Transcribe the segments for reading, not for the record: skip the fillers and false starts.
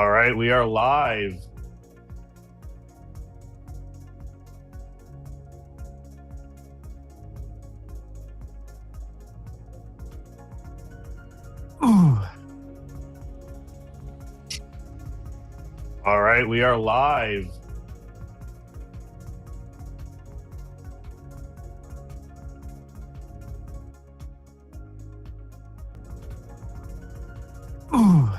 All right, we are live. Ooh. All right, we are live. Ooh.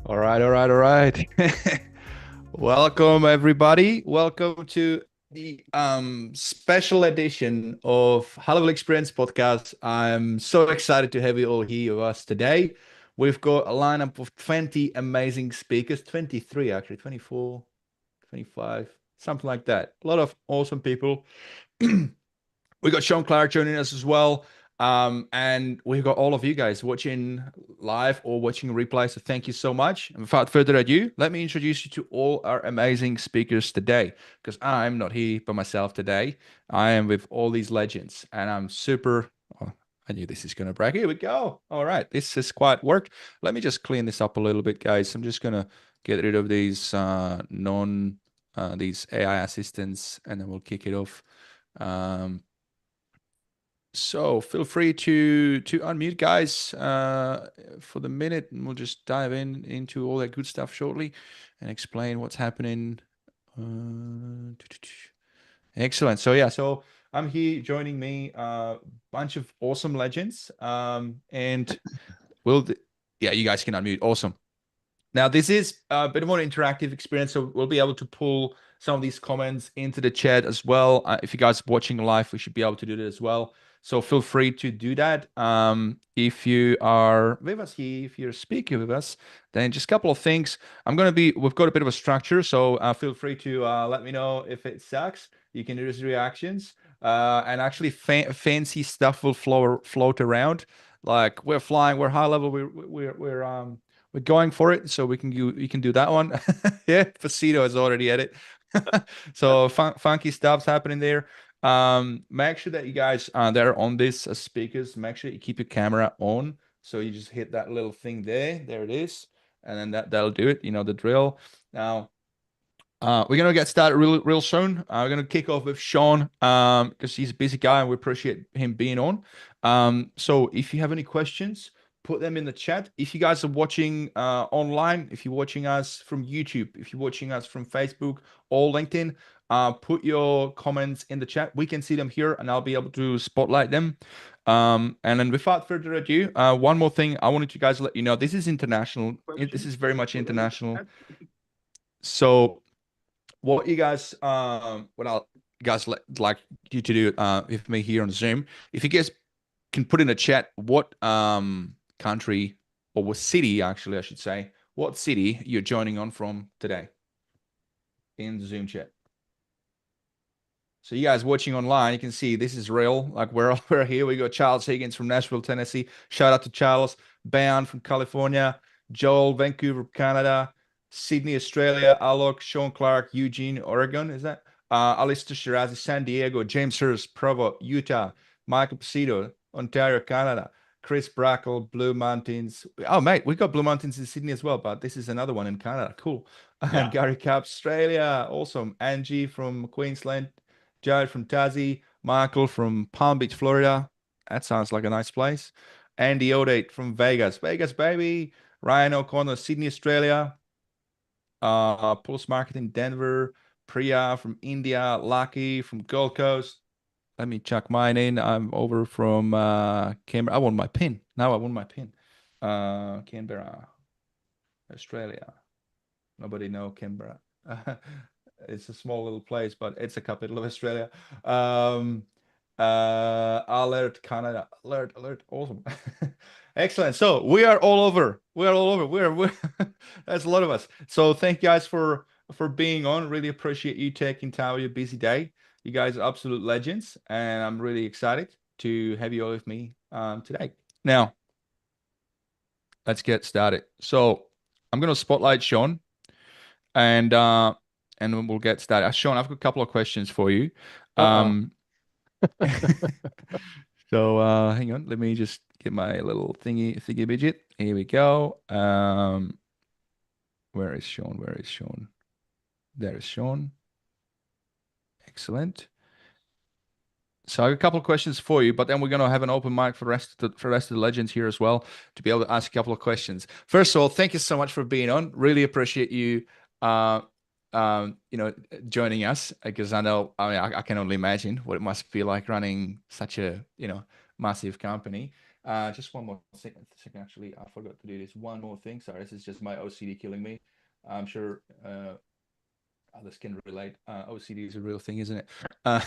All right, all right, all right. Welcome everybody. Welcome to the special edition of HighLevel Experience podcast. I'm so excited to have you all here with us today. We've got a lineup of 20 amazing speakers, 23 actually, 24, 25, something like that. A lot of awesome people. We got Sean Clark joining us as well. And we've got all of you guys watching live or watching replay. So thank you so much. And without further ado, let me introduce you to all our amazing speakers today. Because I'm not here by myself today. I am with all these legends. And I'm super. Oh, I knew this is going to break. Here we go. All right. This is quite work. Let me just clean this up a little bit, guys. I'm just going to get rid of these these AI assistants, and then we'll kick it off. Um, so feel free to unmute, guys, for the minute, and we'll just dive into all that good stuff shortly and explain what's happening. Excellent. So yeah, so I'm here joining me a bunch of awesome legends, and we'll yeah, you guys can unmute. Awesome. Now, this is a bit more interactive experience, so we'll be able to pull some of these comments into the chat as well. If you guys are watching live, we should be able to do that as well. So feel free to do that. If you are with us here, if you're speaking with us, then just a couple of things. We've got a bit of a structure, so feel free to let me know if it sucks. You can do these reactions. And actually, fancy stuff will float around. Like we're flying, we're high level, we're going for it, so we can do that one. Yeah, Facito is already at it. So funky stuff's happening there. Make sure that you guys that are on this as speakers, make sure you keep your camera on. So you just hit that little thing there. There it is, and then that'll do it. You know the drill. Now we're gonna get started real soon. We're gonna kick off with Sean, because he's a busy guy and we appreciate him being on. So if you have any questions, put them in the chat. If you guys are watching online, if you're watching us from YouTube, if you're watching us from Facebook or LinkedIn, put your comments in the chat. We can see them here, and I'll be able to spotlight them. And then without further ado, one more thing I wanted you guys to let you know. This is international. This is very much international. So what I'll guys like you to do with me here on Zoom, if you guys can put in a chat what country or what city, actually I should say, what city you're joining on from today in the Zoom chat. So you guys watching online, you can see this is real. Like we're here. We got Charles Higgins from Nashville, Tennessee. Shout out to Charles. Bound from California. Joel, Vancouver, Canada. Sydney, Australia. Alok, Sean Clark, Eugene, Oregon. Is that? Alistair Shirazi, San Diego. James Hurst, Provo, Utah. Michael Pacito, Ontario, Canada. Chris Brackle, Blue Mountains. Oh, mate, we got Blue Mountains in Sydney as well, but this is another one in Canada. Cool. And Yeah. Gary Cap, Australia. Awesome. Angie from Queensland. Jared from Tassie, Michael from Palm Beach, Florida. That sounds like a nice place. Andy Odate from Vegas. Vegas, baby. Ryan O'Connor, Sydney, Australia. Pulse Market in Denver. Priya from India. Lucky from Gold Coast. Let me chuck mine in. I'm over from Canberra. I want my pin. Now I want my pin. Canberra, Australia. Nobody know Canberra. It's a small little place, but it's a capital of Australia. Um, alert Canada. Alert. Awesome. Excellent. So we are all over. We are all over. We're that's a lot of us. So thank you guys for being on. Really appreciate you taking time out of your busy day. You guys are absolute legends, and I'm really excited to have you all with me today. Now, let's get started. So I'm gonna spotlight Sean and then we'll get started. Sean, I've got a couple of questions for you. Uh-oh. Um, so hang on, let me just get my little thingy widget. Here we go. Where is Sean? Where is Sean? There is Sean. Excellent. So I have a couple of questions for you, but then we're gonna have an open mic for the rest of the legends here as well to be able to ask a couple of questions. First of all, thank you so much for being on. Really appreciate you, uh, you know, joining us because I mean, I can only imagine what it must be like running such a, massive company. Just one more second, actually. I forgot to do this. One more thing. Sorry, this is just my OCD killing me. I'm sure others can relate. OCD is a real thing, isn't it? Uh,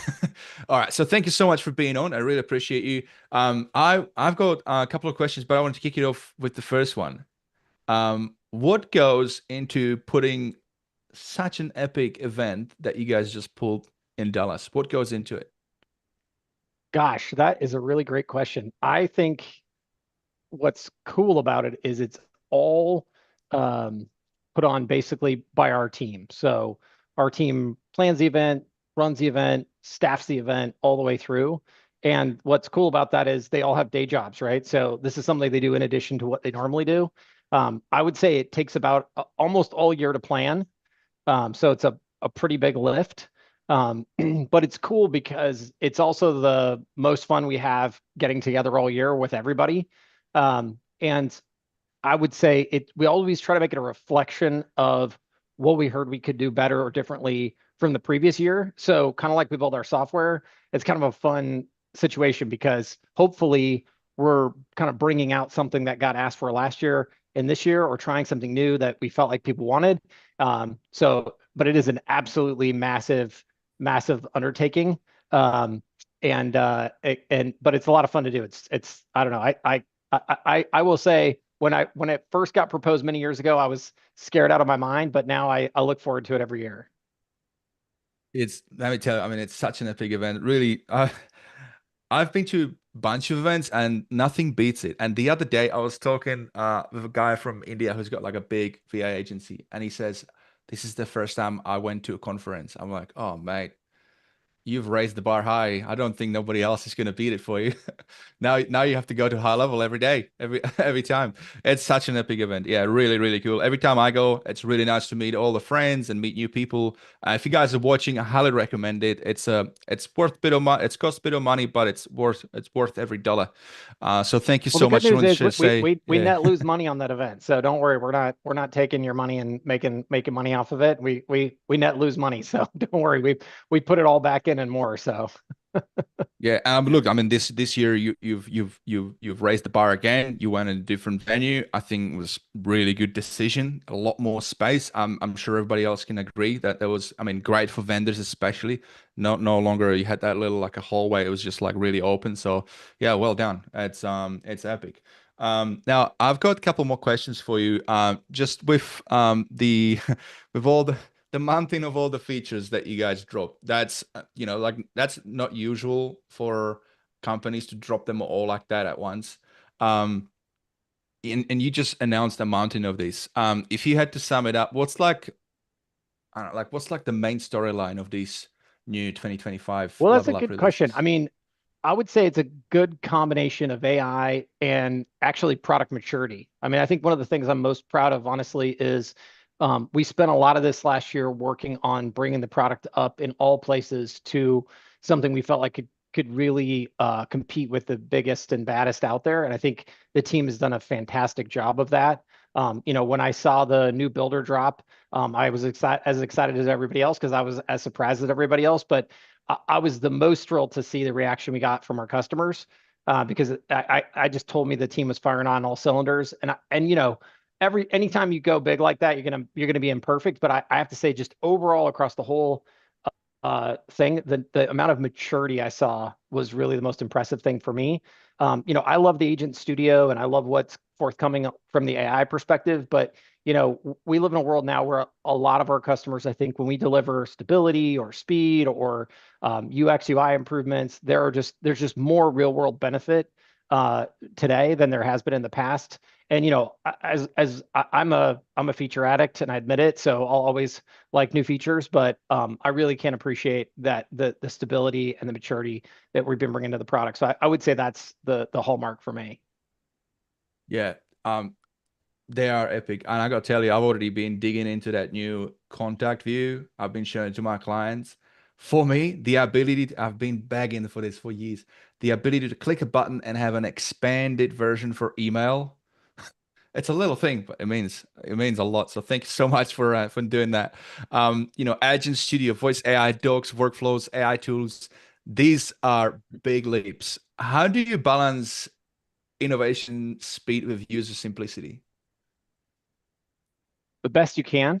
all right. So thank you so much for being on. I really appreciate you. I've got a couple of questions, but I want to kick it off with the first one. What goes into putting such an epic event that you guys just pulled in Dallas? What goes into it? Gosh, that is a really great question. I think what's cool about it is it's all um, put on basically by our team. So our team plans the event, runs the event, staffs the event all the way through. And what's cool about that is they all have day jobs, right? So this is something they do in addition to what they normally do. I would say it takes about almost all year to plan. So it's a pretty big lift. But it's cool because it's also the most fun we have getting together all year with everybody. And I would say we always try to make it a reflection of what we heard we could do better or differently from the previous year. So kind of like we build our software, it's kind of a fun situation because hopefully we're kind of bringing out something that got asked for last year and this year, or trying something new that we felt like people wanted. But it is an absolutely massive, massive undertaking. But it's a lot of fun to do. It's I don't know. I will say when it first got proposed many years ago, I was scared out of my mind, but now I look forward to it every year. Let me tell you, I mean, it's such an epic event. Really, I've been to a bunch of events and nothing beats it. And the other day I was talking with a guy from India who's got like a big VA agency, and he says, "This is the first time I went to a conference." I'm like, "Oh, mate, you've raised the bar high. I don't think nobody else is going to beat it for you." Now you have to go to high level every day, every time. It's such an epic event. Yeah, really, really cool. Every time I go, it's really nice to meet all the friends and meet new people. If you guys are watching, I highly recommend it. It's worth a bit of money. It's cost a bit of money, but it's worth every dollar. So thank you Well, the so good much. I news wanted is to say, we yeah. net lose money on that event, so don't worry, we're not taking your money and making money off of it. We net lose money, so don't worry, we put it all back in and more. So Yeah, look, I mean, this year you've raised the bar again. You went in a different venue. I think it was really good decision. A lot more space. I'm sure everybody else can agree that there was. I mean, great for vendors especially. No longer you had that little like a hallway. It was just like really open. So yeah, well done. It's epic. Now I've got a couple more questions for you. Just with the with all the mountain of all the features that you guys drop. That's like that's not usual for companies to drop them all like that at once. Um, and you just announced a mountain of these. If you had to sum it up, what's like, I don't know, like what's like the main storyline of these new 2025 well, that's a level up good question. I releases? mean, I would say it's a good combination of AI and actually product maturity. I mean, I think one of the things I'm most proud of, honestly, is we spent a lot of this last year working on bringing the product up in all places to something we felt like could really compete with the biggest and baddest out there. And I think the team has done a fantastic job of that. When I saw the new builder drop, I was as excited as everybody else because I was as surprised as everybody else. But I was the most thrilled to see the reaction we got from our customers because I just told me the team was firing on all cylinders. Anytime you go big like that, you're gonna be imperfect. But I have to say, just overall across the whole thing, the amount of maturity I saw was really the most impressive thing for me. I love the Agent Studio and I love what's forthcoming from the AI perspective, but we live in a world now where a lot of our customers, I think, when we deliver stability or speed or UX UI improvements, there's just more real world benefit today than there has been in the past. And I'm a feature addict and I admit it, so I'll always like new features, but I really can appreciate that the stability and the maturity that we've been bringing to the product. So I would say that's the hallmark for me. Yeah. They are epic. And I got to tell you, I've already been digging into that new contact view. I've been showing it to my clients. For me, I've been begging for this for years. The ability to click a button and have an expanded version for email. It's a little thing, but it means a lot. So thank you so much for doing that. Agent Studio, voice AI, docs, workflows, AI tools. These are big leaps. How do you balance innovation speed with user simplicity? The best you can.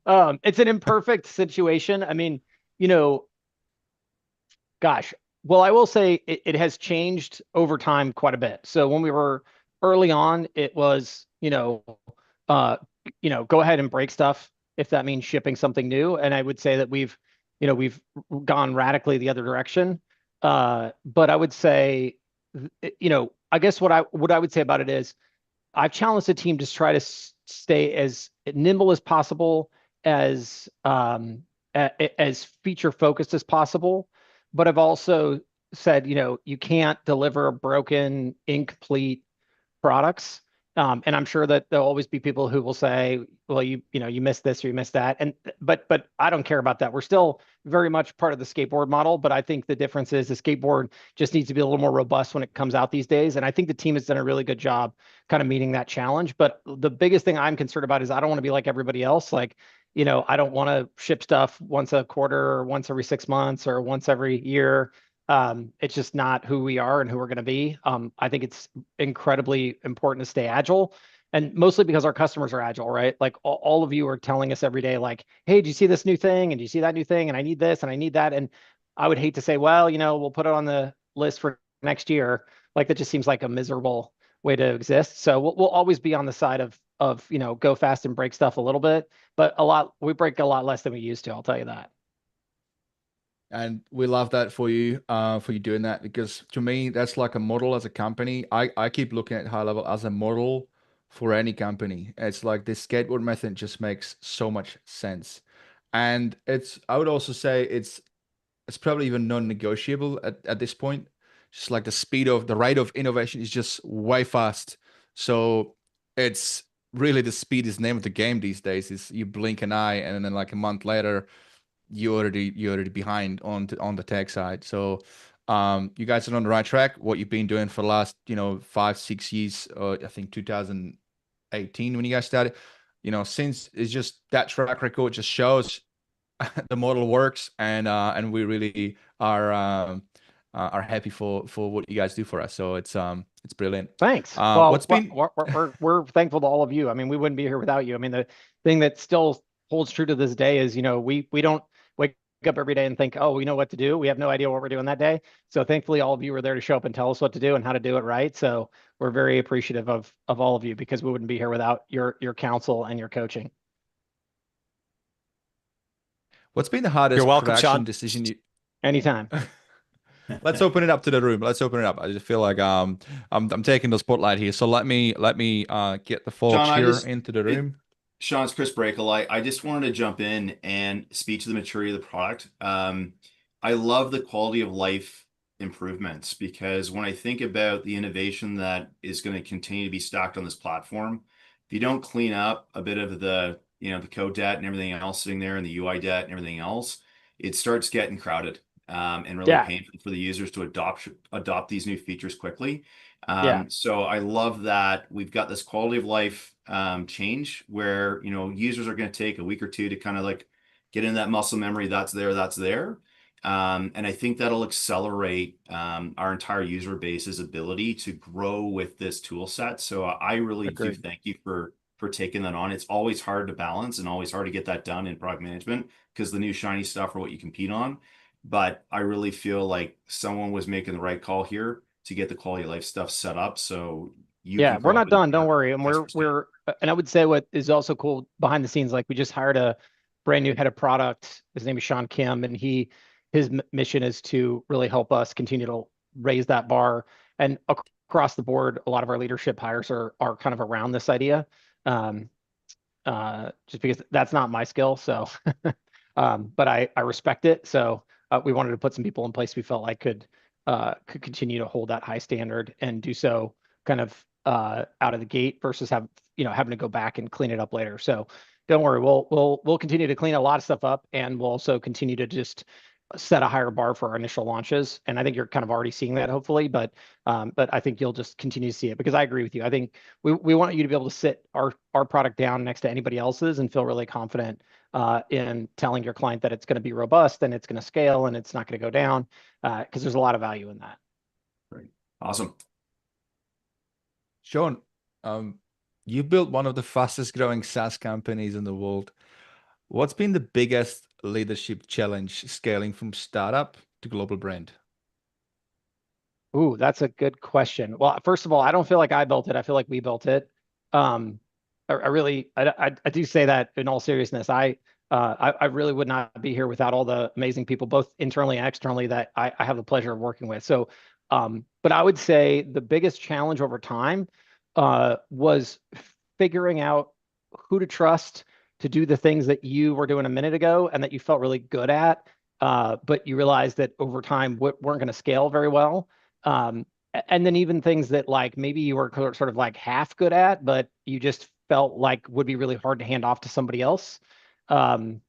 It's an imperfect situation. I mean, you know, gosh, well, I will say it has changed over time quite a bit. So when we were early on, it was, uh, go ahead and break stuff if that means shipping something new. And I would say that we've gone radically the other direction. But I would say, I guess what I would say about it is I've challenged the team to try to stay as nimble as possible, as feature focused as possible. But I've also said, you can't deliver broken, incomplete products. And I'm sure that there'll always be people who will say, well, you missed this or you missed that. But I don't care about that. We're still very much part of the skateboard model, but I think the difference is the skateboard just needs to be a little more robust when it comes out these days. And I think the team has done a really good job kind of meeting that challenge. But the biggest thing I'm concerned about is I don't want to be like everybody else. Like, I don't want to ship stuff once a quarter or once every 6 months or once every year. It's just not who we are and who we're going to be. I think it's incredibly important to stay agile, and mostly because our customers are agile, right? Like all of you are telling us every day, like, hey, do you see this new thing? And do you see that new thing? And I need this and I need that. And I would hate to say, well, we'll put it on the list for next year. Like that just seems like a miserable way to exist. So we'll always be on the side of go fast and break stuff a little bit, but we break a lot less than we used to. I'll tell you that. And we love that for you doing that, because to me, that's like a model as a company. I keep looking at HighLevel as a model for any company. It's like this skateboard method just makes so much sense. And I would also say it's probably even non-negotiable at this point. Just like the rate of innovation is just way fast. So it's really, the speed is the name of the game these days. Is you blink an eye and then like a month later, you're already behind on the tech side. So you guys are on the right track. What you've been doing for the last 5-6 years, I think 2018 when you guys started, since it's just that track record just shows the model works, and we really are happy for what you guys do for us. So it's brilliant. Thanks. Well, we're thankful to all of you. I mean, we wouldn't be here without you. I mean, the thing that still holds true to this day is, we don't wake up every day and think, oh, we know what to do. We have no idea what we're doing that day. So thankfully, all of you were there to show up and tell us what to do and how to do it right. So we're very appreciative of all of you, because we wouldn't be here without your counsel and your coaching. What's been the hardest You're welcome, production Sean. decision Anytime. Let's open it up to the room. Let's open it up. I just feel like I'm taking the spotlight here. So let me get the folks Sean, here into the room. Sean, it's Chris Brakel. I just wanted to jump in and speak to the maturity of the product. I love the quality of life improvements, because when I think about the innovation that is going to continue to be stacked on this platform, if you don't clean up a bit of the code debt and everything else sitting there, and the UI debt and everything else, it starts getting crowded, and really painful for the users to adopt these new features quickly. So I love that we've got this quality of life change where users are going to take a week or two to kind of like get in that muscle memory that's there. And I think that'll accelerate our entire user base's ability to grow with this tool set. So I really do thank you for taking that on. It's always hard to balance and always hard to get that done in product management, because the new shiny stuff are what you compete on. But I really feel like someone was making the right call here to get the quality of life stuff set up. So we're not done. Don't worry. And and I would say what is also cool behind the scenes, like we just hired a brand new head of product. His name is Sean Kim, and his mission is to really help us continue to raise that bar. And across the board, a lot of our leadership hires are kind of around this idea, just because that's not my skill. So, but I respect it. So we wanted to put some people in place we felt like could continue to hold that high standard and do so kind of out of the gate versus having to go back and clean it up later. So don't worry, we'll continue to clean a lot of stuff up, and we'll also continue to just set a higher bar for our initial launches. And I think you're kind of already seeing that, hopefully, but I think you'll just continue to see it, because I agree with you. I think we want you to be able to sit our product down next to anybody else's and feel really confident in telling your client that it's going to be robust and it's going to scale and it's not going to go down, because there's a lot of value in that. Awesome. Sean, you built one of the fastest growing SaaS companies in the world. What's been the biggest leadership challenge scaling from startup to global brand? Ooh, that's a good question. Well, first of all, I don't feel like I built it. I feel like we built it. Um, I really, I do say that in all seriousness. I really would not be here without all the amazing people, both internally and externally, that I have the pleasure of working with. So, but I would say the biggest challenge over time, was figuring out who to trust to do the things that you were doing a minute ago and that you felt really good at, but you realized that over time weren't going to scale very well. And then even things that like maybe you were sort of like half good at, but you just felt like would be really hard to hand off to somebody else. Um,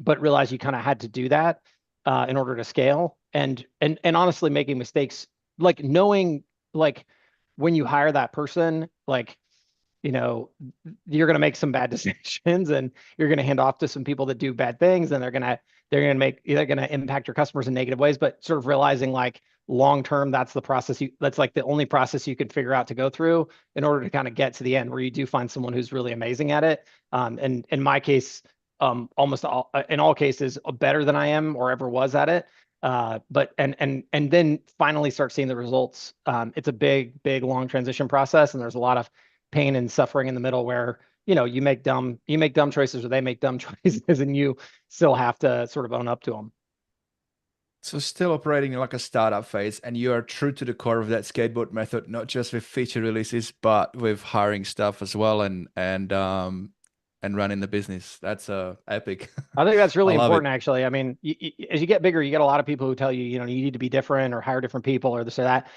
but realize you kind of had to do that in order to scale. And honestly, making mistakes, like knowing like when you hire that person, like you know, you're going to make some bad decisions and you're going to hand off to some people that do bad things, and they're going to impact your customers in negative ways, but sort of realizing like long term, that's the process that's like the only process you can figure out to go through in order to kind of get to the end where you do find someone who's really amazing at it. And in my case, almost all in all cases better than I am or ever was at it. But and then finally start seeing the results. It's a big long transition process, and there's a lot of pain and suffering in the middle where you make dumb choices or they make dumb choices, and you still have to sort of own up to them. So still operating like a startup phase, and you are true to the core of that skateboard method, not just with feature releases, but with hiring stuff as well, and running the business. That's epic. I think that's really I love it. important, actually. I mean, as you get bigger, you get a lot of people who tell you, you need to be different or hire different people or this or that.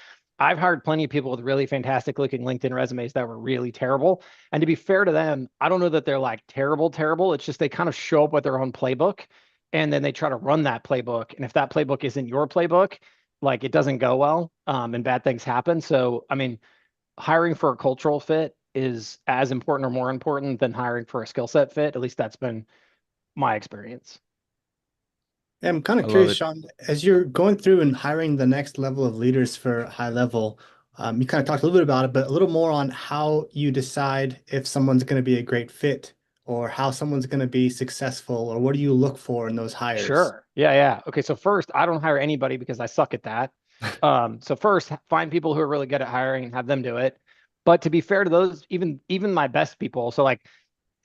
I've hired plenty of people with really fantastic looking LinkedIn resumes that were really terrible. And to be fair to them, I don't know that they're like terrible. It's just they kind of show up with their own playbook, and then they try to run that playbook. And if that playbook isn't your playbook, like it doesn't go well, and bad things happen. So, I mean, hiring for a cultural fit is as important or more important than hiring for a skill set fit. At least that's been my experience. I'm kind I of love curious, it. Sean, as you're going through and hiring the next level of leaders for high level, you kind of talked a little bit about it, but a little more on how you decide if someone's going to be a great fit or how someone's going to be successful, or what do you look for in those hires? Sure. Yeah. Okay. So first, I don't hire anybody because I suck at that. So first, find people who are really good at hiring and have them do it. But to be fair to those, even my best people, so like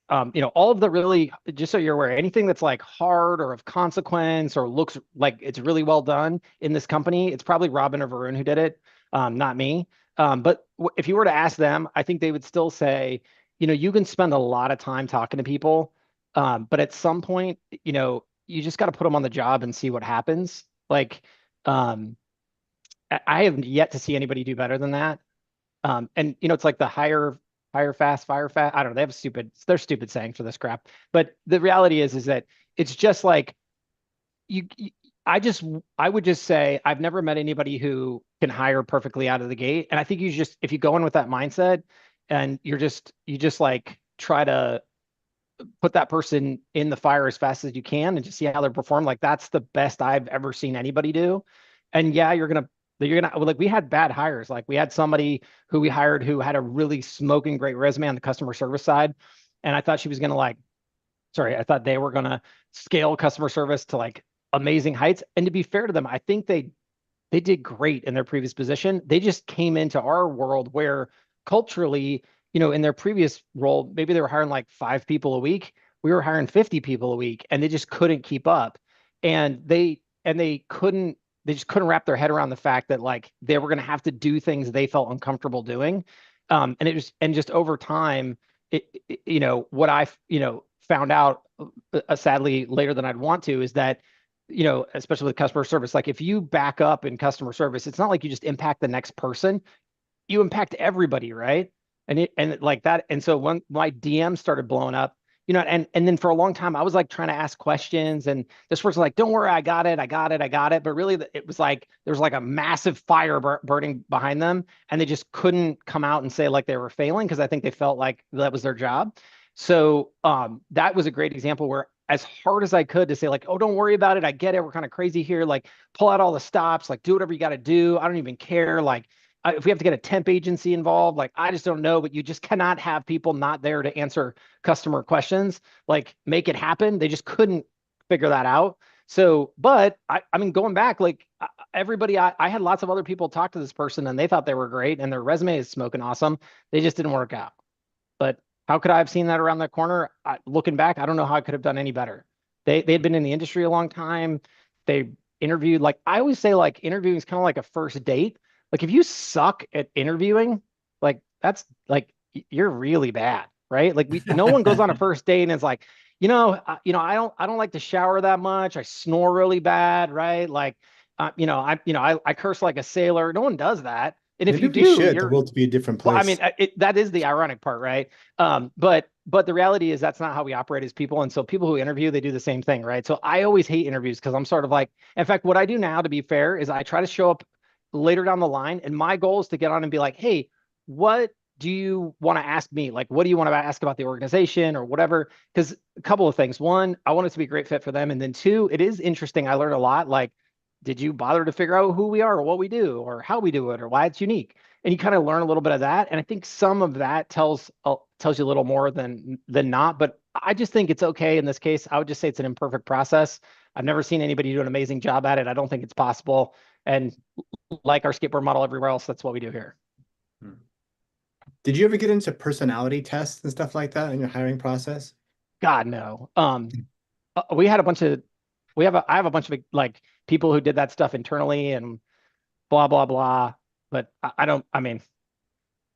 all of the really, just so you're aware, anything that's like hard or of consequence or looks like it's really well done in this company, it's probably Robin or Varun who did it, not me. But if you were to ask them, I think they would still say, you can spend a lot of time talking to people, but at some point, you just got to put them on the job and see what happens. Like, um, I have yet to see anybody do better than that. And it's like the hire fast, fire fast. I don't know. They're stupid saying for this crap. But the reality is that it's just like you I would just say I've never met anybody who can hire perfectly out of the gate. And I think if you go in with that mindset and you just like try to put that person in the fire as fast as you can and just see how they perform, like that's the best I've ever seen anybody do. And yeah, like we had bad hires. Like we had somebody who we hired who had a really smoking great resume on the customer service side. And I thought I thought they were going to scale customer service to like amazing heights. And to be fair to them, I think they did great in their previous position. They just came into our world where culturally, in their previous role, maybe they were hiring like 5 people a week. We were hiring 50 people a week, and they just couldn't keep up. And they just couldn't wrap their head around the fact that like they were going to have to do things they felt uncomfortable doing. And just over time, what I, found out sadly later than I'd want to is that, especially with customer service, like if you back up in customer service, it's not like you just impact the next person, you impact everybody, right? And like that. And so when my DM started blowing up, and then for a long time, I was like trying to ask questions, and this person's like, "Don't worry, I got it. But really, it was like there was like a massive fire burning behind them, and they just couldn't come out and say like they were failing because I think they felt like that was their job. So that was a great example where, as hard as I could to say like, "Oh, don't worry about it. I get it. We're kind of crazy here. Like, pull out all the stops. Like, do whatever you got to do. I don't even care. Like, if we have to get a temp agency involved, like, I just don't know, but you just cannot have people not there to answer customer questions, like make it happen. They just couldn't figure that out. So, but I mean, going back, like everybody, I had lots of other people talk to this person and they thought they were great and their resume is smoking awesome. They just didn't work out. But how could I have seen that around the corner? Looking back, I don't know how I could have done any better. They'd been in the industry a long time. They interviewed, like I always say, like interviewing is kind of like a first date. Like if you suck at interviewing, like that's like you're really bad, right? Like no one goes on a first date and it's like, I don't like to shower that much. I snore really bad, right? Like, I curse like a sailor. No one does that. And if Maybe you we do, should, the world to be a different place. well, I mean, that is the ironic part, right? But the reality is that's not how we operate as people. And so people who interview, they do the same thing, right? So I always hate interviews because I'm sort of like, in fact, what I do now, to be fair, is I try to show up later down the line. And my goal is to get on and be like, hey, what do you want to ask me? Like, what do you want to ask about the organization or whatever? Because a couple of things. One, I want it to be a great fit for them. And then two, it is interesting. I learned a lot. Like, did you bother to figure out who we are or what we do or how we do it or why it's unique? And you kind of learn a little bit of that. And I think some of that tells you a little more than not. But I just think it's okay in this case. I would just say it's an imperfect process. I've never seen anybody do an amazing job at it. I don't think it's possible. And like our skateboard model everywhere else, that's what we do here. Did you ever get into personality tests and stuff like that in your hiring process? God, no. We had a bunch of, I have a bunch of like people who did that stuff internally and blah, blah, blah. But I mean,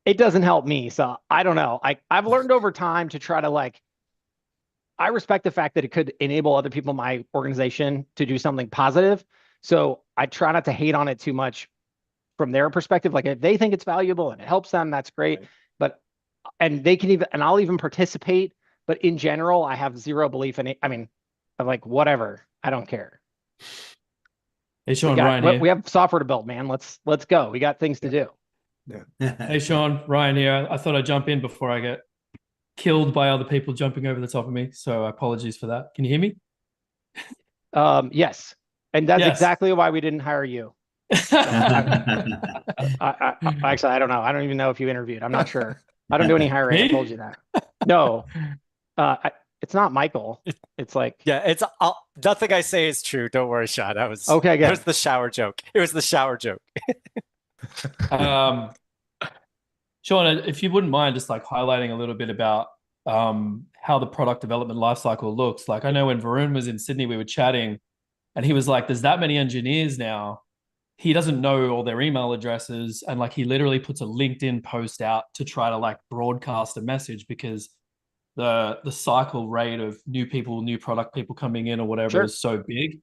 it doesn't help me. So I don't know. I've learned over time to try to I respect the fact that it could enable other people in my organization to do something positive. So I try not to hate on it too much from their perspective. Like if they think it's valuable and it helps them, that's great. Right. And they can and I'll even participate. But in general, I have zero belief in it. I mean, I'm like, whatever, I don't care. Hey, Sean, Ryan here. We have software to build, man. Let's go. We got things to do. Yeah. Hey, Sean, Ryan here. I thought I'd jump in before I get killed by other people jumping over the top of me. So apologies for that. Can you hear me? Yes. And that's Yes. exactly why we didn't hire you. Actually, I don't know. I don't even know if you interviewed. I'm not sure. I don't do any hiring. Me? I told you that. No, it's not Michael. It's like, Yeah, it's nothing I say is true. Don't worry, Sean. Okay, good. It was the shower joke. It was the shower joke. Sean, if you wouldn't mind just like highlighting a little bit about how the product development lifecycle looks. Like I know when Varun was in Sydney, we were chatting and he was like, there's that many engineers now. He doesn't know all their email addresses. And like, he literally puts a LinkedIn post out to try to like broadcast a message because the cycle rate of new people, new product people coming in or whatever Sure. is so big.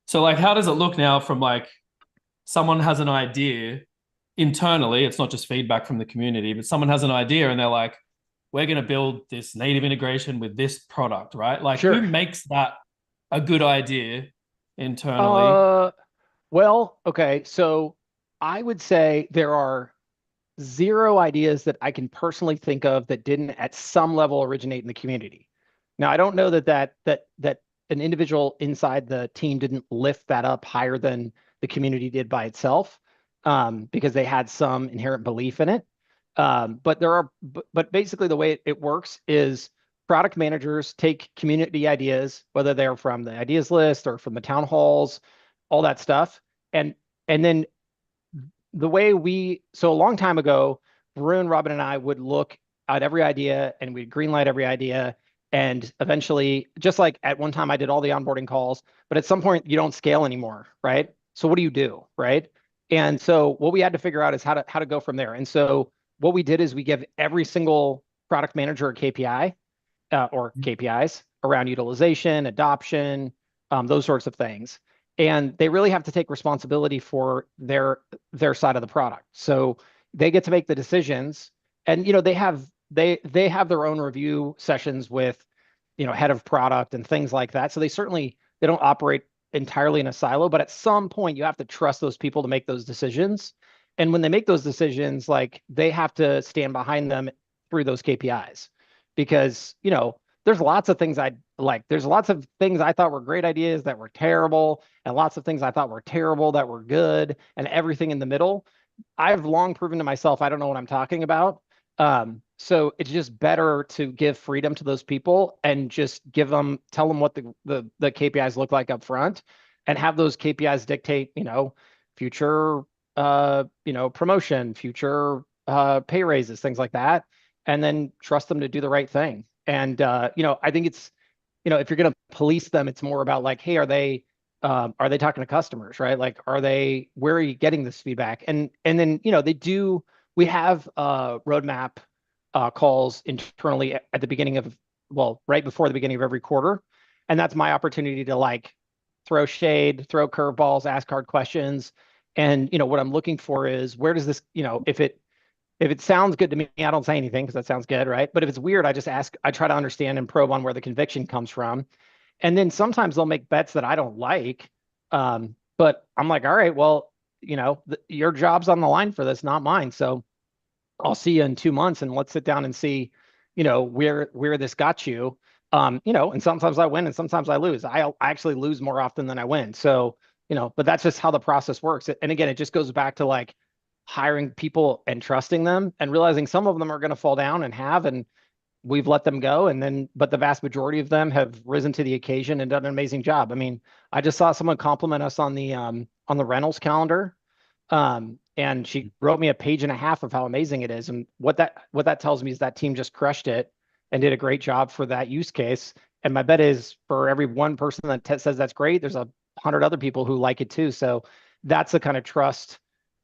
So like, how does it look now from like someone has an idea internally? It's not just feedback from the community, but someone has an idea and they're like, we're going to build this native integration with this product, right? Like Sure. who makes that a good idea internally? Well, okay. So I would say there are 0 ideas that I can personally think of that didn't at some level originate in the community. Now, I don't know that an individual inside the team didn't lift that up higher than the community did by itself, because they had some inherent belief in it. But basically the way it works is product managers take community ideas, whether they're from the ideas list or from the town halls, all that stuff. And then the way so a long time ago, Varun, Robin, and I would look at every idea and we'd greenlight every idea. And eventually, just like at one time I did all the onboarding calls, but at some point you don't scale anymore, right? So what do you do, right? And so what we had to figure out is how to go from there. And so what we did is we give every single product manager a KPI or KPIs around utilization, adoption, those sorts of things. And they really have to take responsibility for their side of the product. So they get to make the decisions, and they have their own review sessions with head of product and things like that. So they don't operate entirely in a silo, but at some point you have to trust those people to make those decisions. And when they make those decisions, like they have to stand behind them through those KPIs, because there's lots of things there's lots of things I thought were great ideas that were terrible, and lots of things I thought were terrible that were good, and everything in the middle. I've long proven to myself I don't know what I'm talking about. So it's just better to give freedom to those people and just tell them what the KPIs look like up front, and have those KPIs dictate, future, promotion, future pay raises, things like that, and then trust them to do the right thing. And I think it's, if you're going to police them, it's more about like, hey, are they talking to customers, right? Like, where are you getting this feedback? And then, we have roadmap calls internally at the beginning of, well, right before the beginning of every quarter. And that's my opportunity to like throw shade, throw curveballs, ask hard questions. And, what I'm looking for is, where does this, if it sounds good to me, I don't say anything because that sounds good, right? But if it's weird, I try to understand and probe on where the conviction comes from. And then sometimes they'll make bets that I don't like. But I'm like, all right, well, your job's on the line for this, not mine. So I'll see you in 2 months, and let's sit down and see, where this got you. And sometimes I win and sometimes I lose. I actually lose more often than I win. So, but that's just how the process works. And again, it just goes back to like hiring people and trusting them and realizing some of them are going to fall down and we've let them go. But the vast majority of them have risen to the occasion and done an amazing job. I mean, I just saw someone compliment us on the Reynolds calendar. And she wrote me a page and a half of how amazing it is. And what that tells me is that team just crushed it and did a great job for that use case. And my bet is, for every one person that says that's great, there's 100 other people who like it too. So that's the kind of trust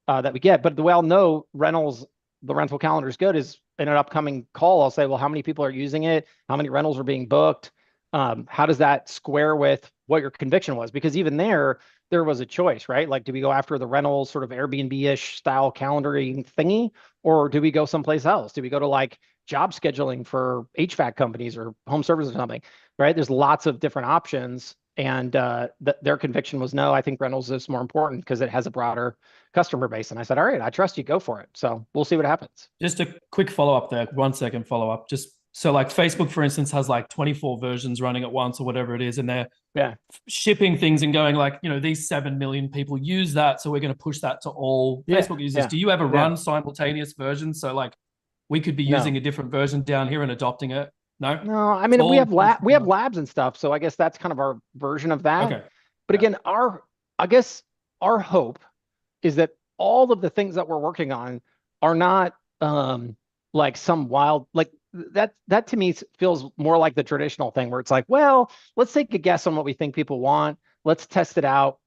that we get. But the way I'll know the rental calendar is good is in an upcoming call, I'll say, well, how many people are using it? How many rentals are being booked? How does that square with what your conviction was? Because even there was a choice, right? Like, do we go after the rental sort of Airbnb-ish style calendaring thingy, or do we go someplace else? Do we go to like job scheduling for HVAC companies or home service or something, right? There's lots of different options. And their conviction was, no, I think rentals is more important because it has a broader customer base. And I said, all right, I trust you, go for it. So we'll see what happens. Just a quick follow-up there, 1 second follow-up. Just so like Facebook, for instance, has like 24 versions running at once or whatever it is, and they're shipping things and going like, these 7 million people use that, so we're going to push that to all Facebook users. Yeah. Do you ever run simultaneous versions? So like we could be using a different version down here and adopting it? No, I mean, we have labs and stuff. So I guess that's kind of our version of that. Okay. But again, I guess our hope is that all of the things that we're working on are not like some wild, like that to me feels more like the traditional thing where it's like, well, let's take a guess on what we think people want. Let's test it out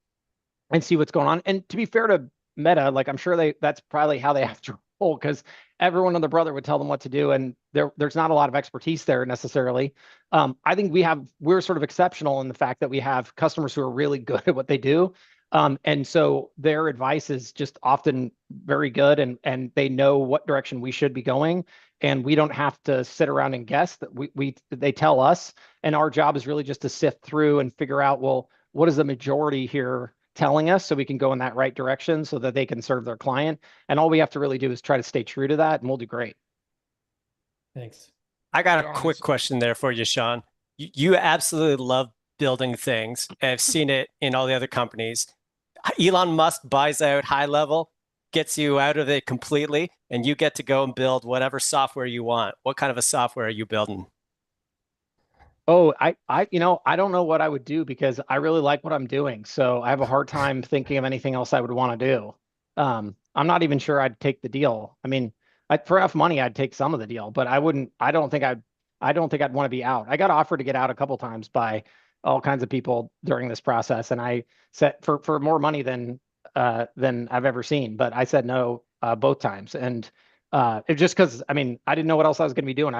and see what's going on. And to be fair to Meta, like I'm sure that's probably how they have to roll, because everyone and their brother would tell them what to do, and there's not a lot of expertise there necessarily. I think we're sort of exceptional in the fact that we have customers who are really good at what they do. And so their advice is just often very good, and they know what direction we should be going. And we don't have to sit around and guess. That they tell us, and our job is really just to sift through and figure out, well, what is the majority here telling us, so we can go in that right direction so that they can serve their client. And all we have to really do is try to stay true to that, and we'll do great. Thanks. I got a quick question there for you, Sean. You absolutely love building things. I've seen it in all the other companies. Elon Musk buys out HighLevel, gets you out of it completely, and you get to go and build whatever software you want. What kind of a software are you building? Oh, I don't know what I would do, because I really like what I'm doing. So I have a hard time thinking of anything else I would want to do. I'm not even sure I'd take the deal. I mean, for enough money, I'd take some of the deal, but I don't think I'd want to be out. I got offered to get out a couple times by all kinds of people during this process, and I said for more money than I've ever seen, but I said no both times. And it just because, I mean, I didn't know what else I was going to be doing.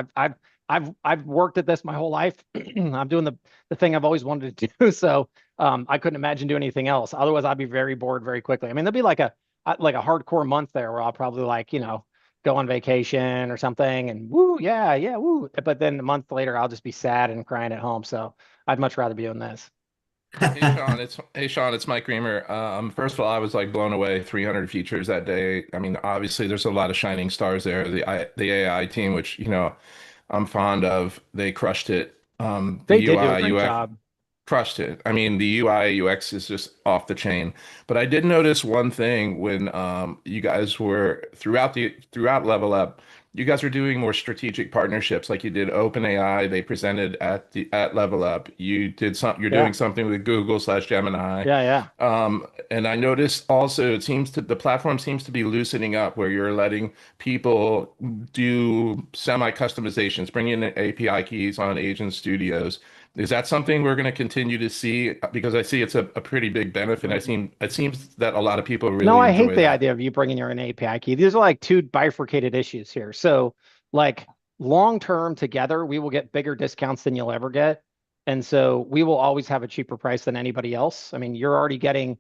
I've worked at this my whole life. I'm doing the thing I've always wanted to do. So I couldn't imagine doing anything else. Otherwise, I'd be very bored very quickly. I mean, there'll be like a hardcore month there where I'll probably go on vacation or something and woo, yeah, woo. But then a month later, I'll just be sad and crying at home. So I'd much rather be doing this. Hey Sean, it's Mike Reamer. First of all, I was like blown away. 300 features that day. I mean, obviously, there's a lot of shining stars there. The AI team, which I'm fond of, they crushed it. They did do a great job. crushed it. I mean, the UI UX is just off the chain. But I did notice one thing when you guys were throughout Level Up, you guys were doing more strategic partnerships, like you did OpenAI. They presented at Level Up. You're Yeah. doing something with Google/Gemini. Yeah. And I noticed also the platform seems to be loosening up where you're letting people do semi customizations, bring in API keys on Agent Studios. Is that something we're going to continue to see? Because I see it's a pretty big benefit. It seems that a lot of people No, really I hate enjoy the that. idea of you bringing your own API key. These are like two bifurcated issues here. So, like long term together, we will get bigger discounts than you'll ever get. And so we will always have a cheaper price than anybody else. I mean, you're already getting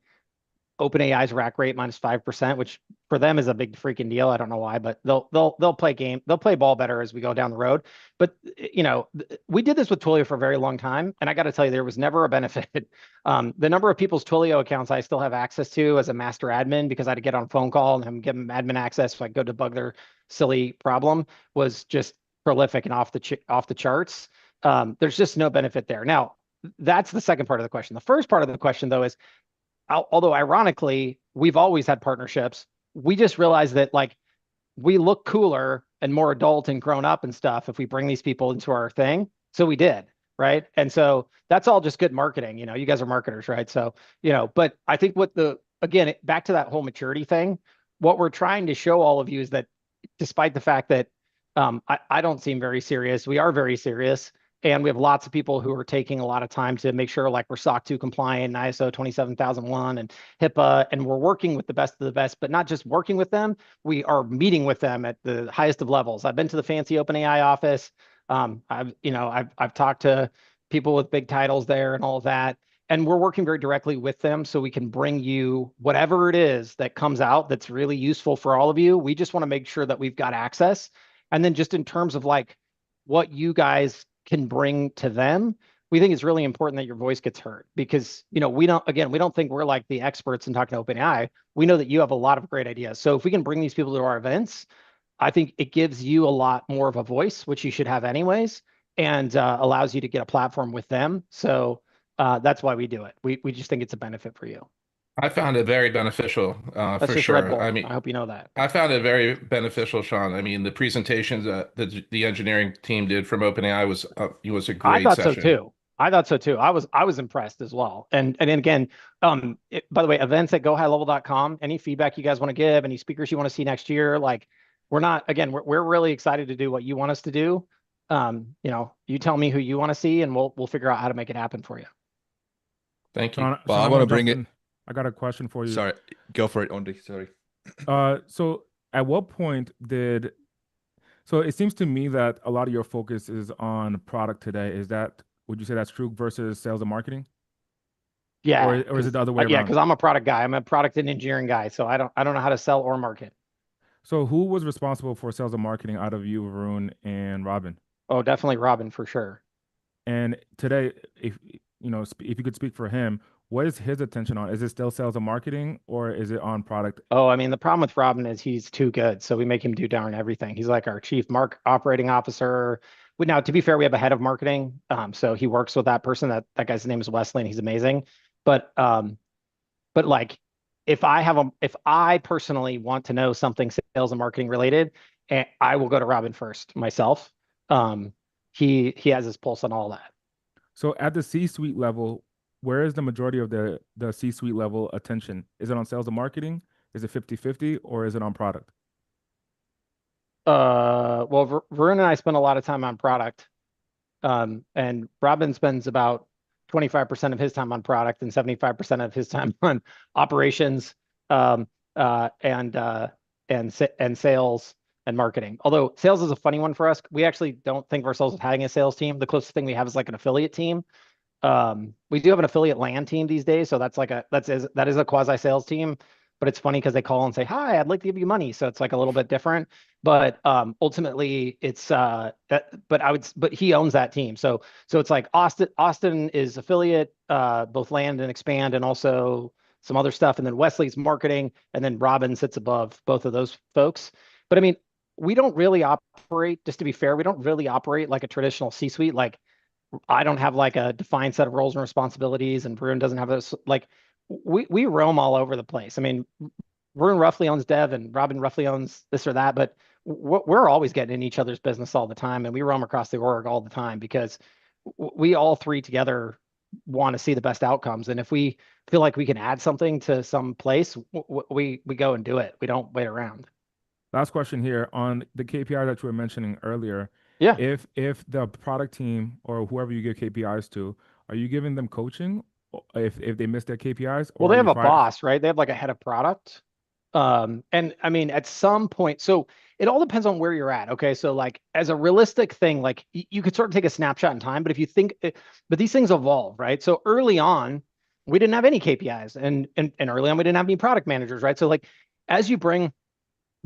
OpenAI's rack rate minus 5%, which for them is a big freaking deal. I don't know why, but they'll play ball better as we go down the road. But we did this with Twilio for a very long time, and I got to tell you, there was never a benefit. The number of people's Twilio accounts I still have access to as a master admin because I had to get on a phone call and give them admin access so I could go debug their silly problem was just prolific and off the charts. There's just no benefit there. Now, that's the second part of the question. The first part of the question, though, is although ironically, we've always had partnerships. We just realized that like we look cooler and more adult and grown up and stuff if we bring these people into our thing. So we did, right? And so that's all just good marketing. You guys are marketers, right? So, but I think again, back to that whole maturity thing, what we're trying to show all of you is that despite the fact that I don't seem very serious, we are very serious. And we have lots of people who are taking a lot of time to make sure like we're SOC 2 compliant, and ISO 27001 and HIPAA, and we're working with the best of the best, but not just working with them, we are meeting with them at the highest of levels. I've been to the fancy OpenAI office. I've talked to people with big titles there and all of that. And we're working very directly with them so we can bring you whatever it is that comes out that's really useful for all of you. We just want to make sure that we've got access. And then just in terms of like what you guys can bring to them, we think it's really important that your voice gets heard because, we don't think we're like the experts in talking to OpenAI. We know that you have a lot of great ideas. So if we can bring these people to our events, I think it gives you a lot more of a voice, which you should have anyways, and allows you to get a platform with them. So that's why we do it. We just think it's a benefit for you. I found it very beneficial, That's for just Red sure. Bull. I mean, I hope you know that. I found it very beneficial, Sean. I mean, the presentations that the engineering team did from OpenAI was a I great thought session. so too. I thought so too. I was impressed as well. And then again, by the way, events at GoHighlevel.com. Any feedback you guys want to give, any speakers you want to see next year, like we're really excited to do what you want us to do. You tell me who you want to see, and we'll figure out how to make it happen for you. Thank you. Sean, Well, Sean, I want to bring it. I got a question for you. Sorry, go for it, Ondi. Sorry. So at what point so it seems to me that a lot of your focus is on product today. Would you say that's true versus sales and marketing? Yeah. Or is it the other way around? Yeah, because I'm a product guy. I'm a product and engineering guy. So I don't know how to sell or market. So who was responsible for sales and marketing out of you, Varun, and Robin? Oh, definitely Robin for sure. And today, if you could speak for him, what is his attention on? Is it still sales and marketing, or is it on product? Oh, I mean, the problem with Robin is he's too good. So we make him do darn everything. He's like our chief operating officer. Now, to be fair, we have a head of marketing. So he works with that person. That guy's name is Wesley, and he's amazing. But like, if I personally want to know something sales and marketing related, I will go to Robin first myself. He has his pulse on all that. So at the C-suite level, where is the majority of the C-suite level attention? Is it on sales and marketing? Is it 50-50, or is it on product? Well, Varun and I spend a lot of time on product. And Robin spends about 25% of his time on product and 75% of his time on operations, and sales and marketing. Although sales is a funny one for us. We actually don't think of ourselves as having a sales team. The closest thing we have is like an affiliate team. We do have an affiliate land team these days. So that is a quasi sales team, but it's funny because they call and say, "Hi, I'd like to give you money." So it's like a little bit different, but ultimately it's, but he owns that team. So it's like Austin is affiliate, both land and expand, and also some other stuff. And then Wesley's marketing, and then Robin sits above both of those folks. But I mean, we don't really operate, just to be fair, we don't really operate like a traditional C-suite. Like I don't have like a defined set of roles and responsibilities, and Varun doesn't have those. Like we roam all over the place. I mean, Varun roughly owns dev, and Robin roughly owns this or that, but we're always getting in each other's business all the time, and we roam across the org all the time because we all three together want to see the best outcomes. And if we feel like we can add something to some place, we go and do it. We don't wait around. Last question here on the KPI that you were mentioning earlier. Yeah. If the product team or whoever you give KPIs to, are you giving them coaching if they miss their KPIs? Well, Or they are have you a boss, right? They have like a head of product. And I mean, at some point, so it all depends on where you're at. Okay. So like as a realistic thing, like you could sort of take a snapshot in time, but if you think, but these things evolve, right? So early on, we didn't have any KPIs and early on, we didn't have any product managers, right? So like, as you bring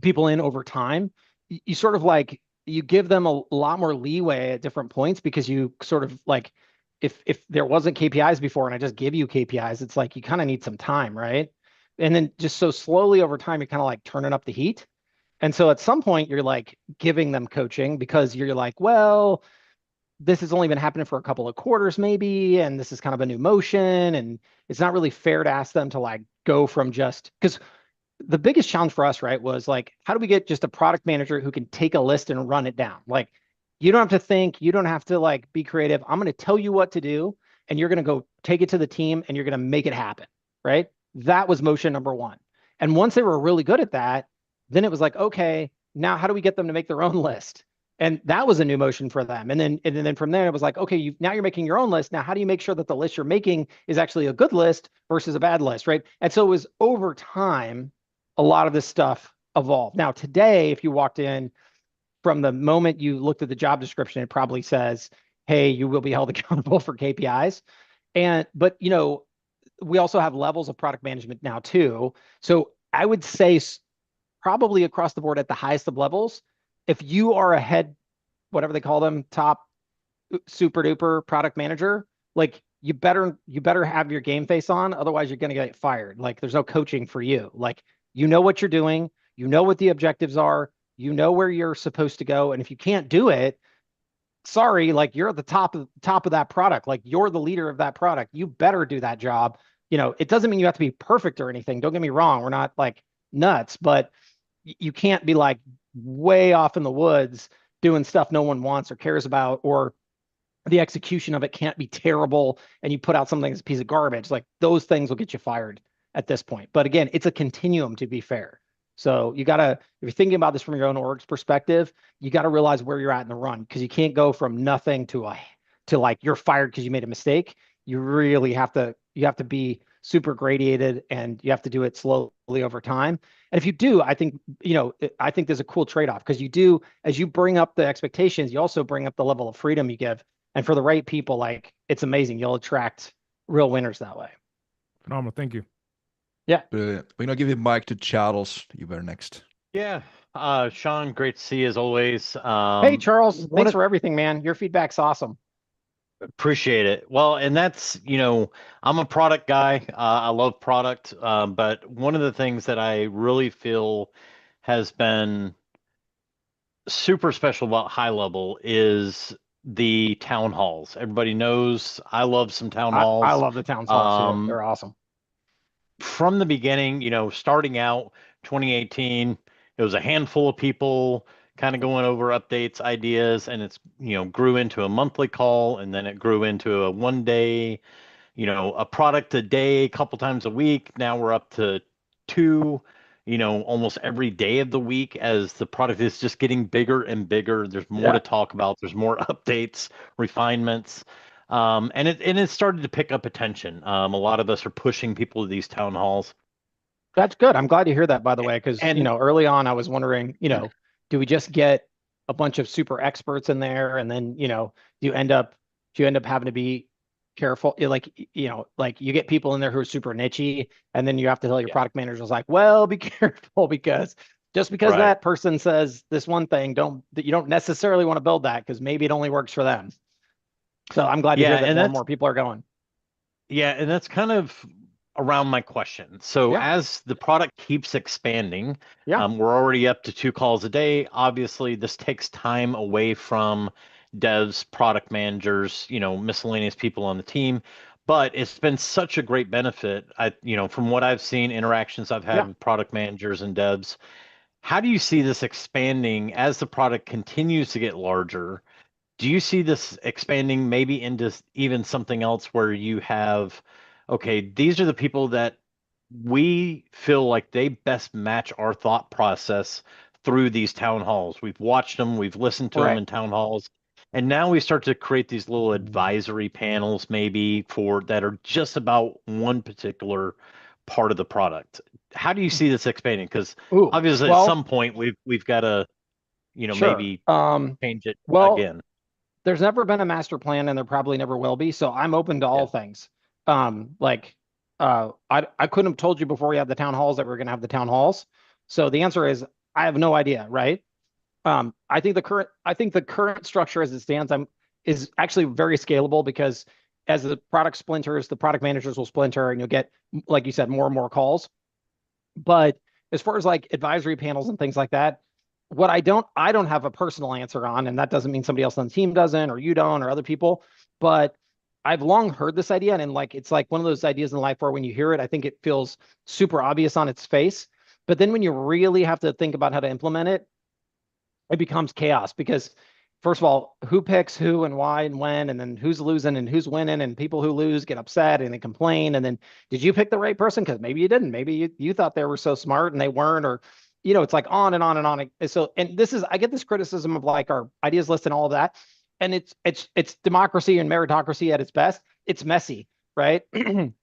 people in over time, you sort of like, you give them a lot more leeway at different points because you sort of like, if there wasn't KPIs before and I just give you KPIs, it's like you kind of need some time, right? And then just so slowly over time, you're kind of like turning up the heat. And so at some point, you're like giving them coaching because you're like, well, this has only been happening for a couple of quarters, maybe, and this is kind of a new motion. And it's not really fair to ask them to like go from just because the biggest challenge for us, right, was like, how do we get just a product manager who can take a list and run it down? Like, you don't have to think, you don't have to like be creative. I'm going to tell you what to do, and you're going to go take it to the team and you're going to make it happen, right? That was motion number one. And once they were really good at that, then it was like, okay, now how do we get them to make their own list? And that was a new motion for them. And then from there, it was like, okay, now you're making your own list. Now, how do you make sure that the list you're making is actually a good list versus a bad list, right? And so it was over time, a lot of this stuff evolved. Now, today, if you walked in from the moment you looked at the job description, it probably says, hey, you will be held accountable for KPIs. But we also have levels of product management now too. So I would say probably across the board at the highest of levels, if you are a head, whatever they call them, top super duper product manager, like you better have your game face on. Otherwise you're going to get fired. Like there's no coaching for you. Like, you know what you're doing, you know what the objectives are, you know where you're supposed to go. And if you can't do it, sorry, like you're at the top of that product. Like you're the leader of that product. You better do that job. It doesn't mean you have to be perfect or anything. Don't get me wrong. We're not like nuts, but you can't be like way off in the woods doing stuff no one wants or cares about, or the execution of it can't be terrible and you put out something that's a piece of garbage. Like those things will get you fired at this point. But again, it's a continuum, to be fair. So you gotta, if you're thinking about this from your own org's perspective, you gotta realize where you're at in the run, because you can't go from nothing to like you're fired because you made a mistake. You really have to be super gradiated, and you have to do it slowly over time. And if you do, I think there's a cool trade-off, because you do, as you bring up the expectations, you also bring up the level of freedom you give. And for the right people, like, it's amazing. You'll attract real winners that way. Phenomenal. Thank you. Yeah. Brilliant. We're going to give the mic to Charles. You were next. Yeah. Sean, great to see you as always. Hey, Charles. Thanks for everything, man. Your feedback's awesome. Appreciate it. Well, and that's, I'm a product guy. I love product. But one of the things that I really feel has been super special about HighLevel is the town halls. Everybody knows I love some town halls. I love the town halls too. They're awesome. From the beginning, starting out 2018, it was a handful of people kind of going over updates, ideas, and it's, grew into a monthly call, and then it grew into a 1 day, a product a day, a couple times a week. Now we're up to 2, almost every day of the week, as the product is just getting bigger and bigger. There's more to talk about. There's more updates, refinements. And it started to pick up attention. A lot of us are pushing people to these town halls. That's good. I'm glad to hear that, by the way, because early on I was wondering, do we just get a bunch of super experts in there, and then do you end up having to be careful? Like you get people in there who are super nichey, and then you have to tell your product managers like, well, be careful, because just because that person says this one thing, you don't necessarily want to build that, because maybe it only works for them. So I'm glad to hear that more and more people are going. Yeah, and that's kind of around my question. So as the product keeps expanding, we're already up to 2 calls a day. Obviously, this takes time away from devs, product managers, miscellaneous people on the team. But it's been such a great benefit. From what I've seen, interactions I've had with product managers and devs. How do you see this expanding as the product continues to get larger? Do you see this expanding maybe into even something else where you have, okay, these are the people that we feel like they best match our thought process through these town halls. We've watched them, we've listened to them in town halls, and now we start to create these little advisory panels maybe for that are just about one particular part of the product. How do you see this expanding? Because obviously at some point we've got to, maybe change it again. There's never been a master plan, and there probably never will be. So I'm open to all things. I couldn't have told you before we had the town halls that we're going to have the town halls. So the answer is I have no idea, right? I think the current structure as it stands is actually very scalable, because as the product splinters, the product managers will splinter, and you'll get, like you said, more and more calls. But as far as like advisory panels and things like that, what I don't have a personal answer on, and that doesn't mean somebody else on the team doesn't, or you don't, or other people, but I've long heard this idea, and like it's like one of those ideas in life where when you hear it, I think it feels super obvious on its face. But then when you really have to think about how to implement it, it becomes chaos, because first of all, who picks who and why and when, and then who's losing and who's winning, and people who lose get upset and they complain. And then did you pick the right person? Because maybe you didn't. Maybe you thought they were so smart and they weren't, or it's like on and on and on. So, and this is, I get this criticism of like our ideas list and all of that. And it's democracy and meritocracy at its best. It's messy, right?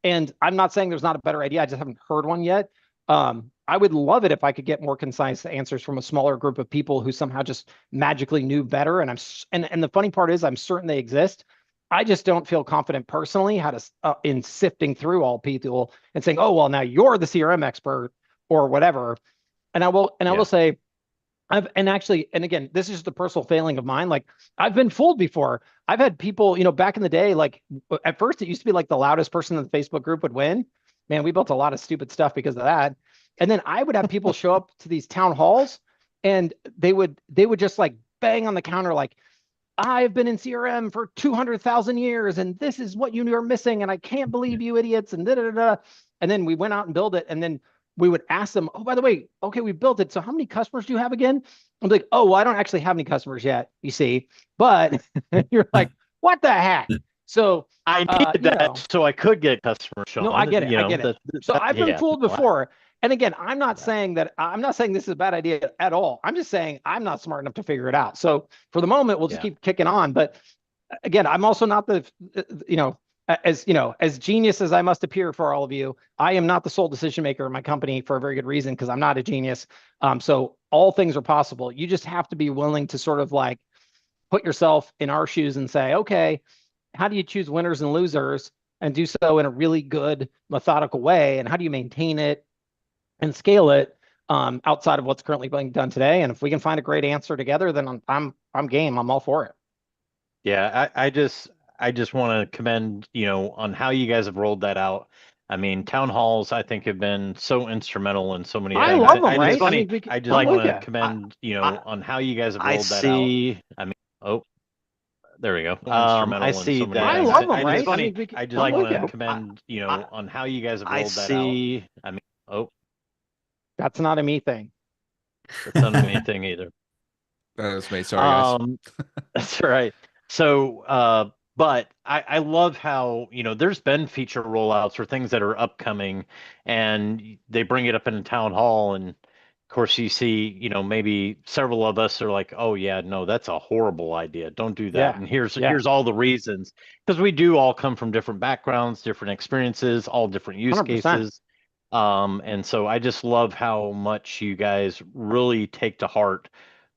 And I'm not saying there's not a better idea. I just haven't heard one yet. I would love it if I could get more concise answers from a smaller group of people who somehow just magically knew better. And and the funny part is I'm certain they exist. I just don't feel confident personally how to in sifting through all people and saying, oh, well, now you're the CRM expert or whatever. And I will say, and again, this is the personal failing of mine. Like, I've been fooled before. I've had people, back in the day, like at first it used to be like the loudest person in the Facebook group would win. Man, we built a lot of stupid stuff because of that. And then I would have people show up to these town halls, and they would just like bang on the counter, like, I've been in CRM for 200,000 years, and this is what you are missing, and I can't believe you idiots, and da da da. And then we went out and built it, and then we would ask them, oh, by the way, okay, we built it. So how many customers do you have again? I'm like, oh, well, I don't actually have any customers yet, you see. But you're like, what the heck? So I needed that so I could get customers, Sean. No, I get it. I get it. So I've been fooled before. And again, I'm not saying this is a bad idea at all. I'm just saying I'm not smart enough to figure it out. So for the moment, we'll just keep kicking on. But again, I'm also not as genius as I must appear for all of you, I am not the sole decision maker in my company for a very good reason, because I'm not a genius. So all things are possible. You just have to be willing to sort of like put yourself in our shoes and say, okay, how do you choose winners and losers and do so in a really good, methodical way? And how do you maintain it and scale it outside of what's currently being done today? And if we can find a great answer together, then I'm game. I'm all for it. Yeah, I just want to commend, on how you guys have rolled that out. I mean, town halls, I think, have been so instrumental in so many things. I love them, right? I just want to commend, on how you guys have rolled that out. I mean, oh, there we go. I see that. I love them, right? I just want to commend, on how you guys have rolled that out. I mean, oh, that's not a me thing. That's not a me thing either. That's me. Sorry, guys. That's all right. So, but I love how, there's been feature rollouts or things that are upcoming, and they bring it up in a town hall, and of course you see, maybe several of us are like, oh yeah, no, that's a horrible idea. Don't do that. Yeah. And here's all the reasons, because we do all come from different backgrounds, different experiences, all different use 100%. cases. And so I just love how much you guys really take to heart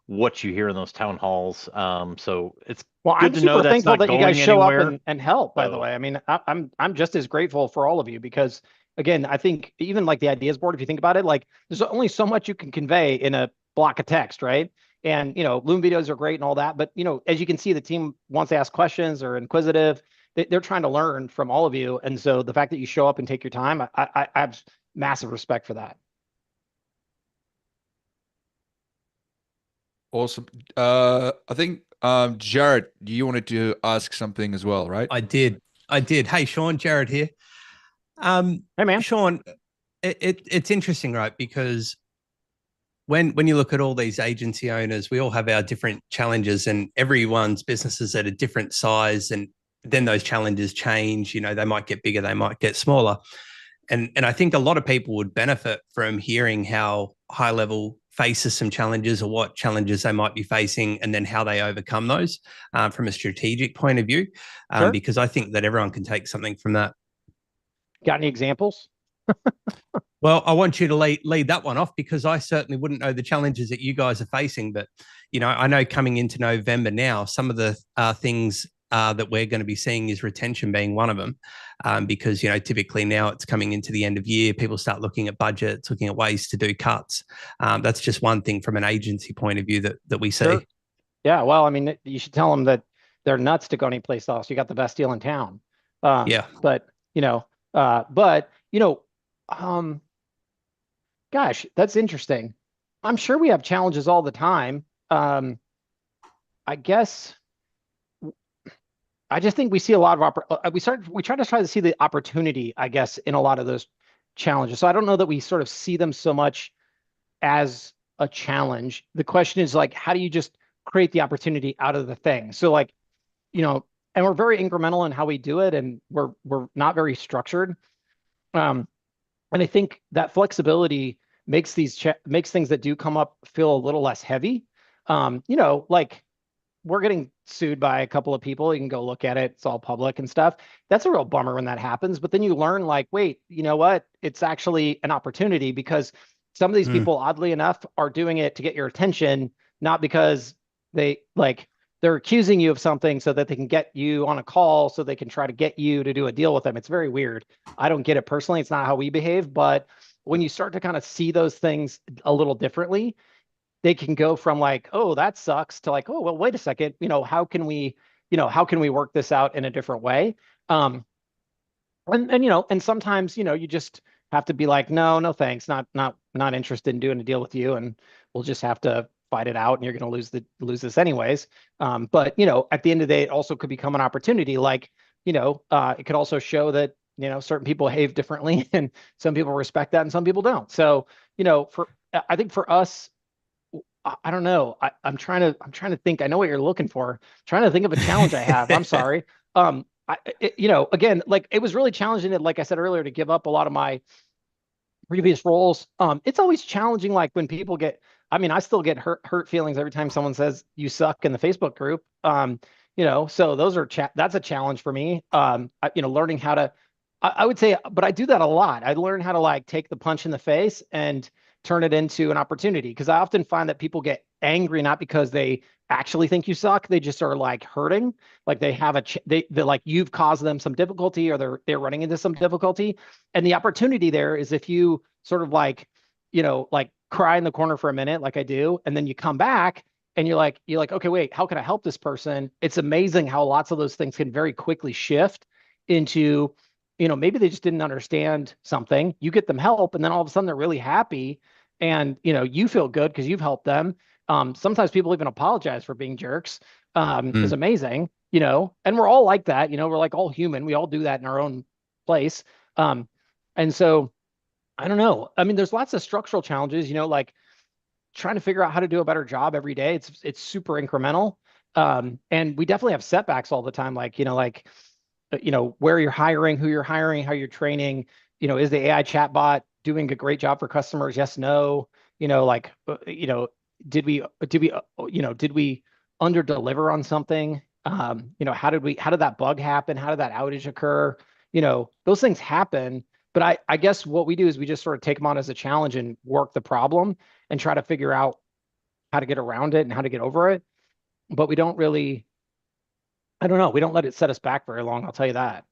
what you hear in those town halls. So it's good to know that's not going anywhere. I'm super thankful that you guys show up and help, by the way. I mean, I'm just as grateful for all of you, because again, I think even like the ideas board, if you think about it, like there's only so much you can convey in a block of text, right? And, Loom videos are great and all that, but, as you can see, the team wants to ask questions or inquisitive. They're trying to learn from all of you. And so the fact that you show up and take your time, I have massive respect for that. Awesome. I think Jared, you wanted to ask something as well, right? I did. Hey, Sean, Jared here. Hey, man. Sean, it's interesting, right? Because when you look at all these agency owners, we all have our different challenges, and everyone's business is at a different size, and then those challenges change. You know, they might get bigger, they might get smaller, and I think a lot of people would benefit from hearing how HighLevel faces some challenges, or what challenges they might be facing, and then how they overcome those from a strategic point of view, Sure. because I think that everyone can take something from that. Got any examples? Well, I want you to lead that one off, because I certainly wouldn't know the challenges that you guys are facing. But, you know, I know coming into November now, some of the things that we're going to be seeing is retention being one of them, because, you know, typically now it's coming into the end of year, people start looking at budgets, looking at ways to do cuts. That's just one thing from an agency point of view that we see. Sure. Yeah, well, I mean, you should tell them that they're nuts to go anyplace else. You got the best deal in town. Yeah. But, gosh, that's interesting. I'm sure we have challenges all the time. I guess I just think we see a lot of we try to see the opportunity, I guess, in a lot of those challenges. So I don't know that we sort of see them so much as a challenge. The question is like, how do you just create the opportunity out of the thing? So like, you know, and we're very incremental in how we do it, and we're not very structured. And I think that flexibility makes makes things that do come up feel a little less heavy. You know, like we're getting sued by a couple of people. You can go look at it. It's all public and stuff. That's a real bummer when that happens. But then you learn like, wait, you know what? It's actually an opportunity, because some of these people, oddly enough, are doing it to get your attention, not because they're accusing you of something so that they can get you on a call, so they can try to get you to do a deal with them. It's very weird. I don't get it personally. It's not how we behave. But when you start to kind of see those things a little differently, they can go from like, oh, that sucks, to like, oh, well, wait a second, you know, how can we work this out in a different way? And you know, and sometimes, you know, you just have to be like, no, thanks, not interested in doing a deal with you, and we'll just have to fight it out, and you're going to lose this anyways. But you know, at the end of the day, it also could become an opportunity. Like, you know, it could also show that, you know, certain people behave differently, and some people respect that and some people don't. So, you know, I think for us, I don't know. I'm trying to think. I know what you're looking for. I'm trying to think of a challenge I have. I'm sorry. You know, again, like it was really challenging, like I said earlier, to give up a lot of my previous roles. It's always challenging, like when people I still get hurt feelings every time someone says you suck in the Facebook group. You know, so that's a challenge for me. You know, learning how to, I would say, but I do that a lot. I learn how to like take the punch in the face and turn it into an opportunity, because I often find that people get angry not because they actually think you suck. They just are like hurting, like they have they're like you've caused them some difficulty, or they're running into some difficulty. And the opportunity there is if you sort of like, you know, like cry in the corner for a minute, like I do, and then you come back and you're like, okay, wait, how can I help this person? It's amazing how lots of those things can very quickly shift into, you know, maybe they just didn't understand something. You get them help, and then all of a sudden they're really happy, and you know, you feel good because you've helped them. Sometimes people even apologize for being jerks. Is amazing, you know, and we're all like that. You know, we're like all human. We all do that in our own place. And so I don't know. I mean, there's lots of structural challenges, you know, like trying to figure out how to do a better job every day. It's super incremental. And we definitely have setbacks all the time. Like, you know, where you're hiring, who you're hiring, how you're training, you know, is the AI chatbot doing a great job for customers? Yes, no, you know, like, you know, did we under deliver on something? You know, how did that bug happen? How did that outage occur? You know, those things happen. But I guess what we do is we just sort of take them on as a challenge and work the problem and try to figure out how to get around it and how to get over it. But we don't really, I don't know, we don't let it set us back very long, I'll tell you that.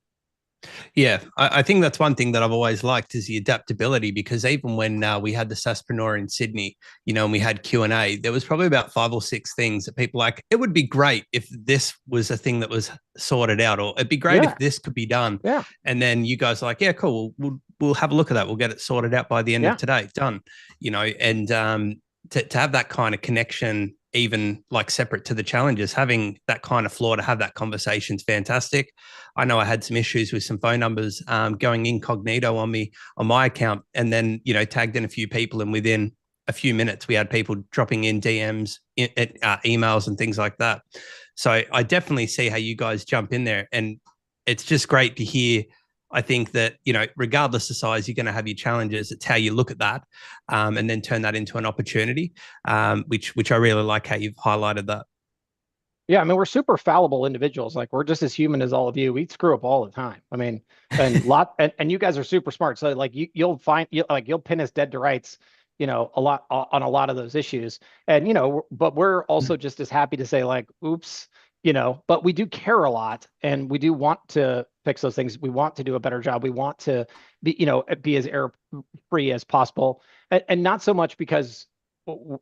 Yeah, I think that's one thing that I've always liked is the adaptability, because even when we had the SaaSpreneur in Sydney, you know, and we had Q&A, there was probably about 5 or 6 things that people like, it would be great if this was a thing that was sorted out, or it'd be great if this could be done. Yeah. And then you guys are like, yeah, cool, we'll have a look at that. We'll get it sorted out by the end of today. Done. You know, and to have that kind of connection even like separate to the challenges. Having that kind of floor to have that conversation is fantastic. I know I had some issues with some phone numbers going incognito on my account, and then tagged in a few people, and within a few minutes we had people dropping in DMs, emails, and things like that. So I definitely see how you guys jump in there, and it's just great to hear. I think that, regardless of size, you're going to have your challenges. It's how you look at that, and then turn that into an opportunity, which I really like how you've highlighted that. Yeah, I mean, we're super fallible individuals. Like, we're just as human as all of you. We screw up all the time. I mean, and you guys are super smart. So like you'll pin us dead to rights, a lot on a lot of those issues. And but we're also just as happy to say like, oops, but we do care a lot, and we do want to fix those things. We want to do a better job. We want to be as error free as possible, and not so much because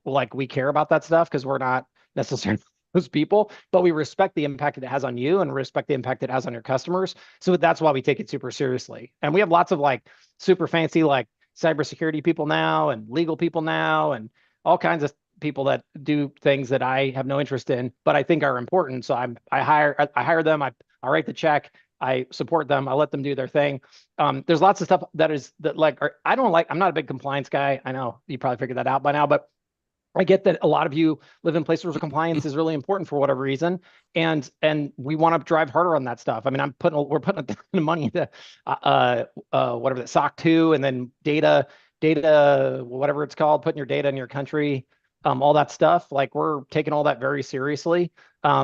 like we care about that stuff, because we're not necessarily those people, but we respect the impact that it has on you and respect the impact it has on your customers. So that's why we take it super seriously. And we have lots of like super fancy like cybersecurity people now, and legal people now, and all kinds of people that do things that I have no interest in, but I think are important. So I hire them. I write the check. I support them. I let them do their thing. There's lots of stuff I'm not a big compliance guy. I know you probably figured that out by now, but I get that a lot of you live in places where compliance is really important for whatever reason, and we want to drive harder on that stuff. I mean, we're putting a ton of money into whatever that SOC 2, and then data, whatever it's called, putting your data in your country, all that stuff. Like, we're taking all that very seriously,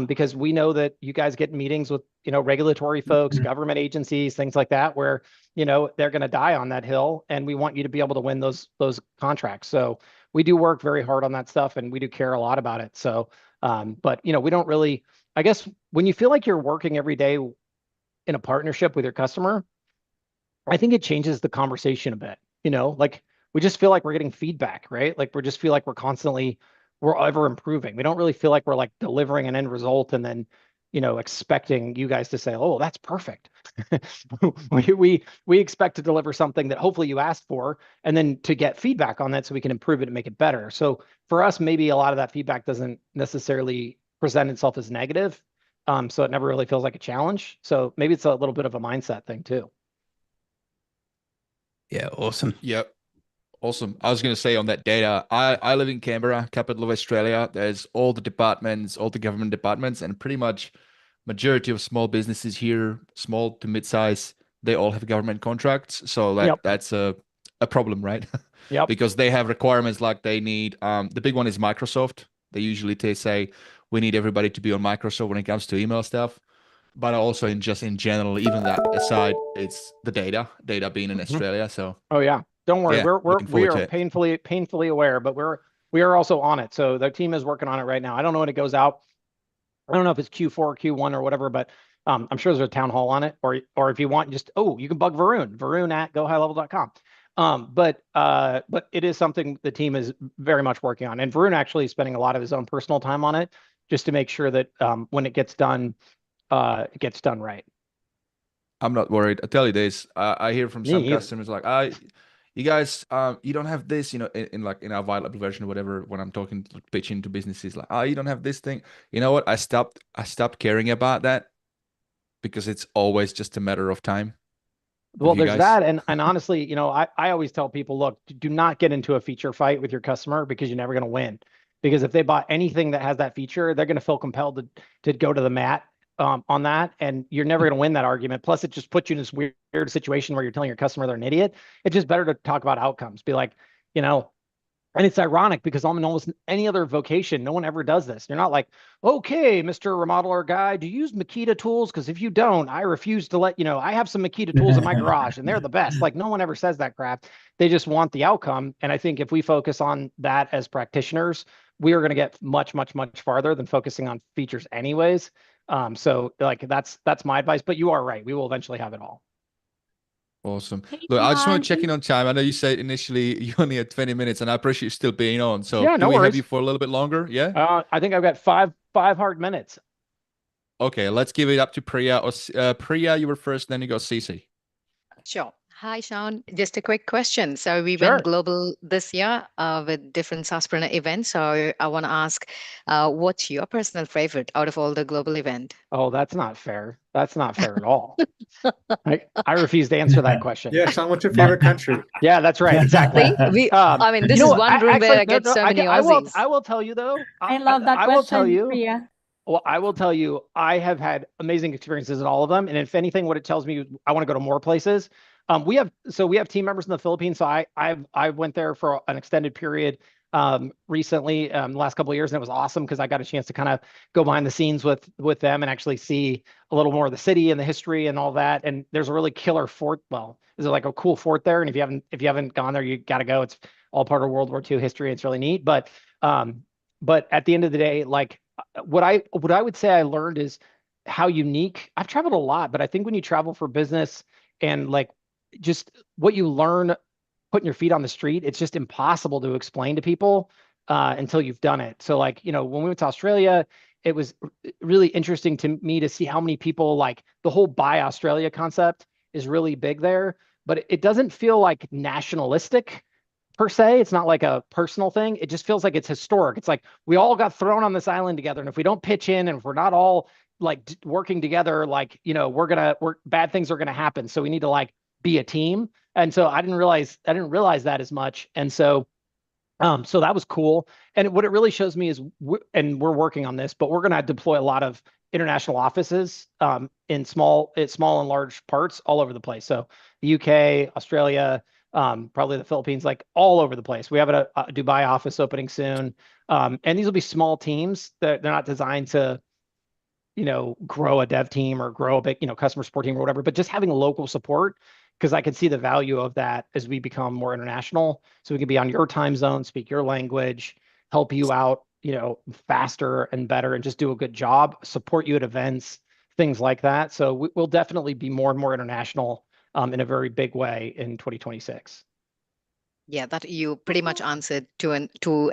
because we know that you guys get meetings with regulatory folks, government agencies, things like that, where they're going to die on that hill, and we want you to be able to win those contracts. So we do work very hard on that stuff, and we do care a lot about it. So, but we don't really, I guess, when you feel like you're working every day in a partnership with your customer, I think it changes the conversation a bit. Like, we just feel like we're getting feedback, right? Like, we just feel like we're ever improving. We don't really feel like we're like delivering an end result and then expecting you guys to say, oh, that's perfect. we expect to deliver something that hopefully you asked for, and then to get feedback on that so we can improve it and make it better. So for us, maybe a lot of that feedback doesn't necessarily present itself as negative. So it never really feels like a challenge. So maybe it's a little bit of a mindset thing too. Yeah, awesome. Yep. Awesome. I was going to say on that data, I live in Canberra, capital of Australia. There's all the departments, all the government departments, and pretty much majority of small businesses here, small to mid-size, they all have government contracts. So that's a problem, right? Yep. Because they have requirements like they need, the big one is Microsoft. They usually say, we need everybody to be on Microsoft when it comes to email stuff. But also in general, even that aside, it's the data being in Australia. So oh yeah. Don't worry, yeah, we are painfully aware, but we are also on it. So the team is working on it right now. I don't know when it goes out. I don't know if it's Q4 or Q1 or whatever, but I'm sure there's a town hall on it. Or if you want, you can bug Varun at GoHighlevel.com. But it is something the team is very much working on, and Varun actually is spending a lot of his own personal time on it, just to make sure that when it gets done right. I'm not worried. I tell you this, I hear from some customers like, you guys, you don't have this, in our HighLevel version or whatever, when I'm pitching to businesses, like, you don't have this thing. You know what? I stopped caring about that, because it's always just a matter of time. Well, there's that. And honestly, I always tell people, look, do not get into a feature fight with your customer, because you're never going to win. Because if they bought anything that has that feature, they're going to feel compelled to go to the mat on that, and you're never going to win that argument. Plus, it just puts you in this weird situation where you're telling your customer they're an idiot. It's just better to talk about outcomes. Be like, and it's ironic, because in almost any other vocation, no one ever does this. You're not like, okay, Mr. Remodeler guy, do you use Makita tools? Because if you don't, I refuse to let I have some Makita tools in my garage, and they're the best. Like, no one ever says that crap. They just want the outcome. And I think if we focus on that as practitioners, we are going to get much, much, much farther than focusing on features anyways. So like, that's my advice, but you are right. We will eventually have it all. Awesome. Look, I just want to check in on time. I know you said initially you only had 20 minutes, and I appreciate you still being on. So yeah, can we have you for a little bit longer? Yeah. I think I've got five hard minutes. Okay, let's give it up to Priya. Priya, you were first, then you go Cece. Sure. Hi, Sean. Just a quick question. So we Sure. went global this year with different SaaSpreneur events. So I want to ask, what's your personal favorite out of all the global event? Oh, that's not fair. That's not fair at all. I refuse to answer that question. Yeah, Sean, what's your favorite country? Yeah, that's right. Exactly. See, I mean, you this know is what? one room where I get so many Aussies. I will tell you though. I love that I will tell question, you. Priya. Well, I will tell you, I have had amazing experiences in all of them. And if anything, what it tells me, I want to go to more places. We have team members in the Philippines. So I went there for an extended period recently, the last couple of years, and it was awesome because I got a chance to kind of go behind the scenes with them and actually see a little more of the city and the history and all that. And there's a really killer fort. Well, there's like a cool fort there. And if you haven't gone there, you got to go. It's all part of World War II history. It's really neat. But at the end of the day, like what I would say I learned is how unique. I've traveled a lot, but I think when you travel for business and like just what you learn putting your feet on the street, it's just impossible to explain to people until you've done it. So like, you know, when we went to Australia, it was really interesting to me to see how many people, like the whole Buy Australia concept is really big there, but it doesn't feel like nationalistic per se. It's not like a personal thing. It just feels like it's historic. It's like we all got thrown on this island together, and if we don't pitch in and if we're not all like working together, like, you know, bad things are gonna happen. So we need to like be a team. And so I didn't realize that as much. And so so that was cool. And what it really shows me is, and we're working on this, but we're going to deploy a lot of international offices in small and large parts all over the place. So the UK, Australia, probably the Philippines, like all over the place. We have a Dubai office opening soon. And these will be small teams that they're not designed to, you know, grow a dev team or grow a big, you know, customer support team or whatever, but just having local support, because I can see the value of that as we become more international. So we can be on your time zone, speak your language, help you out, you know, faster and better, and just do a good job, support you at events, things like that. So we'll definitely be more and more international in a very big way in 2026. Yeah, that you pretty much answered two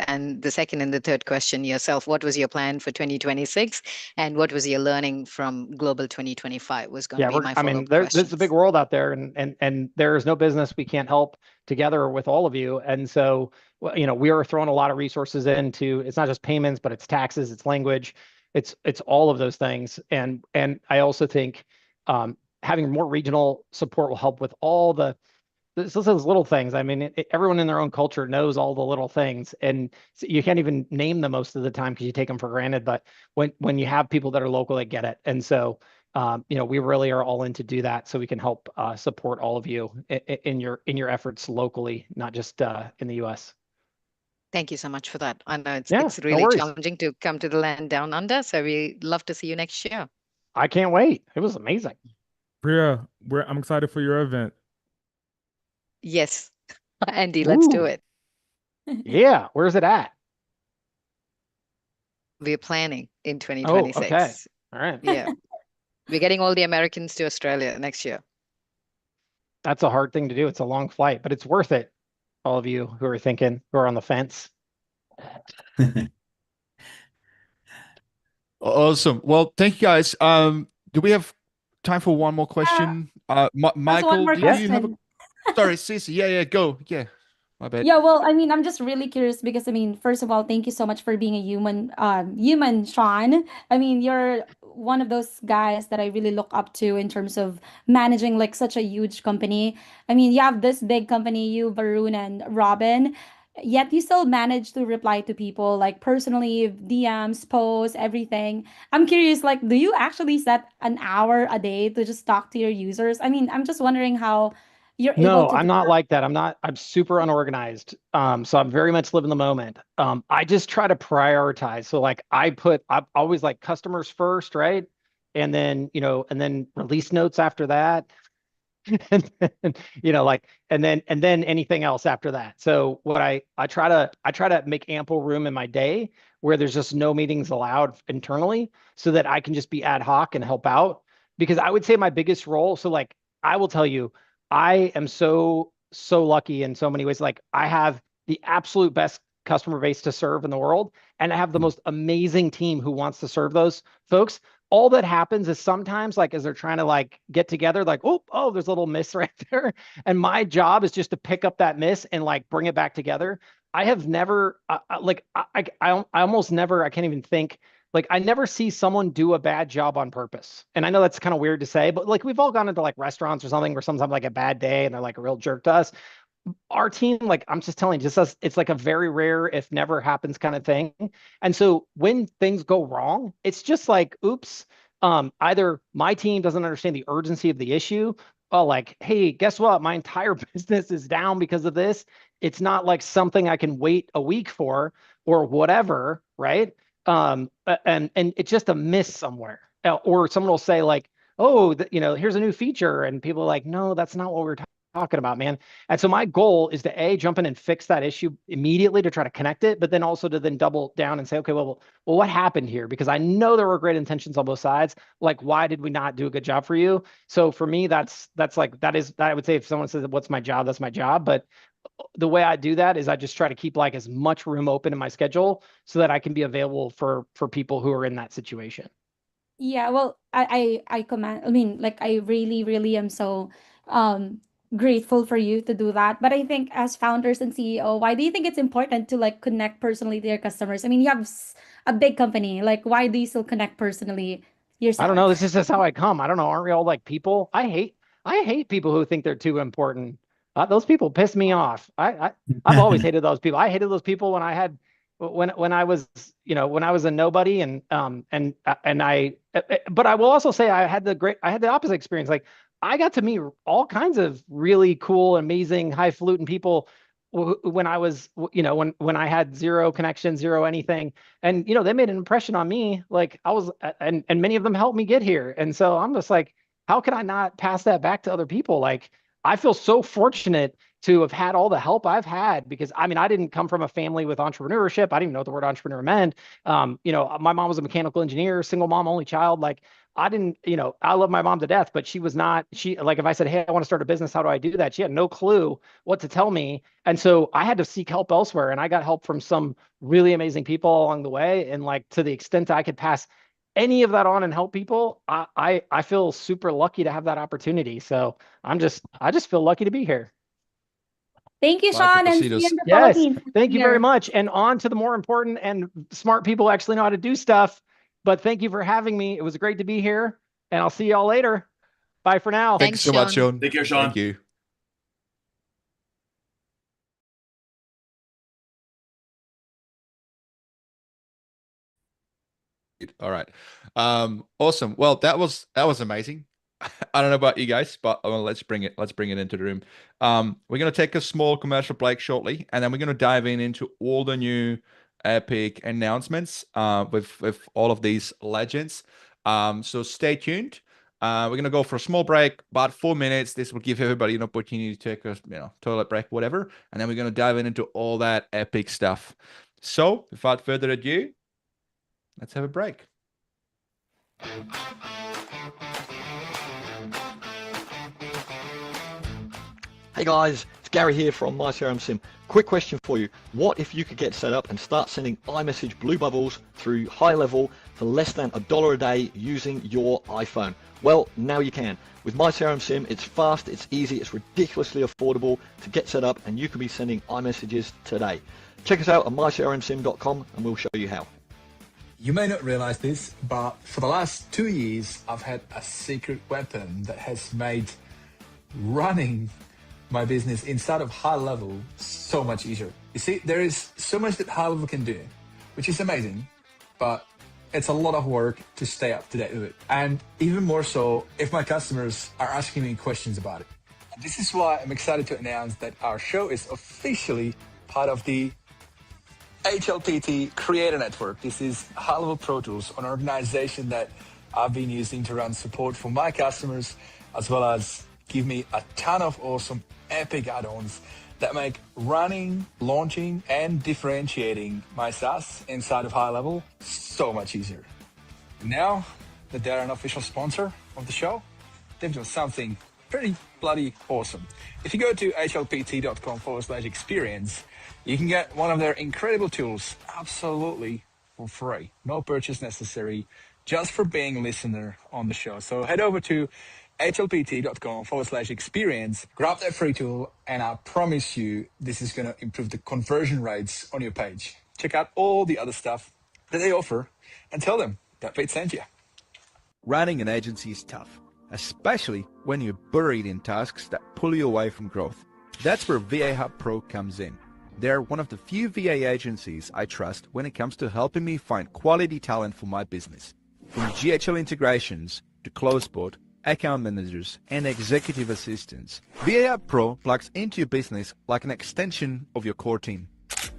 and the second and the third question yourself. What was your plan for 2026, and what was your learning from Global 2025? Was going to be my follow-up there's a big world out there, and there is no business we can't help together with all of you. And so, you know, we are throwing a lot of resources into. It's not just payments, but it's taxes, it's language, it's all of those things. And I also think having more regional support will help with all those little things. I mean, everyone in their own culture knows all the little things, and you can't even name them most of the time because you take them for granted. But when you have people that are local, they get it. And so, you know, we really are all in to do that, so we can help support all of you in your efforts locally, not just in the U.S. Thank you so much for that. I know it's No really worries. challenging to come to the land down under, so we love to see you next year. I can't wait. It was amazing. Priya, I'm excited for your event. Yes, Andy, let's do it. Yeah, where's it at? We're planning in 2026. Oh, okay. All right. Yeah. We're getting all the Americans to Australia next year. That's a hard thing to do. It's a long flight, but it's worth it. All of you who are thinking, who are on the fence. Awesome. Well, thank you guys. Do we have time for one more question? Michael, one more do you have question. Sorry, Cece. Yeah, go. Yeah, my bad. Yeah, well, I mean, I'm just really curious because I mean, first of all, thank you so much for being a human, Sean. I mean, you're one of those guys that I really look up to in terms of managing like such a huge company. I mean, you have this big company, you, Varun, and Robin, yet you still manage to reply to people like personally, DMs, posts, everything. I'm curious, like, do you actually set an hour a day to just talk to your users? I mean, I'm just wondering how you're able No, to I'm do not that. like that. I'm super unorganized. So I'm very much living the moment. I just try to prioritize. So like I'm always like customers first, right? And then, you know, and then release notes after that. And then, you know, like, and then anything else after that. So what I try to make ample room in my day where there's just no meetings allowed internally, so that I can just be ad hoc and help out. Because I would say my biggest role, so like I will tell you, I am so lucky in so many ways. Like I have the absolute best customer base to serve in the world, and I have the most amazing team who wants to serve those folks. all that happens is sometimes like as they're trying to like get together, like, oh, there's a little miss right there. And my job is just to pick up that miss and like bring it back together. I have never I almost never, I can't even think, like I never see someone do a bad job on purpose. And I know that's kind of weird to say, but like we've all gone into like restaurants or something where sometimes like a bad day and they're like a real jerk to us. Our team, like I'm just telling you, just us, it's like a very rare, if never happens kind of thing. And so when things go wrong, it's just like, oops, either my team doesn't understand the urgency of the issue. Oh, like, hey, guess what? My entire business is down because of this. It's not like something I can wait a week for or whatever, right? And it's just a miss somewhere. Or someone will say like, oh, here's a new feature, and people are like, no, that's not what we're talking about, man. And so my goal is to jump in and fix that issue immediately to try to connect it, but then also to then double down and say, okay, well, what happened here? Because I know there were great intentions on both sides. Like, why did we not do a good job for you? So for me, that's like, that I would say if someone says, what's my job? That's my job. But the way I do that is I just try to keep like as much room open in my schedule so that I can be available for people who are in that situation. Yeah, well, I mean, like I really am so grateful for you to do that. But I think as founders and CEO, why do you think it's important to like connect personally to your customers? I mean, you have a big company. Like, why do you still connect personally yourself? I don't know. This is just how I come. I don't know. Aren't we all like people? I hate people who think they're too important. Those people piss me off. I've always hated those people. I hated those people when I was a nobody, and I, but I will also say I had the opposite experience. Like I got to meet all kinds of really cool, amazing, highfalutin people when I was, when I had zero connection, zero anything, and they made an impression on me. Like I was, and many of them helped me get here. And so I'm just like, how can I not pass that back to other people? Like I feel so fortunate to have had all the help I've had, because I mean, I didn't come from a family with entrepreneurship. I didn't even know what the word entrepreneur meant. My mom was a mechanical engineer, single mom, only child. Like I didn't, I love my mom to death, but she was not, like if I said, hey, I want to start a business, how do I do that? She had no clue what to tell me. And so I had to seek help elsewhere, and I got help from some really amazing people along the way. And like, to the extent I could pass any of that on and help people, I feel super lucky to have that opportunity. So I just feel lucky to be here. Thank you, Sean, and see you in the Yes, Philippines. thank you very much. And on to the more important and smart people who actually know how to do stuff. But thank you for having me. It was great to be here, and I'll see y'all later. Bye for now. Thanks so much, Sean. Take care, Sean. Thank you. All right. Awesome. Well, that was amazing. I don't know about you guys, but let's bring it into the room. We're gonna take a small commercial break shortly, and then we're gonna dive into all the new epic announcements with all of these legends. So stay tuned. We're gonna go for a small break, about 4 minutes. This will give everybody an opportunity to take a toilet break, whatever, and then we're gonna dive into all that epic stuff. So without further ado, let's have a break. Hey guys, it's Gary here from MyCRMSim. Quick question for you. What if you could get set up and start sending iMessage blue bubbles through HighLevel for less than $1 a day using your iPhone? Well, now you can. With MyCRMSim, it's fast, it's easy, it's ridiculously affordable to get set up, and you can be sending iMessages today. Check us out at mycrmsim.com and we'll show you how. You may not realize this, but for the last 2 years, I've had a secret weapon that has made running my business inside of HighLevel so much easier. You see, there is so much that HighLevel can do, which is amazing, but it's a lot of work to stay up to date with it. And even more so if my customers are asking me questions about it. And this is why I'm excited to announce that our show is officially part of the HLPT Creator Network. This is HighLevel Pro Tools, an organization that I've been using to run support for my customers, as well as give me a ton of awesome epic add-ons that make running, launching, and differentiating my SaaS inside of HighLevel so much easier. Now that they're an official sponsor of the show, they've done something pretty bloody awesome. If you go to hlpt.com/experience, you can get one of their incredible tools absolutely for free. No purchase necessary just for being a listener on the show. So head over to hlpt.com/experience, grab that free tool, and I promise you this is going to improve the conversion rates on your page. Check out all the other stuff that they offer and tell them that Vit sent you. Running an agency is tough, especially when you're buried in tasks that pull you away from growth. That's where VA Hub Pro comes in. They're one of the few VA agencies I trust when it comes to helping me find quality talent for my business. From GHL integrations to closeboard, account managers, and executive assistants, VA Hub Pro plugs into your business like an extension of your core team.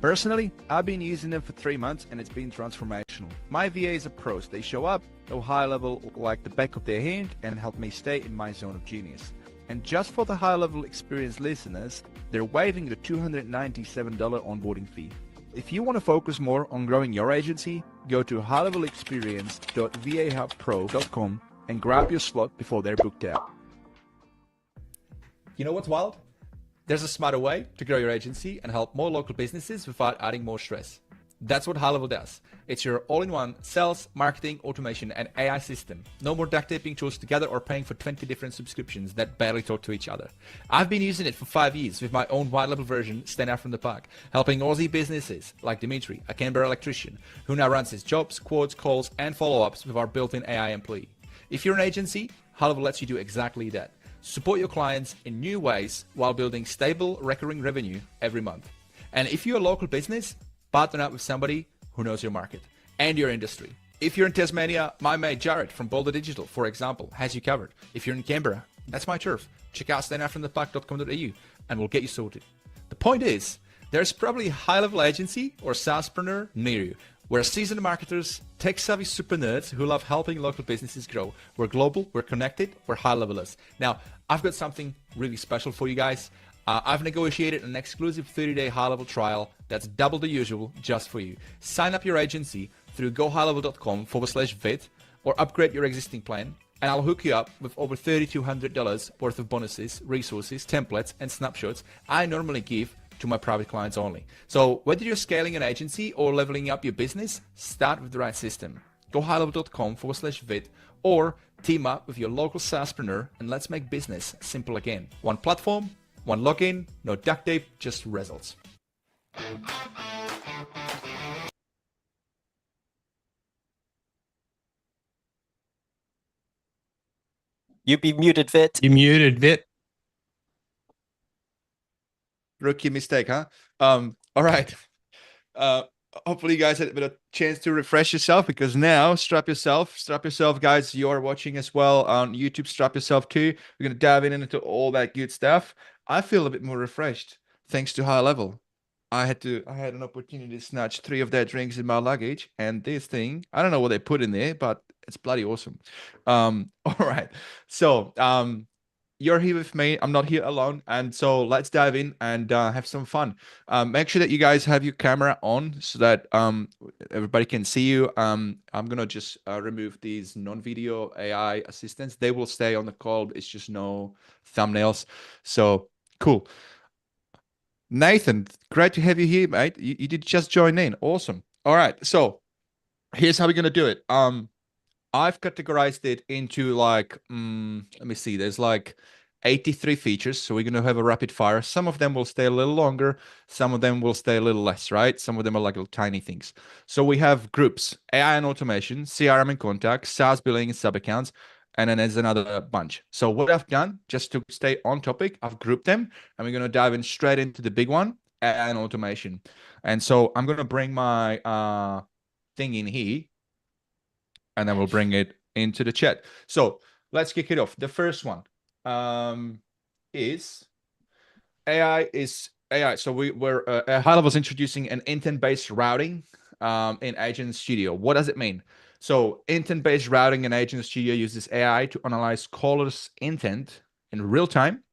Personally, I've been using them for 3 months and it's been transformational. My VAs are pros. They show up, know high level like the back of their hand, and help me stay in my zone of genius. And just for the HighLevel Experience listeners, they're waiving the $297 onboarding fee. If you want to focus more on growing your agency, go to highlevelexperience.vahubpro.com and grab your slot before they're booked out. You know what's wild? There's a smarter way to grow your agency and help more local businesses without adding more stress. That's what HighLevel does. It's your all-in-one sales, marketing, automation, and AI system. No more duct taping tools together or paying for 20 different subscriptions that barely talk to each other. I've been using it for 5 years with my own white-level version, Stand Out from the Pack, helping Aussie businesses like Dimitri, a Canberra electrician, who now runs his jobs, quotes, calls, and follow-ups with our built-in AI employee. If you're an agency, HighLevel lets you do exactly that. Support your clients in new ways while building stable, recurring revenue every month. And if you're a local business, partner up with somebody who knows your market and your industry. If you're in Tasmania, my mate Jared from Boulder Digital, for example, has you covered. If you're in Canberra, that's my turf. Check out standoutfromthepack.com.au and we'll get you sorted. The point is, there's probably a high-level agency or SaaSpreneur near you. We're seasoned marketers, tech-savvy super nerds who love helping local businesses grow. We're global, we're connected, we're high-levelers. Now, I've got something really special for you guys. I've negotiated an exclusive 30-day high-level trial that's double the usual just for you. Sign up your agency through GoHighlevel.com/Vit or upgrade your existing plan, and I'll hook you up with over $3,200 worth of bonuses, resources, templates, and snapshots I normally give to my private clients only. So whether you're scaling an agency or leveling up your business, start with the right system. GoHighlevel.com/Vit or team up with your local SaaSpreneur and let's make business simple again. One platform, one login, no duct tape, just results. You be muted, Vit. You muted, Vit. Rookie mistake, huh? All right. Hopefully you guys had a bit of chance to refresh yourself, because now strap yourself, guys. You are watching as well on YouTube. Strap yourself too. We're going to dive into all that good stuff. I feel a bit more refreshed thanks to HighLevel. I had an opportunity to snatch 3 of their drinks in my luggage, and this thing, I don't know what they put in there, but it's bloody awesome. All right. So, you're here with me. I'm not here alone. And so let's dive in and have some fun. Make sure that you guys have your camera on so that everybody can see you. I'm going to just remove these non-video AI assistants. They will stay on the call. It's just no thumbnails. So cool. Nathan, great to have you here, mate. You did just join in. Awesome. All right. So here's how we're going to do it. I've categorized it into like, let me see, there's like 83 features. So we're going to have a rapid fire. Some of them will stay a little longer. Some of them will stay a little less, right? Some of them are like little tiny things. So we have groups, AI and automation, CRM and contacts, SaaS billing and sub accounts, and then there's another bunch. So what I've done, just to stay on topic, I've grouped them and we're going to dive in straight into the big one, AI and automation. And so I'm going to bring my thing in here, and then we'll bring it into the chat. So let's kick it off. The first one is AI. So we're HighLevel's introducing an intent-based routing in Agent Studio. What does it mean? So intent-based routing in Agent Studio uses AI to analyze callers' intent in real time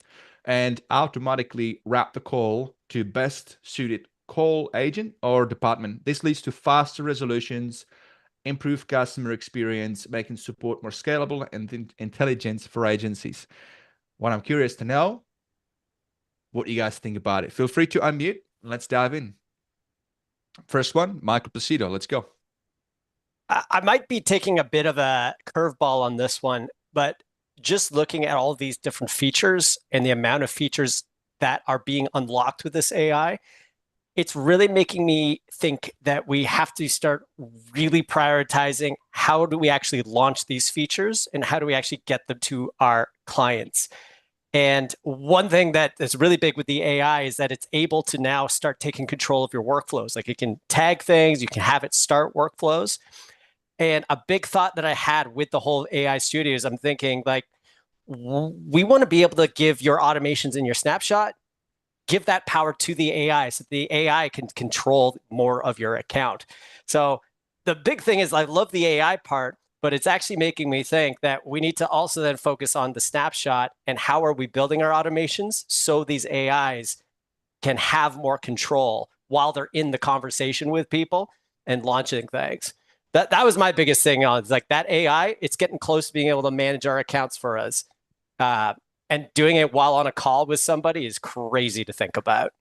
and automatically route the call to best suited call agent or department. This leads to faster resolutions, improve customer experience, making support more scalable and intelligent for agencies. What I'm curious to know, what you guys think about it. Feel free to unmute. Let's dive in. First one, Michael Placido. Let's go. I might be taking a bit of a curveball on this one, but just looking at all these different features and the amount of features that are being unlocked with this AI, it's really making me think that we have to start really prioritizing how do we actually launch these features and how do we actually get them to our clients. And one thing that is really big with the AI is that it's able to now start taking control of your workflows. Like it can tag things, you can have it start workflows. And a big thought that I had with the whole AI studios, I'm thinking like, we want to be able to give your automations in your snapshot, give that power to the AI so the AI can control more of your account. So the big thing is I love the AI part, but it's actually making me think that we need to also then focus on the snapshot and how are we building our automations so these AIs can have more control while they're in the conversation with people and launching things. That was my biggest thing on it's like that AI, it's getting close to being able to manage our accounts for us. And doing it while on a call with somebody is crazy to think about.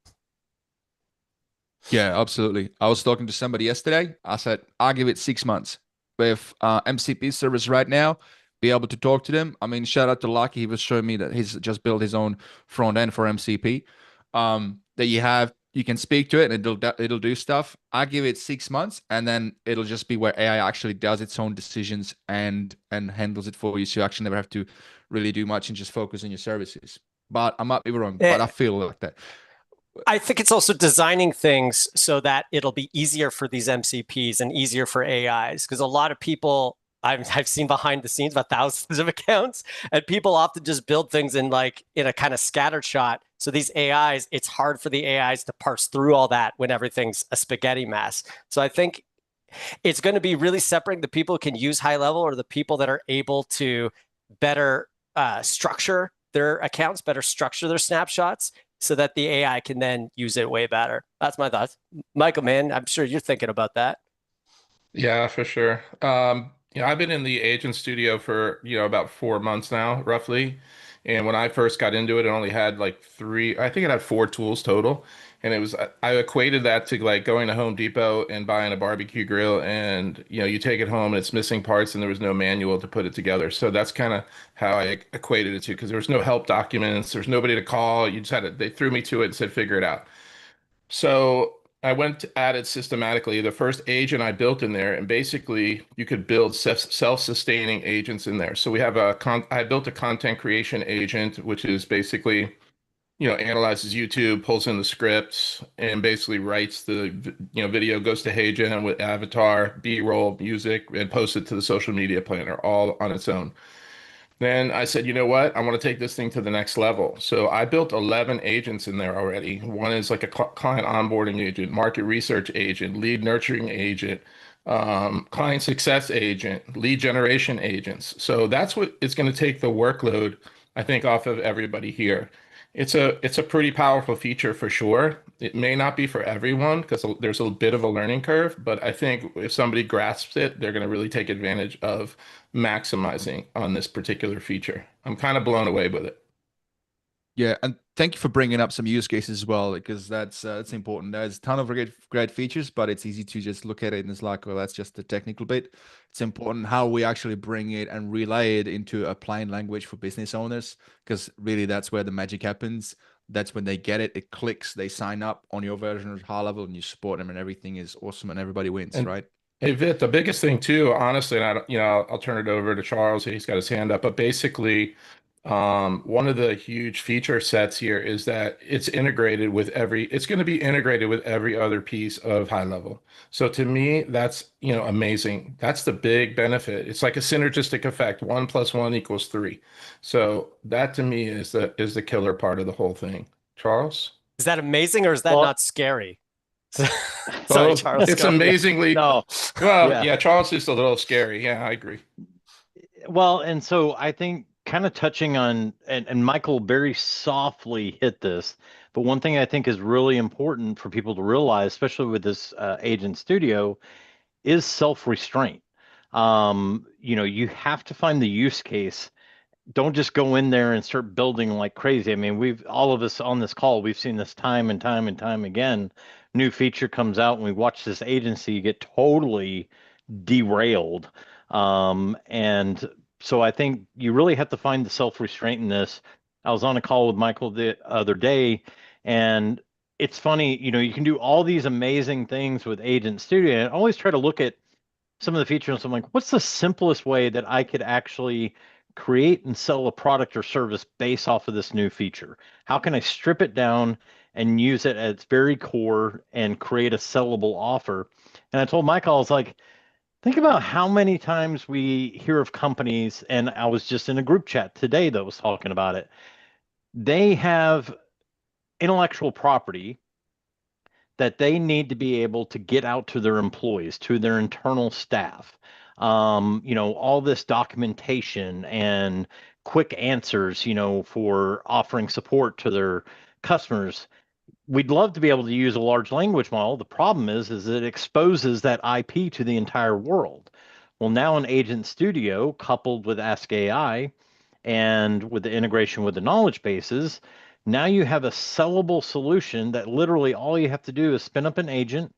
Yeah, absolutely. I was talking to somebody yesterday. I said, I'll give it 6 months with MCP service right now, be able to talk to them. I mean, shout out to Lucky. He was showing me that he's just built his own front end for MCP. That you can speak to it and it'll do stuff. I give it 6 months and then it'll just be where AI actually does its own decisions and handles it for you. So you actually never have to really do much and just focus on your services. But I might be wrong, but I feel like that. I think it's also designing things so that it'll be easier for these MCPs and easier for AIs. Because a lot of people I've seen behind the scenes about thousands of accounts, and people often just build things in a kind of scattered shot. So these AIs, it's hard for the AIs to parse through all that when everything's a spaghetti mess. So I think it's going to be really separating the people who can use HighLevel or the people that are able to better structure their accounts, better structure their snapshots so that the AI can then use it way better. That's my thoughts. Michael, man, I'm sure you're thinking about that. Yeah, for sure. I've been in the agent studio for, about 4 months now, roughly. And when I first got into it, it only had like I think it had 4 tools total. And I equated that to like going to Home Depot and buying a barbecue grill and, you take it home and it's missing parts and there was no manual to put it together. So that's kind of how I equated it to, because there was no help documents. There's nobody to call. You just they threw me to it and said, figure it out. So I went at it systematically. The first agent I built in there, and basically you could build self-sustaining agents in there. So I built a content creation agent, which is basically, analyzes YouTube, pulls in the scripts, and basically writes video, goes to HeyGen with avatar, B-roll, music, and posts it to the social media planner all on its own. Then I said, you know what? I want to take this thing to the next level. So I built 11 agents in there already. One is like a client onboarding agent, market research agent, lead nurturing agent, client success agent, lead generation agents. So that's what it's going to take the workload, I think, off of everybody here. It's a pretty powerful feature for sure. It may not be for everyone because there's a bit of a learning curve, but I think if somebody grasps it, they're going to really take advantage of maximizing on this particular feature. I'm kind of blown away with it. Yeah, and thank you for bringing up some use cases as well, because that's important. There's a ton of great features, but it's easy to just look at it and it's like, well, that's just the technical bit. It's important how we actually bring it and relay it into a plain language for business owners, because really that's where the magic happens. That's when they get it, it clicks, they sign up on your version of HighLevel and you support them and everything is awesome and everybody wins, right? Hey, Vit, the biggest thing too, honestly, and I'll turn it over to Charles. He's got his hand up, but basically, one of the huge feature sets here is that it's going to be integrated with every other piece of HighLevel. So to me, that's, amazing. That's the big benefit. It's like a synergistic effect. 1 + 1 = 3. So that to me is the killer part of the whole thing. Charles? Is that amazing or is that not scary? Sorry, Charles. It's amazingly no. Well, yeah, Charles is a little scary. Yeah, I agree. Well, and so I think kind of touching on, and Michael very softly hit this, but one thing I think is really important for people to realize, especially with this agent studio, is self-restraint. You have to find the use case. Don't just go in there and start building like crazy. I mean, all of us on this call, we've seen this time and time and time again. New feature comes out and we watch this agency get totally derailed. And so I think you really have to find the self-restraint in this. I was on a call with Michael the other day, and it's funny, you can do all these amazing things with Agent Studio. And I always try to look at some of the features. I'm like, what's the simplest way that I could actually create and sell a product or service based off of this new feature? How can I strip it down and use it at its very core and create a sellable offer? And I told Michael, I was like, think about how many times we hear of companies, and I was just in a group chat today that was talking about it. They have intellectual property that they need to be able to get out to their employees, to their internal staff. All this documentation and quick answers, for offering support to their customers. We'd love to be able to use a large language model. The problem is it exposes that IP to the entire world. Well, now in Agent Studio, coupled with Ask AI and with the integration with the knowledge bases, now you have a sellable solution that literally all you have to do is spin up an agent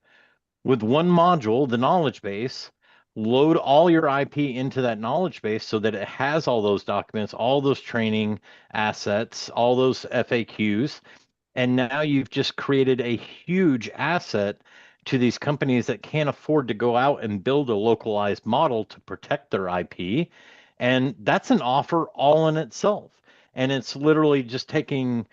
with one module, the knowledge base, load all your IP into that knowledge base so that it has all those documents, all those training assets, all those FAQs. And now you've just created a huge asset to these companies that can't afford to go out and build a localized model to protect their IP. And that's an offer all in itself. And it's literally just taking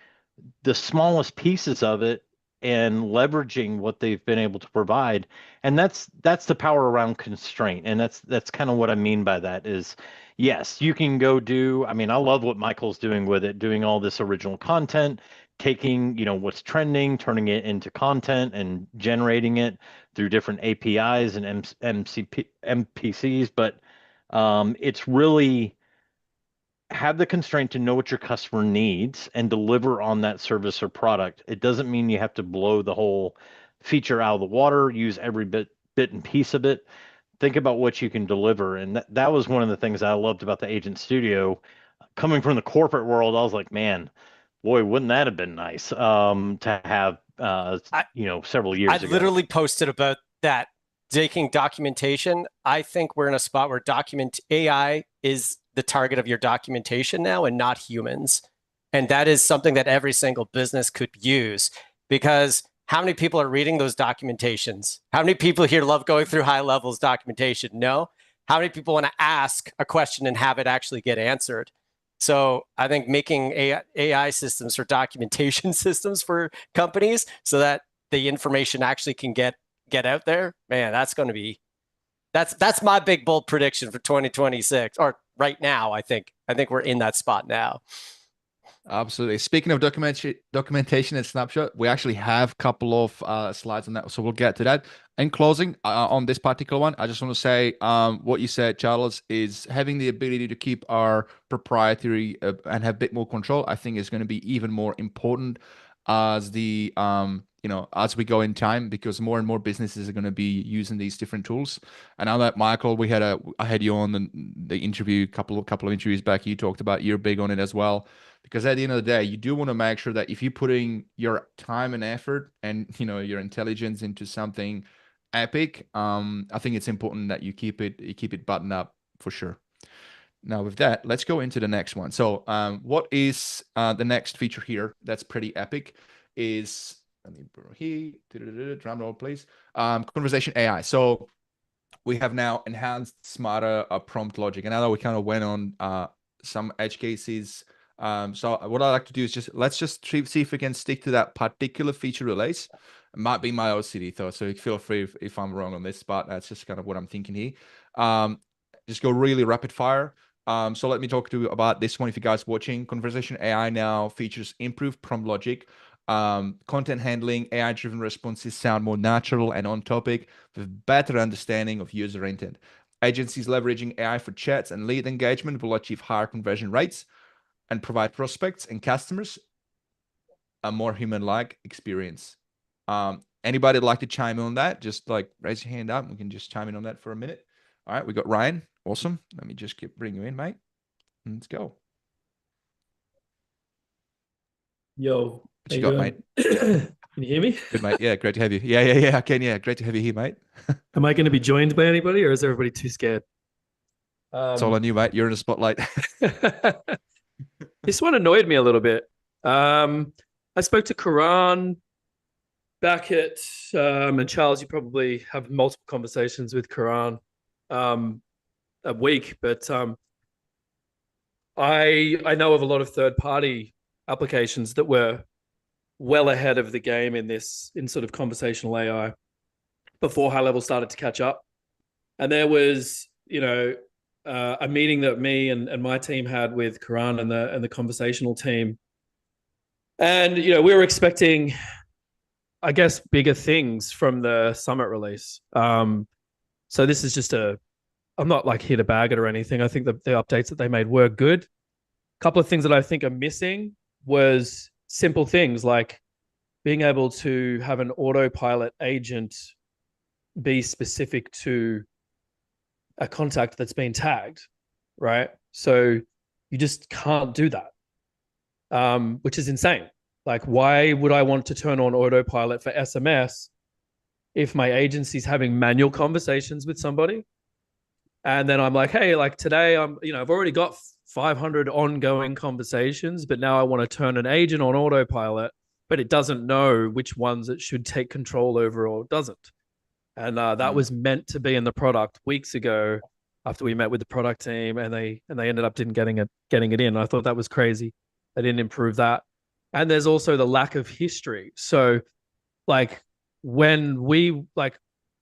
the smallest pieces of it and leveraging what they've been able to provide. And that's the power around constraint. And that's kind of what I mean by that is, yes, you can go do, I love what Michael's doing with it, doing all this original content, taking, what's trending, turning it into content and generating it through different APIs and MPCs. But it's really have the constraint to know what your customer needs and deliver on that service or product. It doesn't mean you have to blow the whole feature out of the water, use every bit and piece of it. Think about what you can deliver. And that was one of the things I loved about the Agent Studio. Coming from the corporate world, I was like, man, boy, wouldn't that have been nice to have, several years ago. I literally posted about that, taking documentation. I think we're in a spot where AI is the target of your documentation now and not humans. And that is something that every single business could use, because how many people are reading those documentations? How many people here love going through HighLevel's documentation? No. How many people want to ask a question and have it actually get answered? So I think making AI systems or documentation systems for companies so that the information actually can get out there, man, that's my big bold prediction for 2026, or right now. I think we're in that spot now. Absolutely. Speaking of documentation and snapshot, we actually have a couple of slides on that, so we'll get to that. In closing, on this particular one, I just want to say what you said, Charles, is having the ability to keep our proprietary and have a bit more control, I think is going to be even more important as the as we go in time, because more and more businesses are going to be using these different tools. And now that Michael, I had you on the interview, a couple of interviews back, you talked about, you're big on it as well. Because at the end of the day, you do want to make sure that if you're putting your time and effort and your intelligence into something epic, I think it's important that you keep it buttoned up for sure. Now with that, let's go into the next one. So what is the next feature here that's pretty epic is, let me bring here, drum roll please, conversation AI. So we have now enhanced smarter prompt logic, and I know we kind of went on some edge cases. So what I like to do is let's just see if we can stick to that particular feature release. It might be my OCD though, so feel free if I'm wrong on this, but that's just kind of what I'm thinking here. Just go really rapid fire. So let me talk to you about this one. If you guys watching, conversation AI now features improved prompt logic, content handling, AI-driven responses sound more natural and on topic with better understanding of user intent. Agencies leveraging AI for chats and lead engagement will achieve higher conversion rates and provide prospects and customers a more human-like experience. Anybody like to chime in on that? Just like raise your hand up. We can just chime in on that for a minute. All right, we got Ryan. Awesome. Let me just bring you in, mate. Let's go. Yo, What you got, mate? Can you hear me? Good, mate. Yeah, great to have you. Yeah, I can. Yeah, great to have you here, mate. Am I going to be joined by anybody, or is everybody too scared? It's all on you, mate. You're in the spotlight. This one annoyed me a little bit. I spoke to Karan back at, and Charles, you probably have multiple conversations with Karan a week, but I know of a lot of third-party applications that were well ahead of the game in sort of conversational AI before HighLevel started to catch up. And there was, a meeting that me and my team had with Karan and the conversational team. And, we were expecting, I guess, bigger things from the summit release. So this is just I'm not like here to bag it or anything. I think the updates that they made were good. A couple of things that I think are missing was simple things like being able to have an autopilot agent be specific to a contact that's been tagged, right? So you just can't do that, which is insane. Like, why would I want to turn on autopilot for SMS if my agency's having manual conversations with somebody? And then I'm like, hey, like today I've already got 500 ongoing conversations, but now I want to turn an agent on autopilot, but it doesn't know which ones it should take control over or doesn't. And that was meant to be in the product weeks ago after we met with the product team, and they ended up getting it in. I thought that was crazy. They didn't improve that. And there's also the lack of history. So like when we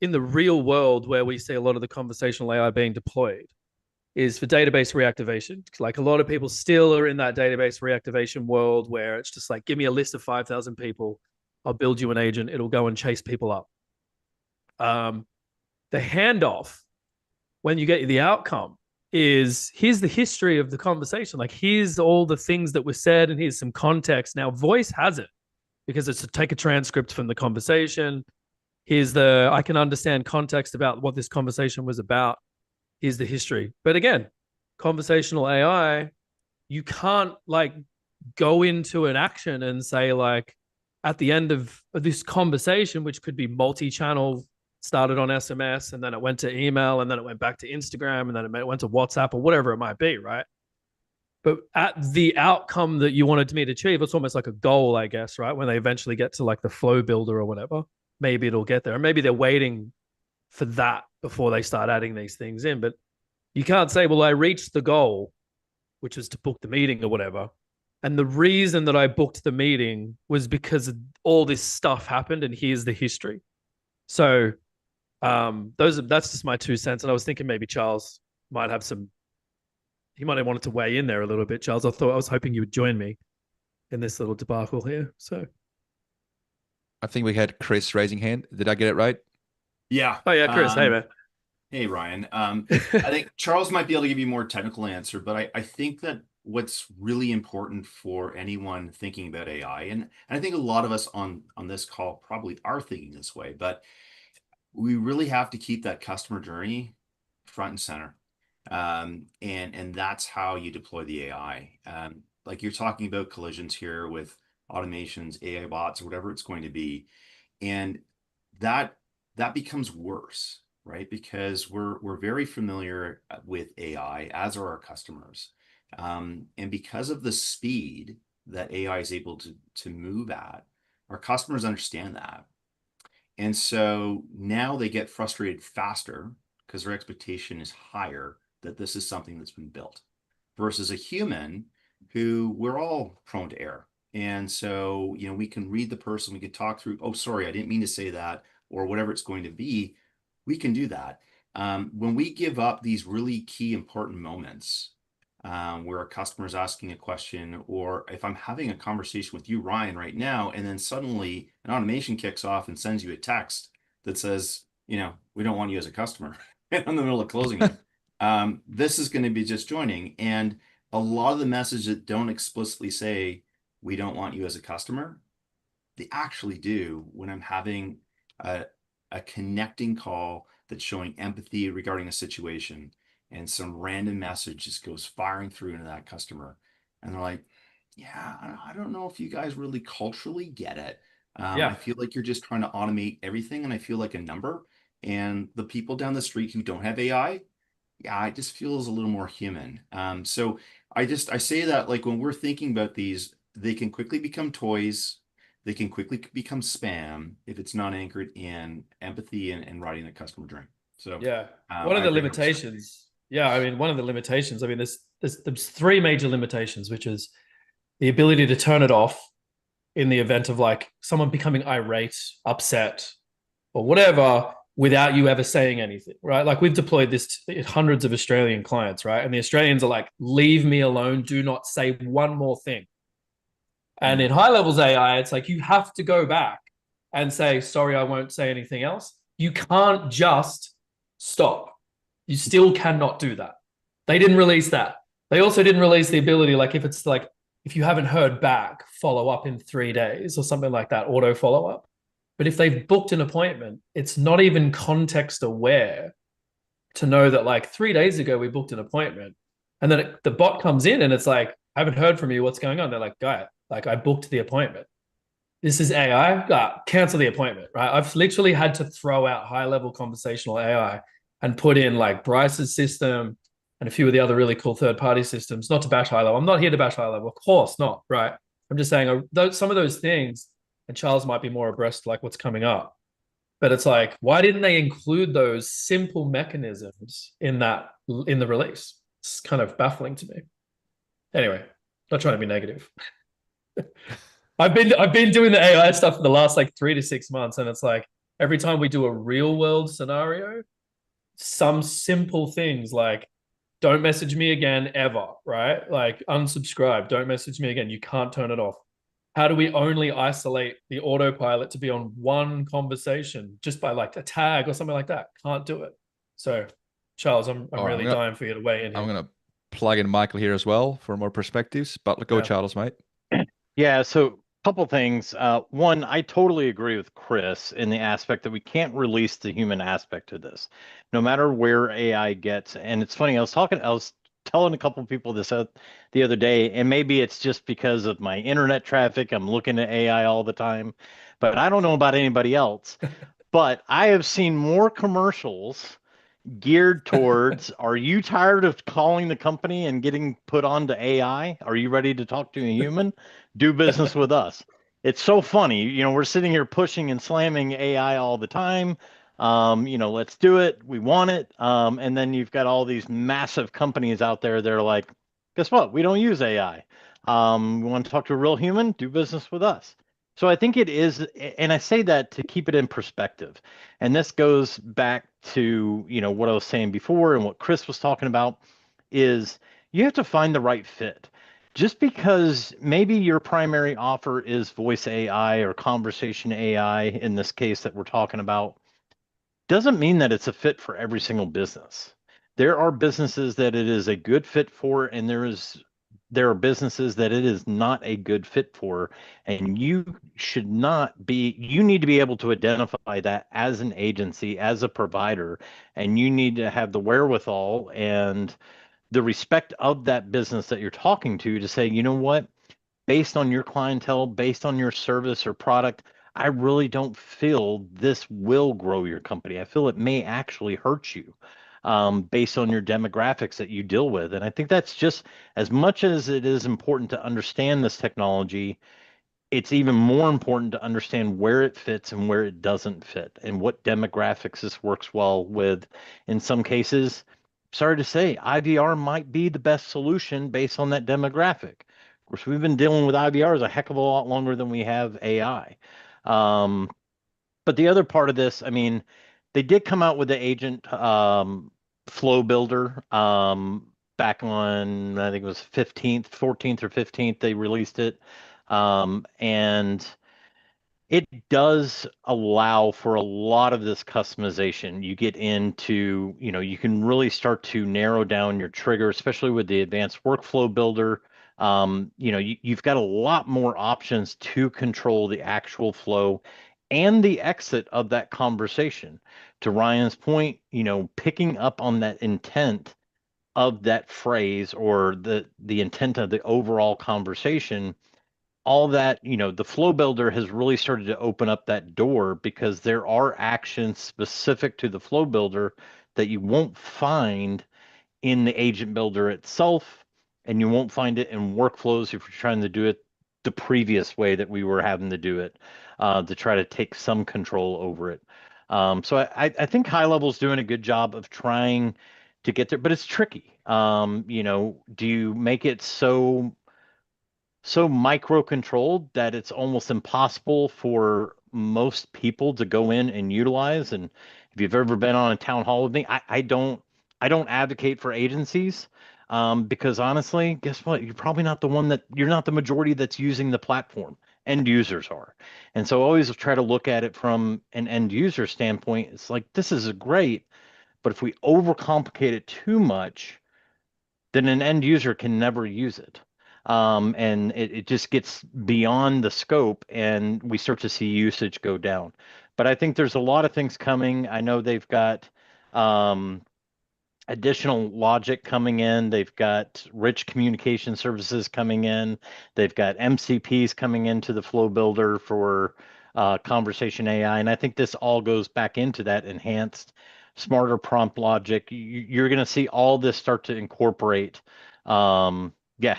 in the real world where we see a lot of the conversational AI being deployed is for database reactivation. Like a lot of people still are in that database reactivation world where it's just like, give me a list of 5,000 people. I'll build you an agent. It'll go and chase people up. The handoff, when you get the outcome, is here's the history of the conversation. Like here's all the things that were said and here's some context. Now voice has it because it's to take a transcript from the conversation. Here's I can understand context about what this conversation was about. Here's the history. But again, conversational AI, you can't like go into an action and say like at the end of this conversation, which could be multi-channel, started on SMS and then it went to email and then it went back to Instagram and then it went to WhatsApp or whatever it might be, right? But at the outcome that you wanted me to achieve, it's almost like a goal, I guess, right? When they eventually get to like the flow builder or whatever, maybe it'll get there. Or maybe they're waiting for that before they start adding these things in. But you can't say, well, I reached the goal, which was to book the meeting or whatever. And the reason that I booked the meeting was because all this stuff happened and here's the history. So that's just my 2 cents. And I was thinking maybe Charles might have he might have wanted to weigh in there a little bit. Charles, I was hoping you would join me in this little debacle here. So I think we had Chris raising hand. Did I get it right? Yeah. Oh yeah, Chris. Hey man. Hey Ryan. I think Charles might be able to give you a more technical answer, but I think that what's really important for anyone thinking about AI, and I think a lot of us on this call probably are thinking this way, but we really have to keep that customer journey front and center. And that's how you deploy the AI. Like you're talking about collisions here with automations, AI bots, or whatever it's going to be. And that becomes worse, right? Because we're very familiar with AI, as are our customers. And because of the speed that AI is able to move at, our customers understand that. And so now they get frustrated faster because their expectation is higher that this is something that's been built versus a human who we're all prone to error. And so, we can read the person, we can talk through, oh, sorry, I didn't mean to say that, or whatever it's going to be. We can do that. When we give up these really key important moments where a customer is asking a question, or if I'm having a conversation with you, Ryan, right now, and then suddenly an automation kicks off and sends you a text that says, we don't want you as a customer in the middle of closing it. This is going to be just joining. And a lot of the messages that don't explicitly say, we don't want you as a customer, they actually do when I'm having a connecting call that's showing empathy regarding a situation, and some random message just goes firing through into that customer. And they're like, yeah, I don't know if you guys really culturally get it, I feel like you're just trying to automate everything, and I feel like a number. And the people down the street who don't have AI, yeah, it just feels a little more human. So I say that, like, when we're thinking about these, they can quickly become toys. They can quickly become spam if it's not anchored in empathy and riding the customer dream. So yeah, one of the limitations. Yeah, I mean, one of the limitations. I mean, there's three major limitations, which is the ability to turn it off in the event of like someone becoming irate, upset, or whatever, without you ever saying anything, right? Like we've deployed this to hundreds of Australian clients, right? And the Australians are like, leave me alone. Do not say one more thing. And in HighLevel's AI, it's like you have to go back and say, sorry, I won't say anything else. You can't just stop. You still cannot do that. They didn't release that. They also didn't release the ability, like if it's like, if you haven't heard back, follow up in 3 days or something like that, auto follow up. But if they've booked an appointment, it's not even context aware to know that like 3 days ago we booked an appointment, and then the bot comes in and it's like, I haven't heard from you. What's going on? They're like, guy, like I booked the appointment. This is AI. Cancel the appointment, right? I've literally had to throw out high-level conversational AI and put in like Bryce's system and a few of the other really cool third-party systems. Not to bash HighLevel. I'm not here to bash HighLevel. Of course not, right? I'm just saying some of those things, and Charles might be more abreast like what's coming up. But it's like, why didn't they include those simple mechanisms in the release? It's kind of baffling to me. Anyway, not trying to be negative. I've been doing the AI stuff for the last like 3 to 6 months, and it's like every time we do a real world scenario, some simple things like don't message me again ever, right? Like unsubscribe, don't message me again. You can't turn it off. How do we only isolate the autopilot to be on one conversation just by like a tag or something like that? Can't do it. So, Charles, I'm really dying for you to weigh in here. I'm gonna plug in Michael here as well for more perspectives. But go, Charles, mate. Yeah. So, couple things. One, I totally agree with Chris in the aspect that we can't release the human aspect to this, no matter where AI gets. And it's funny. I was telling a couple of people this the other day, and maybe it's just because of my internet traffic. I'm looking at AI all the time, but I don't know about anybody else. But I have seen more commercials geared towards, are you tired of calling the company and getting put onto AI? Are you ready to talk to a human? Do business with us. It's so funny. We're sitting here pushing and slamming AI all the time. Let's do it. We want it. And then you've got all these massive companies out there that are like, guess what? We don't use AI. We want to talk to a real human, do business with us. So I think it is, and I say that to keep it in perspective. And this goes back to, what I was saying before and what Chris was talking about is you have to find the right fit. Just because maybe your primary offer is voice AI or conversation AI, in this case that we're talking about, doesn't mean that it's a fit for every single business. There are businesses that it is a good fit for, and there are businesses that it is not a good fit for, and you need to be able to identify that as an agency, as a provider, and you need to have the wherewithal and the respect of that business that you're talking to say, you know what, based on your clientele, based on your service or product, I really don't feel this will grow your company. I feel it may actually hurt you. Based on your demographics that you deal with. And I think that's just as much as it is important to understand this technology, it's even more important to understand where it fits and where it doesn't fit and what demographics this works well with. In some cases, sorry to say, IVR might be the best solution based on that demographic. Of course, we've been dealing with IVRs a heck of a lot longer than we have AI. But the other part of this, I mean, they did come out with the agent flow builder back on, I think it was 14th or 15th, they released it. And it does allow for a lot of this customization. You get into, you can really start to narrow down your trigger, especially with the advanced workflow builder. You've got a lot more options to control the actual flow and the exit of that conversation. To Ryan's point, picking up on that intent of that phrase or the intent of the overall conversation all that, the flow builder has really started to open up that door, because there are actions specific to the flow builder that you won't find in the agent builder itself, and you won't find it in workflows if you're trying to do it the previous way that we were having to do it, to try to take some control over it. So I think HighLevel's doing a good job of trying to get there, but it's tricky. Do you make it so micro controlled that it's almost impossible for most people to go in and utilize? And if you've ever been on a town hall with me, I don't advocate for agencies, because honestly, guess what? You're probably not you're not the majority that's using the platform. End users are. And so I always try to look at it from an end user standpoint. It's like, this is great, but if we overcomplicate it too much, then an end user can never use it. And it just gets beyond the scope, and we start to see usage go down. But I think there's a lot of things coming. I know they've got additional logic coming in. They've got rich communication services coming in. They've got MCPs coming into the flow builder for conversation AI. And I think this all goes back into that enhanced, smarter prompt logic. You're going to see all this start to incorporate. Yeah,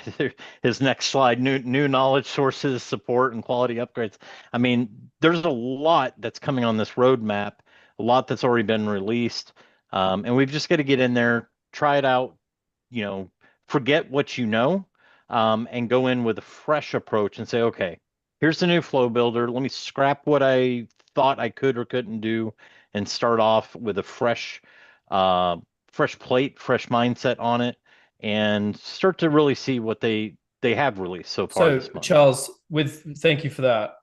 his next slide, new knowledge sources, support, and quality upgrades. I mean, there's a lot that's coming on this roadmap, a lot that's already been released. And we've just got to get in there, try it out, forget what you know, and go in with a fresh approach and say, okay, here's the new flow builder. Let me scrap what I thought I could or couldn't do and start off with a fresh plate, fresh mindset on it, and start to really see what they have released so far this month. Charles, thank you for that.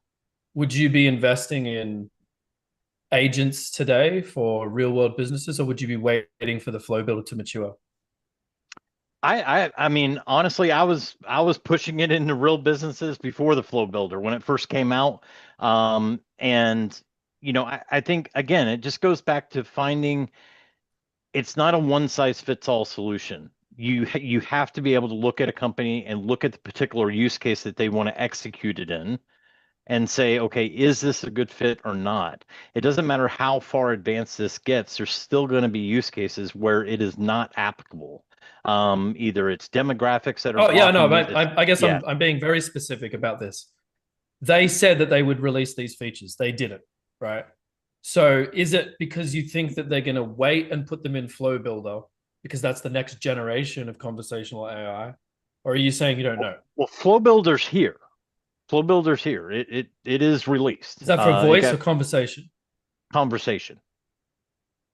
Would you be investing in agents today for real world businesses, or would you be waiting for the flow builder to mature? I mean, honestly, I was pushing it into real businesses before the flow builder when it first came out. And I think, again, it just goes back to finding, it's not a one size fits all solution. You have to be able to look at a company and look at the particular use case that they want to execute it in, and say, okay, is this a good fit or not? It doesn't matter how far advanced this gets, there's still going to be use cases where it is not applicable. Either it's demographics that are. Oh yeah, no, but I guess yeah. I'm being very specific about this. They said that they would release these features. They didn't, right? So is it because you think that they're going to wait and put them in Flow Builder because that's the next generation of conversational AI? Or are you saying you don't know? Well, Flow Builder's here. Flow Builder's here. It is released. Is that for voice or conversation? Conversation.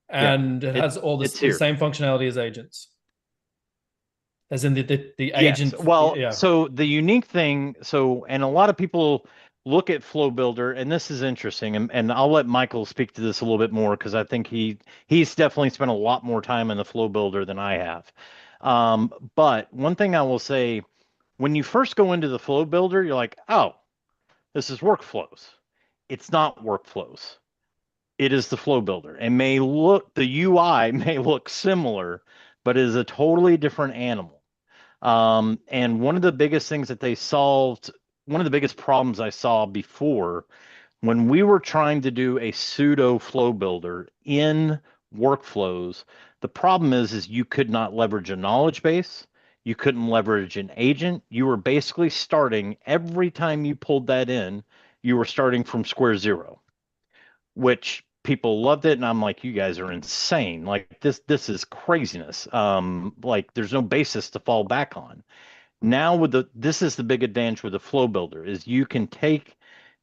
And yeah, it has all the same functionality as agents. As in the agent. Yes. Well, yeah. So the unique thing, and a lot of people look at Flow Builder, and this is interesting, and I'll let Michael speak to this a little bit more, because I think he's definitely spent a lot more time in the Flow Builder than I have. But one thing I will say, when you first go into the Flow Builder, you're like, oh, this is workflows. It's not workflows. It is the Flow Builder. And the UI may look similar, but it is a totally different animal. And one of the biggest things that they solved, one of the biggest problems I saw before, when we were trying to do a pseudo Flow Builder in workflows, the problem is you could not leverage a knowledge base. You couldn't leverage an agent. You were basically starting, every time you pulled that in, you were starting from square zero, which people loved it. And I'm like, you guys are insane. Like this is craziness. Like there's no basis to fall back on. Now this is the big advantage with the Flow Builder, is you can take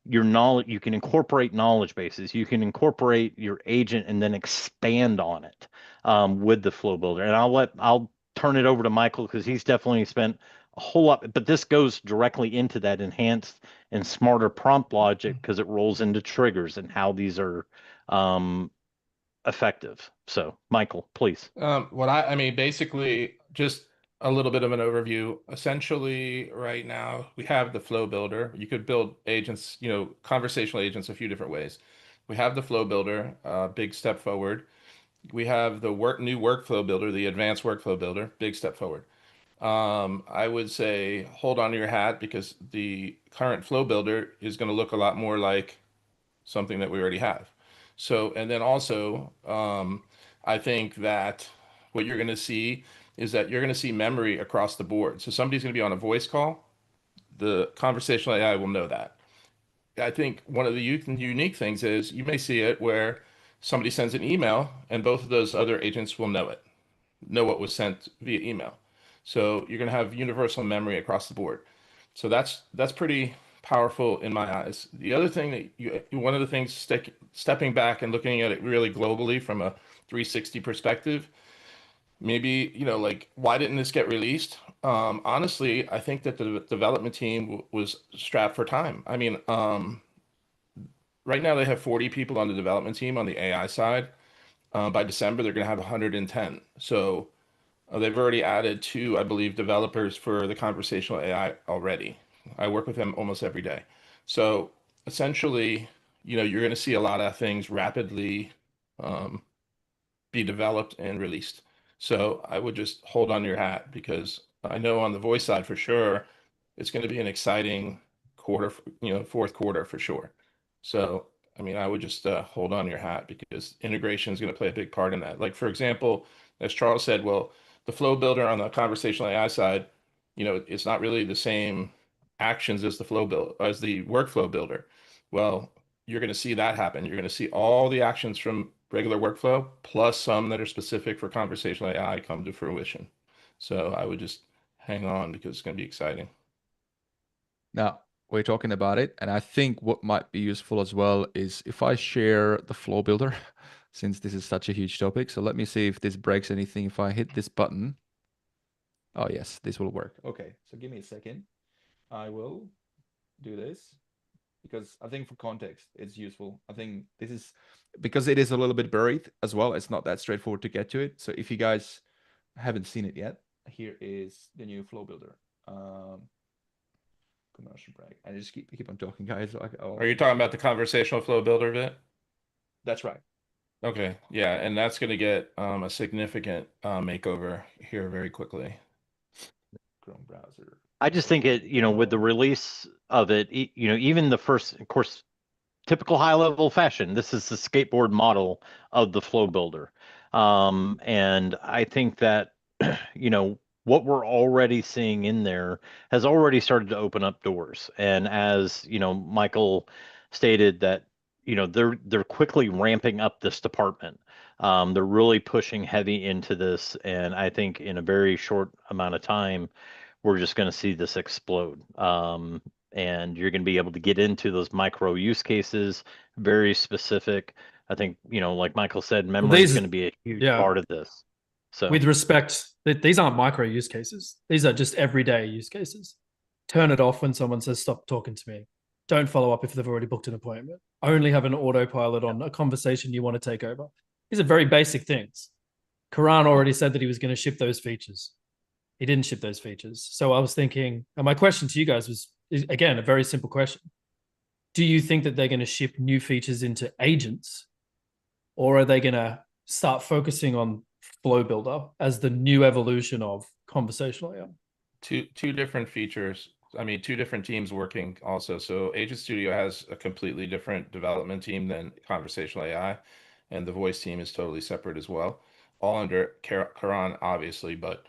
your knowledge, you can incorporate knowledge bases, you can incorporate your agent, and then expand on it with the Flow Builder. And I'll turn it over to Michael, because he's definitely spent a whole lot, but this goes directly into that enhanced and smarter prompt logic, because it rolls into triggers and how these are effective. So Michael, please. I mean, basically just a little bit of an overview. Essentially right now we have the Flow Builder. You could build agents, conversational agents a few different ways. We have the Flow Builder, big step forward. We have the new workflow builder, the advanced workflow builder, big step forward. I would say hold on to your hat because the current flow builder is going to look a lot more like something that we already have. So, and then also, I think that what you're going to see is that you're going to see memory across the board. So somebody's going to be on a voice call, the conversational AI will know that. I think one of the unique things is you may see it where somebody sends an email and both of those other agents will know it, know what was sent via email. So you're going to have universal memory across the board. So that's pretty powerful in my eyes. The other thing that one of the things stepping back and looking at it really globally from a 360 perspective, maybe, like, why didn't this get released? Honestly, I think that the development team was strapped for time. I mean, right now they have 40 people on the development team on the AI side. By December, they're going to have 110. So they've already added 2, I believe, developers for the conversational AI already. I work with them almost every day. So essentially, you're going to see a lot of things rapidly be developed and released. So I would just hold on to your hat because I know on the voice side for sure, it's going to be an exciting quarter, fourth quarter for sure. So, I mean, I would just hold on to your hat because integration is going to play a big part in that. Like, for example, as Charles said, well, the flow builder on the conversational AI side, it's not really the same actions as the workflow builder. Well, you're going to see that happen. You're going to see all the actions from regular workflow plus some that are specific for conversational AI come to fruition. So I would just hang on because it's going to be exciting. Now, we're talking about it, and I think what might be useful as well is if I share the flow builder, since this is such a huge topic. So let me see if this breaks anything. If I hit this button, oh yes, this will work. Okay, so give me a second. I will do this because I think for context, it's useful. I think this is because it is a little bit buried as well. It's not that straightforward to get to it. So if you guys haven't seen it yet, here is the new flow builder. Commercial break. I just keep on talking, guys. Are you talking about the conversational flow builder bit? That's right. Okay, yeah, and that's going to get a significant makeover here very quickly. Chrome browser. I just think it, with the release of it, even the first, of course, typical HighLevel fashion, this is the skateboard model of the flow builder. And I think that, what we're already seeing in there has already started to open up doors. And as, Michael stated that, they're quickly ramping up this department. They're really pushing heavy into this. And I think in a very short amount of time, we're just going to see this explode. And you're going to be able to get into those micro use cases, very specific. I think, like Michael said, memory is going to be a huge part of this. So with respect, these aren't micro use cases. These are just everyday use cases. Turn it off when someone says, stop talking to me. Don't follow up if they've already booked an appointment. Only have an autopilot on a conversation you want to take over. These are very basic things. Karan already said that he was going to ship those features. He didn't ship those features. So I was thinking, and my question to you guys was, again, a very simple question. Do you think that they're going to ship new features into agents, or are they going to start focusing on Flow Builder as the new evolution of conversational AI? Two different features. I mean, 2 different teams working also. So Agent Studio has a completely different development team than conversational AI, and the voice team is totally separate as well, all under Karan, obviously, but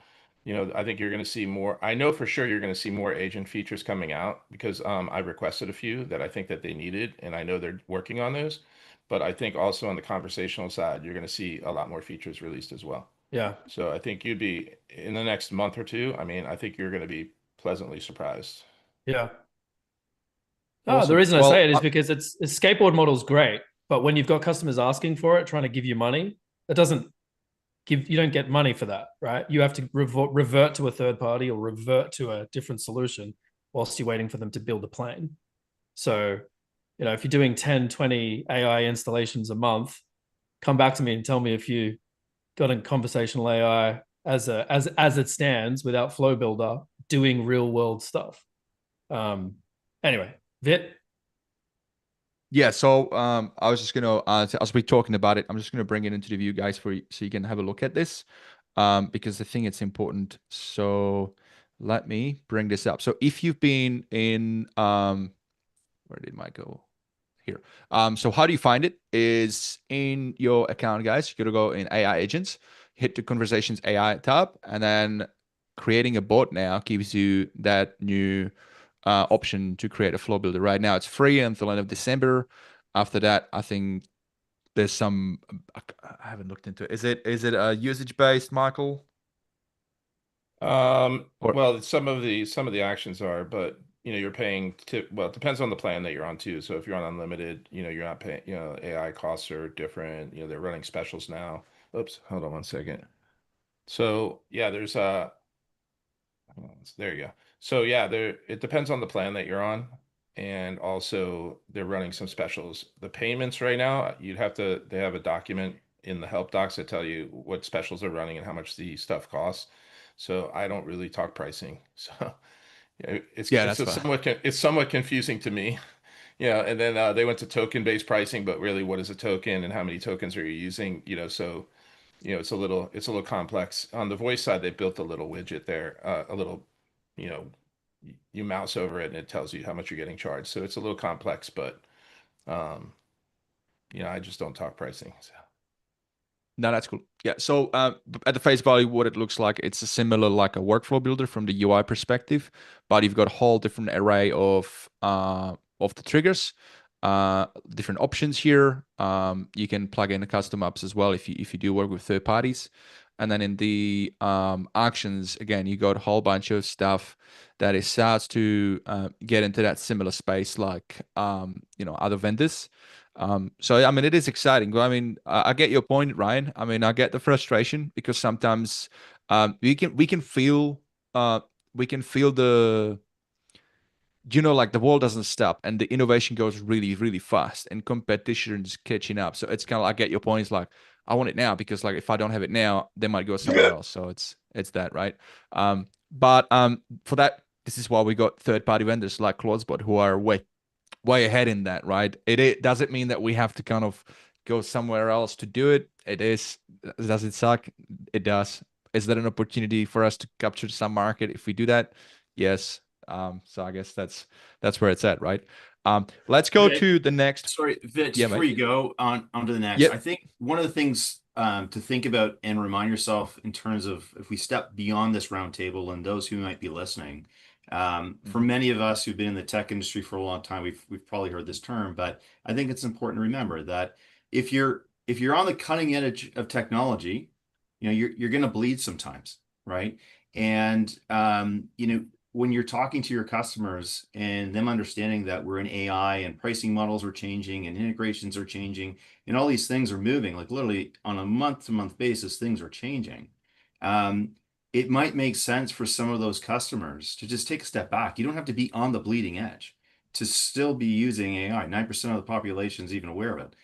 I think you're going to see more. I know for sure you're going to see more agent features coming out because I requested a few that I think that they needed, and I know they're working on those. But I think also on the conversational side, you're going to see a lot more features released as well. Yeah. So I think you'd be in the next month or 2. I mean, I think you're going to be pleasantly surprised. Yeah. Awesome. The reason I say it is because its skateboard model is great, but when you've got customers asking for it, trying to give you money, that doesn't you don't get money for that, right? You have to revert to a third party or revert to a different solution whilst you're waiting for them to build a plane. So, if you're doing 10, 20 AI installations a month, come back to me and tell me if you got a conversational AI as it stands without Flow Builder doing real world stuff. Anyway, Vit. Yeah, so I was just gonna as we're talking about it, I'm just gonna bring it into the view, guys, so you can have a look at this, because I think it's important. So let me bring this up. So if you've been in, where did mine go? Here. So how do you find it? Is in your account, guys. You're gonna go in AI agents, hit the conversations AI tab, and then creating a bot now gives you that new option to create a flow builder. Right now, it's free until end of December. After that, I think there's some. I haven't looked into it. Is it usage based, Michael? Well, some of the actions are, but you're paying well, it depends on the plan that you're on too. So if you're on unlimited, you're not paying, AI costs are different. They're running specials now. Oops, hold on one second. So yeah, there's there you go. So yeah, it depends on the plan that you're on. And also they're running some specials. The payments right now, they have a document in the help docs that tell you what specials are running and how much the stuff costs. So I don't really talk pricing. So it's somewhat confusing to me. And then they went to token-based pricing, but really what is a token and how many tokens are you using? So it's a little complex. On the voice side, they built a little widget there, a little, you mouse over it and it tells you how much you're getting charged. So it's a little complex, but I just don't talk pricing. So. No, that's cool. Yeah. So at the face value, what it looks like, it's a similar like a workflow builder from the UI perspective, but you've got a whole different array of the triggers, different options here. You can plug in the custom apps as well if you do work with third parties. And then in the actions, again, you got a whole bunch of stuff that is SaaS to get into that similar space like other vendors. So I mean, it is exciting. But I mean, I get your point, Ryan. I mean, I get the frustration because sometimes we can feel the like the world doesn't stop and the innovation goes really, really fast and competition is catching up. So it's kind of, I get your point. It's like, I want it now because like if I don't have it now, they might go somewhere else. So it's that, right? But for that, this is why we got third-party vendors like Claudesbot who are way ahead in that, right? It doesn't mean that we have to kind of go somewhere else to do it. Does it suck? It does. Is there an opportunity for us to capture some market if we do that? Yes. So I guess that's where it's at, right? Let's go to the next. Sorry, Vit, before you go on to the next, I think one of the things to think about and remind yourself in terms of if we step beyond this roundtable and those who might be listening, for many of us who've been in the tech industry for a long time, we've probably heard this term, but I think it's important to remember that if you're on the cutting edge of technology, you're going to bleed sometimes, right? And when you're talking to your customers and them understanding that we're in AI and pricing models are changing and integrations are changing and all these things are moving, like literally on a month-to-month basis, things are changing. It might make sense for some of those customers to just take a step back. You don't have to be on the bleeding edge to still be using AI. 9% of the population is even aware of it.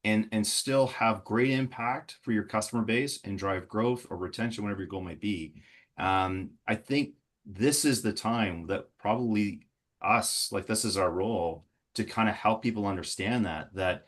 And still have great impact for your customer base and drive growth or retention, whatever your goal might be. I think this is the time that probably this is our role to kind of help people understand that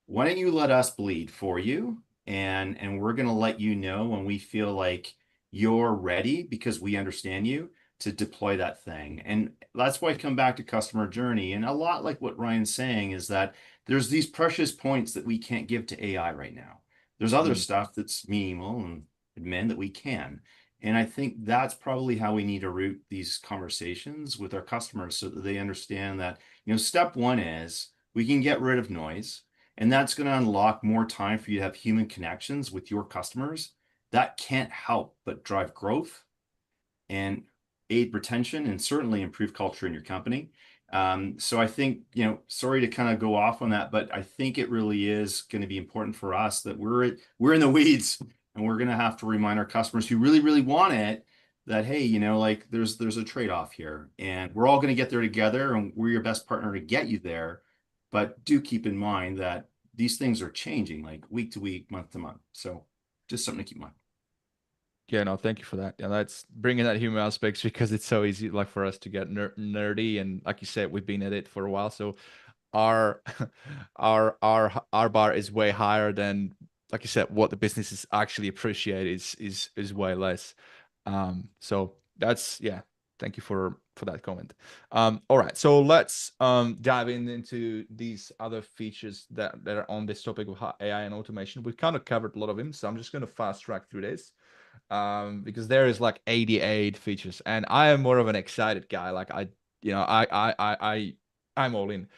why don't you let us bleed for you and we're going to let you know when we feel like you're ready because we understand you to deploy that thing. And that's why I come back to customer journey. And a lot like what Ryan's saying is that there's these precious points that we can't give to AI right now. There's other stuff that's meaningful and admin that we can. And I think that's probably how we need to route these conversations with our customers so that they understand that, step one is we can get rid of noise, and that's going to unlock more time for you to have human connections with your customers. That can't help but drive growth and aid retention and certainly improve culture in your company. So I think, sorry to kind of go off on that, but I think it really is going to be important for us that we're in the weeds. And we're going to have to remind our customers who really, really want it that, hey, there's a trade-off here and we're all going to get there together and we're your best partner to get you there. But do keep in mind that these things are changing like week to week, month to month. So just something to keep in mind. Yeah, no, thank you for that. Yeah, that's bringing that human aspects because it's so easy like for us to get nerdy. And like you said, we've been at it for a while. So our bar is way higher than, like you said, what the businesses actually appreciate is way less. So that's yeah. Thank you for that comment. All right, so let's dive into these other features that are on this topic of AI and automation. We kind of covered a lot of them, so I'm just going to fast track through this because there is like 88 features, and I am more of an excited guy. Like I'm all in.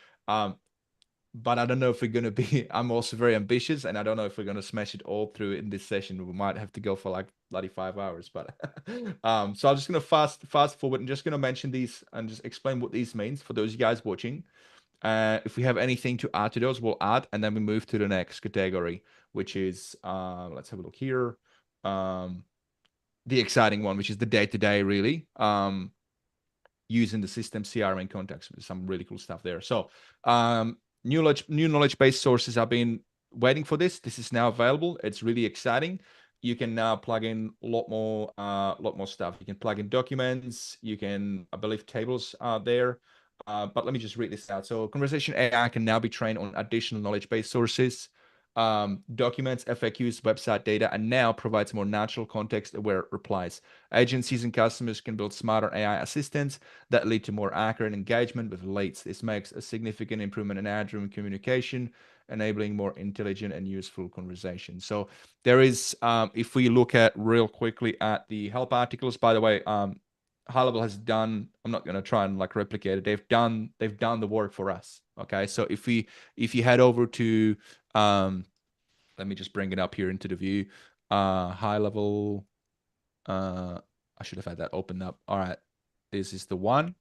But I don't know if we're going to be, I'm also very ambitious, and I don't know if we're going to smash it all through in this session. We might have to go for like bloody 5 hours, but so I'm just going to fast forward and just going to mention these and just explain what these means for those of you guys watching. If we have anything to add to those, we'll add, and then we move to the next category, which is, let's have a look here. The exciting one, which is the day-to-day really. Using the system CRM in context, some really cool stuff there. So new knowledge base sources have been waiting for this. This is now available. It's really exciting. You can now plug in a lot more stuff. You can plug in documents. You can, I believe, tables are there. But let me just read this out. So conversation AI can now be trained on additional knowledge base sources, documents, FAQs, website data, and now provides more natural context-aware replies. Agencies and customers can build smarter AI assistants that lead to more accurate engagement with leads. This makes a significant improvement in ad-driven communication, enabling more intelligent and useful conversation. So there is, if we look at real quickly at the help articles, by the way, HighLevel has done, I'm not going to try and like replicate it. They've done the work for us. Okay. So if you head over to, let me just bring it up here into the view, HighLevel, I should have had that opened up. All right. This is the one.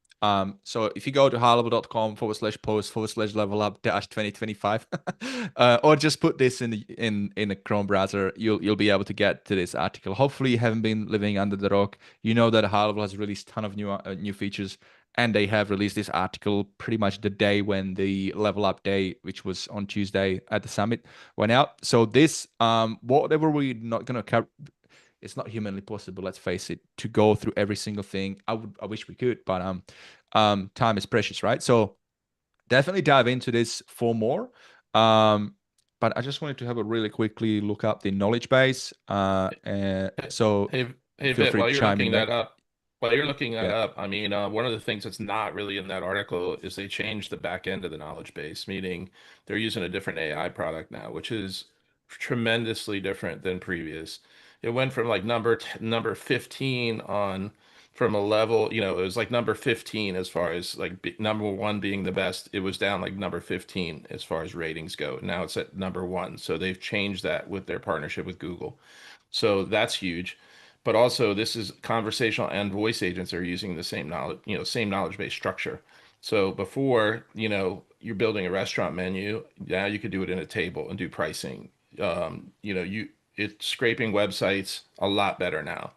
So if you go to highlevel.com/post/level up -2025, or just put this in a Chrome browser, you'll be able to get to this article. Hopefully you haven't been living under the rock. You know that HighLevel has released a ton of new features, and they have released this article pretty much the day when the Level Up Day, which was on Tuesday at the summit, went out. So this, whatever we're not going to cover, it's not humanly possible, let's face it, to go through every single thing. I wish we could, but time is precious, right? So definitely dive into this for more. But I just wanted to have a really quickly look up the knowledge base. So hey feel Vit, free while to you're chime looking in that there. up, while you're looking that Yeah. up, I mean, one of the things that's not really in that article is they changed the back end of the knowledge base, meaning they're using a different AI product now, which is tremendously different than previous. It went from like number 15 on from a level, it was like number 15 as far as like number one being the best. It was down like number 15 as far as ratings go. Now it's at number one. So they've changed that with their partnership with Google. So that's huge. But also this is conversational and voice agents are using the same knowledge, same knowledge base structure. So before, you're building a restaurant menu, now you could do it in a table and do pricing. It's scraping websites a lot better now.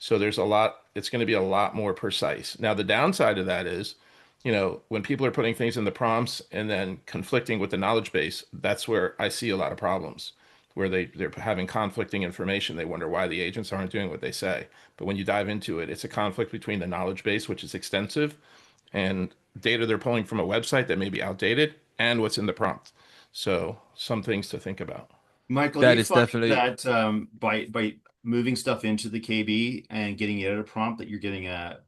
So it's going to be a lot more precise. Now, the downside of that is, when people are putting things in the prompts and then conflicting with the knowledge base, that's where I see a lot of problems, where they're having conflicting information. They wonder why the agents aren't doing what they say. But when you dive into it, it's a conflict between the knowledge base, which is extensive, and data they're pulling from a website that may be outdated, and what's in the prompt. So some things to think about. Michael, That do you is find definitely that by moving stuff into the KB and getting it at a prompt that you're getting a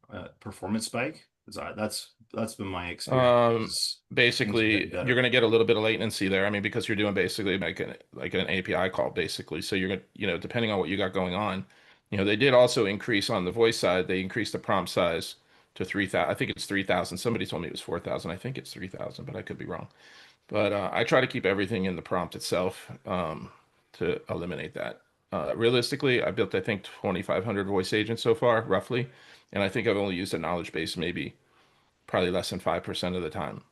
performance spike? That's been my experience. Basically, you're going to get a little bit of latency there. I mean, because you're doing basically like an API call, basically. So you're going to, depending on what you got going on, they did also increase on the voice side. They increased the prompt size to 3,000. I think it's 3,000. Somebody told me it was 4,000. I think it's 3,000, but I could be wrong. But I try to keep everything in the prompt itself to eliminate that. Realistically, I built, I think, 2,500 voice agents so far, roughly. And I think I've only used a knowledge base maybe probably less than 5% of the time.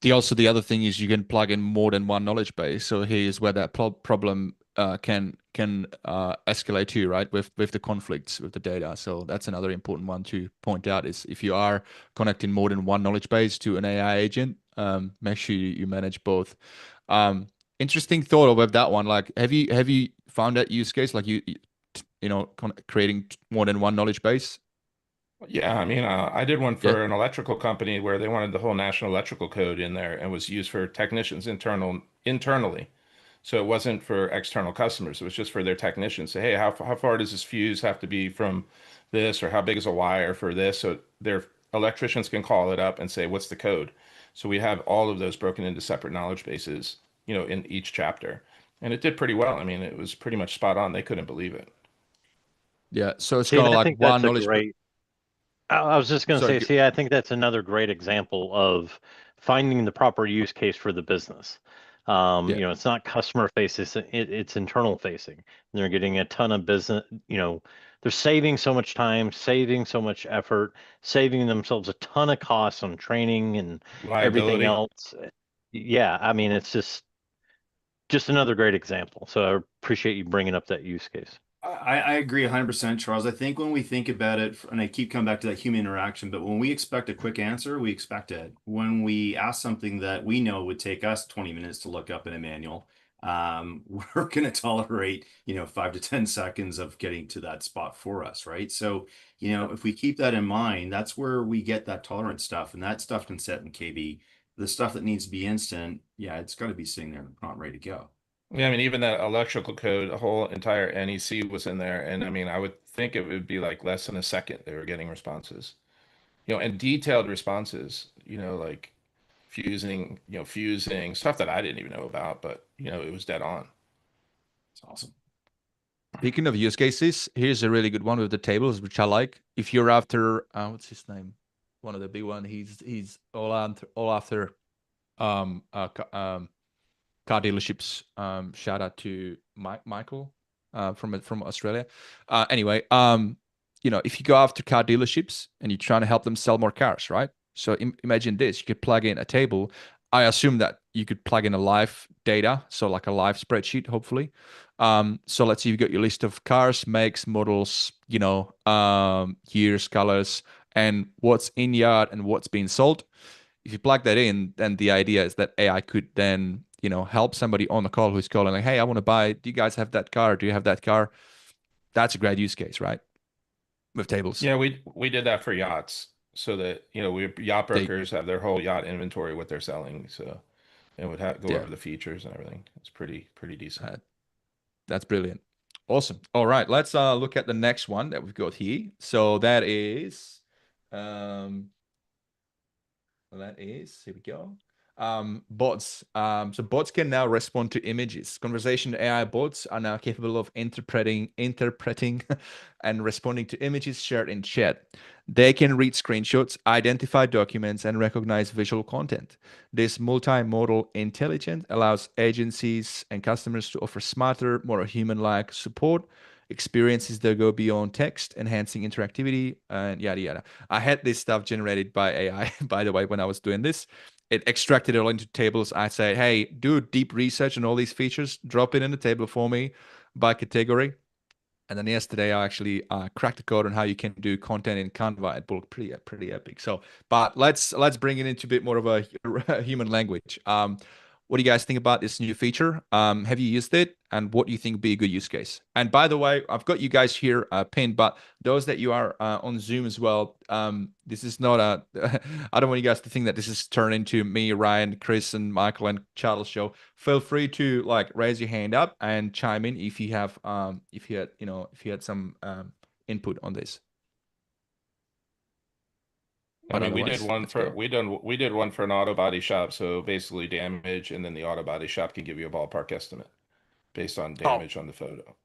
The other thing is you can plug in more than one knowledge base. So here's where that problem can escalate to, right? With the conflicts with the data. So that's another important one to point out is if you are connecting more than one knowledge base to an AI agent, make sure you manage both. Interesting thought about that one. Like, have you found that use case? Like creating more than one knowledge base? Yeah, I mean, I did one for an electrical company where they wanted the whole national electrical code in there and was used for technicians internally. So it wasn't for external customers. It was just for their technicians. Say, hey, how far does this fuse have to be from this, or how big is a wire for this? So their electricians can call it up and say, what's the code? So we have all of those broken into separate knowledge bases, in each chapter. And it did pretty well. I mean, it was pretty much spot on. They couldn't believe it. Yeah. So it's See, kind and of I like think one that's a knowledge. great. I was just going to Sorry, say, see, I think that's another great example of finding the proper use case for the business. Yeah. It's not customer facing, it's internal facing. And they're getting a ton of business, they're saving so much time, saving so much effort, saving themselves a ton of costs on training and everything Liability. else. Yeah, I mean, it's just another great example. So I appreciate you bringing up that use case. I agree 100%, Charles. I think when we think about it, and I keep coming back to that human interaction, but when we expect a quick answer, we expect it. When we ask something that we know would take us 20 minutes to look up in a manual, we're going to tolerate, 5 to 10 seconds of getting to that spot for us, right? So, if we keep that in mind, that's where we get that tolerance stuff, and that stuff can sit in KB. The stuff that needs to be instant, yeah, it's got to be sitting there not ready to go. Yeah, I mean, even that electrical code, a whole entire NEC was in there. And I mean, I would think it would be like less than a second they were getting responses, and detailed responses, like fusing stuff that I didn't even know about, but it was dead on. It's awesome. Speaking of use cases, here's a really good one with the tables, which I like. If you're after, what's his name? One of the big one. He's all after car dealerships. Shout out to Michael from Australia. Anyway, if you go after car dealerships and you're trying to help them sell more cars, right? So imagine this: you could plug in a table. I assume that you could plug in a live data, so like a live spreadsheet, hopefully. So let's say you've got your list of cars, makes, models, years, colors, and what's in yard and what's being sold. If you plug that in, then the idea is that AI could then help somebody on the call who's calling like, hey, I want to buy, do you guys have that car? Do you have that car? That's a great use case, right? With tables. Yeah, we did that for yachts, so that yacht brokers have their whole yacht inventory, what they're selling, so it would go over the features and everything. It's pretty decent. That's brilliant. Awesome. All right, let's look at the next one that we've got here. So that is here we go. Bots. So bots can now respond to images. Conversation AI bots are now capable of interpreting and responding to images shared in chat. They can read screenshots, identify documents, and recognize visual content. This multimodal intelligence allows agencies and customers to offer smarter, more human-like support experiences that go beyond text, enhancing interactivity, and yada yada. I had this stuff generated by AI, by the way, when I was doing this. It extracted it all into tables. I say, hey, do deep research on all these features, drop it in the table for me by category. And then yesterday, I actually cracked the code on how you can do content in Canva. It looked pretty epic. So, but let's bring it into a bit more of a human language. What do you guys think about this new feature? Have you used it? And what do you think would be a good use case? And by the way, I've got you guys here pinned, but those that you are on Zoom as well, this is not I don't want you guys to think that this is turned into me, Ryan, Chris, and Michael and Charles show. Feel free to raise your hand up and chime in if you have, if you had some input on this. I mean, we did one for an auto body shop. So basically damage, and then the auto body shop can give you a ballpark estimate based on damage on the photo.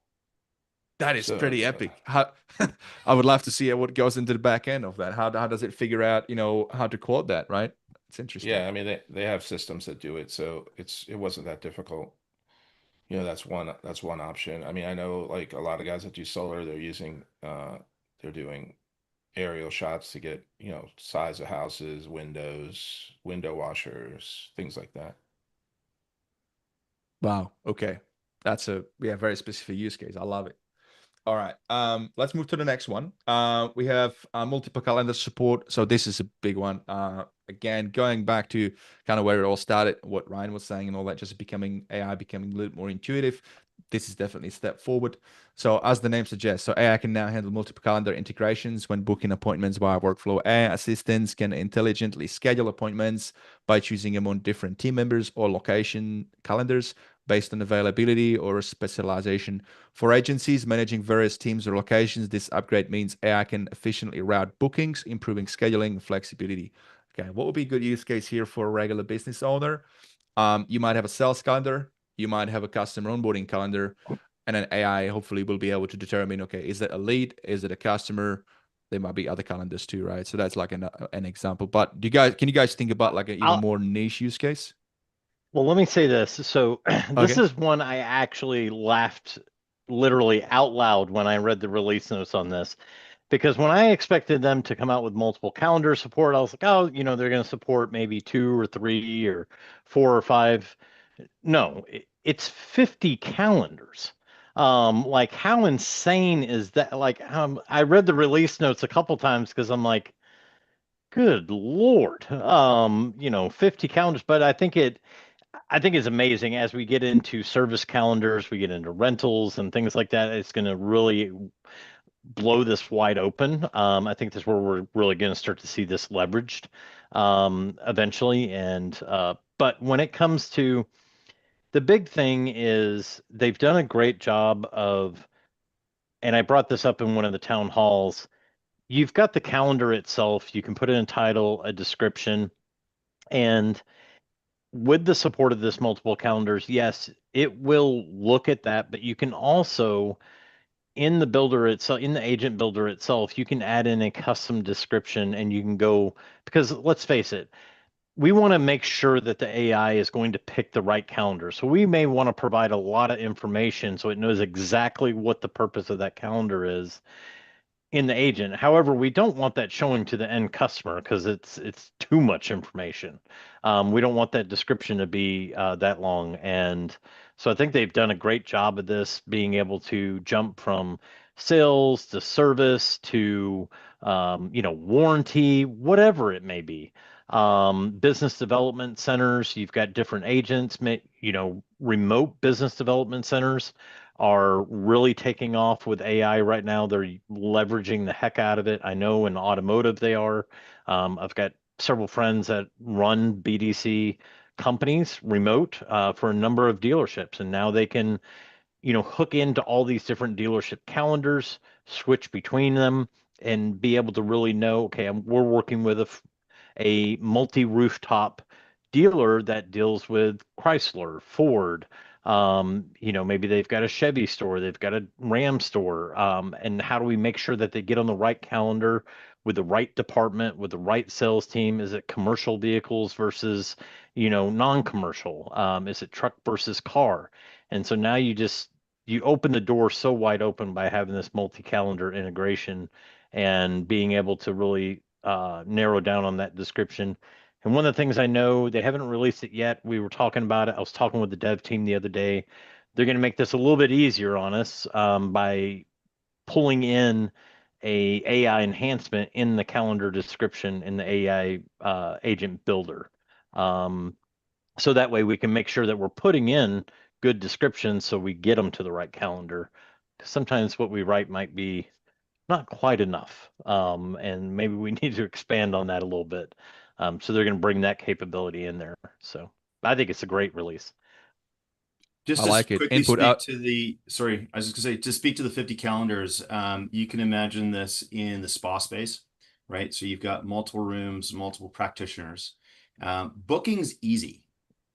That is pretty epic. How I would love to see what goes into the back end of that. How does it figure out, how to quote that, right? It's interesting. Yeah, I mean they have systems that do it, so it wasn't that difficult. That's one option. I mean, I know a lot of guys that do solar, they're doing aerial shots to get size of houses, windows, window washers, things like that. Wow. Okay, that's a very specific use case. I love it. All right, let's move to the next one. We have multiple calendar support. So this is a big one. Again, going back to kind of where it all started, what Ryan was saying and all that, just AI becoming a little more intuitive. This is definitely a step forward. So as the name suggests, so AI can now handle multiple calendar integrations when booking appointments via workflow. AI assistants can intelligently schedule appointments by choosing among different team members or location calendars. based on availability or specialization. For agencies managing various teams or locations, this upgrade means AI can efficiently route bookings, improving scheduling and flexibility. Okay, what would be a good use case here for a regular business owner? You might have a sales calendar, you might have a customer onboarding calendar, and then AI hopefully will be able to determine, okay, is that a lead? Is it a customer? There might be other calendars too, right? So that's like an example. But can you guys think about like an even more niche use case? Well, let me say this. So this Okay. is one I actually laughed literally out loud when I read the release notes on this, because when I expected them to come out with multiple calendar support, I was like, oh, you know, they're going to support maybe 2 or 3 or 4 or 5. No, it's 50 calendars. Like how insane is that? Like, I read the release notes a couple times because I'm like, good Lord, you know, 50 calendars, but I think it's amazing as we get into service calendars, we get into rentals and things like that. It's going to really blow this wide open. I think that's where we're really going to start to see this leveraged eventually. And but when it comes to the big thing is they've done a great job of, and I brought this up in one of the town halls. You've got the calendar itself. You can put in a title, a description, and with the support of this multiple calendars, yes, it will look at that, but you can also in the builder itself, in the agent builder itself, you can add in a custom description and you can go, because let's face it, we want to make sure that the AI is going to pick the right calendar. So we may want to provide a lot of information so it knows exactly what the purpose of that calendar is in the agent. However, we don't want that showing to the end customer because it's too much information. We don't want that description to be that long. And so I think they've done a great job of this, being able to jump from sales to service to you know, warranty, whatever it may be. Business development centers, you've got different agents, you know, remote business development centers are really taking off with AI right now. They're leveraging the heck out of it. I know in automotive they are. I've got several friends that run BDC companies remote for a number of dealerships, and now they can, you know, hook into all these different dealership calendars, switch between them, and be able to really know, okay, we're working with a multi-rooftop dealer that deals with Chrysler, Ford. You know, maybe they've got a Chevy store, they've got a Ram store. And how do we make sure that they get on the right calendar with the right department, with the right sales team? Is it commercial vehicles versus, you know, non-commercial? Is it truck versus car? And so now you open the door so wide open by having this multi-calendar integration and being able to really narrow down on that description. And one of the things I know, they haven't released it yet. We were talking about it. I was talking with the dev team the other day. They're going to make this a little bit easier on us by pulling in a AI enhancement in the calendar description in the AI agent builder. So that way we can make sure that we're putting in good descriptions so we get them to the right calendar. Because sometimes what we write might be not quite enough. And maybe we need to expand on that a little bit. So they're going to bring that capability in there. So I think it's a great release. Just to quickly speak to the, sorry, I was just gonna say, to speak to the 50 calendars, you can imagine this in the spa space, right? So you've got multiple rooms, multiple practitioners. Booking's easy,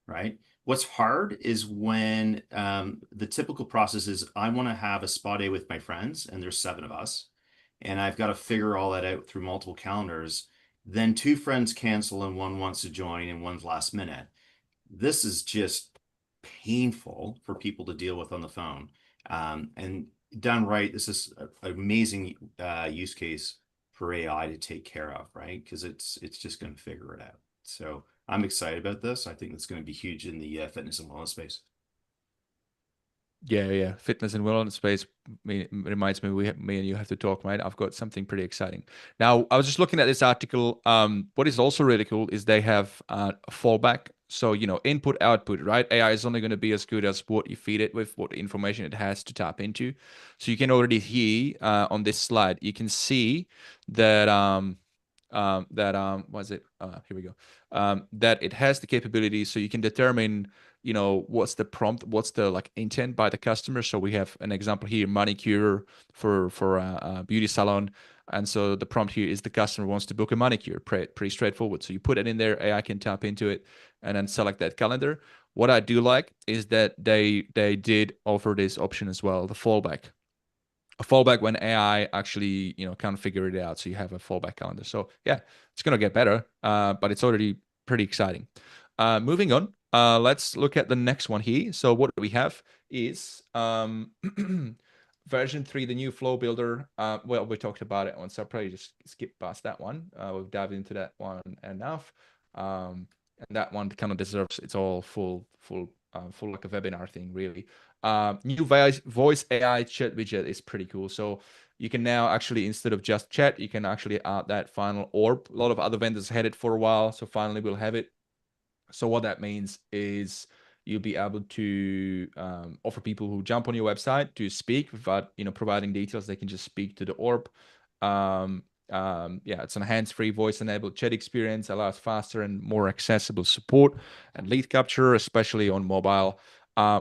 right? What's hard is when the typical process is I want to have a spa day with my friends, and there's 7 of us, and I've got to figure all that out through multiple calendars. Then 2 friends cancel and 1 wants to join and 1's last minute. This is just painful for people to deal with on the phone. And done right, this is an amazing use case for AI to take care of, right? Because it's just going to figure it out. So I'm excited about this. I think it's going to be huge in the fitness and wellness space. Yeah. Fitness and wellness space reminds me, me and you have to talk, right? I've got something pretty exciting. Now, I was just looking at this article. What is also really cool is they have a fallback. So, you know, input, output, right? AI is only going to be as good as what you feed it with, what information it has to tap into. So you can already hear on this slide, you can see that what is it? Here we go. That it has the capability, so you can determine you know, what's the prompt, what's the like intent by the customer. So we have an example here, manicure for a beauty salon. And so the prompt here is the customer wants to book a manicure, pretty straightforward. So you put it in there, AI can tap into it and then select that calendar. What I do like is that they did offer this option as well, the fallback. A fallback when AI actually, you know, can't figure it out. So you have a fallback calendar. So yeah, it's going to get better, but it's already pretty exciting. Moving on, let's look at the next one here. So what we have is version 3, the new flow builder. Well, we talked about it on, so I'll probably just skip past that one. We've dived into that one enough. And that one kind of deserves its all full like a webinar thing, really. New voice AI chat widget is pretty cool. So you can now actually, instead of just chat, you can actually add that final orb. A lot of other vendors had it for a while, so finally we'll have it. So what that means is you'll be able to offer people who jump on your website to speak without, you know, providing details. They can just speak to the orb. Yeah, it's a hands-free voice-enabled chat experience, allows faster and more accessible support and lead capture, especially on mobile,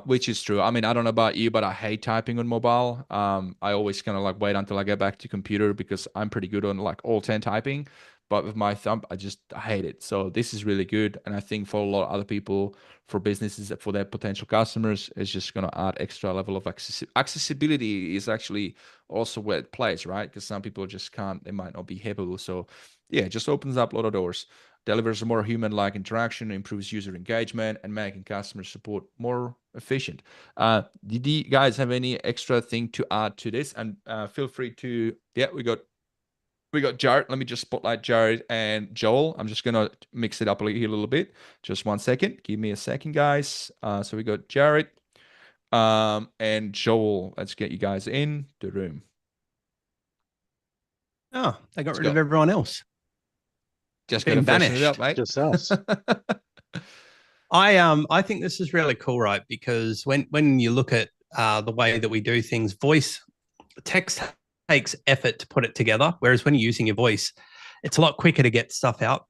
which is true. I mean, I don't know about you, but I hate typing on mobile. I always kind of like wait until I get back to computer because I'm pretty good on like Alt-10 typing. But with my thumb, I hate it. So this is really good. And I think for a lot of other people, for businesses, for their potential customers, it's just going to add extra level of accessibility is actually also where it plays, right? Because some people just can't, they might not be able. So yeah, it just opens up a lot of doors, delivers a more human-like interaction, improves user engagement, and making customer support more efficient. Did you guys have any extra thing to add to this? And feel free to, yeah, we got Jared. Let me just spotlight Jared and Joel. I'm just going to mix it up here a little bit. Just 1 second. Give me a second, guys. So we got Jared and Joel. Let's get you guys in the room. Oh, they got rid of everyone else. Just been vanished. It up, mate. Just us. I think this is really cool, right? Because when you look at the way that we do things, text takes effort to put it together, whereas when you're using your voice, it's a lot quicker to get stuff out.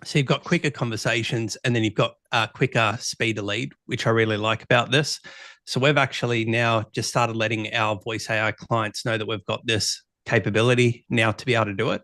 So you've got quicker conversations, and then you've got quicker speed to lead, which I really like about this. So we've actually now just started letting our voice AI clients know that we've got this capability now to be able to do it.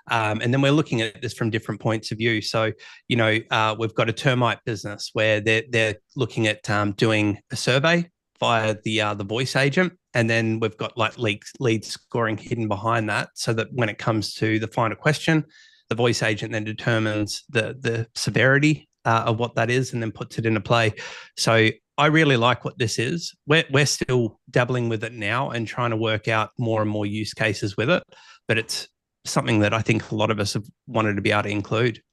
And then we're looking at this from different points of view. So, you know, we've got a termite business where they're looking at doing a survey via the voice agent. And then we've got like lead scoring hidden behind that, so that when it comes to the final question, the voice agent then determines the severity of what that is and then puts it into play. So I really like what this is. We're still dabbling with it now and trying to work out more and more use cases with it, but it's something that I think a lot of us have wanted to be able to include.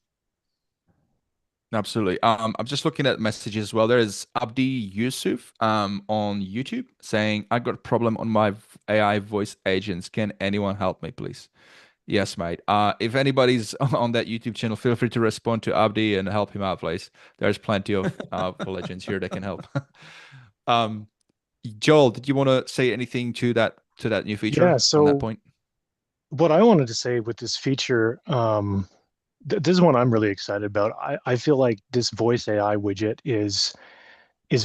Absolutely. I'm just looking at messages as well. There is Abdi Yusuf on YouTube saying, I got a problem on my AI voice agents. Can anyone help me, please? Yes, mate. If anybody's on that YouTube channel, feel free to respond to Abdi and help him out, please. There's plenty of legends here that can help. Joel, did you want to say anything to that new feature Yeah, so on that point? what I wanted to say with this feature, this is one I'm really excited about. I feel like this voice AI widget is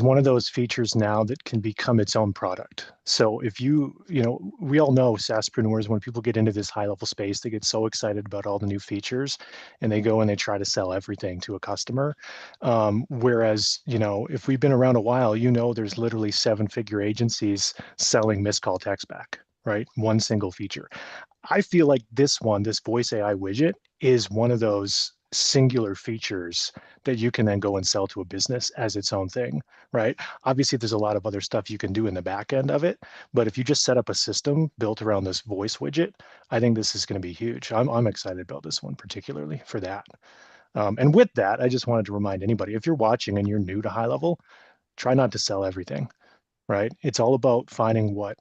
one of those features now that can become its own product. So if you know, we all know SaaSpreneurs, when people get into this high level space, they get so excited about all the new features and they go and they try to sell everything to a customer. Whereas, you know, if we've been around a while, you know, there's literally 7-figure agencies selling missed call text back, right? One single feature. I feel like this voice AI widget is one of those singular features that you can then go and sell to a business as its own thing, right? Obviously, there's a lot of other stuff you can do in the back end of it, but if you just set up a system built around this voice widget, I think this is going to be huge. I'm excited about this one, particularly for that. And with that, I just wanted to remind anybody, if you're watching and you're new to HighLevel, try not to sell everything, right? It's all about finding what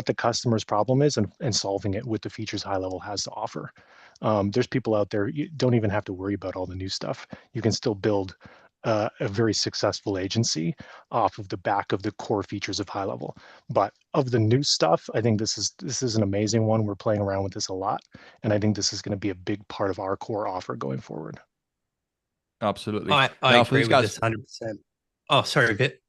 the customer's problem is and solving it with the features HighLevel has to offer. There's people out there, you don't even have to worry about all the new stuff. You can still build a very successful agency off of the back of the core features of HighLevel. But of the new stuff, I think this is an amazing one. We're playing around with this a lot, and I think this is going to be a big part of our core offer going forward. Absolutely. I agree with this 100%. Oh, sorry, Vit.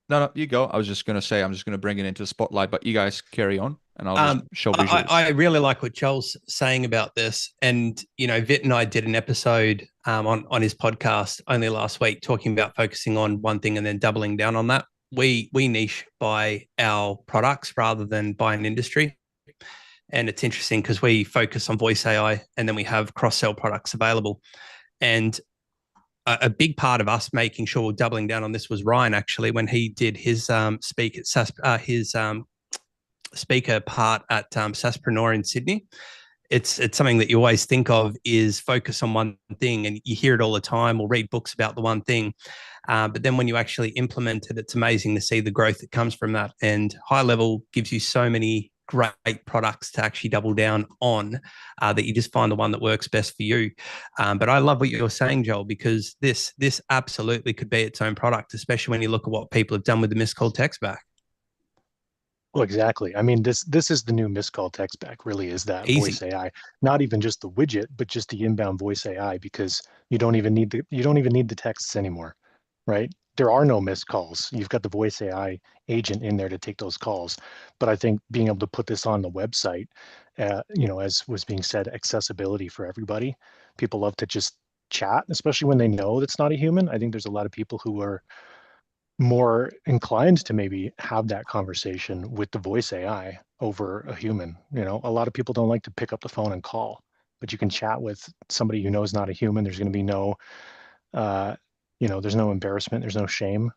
No, you go. I was just going to say, I'm just going to bring it into the spotlight, but you guys carry on and I'll just show visuals. I really like what Joel's saying about this. And, you know, Vit and I did an episode on his podcast only last week talking about focusing on one thing and then doubling down on that. We niche by our products rather than by an industry. And it's interesting because we focus on voice AI and then we have cross-sell products available. And a big part of us making sure we're doubling down on this was Ryan, actually, when he did his speaker part at SaaSpreneur in Sydney. It's something that you always think of is focus on one thing, and you hear it all the time or read books about the one thing. But then when you actually implement it, it's amazing to see the growth that comes from that. And HighLevel gives you so many great products to actually double down on that you just find the one that works best for you. But I love what you're saying, Joel, because this absolutely could be its own product, especially when you look at what people have done with the missed call text back. Well, exactly. I mean, this is the new missed call text back, really is that Easy. voice AI. Not even just the widget, but just the inbound voice AI, because you don't even need the texts anymore, right? There are no missed calls. You've got the voice AI agent in there to take those calls. But I think being able to put this on the website, you know, as was being said, accessibility for everybody. People love to just chat, especially when they know that's not a human. I think there's a lot of people who are more inclined to maybe have that conversation with the voice AI over a human. You know, a lot of people don't like to pick up the phone and call, but you can chat with somebody you know is not a human. There's going to be no, you know, there's no embarrassment, there's no shame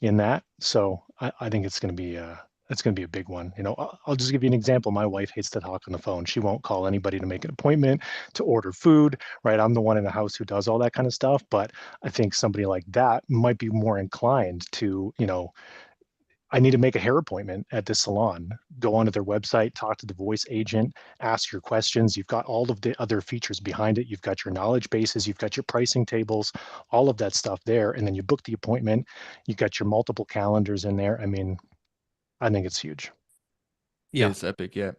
in that. So I think it's going to be a big one. You know, I'll just give you an example. My wife hates to talk on the phone. She won't call anybody to make an appointment, to order food, right? I'm the one in the house who does all that kind of stuff. But I think somebody like that might be more inclined to, you know, I need to make a hair appointment at this salon. Go onto their website, talk to the voice agent, ask your questions. You've got all of the other features behind it. You've got your knowledge bases, you've got your pricing tables, all of that stuff there. And then you book the appointment. You've got your multiple calendars in there. I mean, I think it's huge. Yeah, it's epic. Yeah,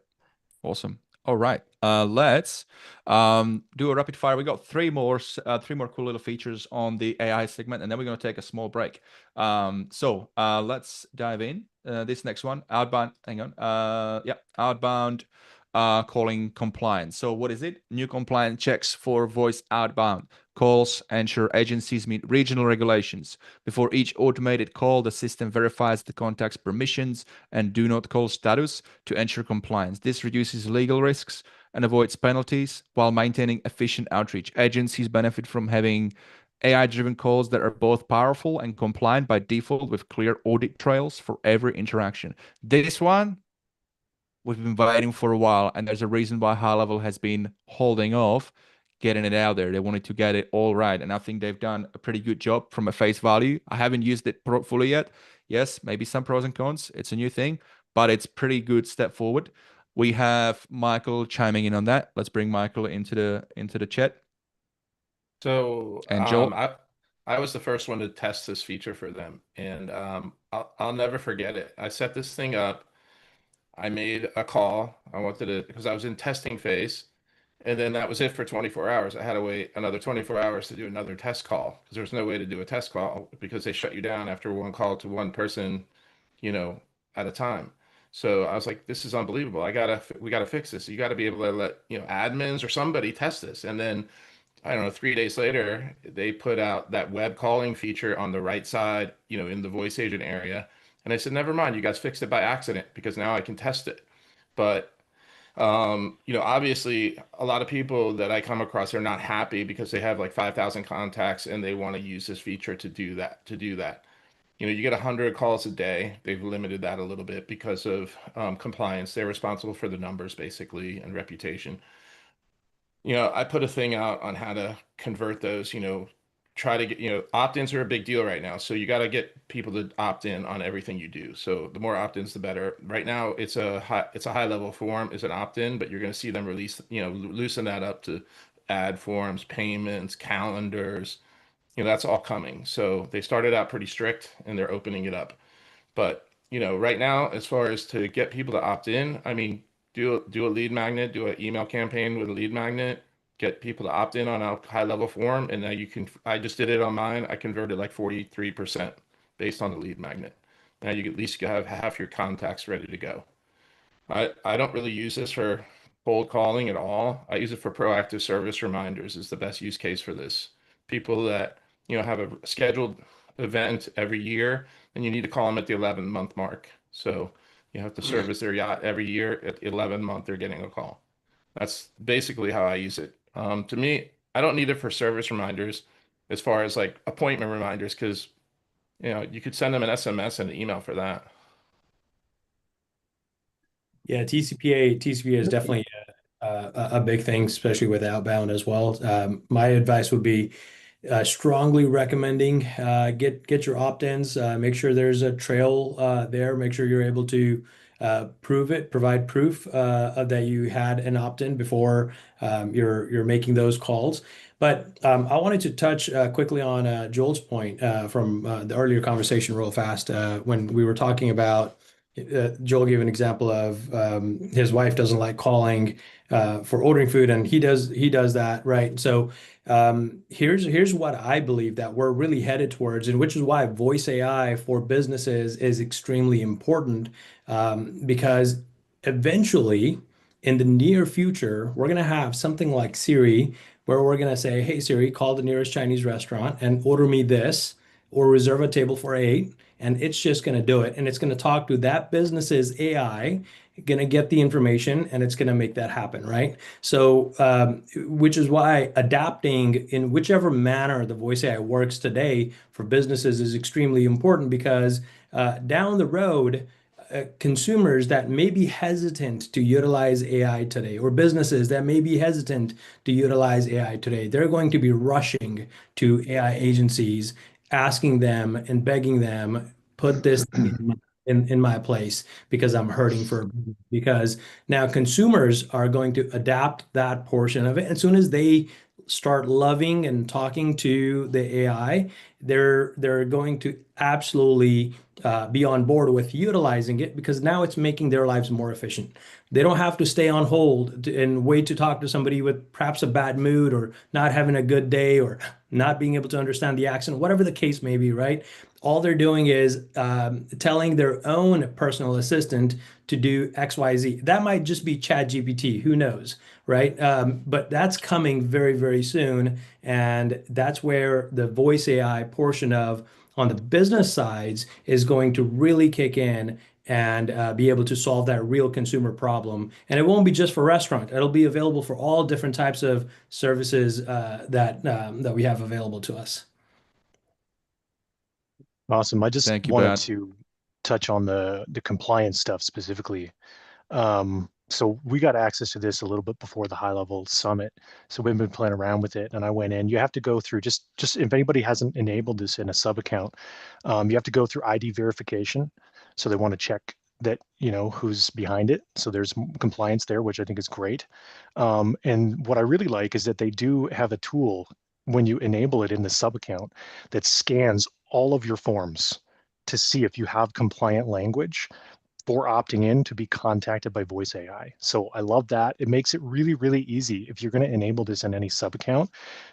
awesome. All right, let's do a rapid fire. We got three more cool little features on the AI segment, and then we're going to take a small break. So let's dive in. This next one, outbound. Hang on. Yeah, outbound calling compliance. So what is it? New compliance checks for voice outbound calls ensure agencies meet regional regulations. Before each automated call, the system verifies the contact's permissions and do not call status to ensure compliance. This reduces legal risks and avoids penalties while maintaining efficient outreach. Agencies benefit from having AI-driven calls that are both powerful and compliant by default with clear audit trails for every interaction. This one, we've been waiting for a while, and there's a reason why HighLevel has been holding off getting it out there. They wanted to get it all right, and I think they've done a pretty good job from a face value. I haven't used it fully yet. Yes, maybe some pros and cons. It's a new thing, but it's pretty good step forward. We have Michael chiming in on that. Let's bring Michael into the chat. So and Joel, I was the first one to test this feature for them, and I'll never forget it. I set this thing up. I made a call. I wanted to, because I was in testing phase, and then that was it for 24 hours. I had to wait another 24 hours to do another test call because there's no way to do a test call because they shut you down after one call to one person, you know, at a time. So I was like, this is unbelievable. We gotta fix this. You got to be able to let, you know, admins or somebody test this. And then I don't know, 3 days later, they put out that web calling feature on the right side, you know, in the voice agent area. And I said, never mind, you guys fixed it by accident because now I can test it. But you know, obviously a lot of people that I come across are not happy because they have like 5,000 contacts and they want to use this feature to do that, You know, you get 100 calls a day. They've limited that a little bit because of compliance. They're responsible for the numbers basically and reputation. You know, I put a thing out on how to convert those, you know, try to get, you know, opt-ins are a big deal right now. So you got to get people to opt in on everything you do. So the more opt-ins, the better. Right now, it's a high level form, it's an opt-in, but you're going to see them release, you know, loosen that up to add forms, payments, calendars. You know, that's all coming. So they started out pretty strict and they're opening it up. But, you know, right now, as far as to get people to opt in, I mean, do a lead magnet, do an email campaign with a lead magnet, get people to opt in on a high level form. And now you can, I just did it on mine. I converted like 43%. based on the lead magnet. Now you at least have half your contacts ready to go. I don't really use this for cold calling at all. I use it for proactive service reminders is the best use case for this. People that, have a scheduled event every year, and you need to call them at the 11-month mark. So you have to service their yacht every year. At the 11th month, they're getting a call. That's basically how I use it. To me, I don't need it for service reminders as far as like appointment reminders, because you could send them an SMS and an email for that. Yeah, TCPA is definitely a big thing, especially with outbound as well. My advice would be strongly recommending get your opt-ins. Make sure there's a trail there. Make sure you're able to provide proof of that you had an opt-in before you're making those calls. But I wanted to touch quickly on Joel's point from the earlier conversation real fast when we were talking about Joel gave an example of his wife doesn't like calling for ordering food, and he does that, right? So here's what I believe that we're really headed towards, and which is why voice AI for businesses is extremely important, because eventually in the near future, we're going to have something like Siri, where we're going to say, hey, Siri, call the nearest Chinese restaurant and order me this, or reserve a table for 8. And it's just going to do it. And it's going to talk to that business's AI, going to get the information, and it's going to make that happen, right? So, which is why adapting in whichever manner the voice AI works today for businesses is extremely important, because down the road, consumers that may be hesitant to utilize AI today, or businesses that may be hesitant to utilize AI today, they're going to be rushing to AI agencies, asking them and begging them, put this in my place because I'm hurting for, because now consumers are going to adapt that portion of it. As soon as they start loving and talking to the AI, they're going to absolutely be on board with utilizing it, because now it's making their lives more efficient. They don't have to stay on hold and wait to talk to somebody with perhaps a bad mood, or not having a good day, or not being able to understand the accent, whatever the case may be, right? All they're doing is telling their own personal assistant to do XYZ. That might just be ChatGPT, who knows, right? But that's coming very, very soon. And that's where the voice AI portion of on the business sides is going to really kick in and be able to solve that real consumer problem. And it won't be just for restaurant. It'll be available for all different types of services that we have available to us. Awesome. I just Thank you, wanted Brad. to touch on the compliance stuff specifically. So we got access to this a little bit before the HighLevel Summit. So we've been playing around with it, and I went in. You have to go through just if anybody hasn't enabled this in a sub account, you have to go through ID verification. So they want to check that who's behind it. So there's compliance there, which I think is great. And what I really like is that they do have a tool when you enable it in the sub account that scans all of your forms to see if you have compliant language for opting in to be contacted by voice AI. So I love that. It makes it really, really easy if you're going to enable this in any sub account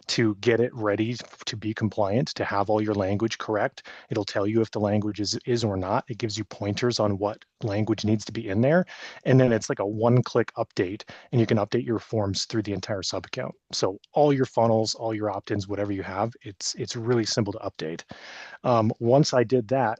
to get it ready to be compliant, to have all your language correct. It'll tell you if the language is or not. It gives you pointers on what language needs to be in there. And then it's like a one-click update, and you can update your forms through the entire sub account. So all your funnels, all your opt-ins, whatever you have, it's really simple to update. Once I did that,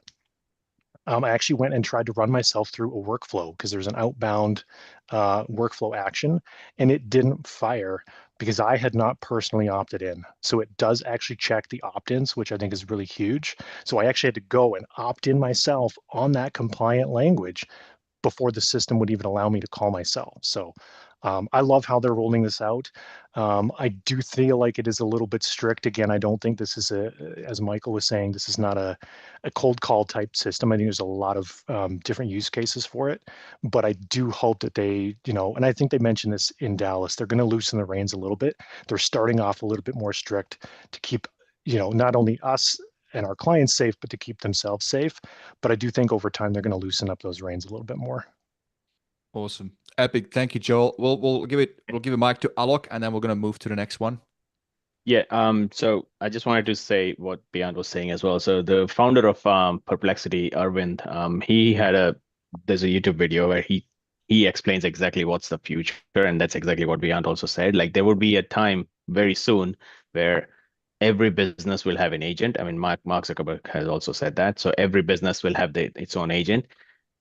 I actually went and tried to run myself through a workflow, because there's an outbound workflow action, and it didn't fire because I had not personally opted in. So it does actually check the opt-ins, which I think is really huge. So I actually had to go and opt in myself on that compliant language before the system would even allow me to call myself. So I love how they're rolling this out. I do feel like it is a little bit strict. Again, I don't think this is as Michael was saying, this is not a cold call type system. I think there's a lot of different use cases for it, but I do hope that they, and I think they mentioned this in Dallas, they're going to loosen the reins a little bit. They're starting off a little bit more strict to keep, not only us and our clients safe, but to keep themselves safe. But I do think over time, they're going to loosen up those reins a little bit more. Awesome. Epic. Thank you, Joel. We'll give it mic to Alok, and then we're going to move to the next one. Yeah, so I just wanted to say what Beyond was saying as well. So the founder of Perplexity, Arvind, there's a YouTube video where he explains exactly what's the future, and that's exactly what Beyond also said. Like there would be a time very soon where every business will have an agent. I mean, Mark Zuckerberg has also said that. So every business will have its own agent.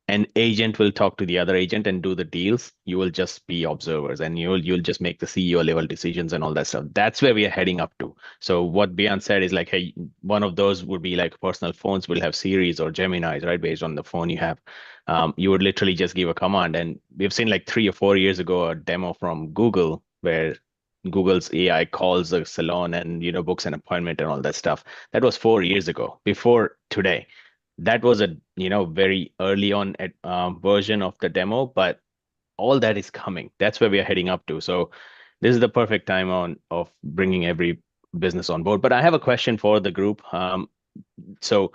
An agent will talk to the other agent and do the deals. You will just be observers, and you'll just make the CEO level decisions and all that stuff. That's where we are heading up to. So what Beyond said is like, hey, one of those would be like personal phones will have Siris or Geminis, right? Based on the phone you have. You would literally just give a command. And we've seen like 3 or 4 years ago a demo from Google where Google's AI calls a salon and books an appointment and all that stuff. That was 4 years ago, before today. That was a very early on version of the demo, but all that is coming. That's where we are heading up to. So this is the perfect time of bringing every business on board. But I have a question for the group. So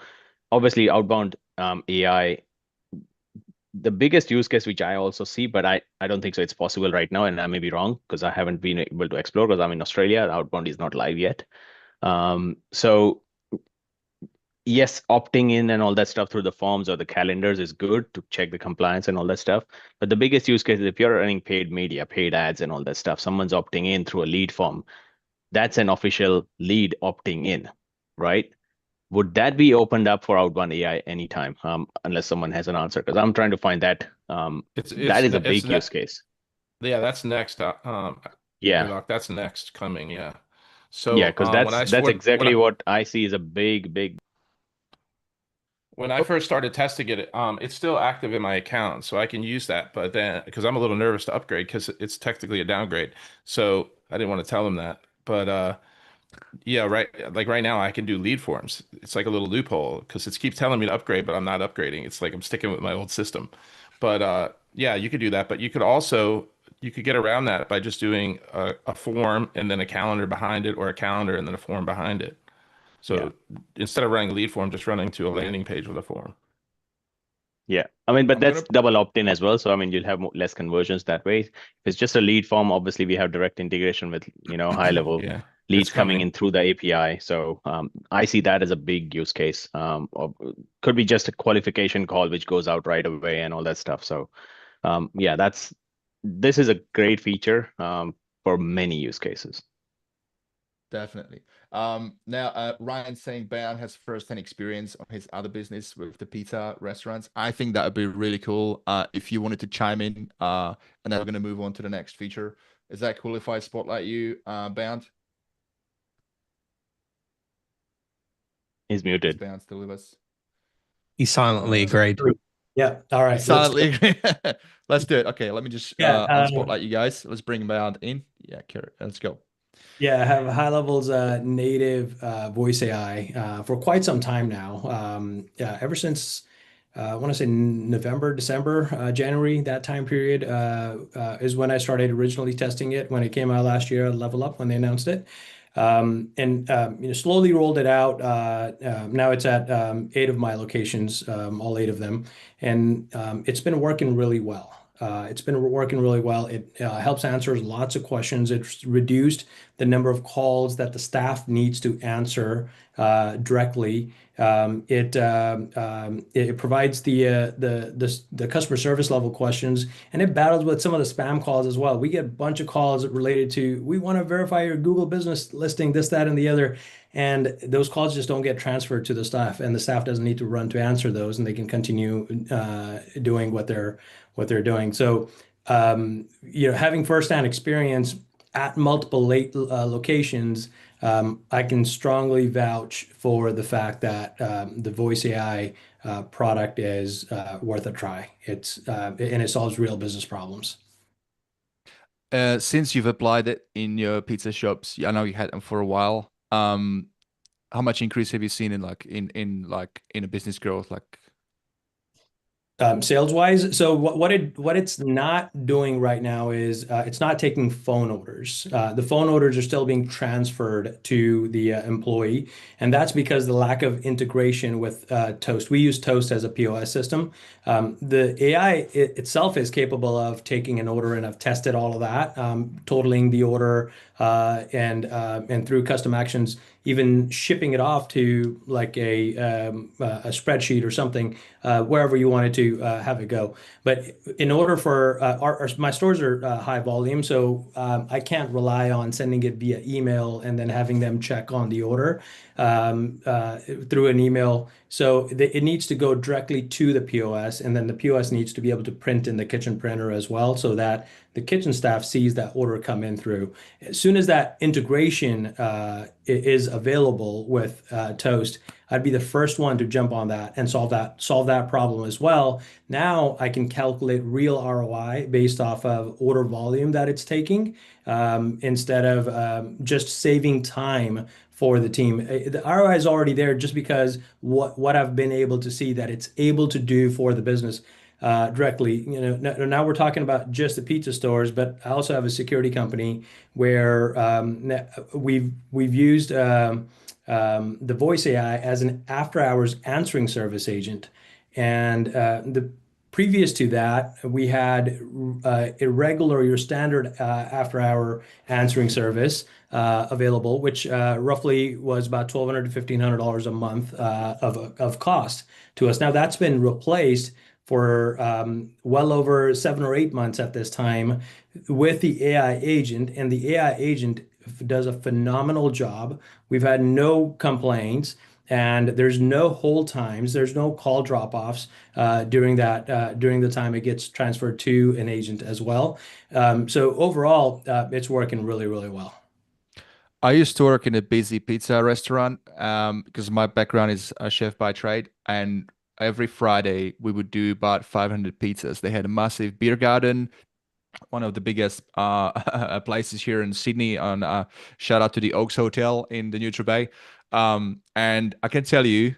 obviously outbound AI, the biggest use case which I also see, but I don't think so it's possible right now, and I may be wrong because I haven't been able to explore because I'm in Australia. Outbound is not live yet. So yes, opting in and all that stuff through the forms or the calendars is good to check the compliance and all that stuff. But the biggest use case is if you're running paid media, paid ads and all that stuff, someone's opting in through a lead form. That's an official lead opting in, right? Would that be opened up for outbound AI anytime, unless someone has an answer? Because I'm trying to find that. That is a big use case. Yeah, that's next. Yeah. Doc, that's next coming. Yeah. So yeah, because that's exactly what I see is a big. When I first started testing it, it's still active in my account, so I can use that. But then, because I'm a little nervous to upgrade, because it's technically a downgrade, so I didn't want to tell them that. But yeah, right. Like right now, I can do lead forms. It's like a little loophole because it keeps telling me to upgrade, but I'm not upgrading. It's like I'm sticking with my old system. But yeah, you could do that. But you could get around that by just doing a form and then a calendar behind it, or a calendar and then a form behind it. So instead of running a lead form, just running to a landing page with a form. Yeah, I mean, but that's double opt-in as well. So I mean, you'll have less conversions that way. If it's just a lead form, obviously we have direct integration with high-level leads coming in through the API. So I see that as a big use case. Or could be just a qualification call which goes out right away and all that stuff. So yeah, this is a great feature for many use cases. Definitely. Now, Ryan's saying Ben has first-hand experience on his other business with the pizza restaurants. I think that would be really cool if you wanted to chime in, and then we're going to move on to the next feature. Is that cool if I spotlight you, Ben? He's muted. Is Ben still with us? He silently agreed. Yeah. All right. Silently agree. Let's do it. Okay. Let me just spotlight you guys. Let's bring Ben in. Yeah. Let's go. Yeah, I have HighLevel's native voice AI for quite some time now. Ever since I want to say November, December, January, that time period is when I started originally testing it. When it came out last year, Level Up when they announced it, and slowly rolled it out. Now it's at 8 of my locations, all 8 of them, and it's been working really well. It helps answer lots of questions. It's reduced the number of calls that the staff needs to answer directly. It provides the customer service level questions, and it battles with some of the spam calls as well. We get a bunch of calls related to, we want to verify your Google business listing, this, that, and the other. And those calls just don't get transferred to the staff, and the staff doesn't need to run to answer those, and they can continue doing what they're doing. So, having firsthand experience at multiple locations, I can strongly vouch for the fact that the voice AI product is worth a try. And it solves real business problems. Since you've applied it in your pizza shops, I know you had them for a while. How much increase have you seen in a business growth? Sales wise, so what it's not doing right now is it's not taking phone orders. The phone orders are still being transferred to the employee, and that's because the lack of integration with Toast. We use Toast as a POS system. The AI itself is capable of taking an order, and I've tested all of that, totaling the order, and through custom actions, even shipping it off to like a spreadsheet or something, wherever you wanted to have it go. But in order for my stores are high volume, so I can't rely on sending it via email and then having them check on the order through an email. So it needs to go directly to the POS, and then the POS needs to be able to print in the kitchen printer as well, so that the kitchen staff sees that order come in through. As soon as that integration is available with Toast, I'd be the first one to jump on that and solve that problem as well. Now I can calculate real ROI based off of order volume that it's taking, instead of just saving time for the team. The ROI is already there just because what I've been able to see that it's able to do for the business directly. Now we're talking about just the pizza stores, but I also have a security company where we've used the voice AI as an after-hours answering service agent, and the previous to that, we had irregular, your standard after-hour answering service available, which roughly was about $1,200 to $1,500 a month of cost to us. Now that's been replaced for well over 7 or 8 months at this time with the AI agent, and the AI agent does a phenomenal job. We've had no complaints, and there's no hold times, there's no call drop-offs during the time it gets transferred to an agent as well. So overall, it's working really, really well. I used to work in a busy pizza restaurant because my background is a chef by trade, and every Friday we would do about 500 pizzas. They had a massive beer garden, one of the biggest places here in Sydney. On shout out to the Oaks Hotel in the Neutral Bay. And I can tell you,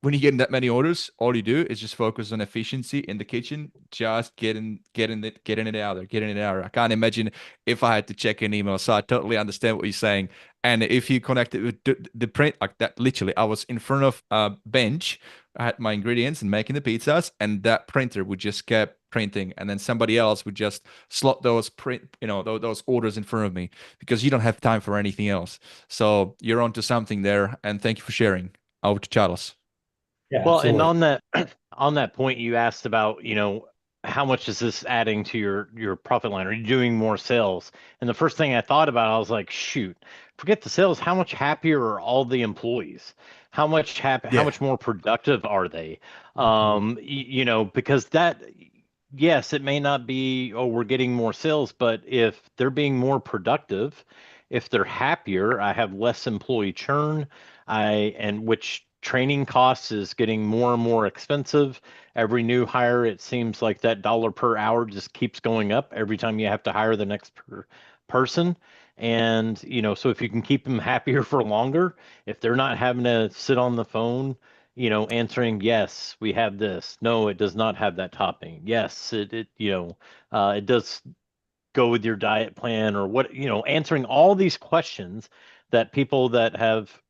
when you get that many orders, all you do is just focus on efficiency in the kitchen, just getting it out there. I can't imagine if I had to check an email. So I totally understand what you're saying. And if you connect it with the print like that, literally, I was in front of a bench. I had my ingredients and making the pizzas, and that printer would just kept printing, and then somebody else would just slot those those orders in front of me, because you don't have time for anything else. So you're onto something there, and thank you for sharing. Over to Charles. Yeah, well, absolutely. and on that point, you asked about, how much is this adding to your profit line? Are you doing more sales? And the first thing I thought about, I was like, shoot, forget the sales. How much happier are all the employees? How much more productive are they? Because yes, it may not be, oh, we're getting more sales, but if they're being more productive, if they're happier, I have less employee churn, which training costs is getting more and more expensive. Every new hire, it seems like that dollar per hour just keeps going up every time you have to hire the next person. And, so if you can keep them happier for longer, if they're not having to sit on the phone, answering, yes, we have this. No, it does not have that topping. Yes, it does go with your diet plan, or what, answering all these questions that people that have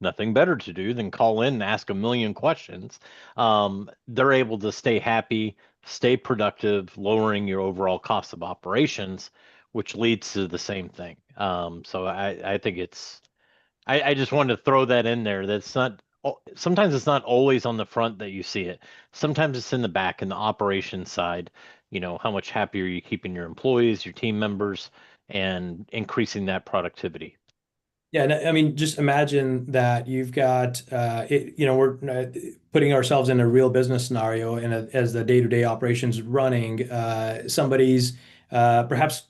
nothing better to do than call in and ask a million questions, they're able to stay happy, stay productive, lowering your overall cost of operations, which leads to the same thing. So I think I just wanted to throw that in there. Sometimes it's not always on the front that you see it. Sometimes it's in the back, in the operations side. How much happier you keeping your employees, your team members, and increasing that productivity. Yeah, I mean, just imagine that you've got, we're putting ourselves in a real business scenario, and as the day-to-day operations running, somebody's perhaps,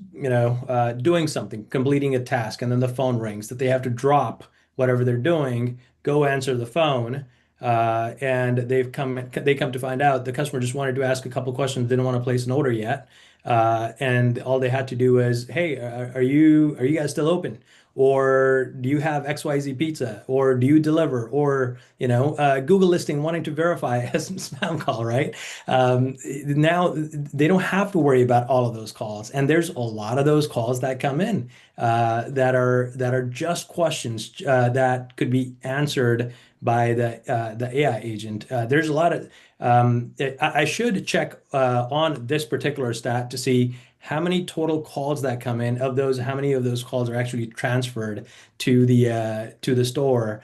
doing something, completing a task, and then the phone rings that they have to drop whatever they're doing, go answer the phone, and they come to find out the customer just wanted to ask a couple questions, didn't want to place an order yet, and all they had to do was, hey, are you guys still open? Or do you have XYZ pizza? Or do you deliver? Or, Google listing wanting to verify as a spam call, right? Now they don't have to worry about all of those calls. And there's a lot of those calls that come in that are just questions that could be answered by the AI agent. There's a lot of, I should check on this particular stat to see how many total calls that come in. Of those, how many of those calls are actually transferred to the store?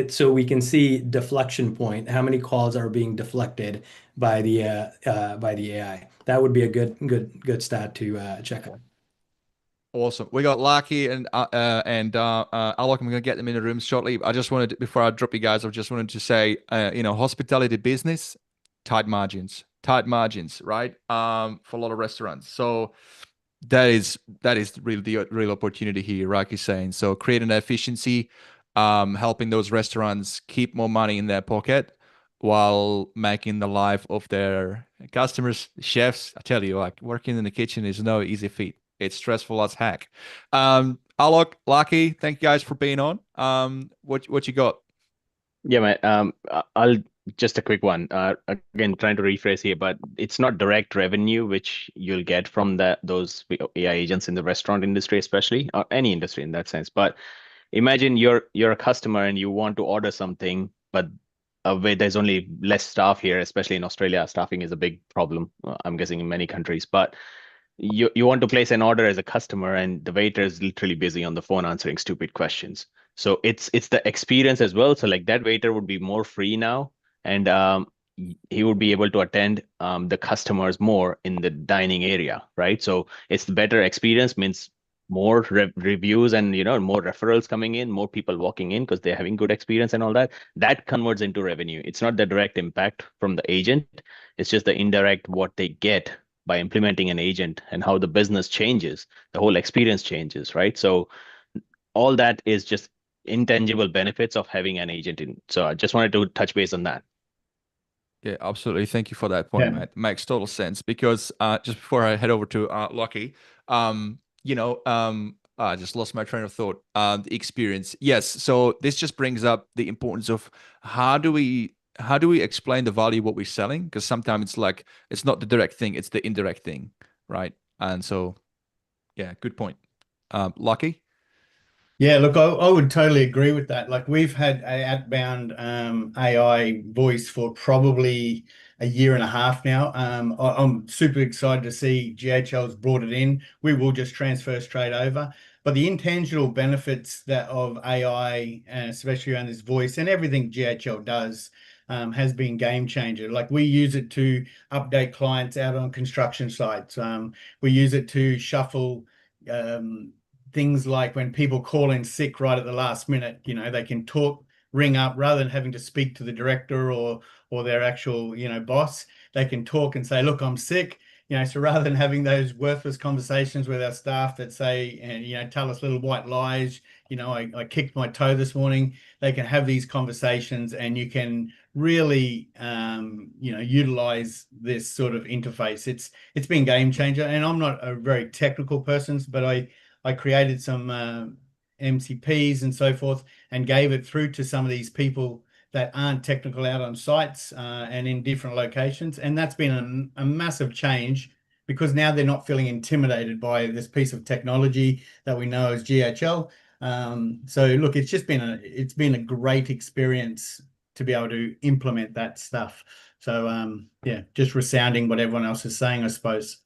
So we can see deflection point. How many calls are being deflected by the AI? That would be a good stat to check on. Awesome. We got Lucky and Alok. I'm gonna get them in the room shortly. I just wanted, before I drop you guys, I just wanted to say, hospitality business, tight margins, right? For a lot of restaurants. So that is really the real opportunity here, like you're saying. So creating efficiency, helping those restaurants keep more money in their pocket while making the life of their customers, chefs. I tell you, like, working in the kitchen is no easy feat. It's stressful as heck. Alok, Lucky, thank you guys for being on. What you got? Yeah, man. I'll just a quick one. Again, trying to rephrase here, but it's not direct revenue which you'll get from those AI agents in the restaurant industry, especially, or any industry in that sense. But imagine you're a customer and you want to order something, but where there's only less staff here, especially in Australia. Staffing is a big problem, I'm guessing, in many countries. But you want to place an order as a customer, and the waiter is literally busy on the phone answering stupid questions. So it's the experience as well. So like that waiter would be more free now, and he would be able to attend the customers more in the dining area, right? So it's the better experience, means more reviews and more referrals coming in, more people walking in because they're having good experience and all that. That converts into revenue. It's not the direct impact from the agent. It's just the indirect what they get by implementing an agent, and how the business changes, the whole experience changes, right? So all that is just intangible benefits of having an agent in. So I just wanted to touch base on that. Yeah, absolutely. Thank you for that point, Matt. Makes total sense, because just before I head over to Lucky, I just lost my train of thought. The experience. Yes. So this just brings up the importance of how do we explain the value of what we're selling? Because sometimes it's like, it's not the direct thing, it's the indirect thing, right? And so, yeah, good point. Lucky? Yeah, look, I would totally agree with that. Like, we've had a outbound AI voice for probably a year and a half now. I'm super excited to see GHL's brought it in. We will just transfer straight over. But the intangible benefits of AI, and especially around this voice and everything GHL does, has been game changer. Like, we use it to update clients out on construction sites. We use it to shuffle things like when people call in sick right at the last minute, they can ring up rather than having to speak to the director or their actual, boss. They can talk and say, look, I'm sick. So rather than having those worthless conversations with our staff that say, and tell us little white lies, I kicked my toe this morning, they can have these conversations, and you can really, utilize this sort of interface. It's been game changer, and I'm not a very technical person, but I created some MCPs and so forth, and gave it through to some of these people that aren't technical out on sites and in different locations. And that's been a massive change, because now they're not feeling intimidated by this piece of technology that we know as GHL. So look, it's been a great experience to be able to implement that stuff. So yeah, just resounding what everyone else is saying, I suppose.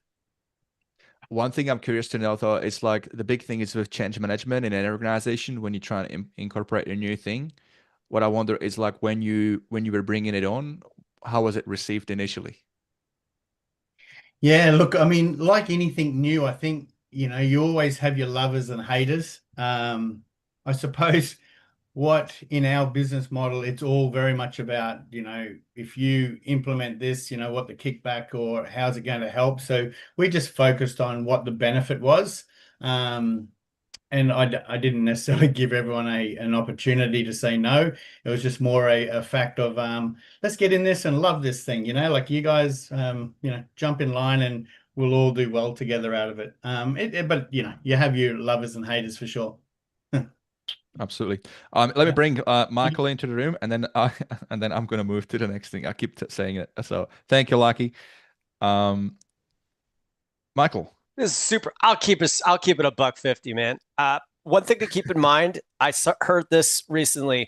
One thing I'm curious to know, though, is like the big thing is with change management in an organization when you try and incorporate a new thing. What I wonder is, like, when you were bringing it on, how was it received initially? Yeah, look, I mean, like anything new, I think, you always have your lovers and haters. I suppose what in our business model, it's all very much about, if you implement this, what the kickback or how's it going to help. So we just focused on what the benefit was. And I didn't necessarily give everyone an opportunity to say no. It was just more a fact of, let's get in this and love this thing, like you guys, jump in line and we'll all do well together out of it. But you have your lovers and haters for sure. Absolutely. Let me bring Michael into the room, and then I'm going to move to the next thing. I keep saying it. So thank you, Lucky. Michael. This is super. I'll keep it $150, man. One thing to keep in mind, I heard this recently.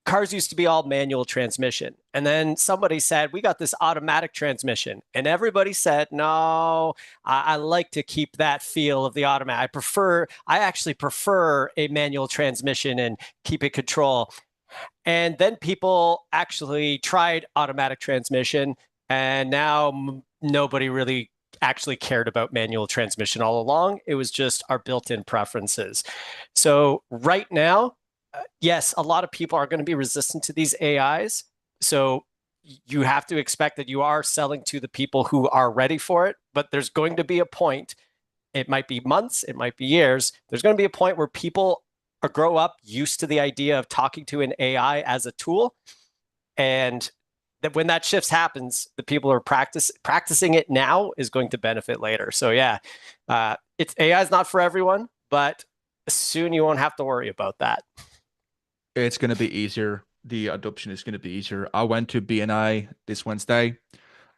cars used to be all manual transmission. And then somebody said, we got this automatic transmission. And everybody said, no, I like to keep that feel of the automatic. I actually prefer a manual transmission and keep it control. And then people actually tried automatic transmission, and now nobody really actually cared about manual transmission all along. It was just our built-in preferences. So right now, yes, a lot of people are going to be resistant to these AIs. So you have to expect that you are selling to the people who are ready for it, but there's going to be a point, it might be months, it might be years, there's going to be a point where people grow up used to the idea of talking to an AI as a tool. And that when that shift happens, the people who are practicing it now is going to benefit later. So yeah, AI is not for everyone, but soon you won't have to worry about that. It's going to be easier. The adoption is going to be easier. I went to BNI this Wednesday.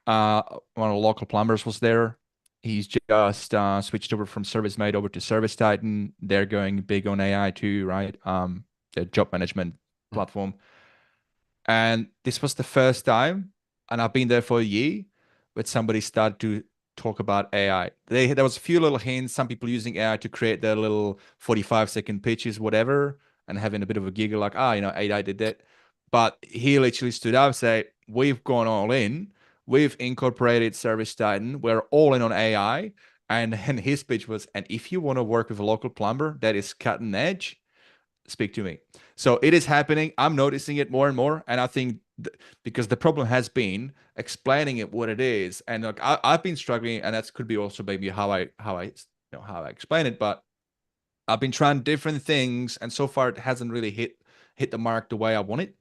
One of the local plumbers was there. He's just switched over from ServiceMate over to Service Titan. They're going big on AI too, right? The job management platform. And this was the first time, and I've been there for a year, but somebody started to talk about AI. There was a few little hints, some people using AI to create their little 45-second pitches, whatever, and having a bit of a giggle like, AI did that. But he literally stood up and said, we've gone all in. We've incorporated Service Titan. We're all in on AI. And his pitch was, and if you want to work with a local plumber that is cutting edge, speak to me. So it is happening. I'm noticing it more and more. And I think because the problem has been explaining it what it is. And like I've been struggling, and that could be also maybe how I explain it. But I've been trying different things, and so far it hasn't really hit the mark the way I want it.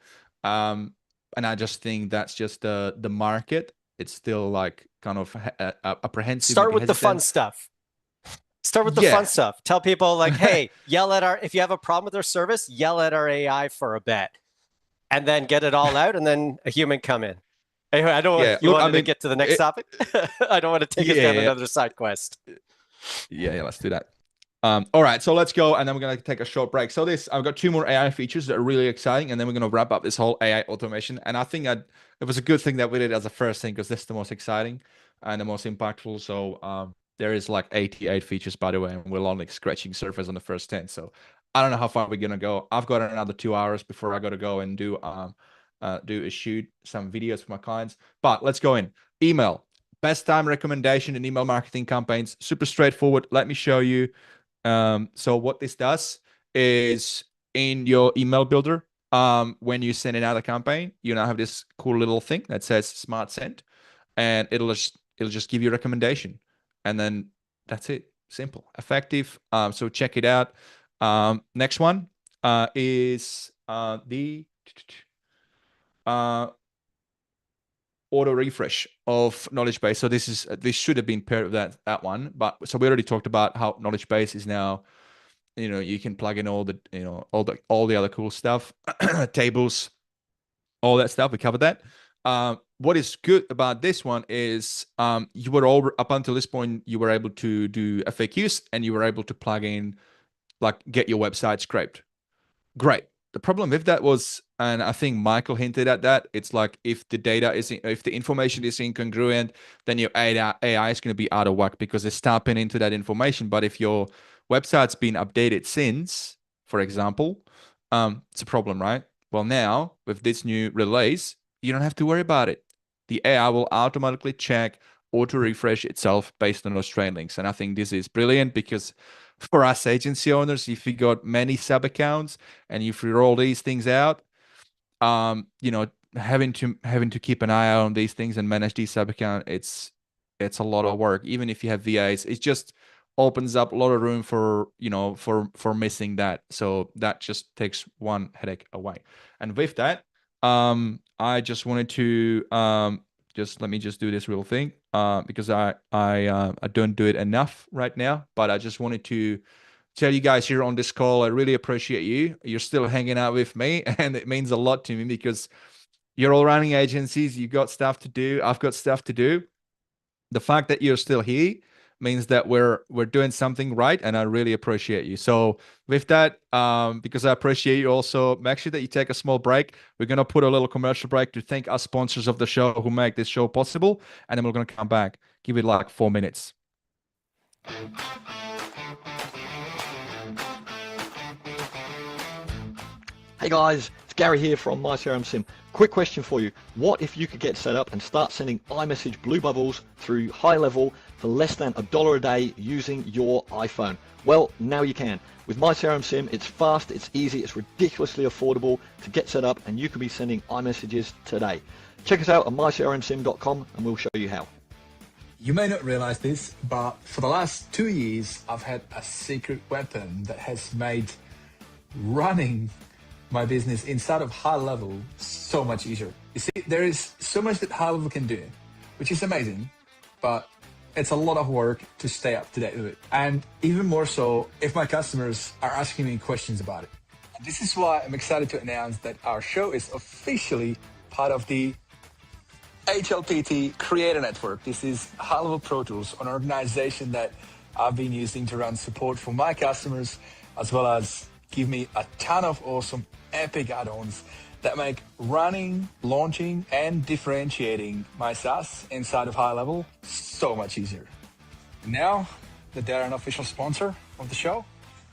And I just think that's just the market. It's still like kind of apprehensive. Start with the fun stuff. Start with the fun stuff. Tell people like, hey, if you have a problem with our service, yell at our AI for a bit, and then get it all out, and then a human come in. Anyway, I don't want you wanted to get to the next topic. I don't want to take us down another side quest. Yeah, let's do that. All right, so let's go, and then we're gonna take a short break. So I've got 2 more AI features that are really exciting, and then we're gonna wrap up this whole AI automation. And I think it was a good thing that we did as a first thing, because this is the most exciting and the most impactful. So there is like 88 features, by the way, and we're only scratching surface on the first 10. So I don't know how far we're gonna go. I've got another 2 hours before I gotta go and do a shoot some videos for my clients. But let's go in. Email. Best time recommendation in email marketing campaigns. Super straightforward. Let me show you. So what this does is in your email builder, when you send out a campaign, you now have this cool little thing that says Smart Send, and it'll just give you a recommendation, and then that's it. Simple, effective. So check it out. Next one is the auto refresh of knowledge base. So this should have been part of that one, but so we already talked about how knowledge base is now, you can plug in all the other cool stuff, tables, all that stuff. We covered that. What is good about this one is you were up until this point, you were able to do FAQs, and you were able to plug in, like, get your website scraped. Great. The problem with that was, and I think Michael hinted at that, it's like if the information is incongruent, then your AI is going to be out of whack because it's tapping into that information. But if your website's been updated since, for example, it's a problem, right? Well, now with this new release, you don't have to worry about it. The AI will automatically check, auto refresh itself based on those train links. And I think this is brilliant because for us agency owners, if you got many sub accounts and if you roll these things out, having to keep an eye on these things and manage these sub account, it's a lot of work. Even if you have VAs, it just opens up a lot of room for missing that. So that just takes one headache away. And with that, I just wanted to let me just do this real thing because I don't do it enough right now, but I just wanted to tell you guys here on this call, I really appreciate you. You're still hanging out with me, and it means a lot to me because you're all running agencies. You got stuff to do. I've got stuff to do. The fact that you're still here means that we're doing something right, and I really appreciate you. So with that, because I appreciate you also, make sure that you take a small break. We're going to put a little commercial break to thank our sponsors of the show who make this show possible, and then we're going to come back. Give it like 4 minutes. Hey guys, it's Gary here from MyCRMSim. Quick question for you. What if you could get set up and start sending iMessage blue bubbles through HighLevel for less than $1 a day using your iPhone? Well, now you can. With MyCRMSim, it's fast, it's easy, it's ridiculously affordable to get set up, and you can be sending iMessages today. Check us out at mycrmsim.com and we'll show you how. You may not realize this, but for the last 2 years, I've had a secret weapon that has made running my business inside of HighLevel so much easier. You see, there is so much that HighLevel can do, which is amazing, but it's a lot of work to stay up to date with it. And even more so if my customers are asking me questions about it. And this is why I'm excited to announce that our show is officially part of the HLPT Creator Network. This is HighLevel Pro Tools, an organization that I've been using to run support for my customers, as well as give me a ton of awesome epic add-ons that make running, launching, and differentiating my SaaS inside of HighLevel so much easier. Now that they're an official sponsor of the show,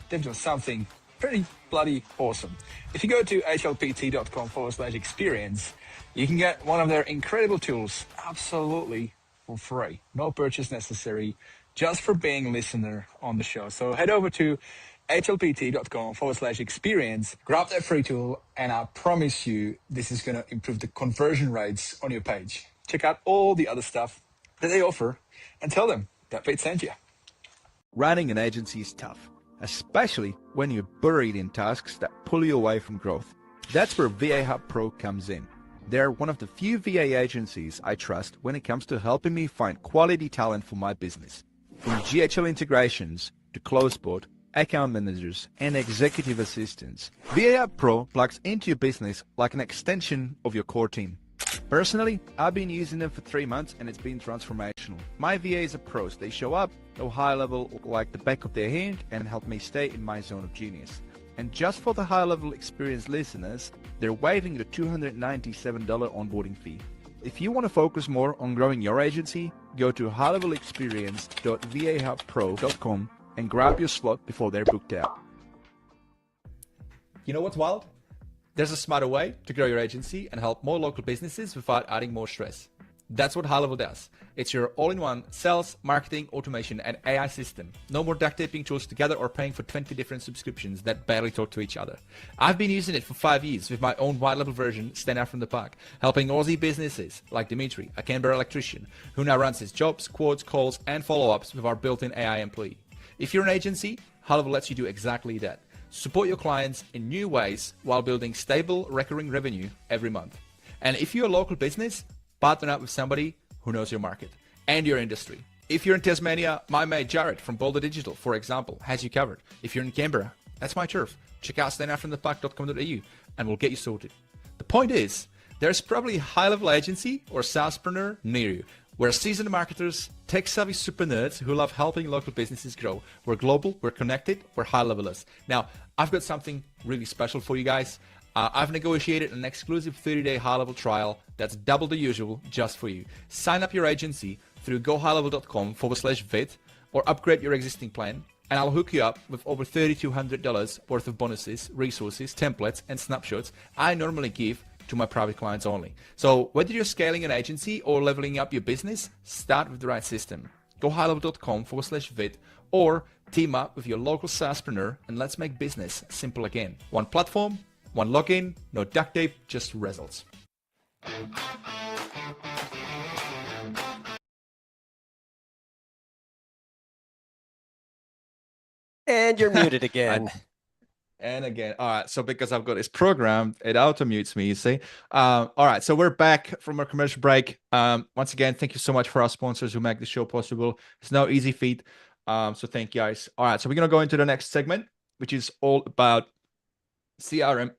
they've done something pretty bloody awesome. If you go to hlpt.com/experience, you can get one of their incredible tools absolutely for free. No purchase necessary, just for being a listener on the show. So head over to hlpt.com/experience, grab that free tool, and I promise you this is going to improve the conversion rates on your page. Check out all the other stuff that they offer and tell them that Vit sent you. Running an agency is tough, especially when you're buried in tasks that pull you away from growth. That's where VA Hub Pro comes in. They're one of the few VA agencies I trust when it comes to helping me find quality talent for my business. From GHL integrations to CloseBot, account managers, and executive assistants, VA Hub Pro plugs into your business like an extension of your core team. Personally, I've been using them for 3 months and it's been transformational. My VAs are pros. They show up, know HighLevel like the back of their hand, and help me stay in my zone of genius. And just for the HighLevel Experience listeners, they're waiving the $297 onboarding fee. If you want to focus more on growing your agency, go to highlevelexperience.vahubpro.com and grab your slot before they're booked out. You know what's wild? There's a smarter way to grow your agency and help more local businesses without adding more stress. That's what HighLevel does. It's your all-in-one sales, marketing, automation, and AI system. No more duct taping tools together or paying for 20 different subscriptions that barely talk to each other. I've been using it for 5 years with my own white-level version, Stand Out From the Pack, helping Aussie businesses like Dimitri, a Canberra electrician, who now runs his jobs, quotes, calls, and follow-ups with our built-in AI employee. If you're an agency, HighLevel lets you do exactly that. Support your clients in new ways while building stable, recurring revenue every month. And if you're a local business, partner up with somebody who knows your market and your industry. If you're in Tasmania, my mate Jared from Boulder Digital, for example, has you covered. If you're in Canberra, that's my turf. Check out standoutfromthepack.com.au and we'll get you sorted. The point is, there's probably a high-level agency or SaaSpreneur near you. We're seasoned marketers, tech-savvy super nerds who love helping local businesses grow. We're global, we're connected, we're high-levelers. Now, I've got something really special for you guys. I've negotiated an exclusive 30-day HighLevel trial that's double the usual just for you. Sign up your agency through GoHighlevel.com/Vit or upgrade your existing plan, and I'll hook you up with over $3,200 worth of bonuses, resources, templates, and snapshots I normally give to my private clients only. So whether you're scaling an agency or leveling up your business, start with the right system. GoHighlevel.com/Vit or team up with your local SaaSpreneur and let's make business simple again. One platform, one login, no duct tape, just results. And you're muted again. And again, all right. So because I've got this program, it auto mutes me, you see. All right. So we're back from our commercial break. Once again, thank you so much for our sponsors who make the show possible. It's no easy feat. So thank you guys. All right. So we're going to go into the next segment, which is all about CRM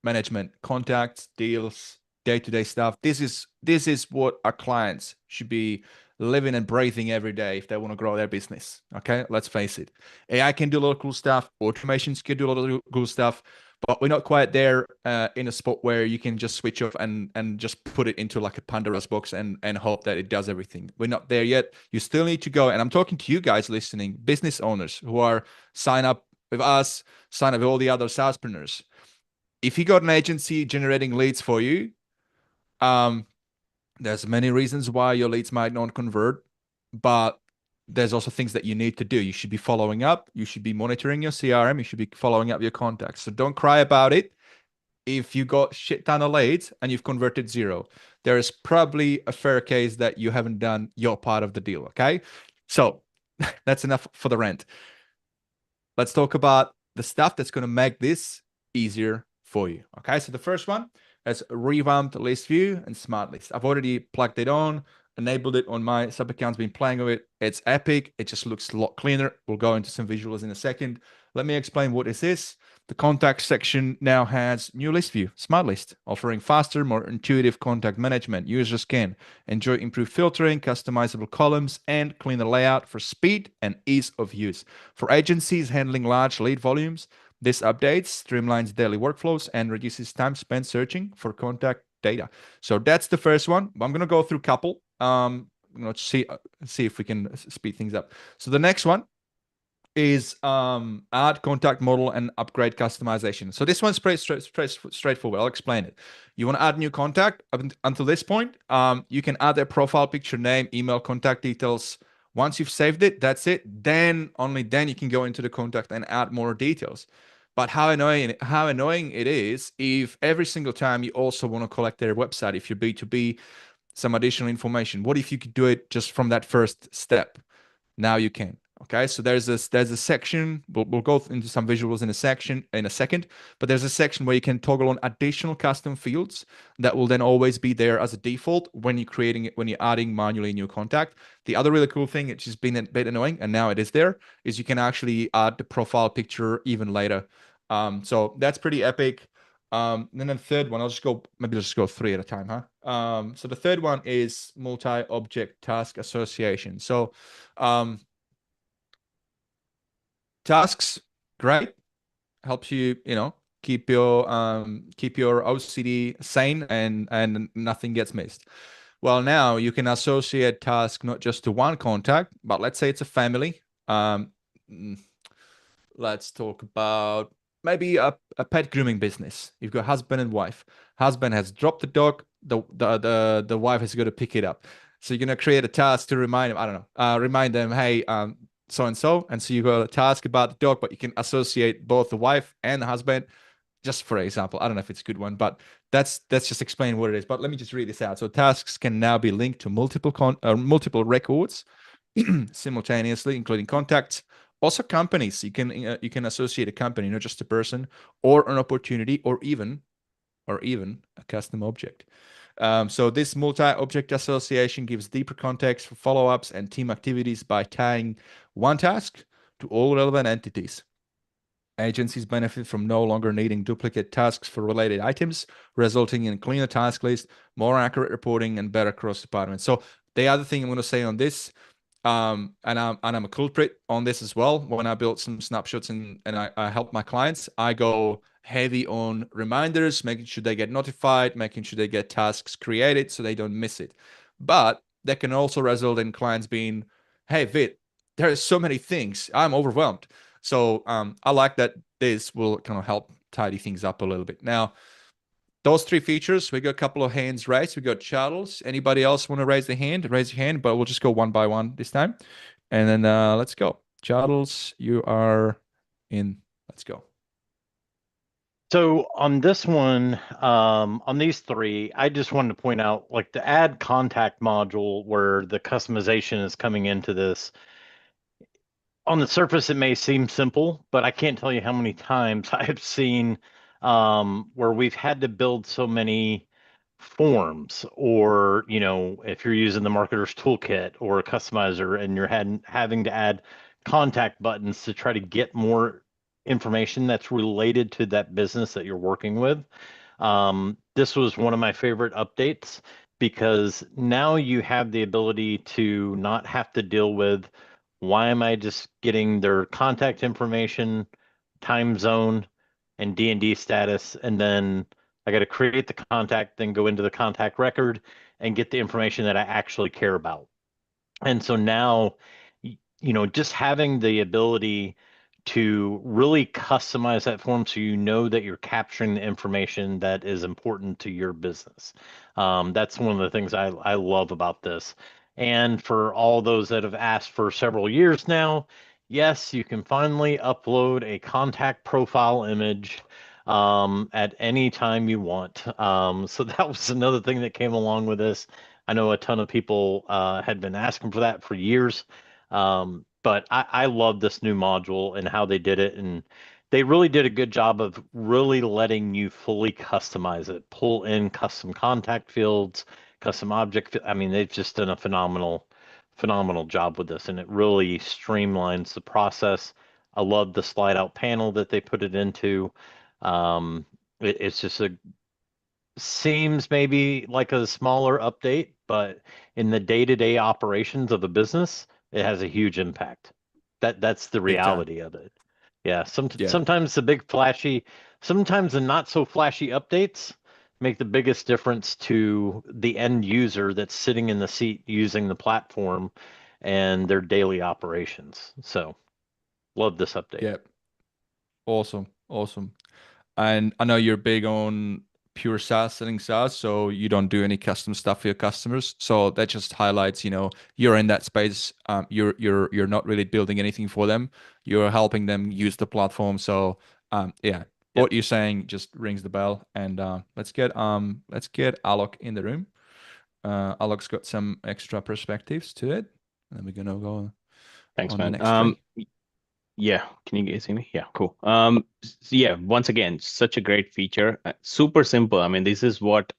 management, contacts, deals, day-to-day stuff. This is what our clients should be living and breathing every day if they want to grow their business. Okay, let's face it. AI can do a lot of cool stuff. Automations can do a lot of cool stuff, but we're not quite there in a spot where you can just switch off and just put it into like a Pandora's box and hope that it does everything. We're not there yet. You still need to go. And I'm talking to you guys listening, business owners who are sign up with us, sign up with all the other SaaSpreneurs. If you got an agency generating leads for you, there's many reasons why your leads might not convert, but there's also things that you need to do. You should be following up. You should be monitoring your CRM. You should be following up your contacts. So don't cry about it. If you got shit ton of leads and you've converted 0, there is probably a fair case that you haven't done your part of the deal. Okay. So that's enough for the rant. Let's talk about the stuff that's going to make this easier for you. Okay. So the first one is revamped list view and smart list. I've already plugged it on, enabled it on my sub accounts, been playing with it. It's epic. It just looks a lot cleaner. We'll go into some visuals in a second. Let me explain what this is. The contact section now has new list view, smart list, offering faster, more intuitive contact management. Users can enjoy improved filtering, customizable columns, and cleaner layout for speed and ease of use. For agencies handling large lead volumes, this updates, streamlines daily workflows, and reduces time spent searching for contact data. So that's the first one. I'm going to go through a couple. Let's see if we can speed things up. So the next one is add contact model and upgrade customization. So this one's pretty straightforward. I'll explain it. You want to add new contact. Until this point, you can add their profile picture, name, email, contact details. Once you've saved it, that's it. Then, only then you can go into the contact and add more details. But how annoying it is if every single time you also want to collect their website, if you're B2B, some additional information. What if you could do it just from that first step? Now you can. Okay, so there's a section. We'll go into some visuals in a second, but there's a section where you can toggle on additional custom fields that will then always be there as a default when you're adding manually a new contact. The other really cool thing, which has been a bit annoying, and now it is there, is you can actually add the profile picture even later. So that's pretty epic. And then the third one, let's just go 3 at a time, huh? So the third one is multi-object task association. So tasks, great, helps you, keep your OCD sane and nothing gets missed. Well, now you can associate task not just to one contact, but let's say it's a family. Let's talk about maybe a pet grooming business. You've got husband and wife. Husband has dropped the dog. The wife has got to pick it up. So you're gonna create a task to remind them. I don't know. Remind them, hey, so and so. And so you got a task about the dog, but you can associate both the wife and the husband. Just for example, I don't know if it's a good one, but that's just explain what it is. But let me just read this out. So tasks can now be linked to multiple records simultaneously, including contacts. Also companies, you can associate a company, not just a person, or an opportunity, or even a custom object. So this multi-object association gives deeper context for follow-ups and team activities by tying one task to all relevant entities. Agencies benefit from no longer needing duplicate tasks for related items, resulting in cleaner task list, more accurate reporting, and better cross departments. So the other thing I'm going to say on this, and I'm a culprit on this as well. When I built some snapshots and I help my clients, I go heavy on reminders, making sure they get notified, making sure they get tasks created so they don't miss it. But that can also result in clients being, hey, Vit, there are so many things. I'm overwhelmed. So I like that this will kind of help tidy things up a little bit. Now, those 3 features, we got a couple of hands raised. We got Charles. Anybody else want to raise their hand? Raise your hand, but we'll just go one by one this time. And then let's go. Charles, you are in. Let's go. So on this one, on these 3, I just wanted to point out, like the add contact module where the customization is coming into this. On the surface, it may seem simple, but I can't tell you how many times I have seen where we've had to build so many forms, or if you're using the marketer's toolkit or a customizer and you're having to add contact buttons to try to get more information that's related to that business that you're working with. This was one of my favorite updates because now you have the ability to not have to deal with, why am I just getting their contact information, time zone, and D&D status, and then I got to create the contact, then go into the contact record and get the information that I actually care about. And so now, just having the ability to really customize that form so you know that you're capturing the information that is important to your business. That's one of the things I love about this. And for all those that have asked for several years now, yes, you can finally upload a contact profile image at any time you want. So that was another thing that came along with this. I know a ton of people had been asking for that for years. But I love this new module and how they did it. And they really did a good job of really letting you fully customize it, pull in custom contact fields, custom object. I mean, they've just done a phenomenal job with this, and it really streamlines the process. I love the slide out panel that they put it into. It's just seems maybe like a smaller update, but in the day-to-day operations of a business, it has a huge impact. That's the reality of it. Yeah, sometimes the big flashy, sometimes the not so flashy updates make the biggest difference to the end user that's sitting in the seat using the platform and their daily operations. So love this update. Yep. Awesome. And I know you're big on pure SaaS, selling SaaS, so you don't do any custom stuff for your customers. So that just highlights, you're in that space. You're not really building anything for them. You're helping them use the platform. So what you're saying just rings the bell. And let's get Alok in the room. Alok's got some extra perspectives to it. And then we're gonna go Thanks, on man. the next train. Yeah, can you guys see me? Yeah, cool. Yeah, once again, such a great feature. Super simple. I mean, this is what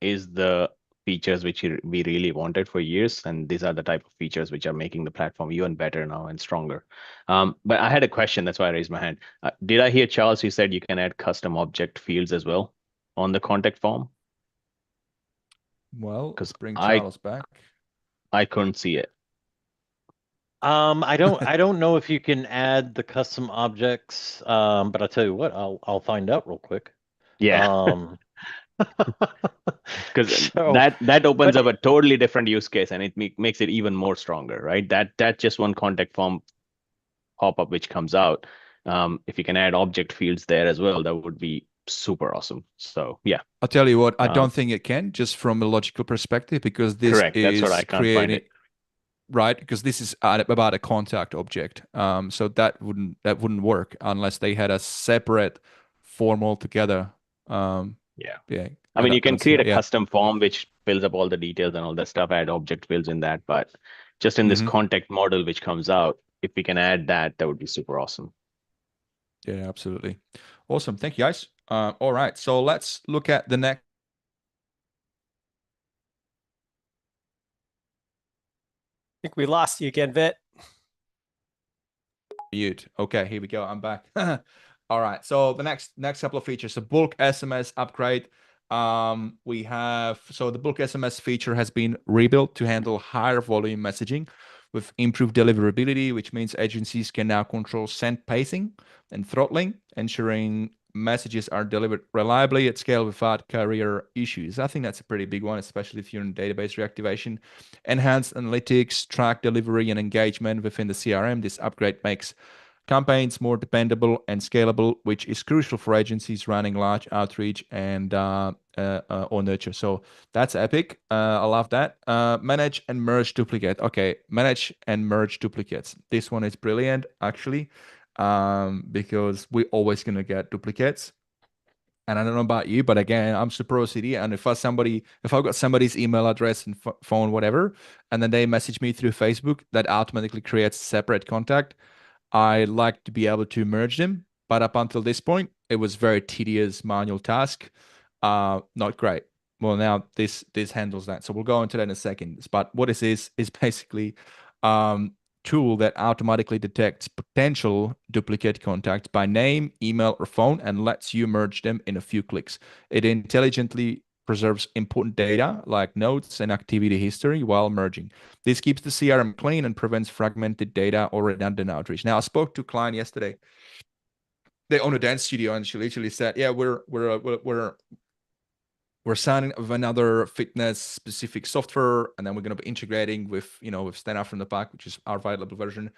is the features which we really wanted for years, and these are the type of features which are making the platform even better now and stronger. But I had a question, that's why I raised my hand. Did I hear Charles, you said you can add custom object fields as well on the contact form? Well, let's bring Charles back. I couldn't see it. I don't know if you can add the custom objects, but I'll tell you what, I'll find out real quick. Yeah. Because that opens up a totally different use case, and it makes it even more stronger, right? That just one contact form pop-up which comes out. If you can add object fields there as well, that would be super awesome. So yeah, I'll tell you what, I don't think it can, just from a logical perspective, because this correct. is That's what I can't find it. Right, because this is about a contact object. So that wouldn't work unless they had a separate form altogether. Yeah. I mean, you can create a custom form which fills up all the details and all that stuff, add object fields in that, but just in this contact model which comes out, if we can add that would be super awesome. Yeah, absolutely. Awesome. Thank you, guys. All right, so let's look at the next. I think we lost you again, Vit. Mute. Okay, here we go. I'm back. All right. So the next couple of features, a bulk SMS upgrade. We have the bulk SMS feature has been rebuilt to handle higher volume messaging with improved deliverability, which means agencies can now control send pacing and throttling, ensuring messages are delivered reliably at scale without carrier issues. I think that's a pretty big one, especially if you're in database reactivation. Enhanced analytics, track delivery, and engagement within the CRM. This upgrade makes campaigns more dependable and scalable, which is crucial for agencies running large outreach and or nurture. So that's epic. I love that. Manage and merge duplicate. Okay, manage and merge duplicates. This one is brilliant, actually. Because we're always going to get duplicates. And I don't know about you, but again, I'm super OCD. And if I've got somebody's email address and phone, whatever, and then they message me through Facebook, that automatically creates separate contact. I like to be able to merge them. But up until this point, it was very tedious manual task. Not great. Well, now this handles that. So we'll go into that in a second. But what this is basically tool that automatically detects potential duplicate contacts by name, email, or phone and lets you merge them in a few clicks. It intelligently preserves important data like notes and activity history while merging. This keeps the CRM clean and prevents fragmented data or redundant outreach. Now, I spoke to a client yesterday. They own a dance studio, and she literally said, "Yeah, we're signing of another fitness specific software, and then we're going to be integrating with with Stand Out from the Pack, which is our white label version.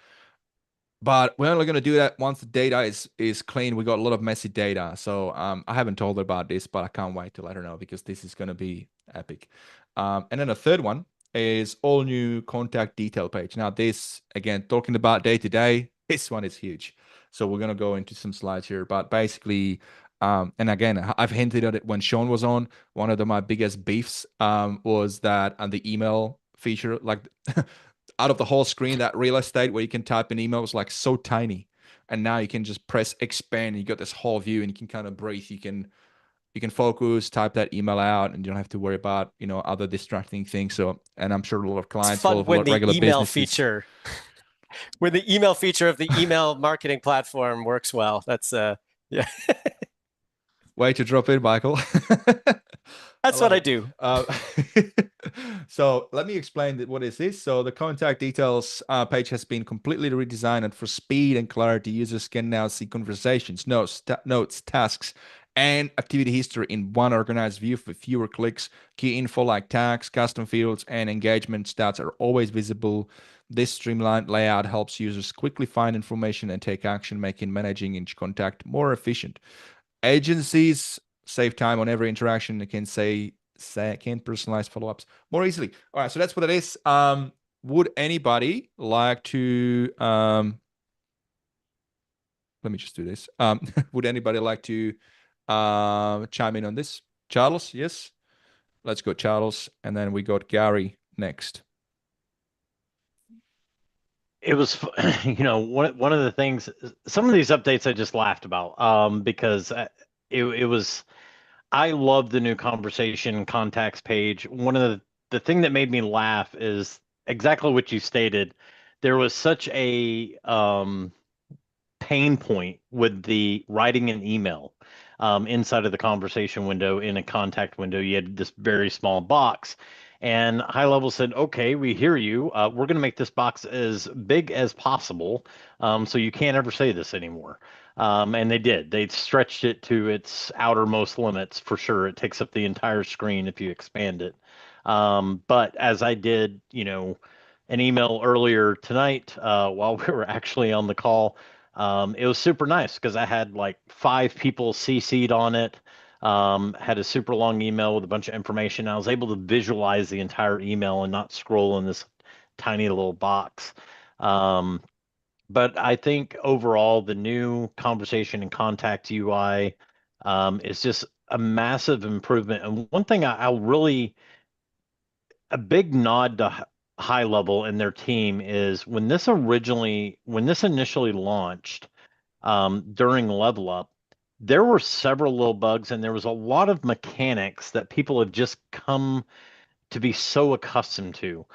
But we're only going to do that once the data is clean. We got a lot of messy data, so I haven't told her about this, but I can't wait to let her know because this is going to be epic. And then a third one is all new contact detail page. Now, this again, talking about day to day, this one is huge. So we're going to go into some slides here, but basically. And again, I've hinted at it when Sean was on. One of my biggest beefs was that on the email feature, like out of the whole screen, that real estate where you can type an email was like so tiny. And now you can just press expand and you got this whole view and you can kind of breathe. You can focus, type that email out, and you don't have to worry about, other distracting things. So, and I'm sure a lot of clients, fun when the regular email businesses. feature, when the email feature of the email marketing platform works well. That's yeah. Way to drop in, Michael. That's what I do. So let me explain what is this. So the contact details page has been completely redesigned, and for speed and clarity, users can now see conversations, notes, tasks, and activity history in one organized view with fewer clicks. Key info like tags, custom fields, and engagement stats are always visible. This streamlined layout helps users quickly find information and take action, making managing each contact more efficient. Agencies save time on every interaction. They can can personalize follow-ups more easily. All right, so that's what it is. Would anybody like to let me just do this. Would anybody like to chime in on this? Charles, yes. Let's go, Charles, and then we got Gary next. It was, one of the things, some of these updates I just laughed about because it was, I love the new conversation contacts page. One of the thing that made me laugh is exactly what you stated. There was such a pain point with the writing an email inside of the conversation window. In a contact window, you had this very small box. And HighLevel said, okay, we hear you. We're going to make this box as big as possible so you can't ever say this anymore. And they did. They stretched it to its outermost limits for sure. It takes up the entire screen if you expand it. But as I did, an email earlier tonight while we were actually on the call, it was super nice because I had like 5 people CC'd on it. Had a super long email with a bunch of information. I was able to visualize the entire email and not scroll in this tiny little box. But I think overall, the new conversation and contact UI is just a massive improvement. And one thing I'll really, a big nod to HighLevel and their team is when this initially launched during Level Up, there were several little bugs and there was a lot of mechanics that people have just come to be so accustomed to.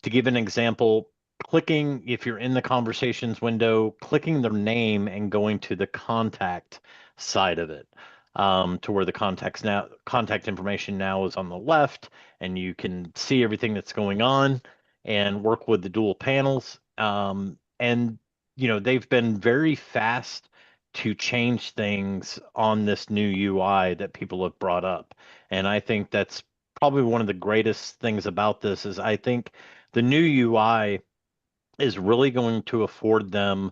To give an example, clicking, if you're in the conversations window, clicking their name and going to the contact side of it, to where the contact information now is on the left, and you can see everything that's going on and work with the dual panels. And they've been very fast to change things on this new UI that people have brought up. And I think that's probably one of the greatest things about this is I think the new UI is really going to afford them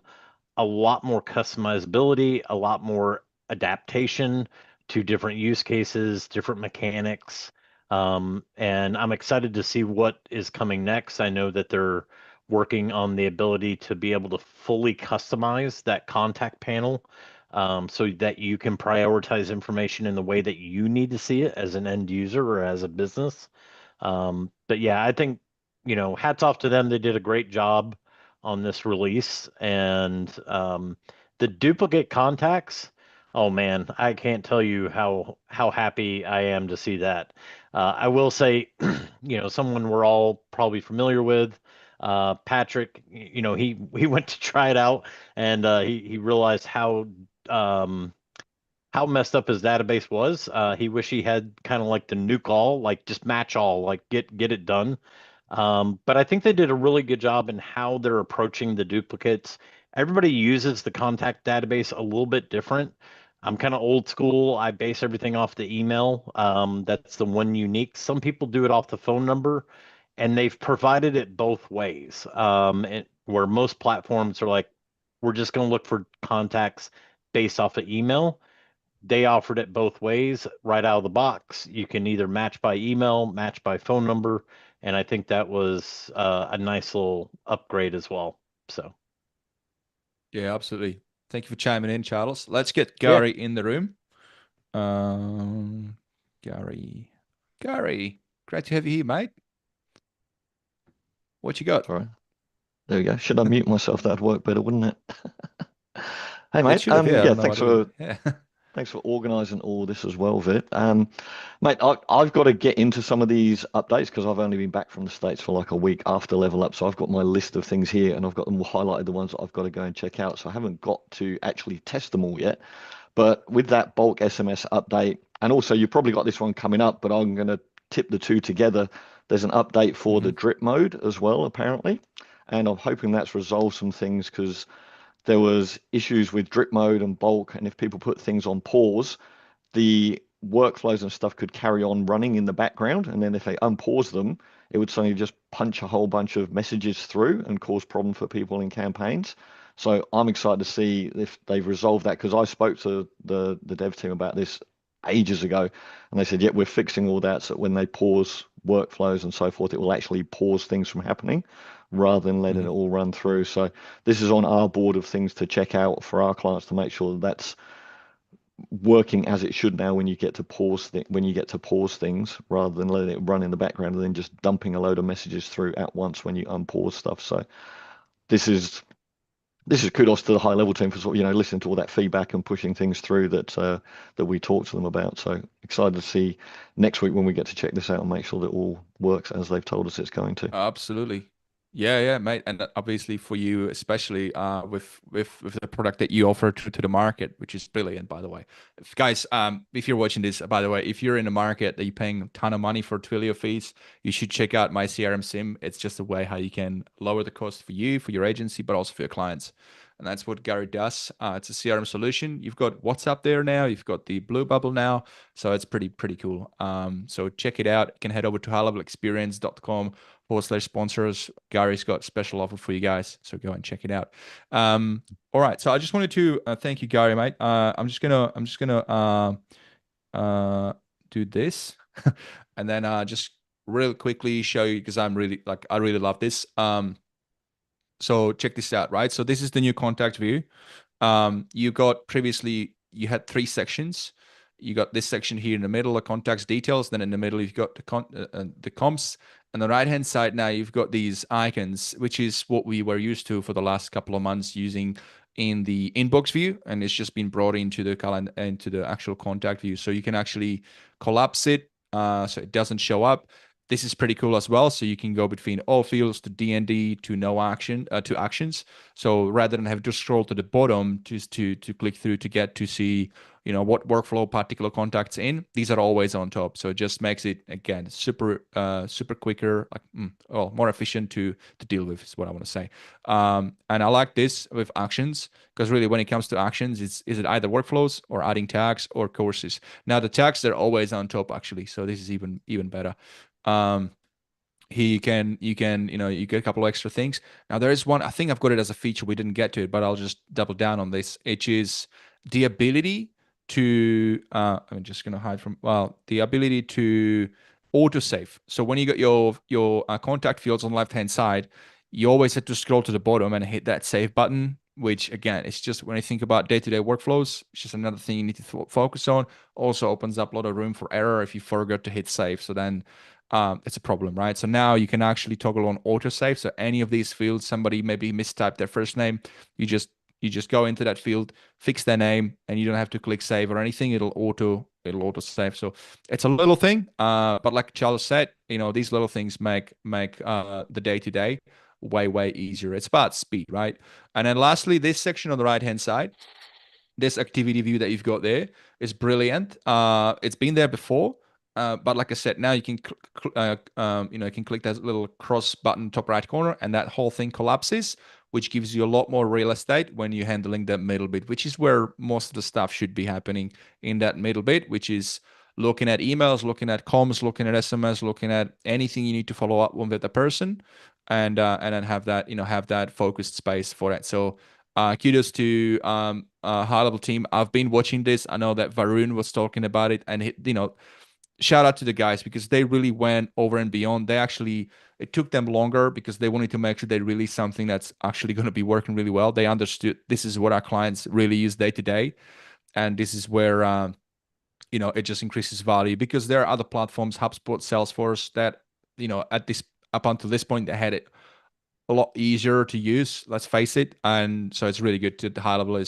a lot more customizability, a lot more adaptation to different use cases, different mechanics. And I'm excited to see what is coming next. I know that they're working on the ability to be able to fully customize that contact panel so that you can prioritize information in the way that you need to see it as an end user or as a business. But yeah, I think, hats off to them. They did a great job on this release. And the duplicate contacts, oh man, I can't tell you how happy I am to see that. I will say, someone we're all probably familiar with, Patrick, he went to try it out and he realized how how messed up his database was. He wished he had kind of like the nuke all, like just match all, like get it done. But I think they did a really good job in how they're approaching the duplicates. Everybody uses the contact database a little bit different. I'm kind of old school. I base everything off the email. That's the one unique. Some people do it off the phone number, and they've provided it both ways. And where most platforms are like, we're just going to look for contacts based off of email. They offered it both ways right out of the box. You can either match by email, match by phone number, and I think that was a nice little upgrade as well. So, yeah, absolutely. Thank you for chiming in, Charles. Let's get Gary in the room. Gary, great to have you here, mate. What you got? Sorry. There we go. Should I mute myself? That'd work better, wouldn't it? Hey, It mate. should have, yeah, I Yeah, don't know thanks what I for mean. Yeah. thanks for organising all this as well, Vit. Mate, I've got to get into some of these updates because I've only been back from the States for like a week after Level Up. So I've got my list of things here and I've got them highlighted, the ones that I've got to go and check out. So I haven't got to actually test them all yet. But with that bulk SMS update, and also you've probably got this one coming up, but I'm going to tip the two together. There's an update for the drip mode as well, apparently. And I'm hoping that's resolved some things because there was issues with drip mode and bulk, and if people put things on pause, the workflows and stuff could carry on running in the background, and then if they unpause them, it would suddenly just punch a whole bunch of messages through and cause problem for people in campaigns. So I'm excited to see if they've resolved that, because I spoke to the dev team about this ages ago, and they said, yeah, we're fixing all that, so when they pause workflows and so forth, it will actually pause things from happening rather than letting it all run through. So this is on our board of things to check out for our clients to make sure that that's working as it should now when you get to pause things rather than letting it run in the background and then just dumping a load of messages through at once when you unpause stuff. So this is kudos to the high level team for sort of, listening to all that feedback and pushing things through that we talked to them about. So excited to see next week when we get to check this out and make sure that it all works as they've told us it's going to. Absolutely. Yeah, mate. And obviously for you, especially with the product that you offer to the market, which is brilliant, by the way. Guys, if you're watching this, by the way, if you're in a market that you're paying a ton of money for Twilio fees, you should check out my CRM Sim. It's just a way how you can lower the cost for you, for your agency, but also for your clients. And that's what Gary does. It's a CRM solution. You've got WhatsApp there now. You've got the Blue Bubble now. So it's pretty cool. So check it out. You can head over to highlevelexperience.com/sponsors. Gary's got special offer for you guys. So go and check it out. All right. So I just wanted to thank you, Gary, mate. I'm just gonna do this and then just real quickly show you, because I really love this. So check this out, right? So this is the new contact view. You got previously, you had 3 sections. You got this section here in the middle, the contacts details. Then in the middle, you've got the comps. And the right-hand side now, you've got these icons, which is what we were used to for the last couple of months using in the inbox view. And it's just been brought into the calendar, into the actual contact view. So you can actually collapse it so it doesn't show up. This is pretty cool as well. So you can go between all fields to DND to no action to actions. So rather than have to scroll to the bottom just to click through to get to see, what workflow particular contacts in, these are always on top. So it just makes it, again, super quicker, more efficient to deal with is what I want to say. And I like this with actions because really when it comes to actions, is it either workflows or adding tags or courses. Now the tags, they're always on top actually. So this is even better. You get a couple of extra things. Now there is one, I think I've got it as a feature, we didn't get to it, but I'll just double down on this, which is the ability to I'm just going to hide from, the ability to autosave. So when you got your contact fields on the left hand side, you always have to scroll to the bottom and hit that save button, which again, it's just when I think about day-to-day workflows, it's just another thing you need to focus on. Also opens up a lot of room for error if you forgot to hit save. So then it's a problem, right? So now you can actually toggle on autosave. So any of these fields, somebody maybe mistyped their first name, you just go into that field, fix their name, and you don't have to click save or anything. It'll auto save. So it's a little thing, but like Charles said, these little things make the day-to-day way easier. It's about speed, right? And then lastly, this section on the right hand side, this activity view that you've got there is brilliant. It's been there before, but like I said, now you can you can click that little cross button top right corner, and that whole thing collapses, which gives you a lot more real estate when you're handling that middle bit, which is where most of the stuff should be happening, in that middle bit, which is looking at emails, looking at comms, looking at SMS, looking at anything you need to follow up with the person, and then have that have that focused space for it. So kudos to HighLevel team. I've been watching this. I know that Varun was talking about it, and shout out to the guys, because they really went over and beyond. It took them longer because they wanted to make sure they release something that's actually going to be working really well. They understood this is what our clients really use day to day, and this is where it just increases value, because there are other platforms, HubSpot, Salesforce, that up until this point, they had it a lot easier to use, let's face it. And so it's really good that the HighLevel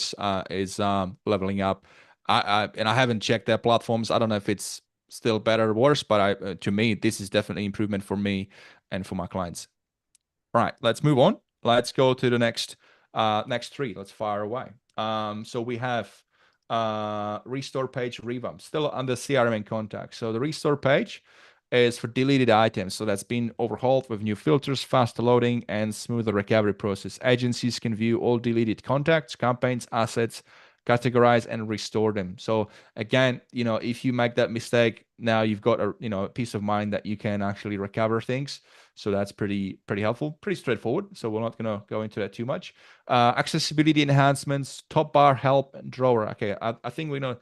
is leveling up. I haven't checked their platforms. I don't know if it's still better or worse, but to me, this is definitely improvement for me and for my clients. All right, let's move on. Let's go to the next three. Let's fire away. So we have restore page revamp, still under CRM and contacts. So the restore page is for deleted items. So that's been overhauled with new filters, faster loading, and smoother recovery process. Agencies can view all deleted contacts, campaigns, assets, categorize and restore them. So again, if you make that mistake, now you've got a peace of mind that you can actually recover things. So that's pretty helpful, pretty straightforward. So we're not going to go into that too much. Accessibility enhancements, top bar, help, and drawer. Okay, I think we're going to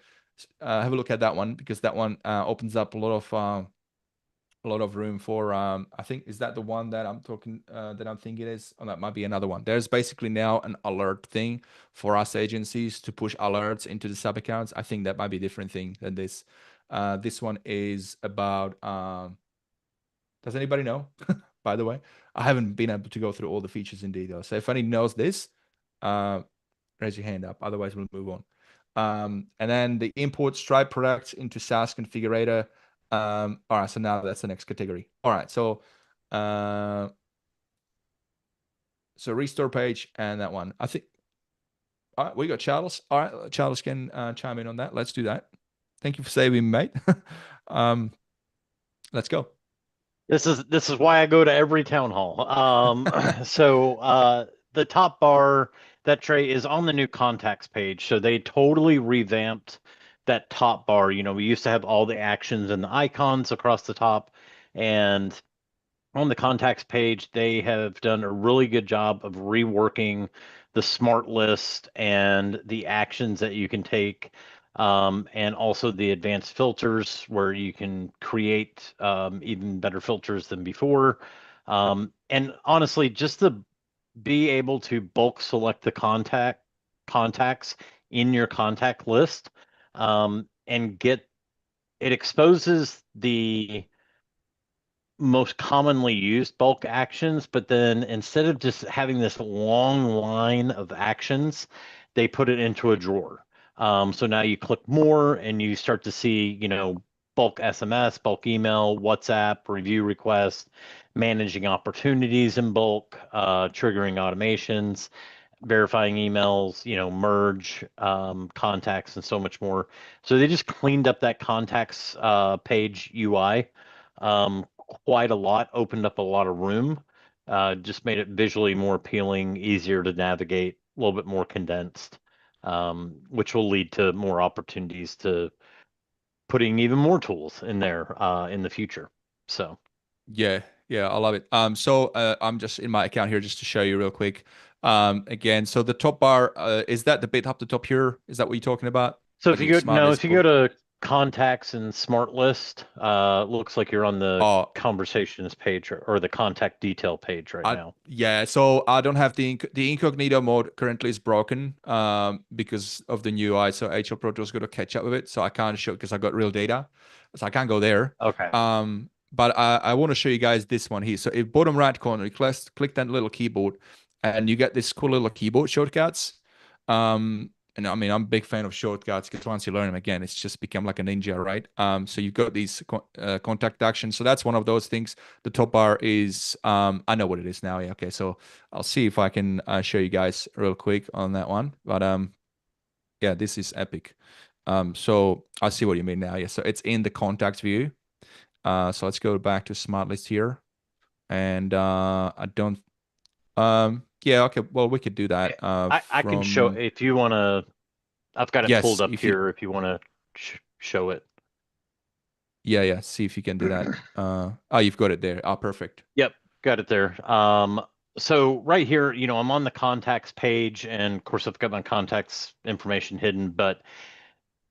have a look at that one, because that one opens up a lot of room for I think, is that the one that I'm talking that I'm thinking is, or that might be another one. There's basically now an alert thing for us agencies to push alerts into the sub accounts. I think that might be a different thing than this. This one is about does anybody know? By the way, I haven't been able to go through all the features in detail, so if anyone knows this, raise your hand up, otherwise we'll move on. And then the import Stripe products into SaaS configurator. All right, so now that's the next category. All right, so restore page and that one. I think all right, we got Charles. All right, Charles can chime in on that. Let's do that. Thank you for saving me, mate. Let's go. This is why I go to every town hall. So the top bar, that tray is on the new contacts page. So they totally revamped that top bar. We used to have all the actions and the icons across the top, and on the contacts page, they have done a really good job of reworking the smart list and the actions that you can take, and also the advanced filters where you can create even better filters than before. And honestly, just to be able to bulk select the contacts in your contact list, and it exposes the most commonly used bulk actions, but then instead of just having this long line of actions, they put it into a drawer. So now you click more and you start to see, bulk SMS, bulk email, WhatsApp, review requests, managing opportunities in bulk, triggering automations, verifying emails, merge contacts, and so much more. So they just cleaned up that contacts page UI quite a lot, opened up a lot of room, just made it visually more appealing, easier to navigate, a little bit more condensed, which will lead to more opportunities to putting even more tools in there in the future. So yeah, I love it. So I'm just in my account here just to show you real quick. Again, so the top bar, is that the bit up the top here? Is that what you're talking about? So if you go to contacts and smart list, looks like you're on the conversations page or the contact detail page right now. Yeah, so I don't have the incognito mode currently is broken because of the new UI. So HL Pro Tools got to catch up with it. So I can't show because I got real data, so I can't go there. Okay. But I want to show you guys this one here. So in bottom right corner, you click that little keyboard, and you get this cool little keyboard shortcuts. And I mean, I'm a big fan of shortcuts because once you learn them again, it's just become like a ninja, right? So you've got these contact actions. So that's one of those things. The top bar is, I know what it is now. Yeah, okay. So I'll see if I can show you guys real quick on that one. But Yeah, this is epic. So I see what you mean now. Yeah, so it's in the contacts view. So let's go back to smart list here. And I don't, yeah, okay, well, we could do that. I can show if you want to. I've got it Yes, pulled up if you- here if you want to show it. Yeah, see if you can do that. Oh, you've got it there. Oh, perfect. Yep, got it there. So right here, I'm on the contacts page, and of course I've got my contacts information hidden, but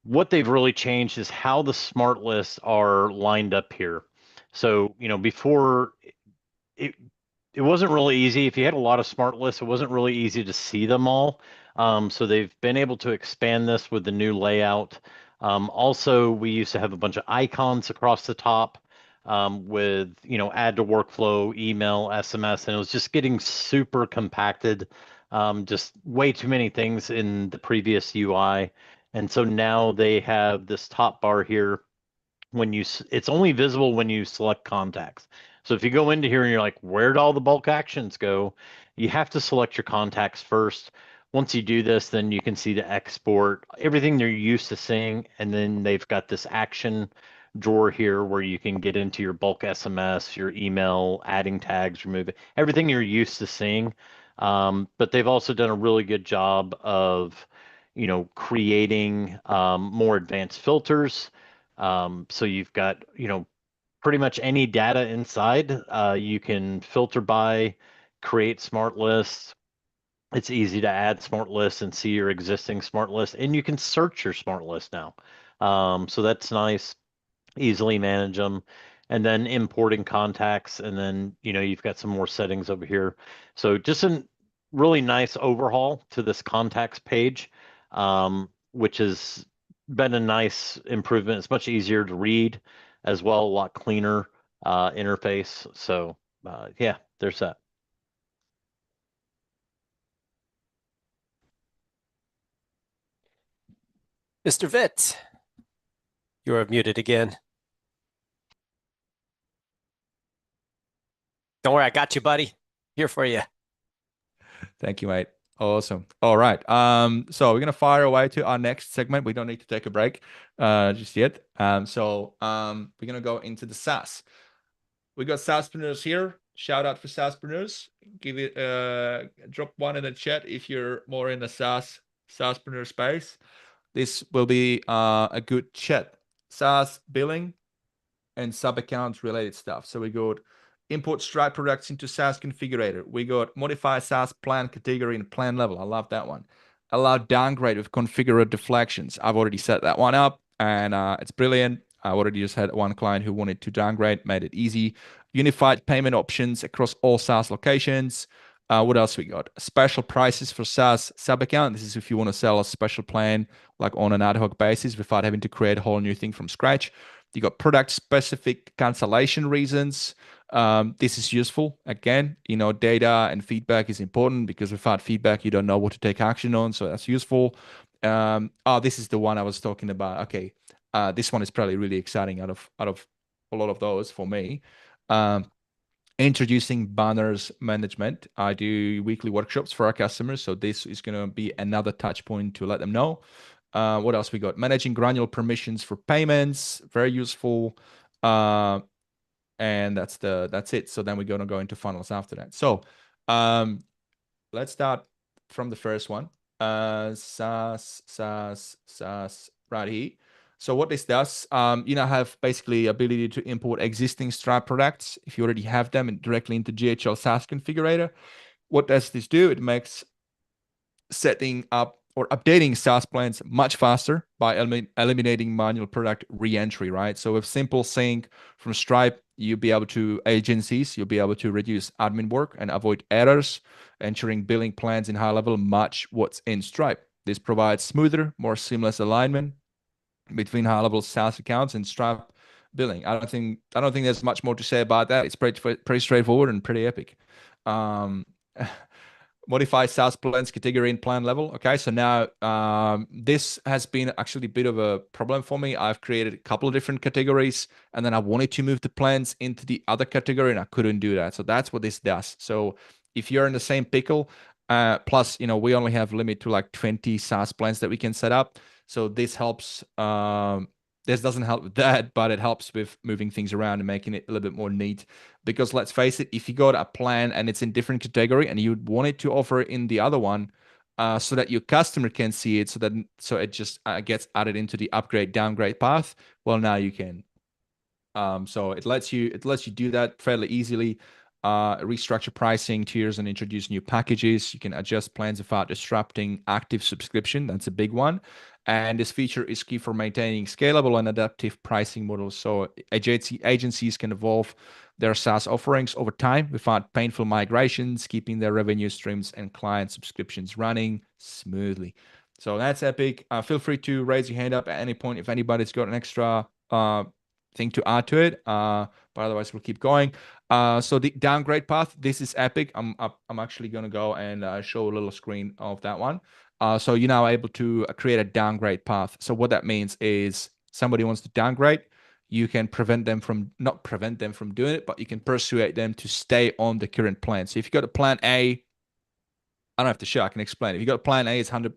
what they've really changed is how the smart lists are lined up here. So, before it wasn't really easy. If you had a lot of smart lists, it wasn't really easy to see them all. So they've been able to expand this with the new layout. Also, we used to have a bunch of icons across the top with, add to workflow, email, SMS, and it was just getting super compacted. Just way too many things in the previous UI. And so now they have this top bar here it's only visible when you select contacts. So if you go into here and you're like, where'd all the bulk actions go? You have to select your contacts first. Once you do this, then you can see the export, everything they're used to seeing. And then they've got this action drawer here where you can get into your bulk SMS, your email, adding tags, remove it, everything you're used to seeing. But they've also done a really good job of, creating more advanced filters. So you've got, pretty much any data inside. You can filter by, create smart lists. It's easy to add smart lists and see your existing smart list, and you can search your smart list now. So that's nice. Easily manage them, and then importing contacts, and then you've got some more settings over here. So just a really nice overhaul to this contacts page, which has been a nice improvement. It's much easier to read as well, a lot cleaner interface. So yeah, there's that. Mr. Vit, you're muted again. Don't worry, I got you, buddy. Here for you. Thank you, mate. Awesome. All right. So we're gonna fire away to our next segment. We don't need to take a break just yet. So we're gonna go into the SaaS. We got SaaSpreneurs here. Shout out for SaaSpreneurs. Give it drop one in the chat if you're more in the SaaSpreneur space. This will be a good chat. SaaS billing and sub accounts related stuff. So we got import Stripe products into SaaS configurator. We got modify SaaS plan category and plan level. I love that one. Allow downgrade with configure deflections. I've already set that one up, and it's brilliant. I already just had one client who wanted to downgrade, made it easy. Unified payment options across all SaaS locations. What else we got? Special prices for SaaS sub account. This is if you want to sell a special plan like on an ad hoc basis without having to create a whole new thing from scratch. You got product specific cancellation reasons. This is useful. Again, data and feedback is important because without feedback, you don't know what to take action on. So that's useful. This is the one I was talking about. Okay. This one is probably really exciting out of a lot of those for me. Introducing banners management. I do weekly workshops for our customers. So this is going to be another touch point to let them know. What else we got? Managing granular permissions for payments, very useful. And that's it. So then we're going to go into funnels after that. So let's start from the first one. SaaS right here. So what this does, have basically ability to import existing Stripe products if you already have them directly into GHL SaaS configurator. What does this do? It makes setting up or updating SaaS plans much faster by eliminating manual product re-entry, right? So with simple sync from Stripe, you'll be able to reduce admin work and avoid errors, ensuring billing plans in HighLevel match what's in Stripe. This provides smoother, more seamless alignment between HighLevel SaaS accounts and Stripe billing. I don't think there's much more to say about that. It's pretty straightforward and pretty epic. Modify SaaS plans category and plan level. Okay, so now this has been actually a bit of a problem for me. I've created a couple of different categories, and then I wanted to move the plans into the other category, and I couldn't do that. So that's what this does. So if you're in the same pickle, Plus, we only have limit to like 20 SaaS plans that we can set up. So this helps. This doesn't help with that, but it helps with moving things around and making it a little bit more neat. Because let's face it, if you got a plan and it's in different category and you want it to offer in the other one, so that your customer can see it, so it just gets added into the upgrade downgrade path. Well, now you can. So it lets you do that fairly easily. Restructure pricing tiers and introduce new packages. You can adjust plans without disrupting active subscription. That's a big one. And this feature is key for maintaining scalable and adaptive pricing models. So agencies can evolve their SaaS offerings over time without painful migrations, keeping their revenue streams and client subscriptions running smoothly. So that's epic. Feel free to raise your hand up at any point if anybody's got an extra thing to add to it. But otherwise, we'll keep going. So the downgrade path, this is epic. I'm actually going to go and show a little screen of that one. So you're now able to create a downgrade path. So what that means is somebody wants to downgrade, you can not prevent them from doing it, but you can persuade them to stay on the current plan. So if you got a plan A, I don't have to show, I can explain. If you got a plan A is 100,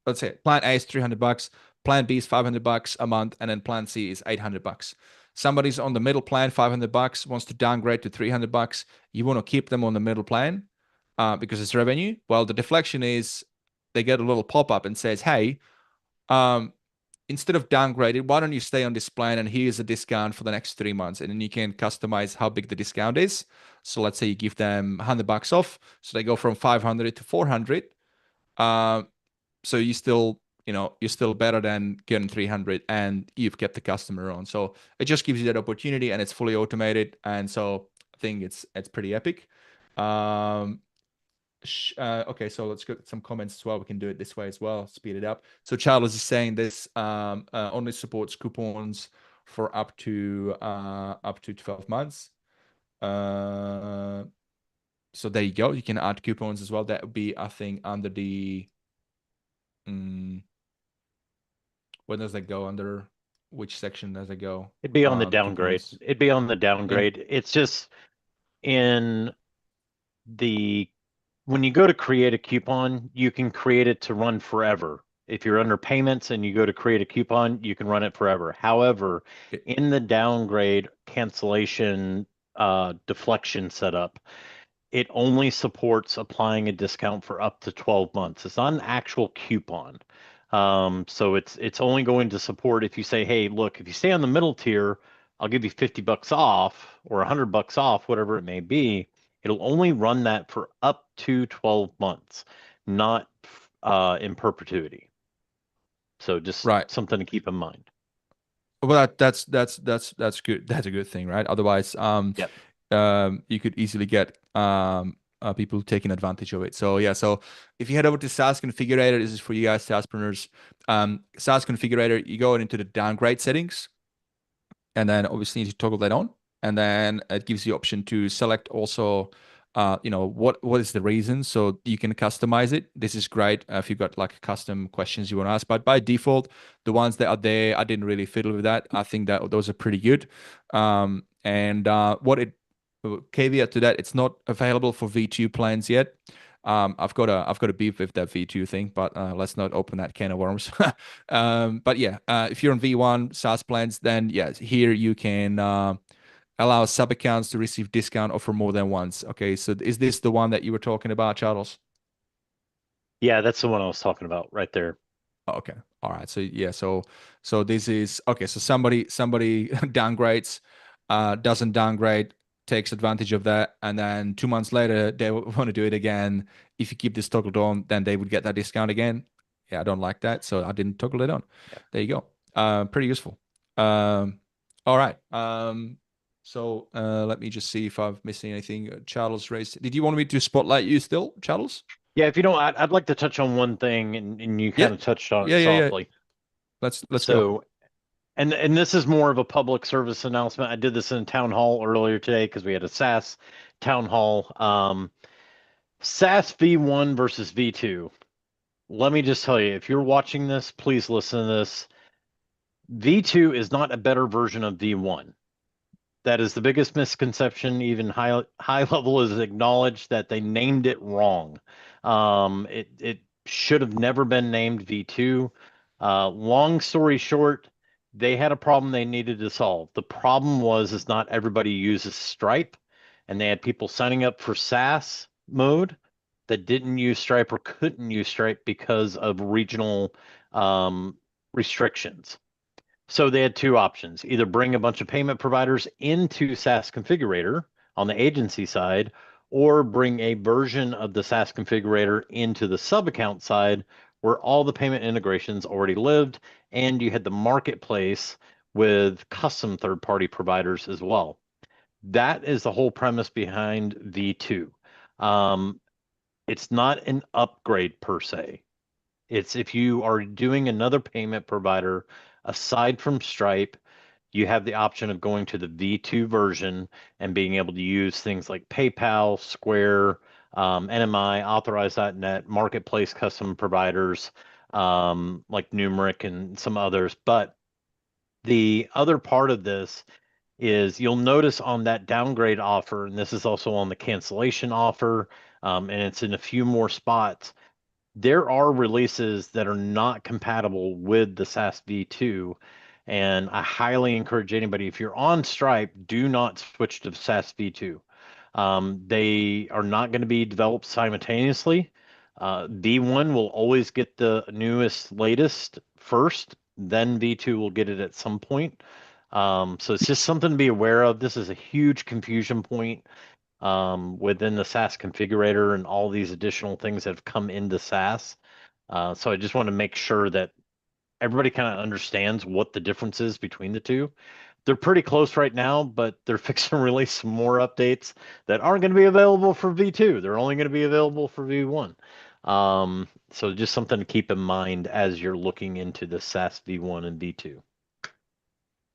let's say plan A is $300, plan B is $500 a month, and then plan C is $800. Somebody's on the middle plan, $500, wants to downgrade to $300. You want to keep them on the middle plan because it's revenue. Well, the deflection is they get a little pop-up and says, hey, instead of downgraded, why don't you stay on this plan and here's a discount for the next 3 months. And then you can customize how big the discount is. So let's say you give them $100 off. So they go from 500 to 400. So you still, you're still better than getting 300 and you've kept the customer on. So it just gives you that opportunity and it's fully automated. And so I think it's pretty epic. Okay, so let's get some comments as well. We can do it this way as well, speed it up. So Charles is saying this only supports coupons for up to 12 months. So there you go. You can add coupons as well. That would be, I think, under the where does that go? Under which section does it go? It'd be on the downgrade. Coupons. It'd be on the downgrade. Yeah. It's just in the when you go to create a coupon, you can create it to run forever. If you're under payments and you go to create a coupon, you can run it forever. However, in the downgrade cancellation deflection setup, it only supports applying a discount for up to 12 months. It's not an actual coupon. So it's only going to support if you say, hey, look, if you stay on the middle tier, I'll give you $50 off or $100 off, whatever it may be. It'll only run that for up to 12 months, not in perpetuity. So just something to keep in mind. Well, that's good. That's a good thing, right? Otherwise, you could easily get people taking advantage of it. So yeah, so if you head over to SaaS Configurator, this is for you guys, SaaSpreneurs. SaaS Configurator, you go into the downgrade settings, and then obviously you need to toggle that on. And then it gives you the option to select also, what is the reason, so you can customize it. This is great if you've got like custom questions you want to ask. But by default, the ones that are there, I didn't really fiddle with that. I think that those are pretty good. Caveat to that, it's not available for V2 plans yet. I've got a beef with that V2 thing, but let's not open that can of worms. But yeah, if you're on V1 SaaS plans, then yes, here you can allow sub accounts to receive discount offer more than once. Okay, so is this the one that you were talking about, Charles? Yeah, that's the one I was talking about right there. Okay, all right. So yeah, so this is okay. So somebody downgrades, doesn't downgrade, takes advantage of that, and then 2 months later they want to do it again. If you keep this toggled on, then they would get that discount again. Yeah, I don't like that, so I didn't toggle it on. Yeah. There you go. Pretty useful. All right. So let me just see if I've missed anything. Charles raised. Did you want me to spotlight you still, Charles? Yeah, if you don't, I'd like to touch on one thing, and you kind of touched on it softly. Let's go. And this is more of a public service announcement. I did this in a town hall earlier today because we had a SaaS town hall. SaaS V1 versus V2. Let me just tell you, if you're watching this, please listen to this. V2 is not a better version of V1. That is the biggest misconception. Even HighLevel has acknowledged that they named it wrong. It should have never been named V2. Long story short, they had a problem they needed to solve. The problem is not everybody uses Stripe, and they had people signing up for SaaS mode that didn't use Stripe or couldn't use Stripe because of regional restrictions. So they had two options: either bring a bunch of payment providers into SaaS Configurator on the agency side, or bring a version of the SaaS Configurator into the sub-account side where all the payment integrations already lived, and you had the marketplace with custom third-party providers as well. That is the whole premise behind V2. It's not an upgrade per se. It's if you are doing another payment provider aside from Stripe, you have the option of going to the V2 version and being able to use things like PayPal, Square, NMI, Authorize.net, marketplace custom providers like Numeric and some others. But the other part of this is you'll notice on that downgrade offer, and this is also on the cancellation offer, and it's in a few more spots, there are releases that are not compatible with the SaaS V2. And I highly encourage anybody, if you're on Stripe, do not switch to SaaS V2. They are not going to be developed simultaneously. V1 will always get the newest, latest first, then V2 will get it at some point. So it's just something to be aware of. This is a huge confusion point within the SaaS configurator and all these additional things that have come into SaaS. So I just want to make sure that everybody kind of understands what the difference is between the two. They're pretty close right now, but they're fixing to release some more updates that aren't going to be available for V2. They're only going to be available for V1. So just something to keep in mind as you're looking into the SaaS V1 and V2.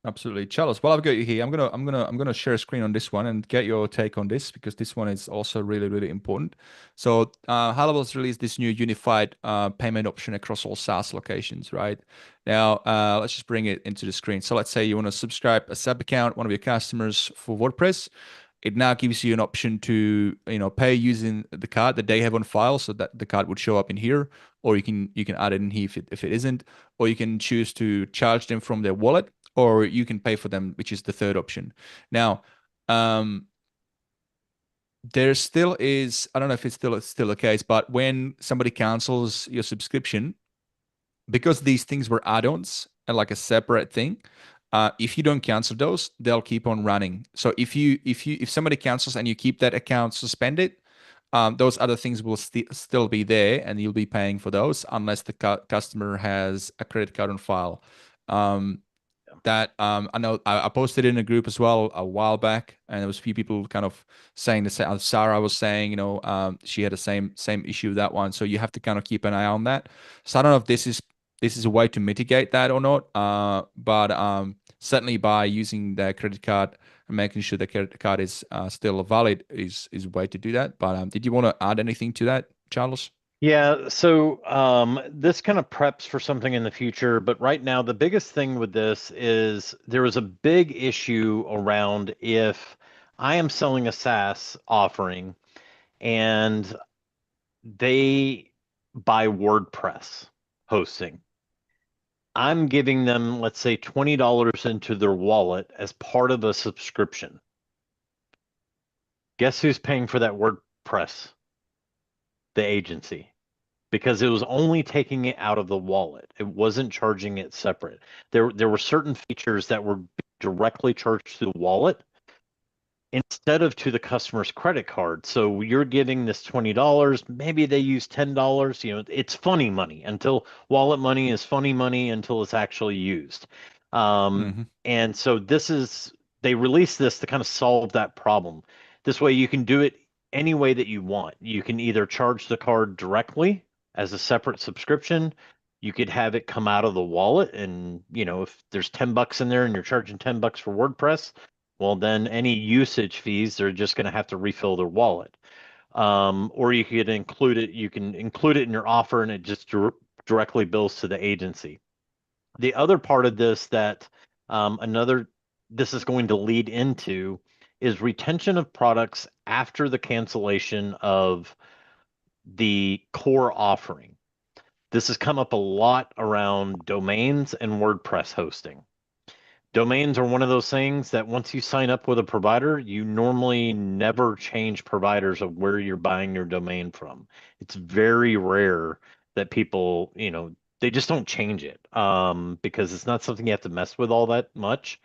Absolutely, Charles. While I've got you here, I'm gonna share a screen on this one and get your take on this, because this one is also really important. So HighLevel's released this new unified payment option across all SaaS locations. Right now, let's just bring it into the screen. So let's say you want to subscribe a sub account, one of your customers, for WordPress. It now gives you an option to pay using the card that they have on file, so that the card would show up in here, or you can add it in here if it isn't, or you can choose to charge them from their wallet, or you can pay for them, which is the third option. Now, there still is, I don't know if it's still the case, but when somebody cancels your subscription, because these things were add-ons and like a separate thing, if you don't cancel those, they'll keep on running. So if somebody cancels and you keep that account suspended, those other things will still be there, and you'll be paying for those unless the customer has a credit card on file. That I know I posted in a group as well a while back, and there was a few people kind of saying the same. Sarah was saying, she had the same issue with that one. So you have to kind of keep an eye on that. So I don't know if this is a way to mitigate that or not. But certainly by using the credit card and making sure the credit card is still valid is a way to do that. But did you want to add anything to that, Charles? Yeah, so this kind of preps for something in the future, but right now the biggest thing with this is there is a big issue around if I am selling a SaaS offering and they buy WordPress hosting. I'm giving them, let's say, $20 into their wallet as part of a subscription. Guess who's paying for that WordPress? The agency, because it was only taking it out of the wallet. It wasn't charging it separate. There were certain features that were directly charged to the wallet instead of to the customer's credit card. So you're giving this $20, maybe they use $10, it's funny money until wallet money is funny money until it's actually used. And so they released this to kind of solve that problem. This way you can do it any way that you want. You can either charge the card directly as a separate subscription. You could have it come out of the wallet, and if there's $10 in there and you're charging $10 for WordPress, well, then any usage fees, they're just going to have to refill their wallet. Or you could include it. You can include it in your offer, and it just directly bills to the agency. The other part of this that another this is going to lead into is retention of products after the cancellation of the core offering. This has come up a lot around domains and WordPress hosting. Domains are one of those things that once you sign up with a provider, you normally never change providers of where you're buying your domain from. It's very rare that people, they just don't change it because it's not something you have to mess with all that much.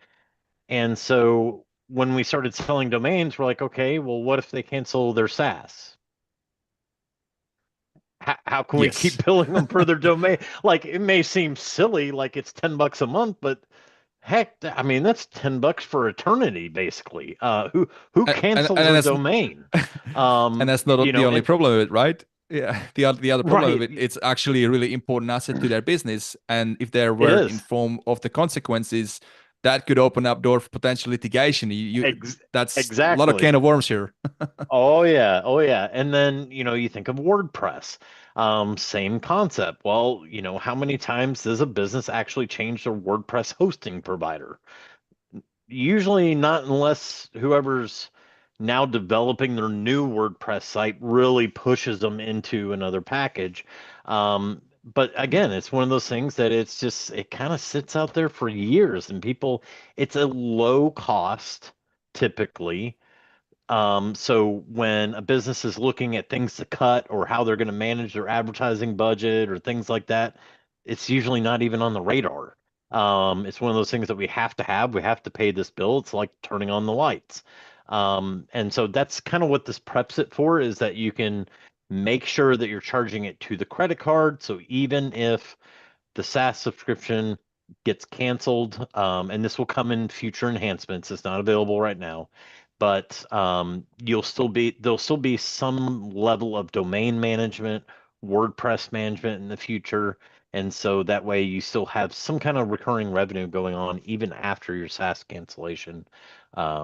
And so when we started selling domains, we're like, okay, well, what if they cancel their SaaS? How can we keep billing them for their domain? Like, it may seem silly, like it's $10 a month, but heck, I mean, that's $10 for eternity, basically. Who cancels a domain? And that's not the only problem with it, right? Yeah, the other problem with it, it's actually a really important asset to their business, and if they were informed of the consequences, that could open up door for potential litigation. That's a lot of can of worms here. Oh yeah. And then, you think of WordPress. Same concept. Well, how many times does a business actually change their WordPress hosting provider? Usually not unless whoever's now developing their new WordPress site really pushes them into another package. But again, it's one of those things that it kind of sits out there for years, and it's a low cost typically. So when a business is looking at things to cut or how they're going to manage their advertising budget or things like that, it's usually not even on the radar. It's one of those things that we have to have. We have to pay this bill. It's like turning on the lights. And so that's kind of what this preps it for, is that you can make sure that you're charging it to the credit card. So even if the SaaS subscription gets canceled, and this will come in future enhancements, it's not available right now, but there'll still be some level of domain management, WordPress management in the future. And so that way you still have some kind of recurring revenue going on even after your SaaS cancellation,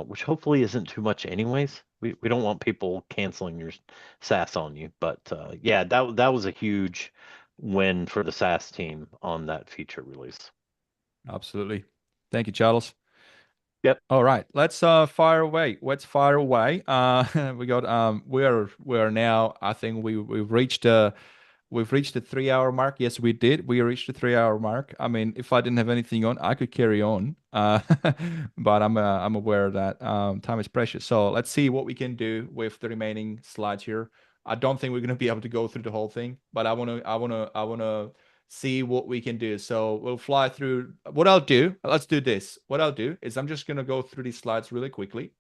which hopefully isn't too much anyways. We don't want people canceling your SaaS on you. But yeah, that was a huge win for the SaaS team on that feature release. Absolutely. Thank you, Charles. Yep. All right. Let's fire away. Let's fire away. We got we are now, I think we've reached the 3-hour mark. Yes, we did. We reached the 3-hour mark. I mean, if I didn't have anything on, I could carry on. But I'm aware that time is precious. So let's see what we can do with the remaining slides here. I don't think we're gonna be able to go through the whole thing, but I wanna see what we can do. So we'll fly through. What I'll do, let's do this. What I'll do is I'm just gonna go through these slides really quickly,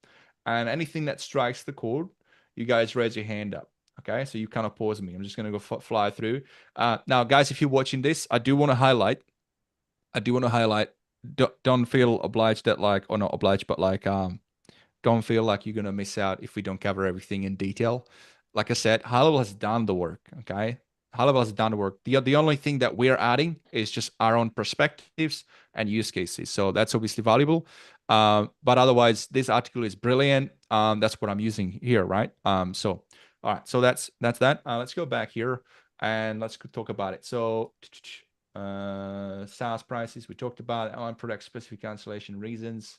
and anything that strikes the chord, you guys raise your hand up. Okay, so you kind of pause me. I'm just gonna go fly through. Now, guys, if you're watching this, I do want to highlight. Don't feel obliged that or not obliged, but don't feel like you're gonna miss out if we don't cover everything in detail. Like I said, HighLevel has done the work. Okay, HighLevel has done the work. The only thing that we're adding is just our own perspectives and use cases. So that's obviously valuable. But otherwise, this article is brilliant. That's what I'm using here, right? So. All right, so that's that. Let's go back here and let's talk about it. So SaaS prices, we talked about on product specific cancellation reasons.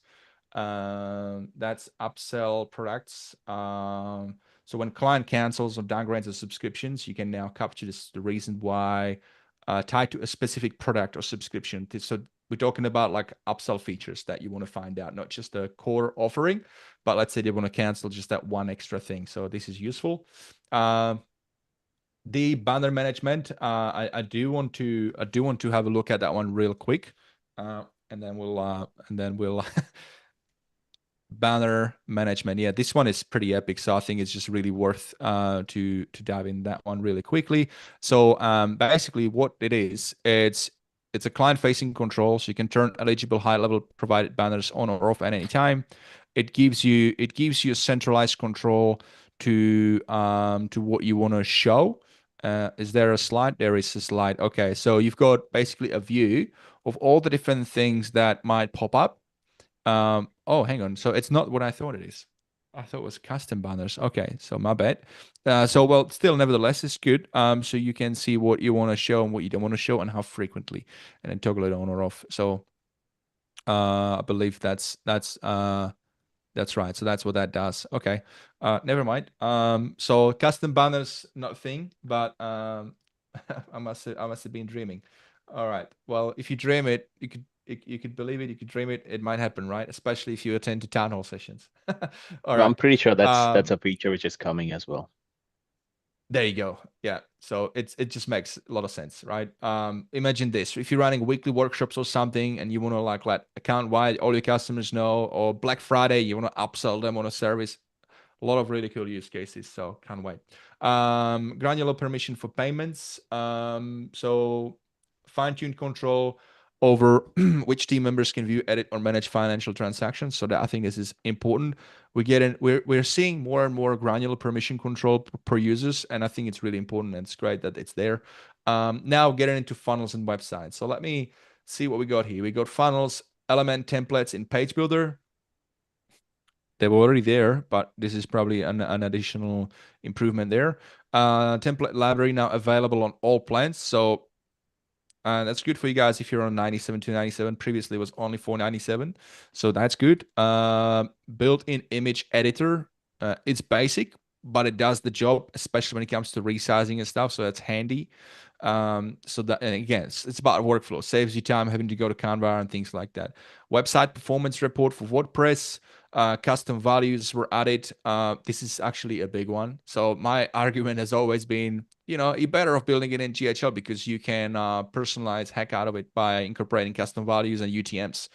That's upsell products. So when client cancels or downgrades the subscriptions, you can now capture the reason why tied to a specific product or subscription. So we're talking about like upsell features that you want to find out, not just the core offering, but let's say they want to cancel just that one extra thing. So this is useful. The banner management, I do want to have a look at that one real quick, and then we'll banner management. Yeah, this one is pretty epic, so I think it's just really worth to dive in that one really quickly. So basically, what it is, it's a client-facing control, so you can turn eligible HighLevel provided banners on or off at any time. It gives you a centralized control to what you want to show. Is there a slide? There is a slide. Okay, so you've got basically a view of all the different things that might pop up. Oh, hang on. So it's not what I thought it is. I thought it was custom banners. Okay, so my bad. Well, still, nevertheless, it's good. So you can see what you want to show and what you don't want to show and how frequently, and then toggle it on or off. So I believe that's right. So that's what that does. Okay. Never mind. So custom banners, not a thing, but I must have been dreaming. All right. Well, if you dream it, you could believe it, you could dream it, it might happen, right? Especially if you attend to town hall sessions. All right. I'm pretty sure that's a feature which is coming as well. There you go. Yeah. So it just makes a lot of sense, right? Imagine this: if you're running weekly workshops or something, and you want to like let account-wide all your customers know, or Black Friday, you want to upsell them on a service. A lot of really cool use cases, so can't wait. Granular permission for payments. So fine-tuned control over which team members can view, edit, or manage financial transactions. So that I think this is important. We're seeing more and more granular permission control per users, and I think it's really important, and it's great that it's there. Now getting into funnels and websites. So let me see what we got here. We got funnels, element templates in Page Builder. They were already there, but this is probably an additional improvement there. Template library now available on all plans. So that's good for you guys if you're on 97 to 97. Previously it was only 497. So that's good. Built-in image editor. It's basic, but it does the job, especially when it comes to resizing and stuff. So that's handy. So that, and again, it's about workflow. Saves you time having to go to Canva and things like that. Website performance report for WordPress. Custom values were added. This is actually a big one. So my argument has always been, you're better off building it in GHL because you can personalize heck out of it by incorporating custom values and UTMs.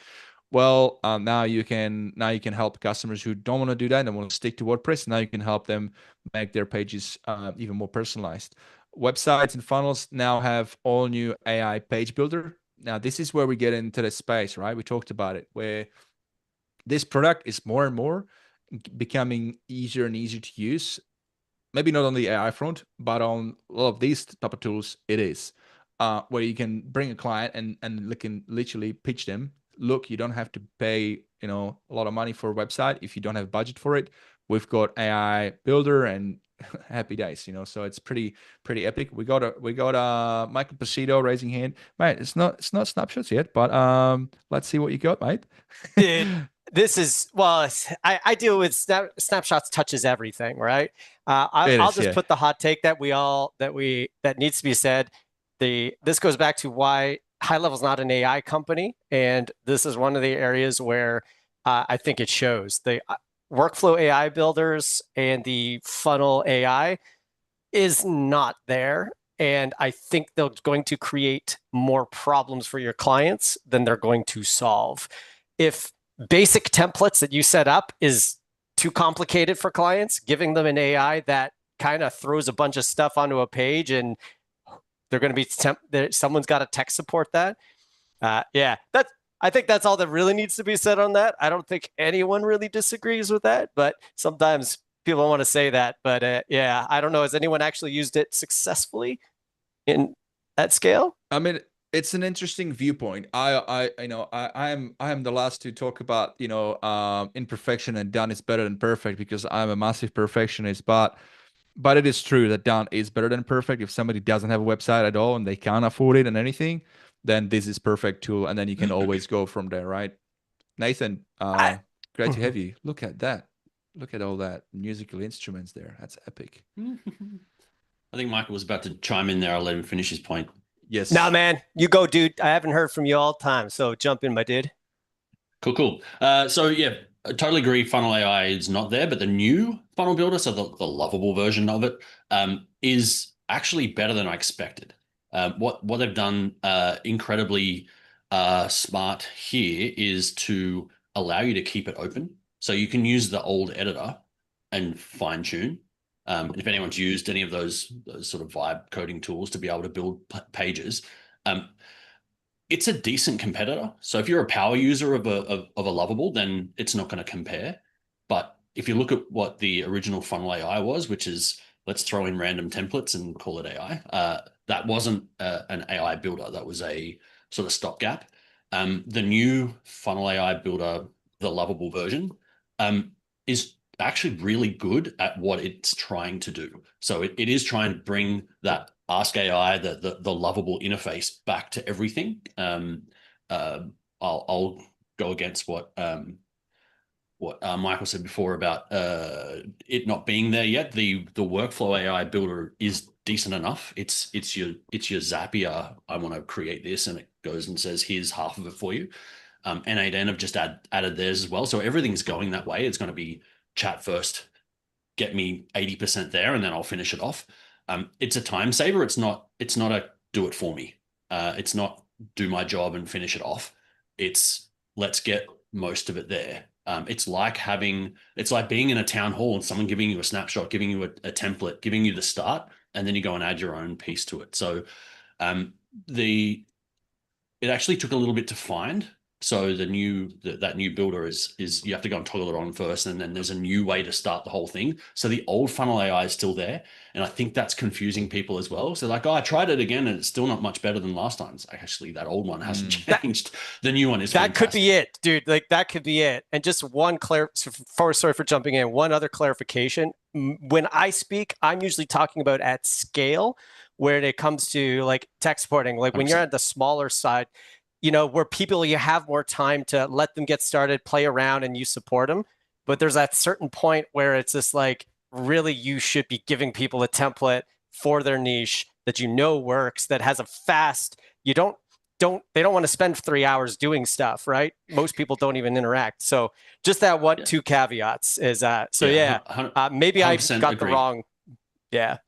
Well, now you can help customers who don't want to do that and want to stick to WordPress. Now you can help them make their pages even more personalized. Websites and funnels now have all new AI page builder. Now this is where we get into the space, right? We talked about it, where this product is more and more becoming easier and easier to use. Maybe not on the AI front, but on a lot of these type of tools, it is. Where you can bring a client and can literally pitch them. Look, you don't have to pay a lot of money for a website if you don't have budget for it. We've got AI builder and happy days, so it's pretty epic. We got Michael Placido raising hand, mate. It's not snapshots yet, but let's see what you got, mate. Dude, this is I deal with snapshots touches everything, right? I'll just put the hot take that needs to be said. This goes back to why HighLevel is not an AI company, and this is one of the areas where I think it shows. The workflow AI builders and the funnel AI is not there, and I think they're going to create more problems for your clients than they're going to solve. If basic templates that you set up is too complicated for clients, giving them an AI that kind of throws a bunch of stuff onto a page and they're going to be someone's got to tech support that. I think that's all that really needs to be said on that. I don't think anyone really disagrees with that, but sometimes people want to say that. But I don't know. Has anyone actually used it successfully in that scale? I mean, it's an interesting viewpoint. I am the last to talk about imperfection, and done is better than perfect because I'm a massive perfectionist. But it is true that done is better than perfect. If somebody doesn't have a website at all and they can't afford it and anything, then this is perfect tool, and then you can always go from there, right? Nathan, great to have you. Look at that. Look at all that musical instruments there. That's epic. I think Michael was about to chime in there. I'll let him finish his point. Yes. Nah, man, you go, dude. I haven't heard from you all the time, so jump in, my dude. Cool. So yeah, I totally agree. Funnel AI is not there, but the new funnel builder, so the lovable version of it, is actually better than I expected. What they've done incredibly smart here is to allow you to keep it open, so you can use the old editor and fine tune. And if anyone's used any of those sort of vibe coding tools to be able to build pages, it's a decent competitor. So if you're a power user of a lovable, then it's not going to compare. But if you look at what the original funnel AI was, which is let's throw in random templates and call it AI, that wasn't an AI builder. That was a sort of stopgap. The new funnel AI builder, the lovable version, is actually really good at what it's trying to do. So it is trying to bring that Ask AI, the lovable interface back to everything. I'll go against what Michael said before about it not being there yet. The workflow AI builder is decent enough. It's your Zapier. I want to create this, and it goes and says, here's half of it for you. N8N have just added theirs as well. So everything's going that way. It's going to be chat first, get me 80% there, and then I'll finish it off. It's a time saver. It's not a do it for me. It's not do my job and finish it off. It's let's get most of it there. It's like being in a town hall and someone giving you a snapshot, giving you a template, giving you the start, and then you go and add your own piece to it. So it actually took a little bit to find. So that new builder is you have to go and toggle it on first, and then there's a new way to start the whole thing. So the old funnel AI is still there, and I think that's confusing people as well. So like, oh, I tried it again, and it's still not much better than last time. It's actually, that old one hasn't changed. The new one is that fantastic. could be it, dude. Like that could be it. And just sorry for jumping in. One other clarification. When I speak, I'm usually talking about at scale, where it comes to like tech supporting. Like when you're at the smaller side, where people, you have more time to let them get started, play around, and you support them. But there's that certain point where it's just like, really, you should be giving people a template for their niche that works, that has a fast, they don't want to spend 3 hours doing stuff, right? Most people don't even interact. So just that two caveats is maybe I got the wrong. Yeah.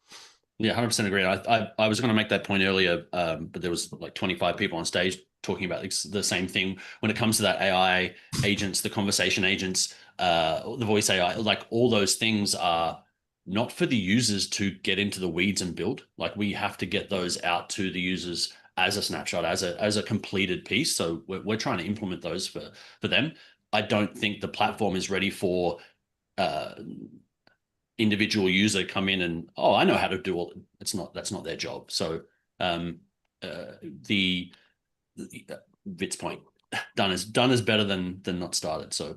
Yeah, 100% agree. I was going to make that point earlier, but there was like 25 people on stage talking about the same thing when it comes to that AI agents, the conversation agents, the voice AI. Like all those things are not for the users to get into the weeds and build. Like we have to get those out to the users as a snapshot, as a completed piece. So we're trying to implement those for them. I don't think the platform is ready for individual user come in and, oh, I know how to do all. That's not their job. So Vit's point, done is better than not started. So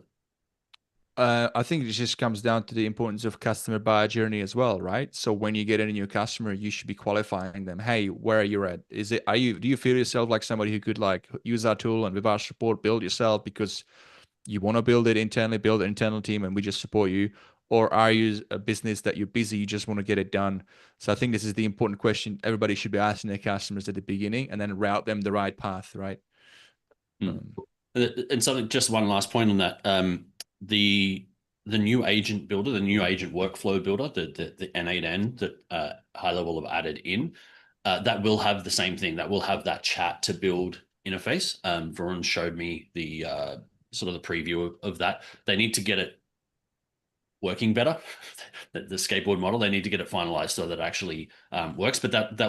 I think it just comes down to the importance of customer buyer journey as well, right? So when you get a new customer, you should be qualifying them. Hey, where are you at? Do you feel yourself like somebody who could like use our tool and with our support build yourself because you want to build it internally, build an internal team, and we just support you? Or are you a business that you're busy, you just want to get it done? So I think this is the important question everybody should be asking their customers at the beginning, and then route them the right path, right? And something, just one last point on that. The new agent builder, the new agent workflow builder, the N8N that HighLevel have added in, that will have the same thing. That will have that chat to build interface. Varun showed me the sort of the preview of that. They need to get it working better. The skateboard model, they need to get it finalized so that it actually works. But that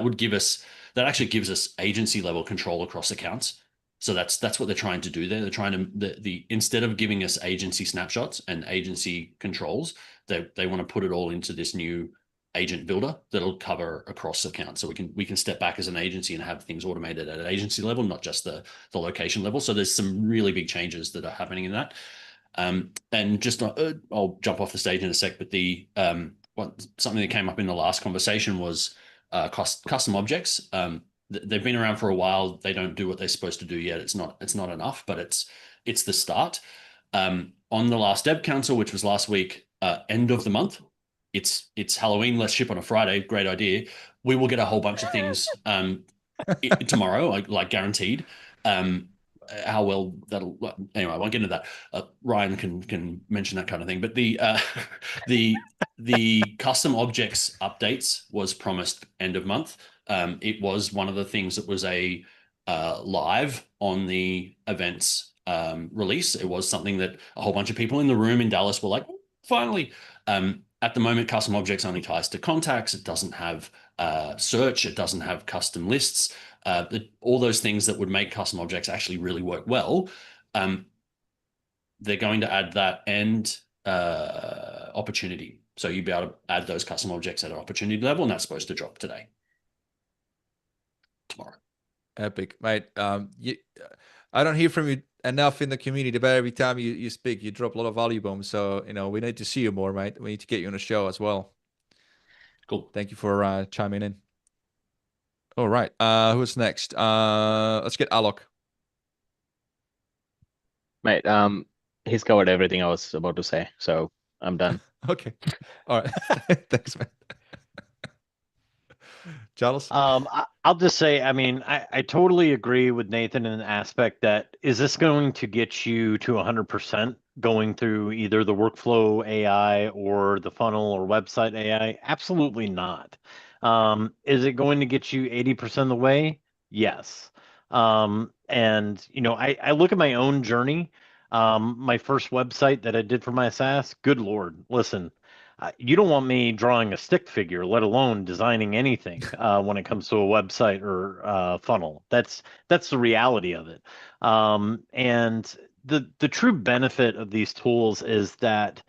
actually gives us agency level control across accounts. So that's what they're trying to do there. They're trying to instead of giving us agency snapshots and agency controls, they want to put it all into this new agent builder that'll cover across accounts. So we can step back as an agency and have things automated at an agency level, not just the location level. So there's some really big changes that are happening in that. And just I'll jump off the stage in a sec, but something that came up in the last conversation was custom objects. They've been around for a while. They don't do what they're supposed to do yet. It's not enough, but it's the start. On the last Dev Council, which was last week, end of the month, it's Halloween. Let's ship on a Friday. Great idea. We will get a whole bunch of things tomorrow, like guaranteed. How well that'll anyway, I won't get into that. Ryan can mention that kind of thing, but the custom objects updates was promised end of month. It was one of the things that was a live on the events release. It was something that a whole bunch of people in the room in Dallas were like, finally. At the moment, custom objects only ties to contacts. It doesn't have search. It doesn't have custom lists. All those things that would make custom objects actually really work well. They're going to add that and opportunity. So you'll be able to add those custom objects at an opportunity level, and that's supposed to drop tomorrow. Epic, mate. I don't hear from you enough in the community, but every time you speak, you drop a lot of value bombs. So, we need to see you more, mate. We need to get you on the show as well. Cool. Thank you for chiming in. All right. Who's next? Let's get Alok. Mate, he's covered everything I was about to say, so I'm done. Okay. All right. Thanks, man. Charles? I'll just say, I mean, I totally agree with Nathan in the aspect that, is this going to get you to 100% going through either the workflow AI or the funnel or website AI? Absolutely not. Is it going to get you 80% of the way? Yes. And you know, I look at my own journey. My first website that I did for my SaaS, good Lord, listen, you don't want me drawing a stick figure, let alone designing anything when it comes to a website or funnel. That's the reality of it. And the true benefit of these tools is that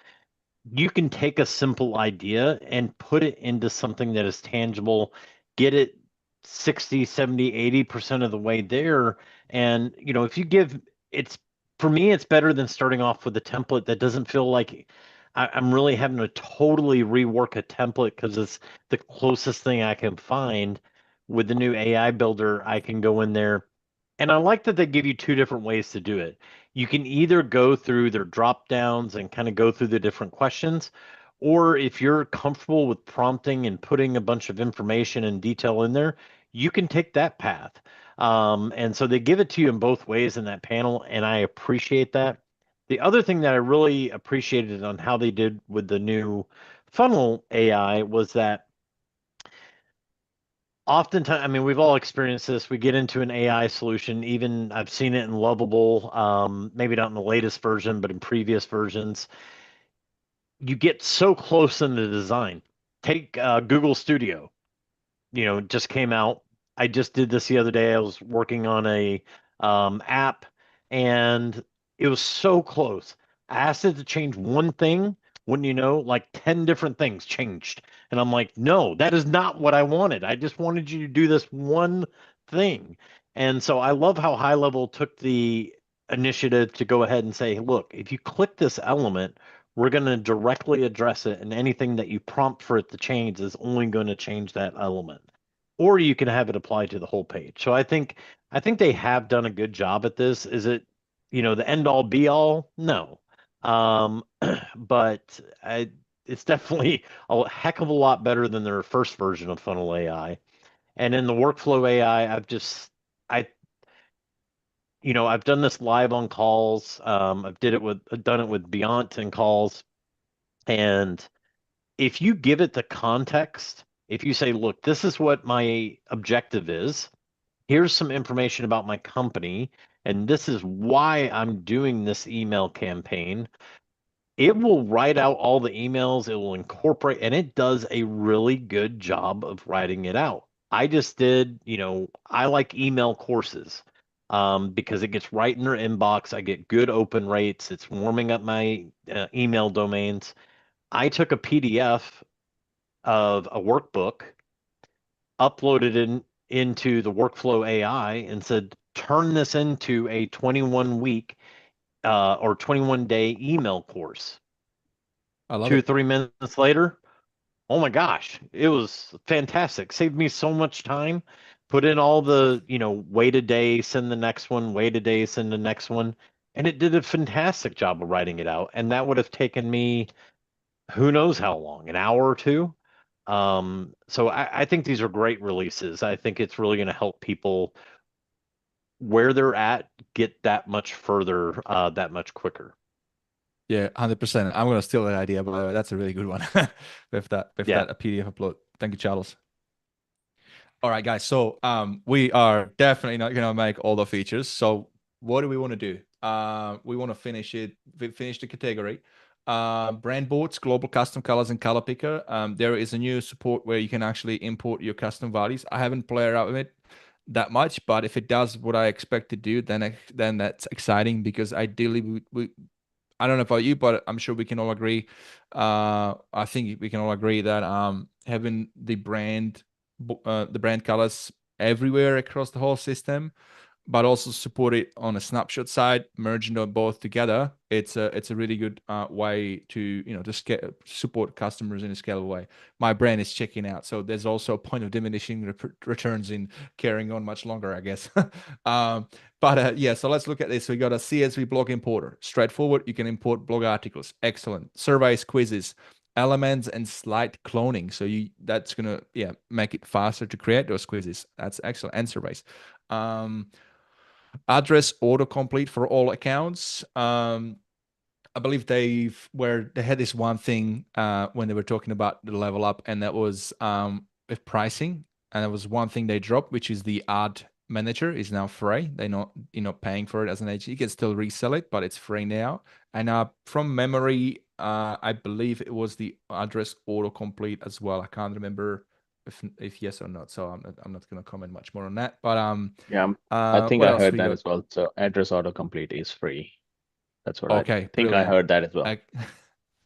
you can take a simple idea and put it into something that is tangible, get it 60, 70, 80% of the way there. And, you know, if you give, it's, for me, it's better than starting off with a template that doesn't feel like I'm really having to totally rework a template because it's the closest thing I can find. With the new AI builder, I can go in there. And I like that they give you two different ways to do it. You can either go through their drop downs and kind of go through the different questions, or if you're comfortable with prompting and putting a bunch of information and detail in there, you can take that path. And so they give it to you in both ways in that panel, and I appreciate that. The other thing that I really appreciated on how they did with the new funnel AI was that oftentimes, I mean, we've all experienced this. We get into an AI solution, even I've seen it in Lovable, maybe not in the latest version, but in previous versions. You get so close in the design. Take Google Studio, you know, just came out. I just did this the other day. I was working on a app, and it was so close. I asked it to change one thing. Wouldn't you know, like 10 different things changed. And I'm like, no, that is not what I wanted. I just wanted you to do this one thing. And so I love how HighLevel took the initiative to go ahead and say, look, if you click this element, we're going to directly address it, and anything that you prompt for it to change is only going to change that element. Or you can have it apply to the whole page. So I think they have done a good job at this. Is it, you know, the end all be all? No. But it's definitely a heck of a lot better than their first version of Funnel AI. And in the workflow AI, you know, I've done this live on calls. I've done it with Beyond and calls. And if you give it the context, if you say, look, this is what my objective is, here's some information about my company, and this is why I'm doing this email campaign, it will write out all the emails, it will incorporate, and it does a really good job of writing it out. I just did, you know, I like email courses because it gets right in their inbox. I get good open rates. It's warming up my email domains. I took a PDF of a workbook, uploaded it into the workflow AI, and said, turn this into a 21-week or 21-day email course. I love 2 or it. 3 minutes later, oh my gosh, it was fantastic. Saved me so much time. Put in all the, you know, wait a day, send the next one, wait a day, send the next one. And it did a fantastic job of writing it out. And that would have taken me who knows how long, an hour or two. So I think these are great releases. I think it's really going to help people where they're at get that much further, that much quicker. Yeah, 100%. I'm gonna steal that idea, but that's a really good one. with that a PDF upload. Thank you, Charles. All right, guys. So we are definitely not gonna make all the features. So what do we want to do? We want to finish the category. Brand boards, global custom colors, and color picker. There is a new support where you can actually import your custom values. I haven't played around with it that much, but if it does what I expect to do, then that's exciting, because ideally I don't know about you, but I'm sure we can all agree. I think we can all agree that having the brand colors everywhere across the whole system but also support it on a snapshot side, merging them both together. It's a really good way to to support customers in a scalable way. My brain is checking out, so there's also a point of diminishing returns in carrying on much longer, I guess. Yeah, so let's look at this. We got a CSV blog importer, straightforward. You can import blog articles, excellent. Surveys, quizzes, elements, and slide cloning. So that's gonna make it faster to create those quizzes. That's excellent. And surveys. Address autocomplete for all accounts. I believe they had this one thing when they were talking about the level up, and that was with pricing. And there was one thing they dropped, which is the ad manager is now free. They're not paying for it as an agency. You can still resell it, but it's free now. And from memory, I believe it was the address autocomplete as well. I can't remember if yes or not. So I'm not going to comment much more on that. But yeah, I think I heard that as well. So address autocomplete is free. That's what I think. Brilliant. I heard that as well.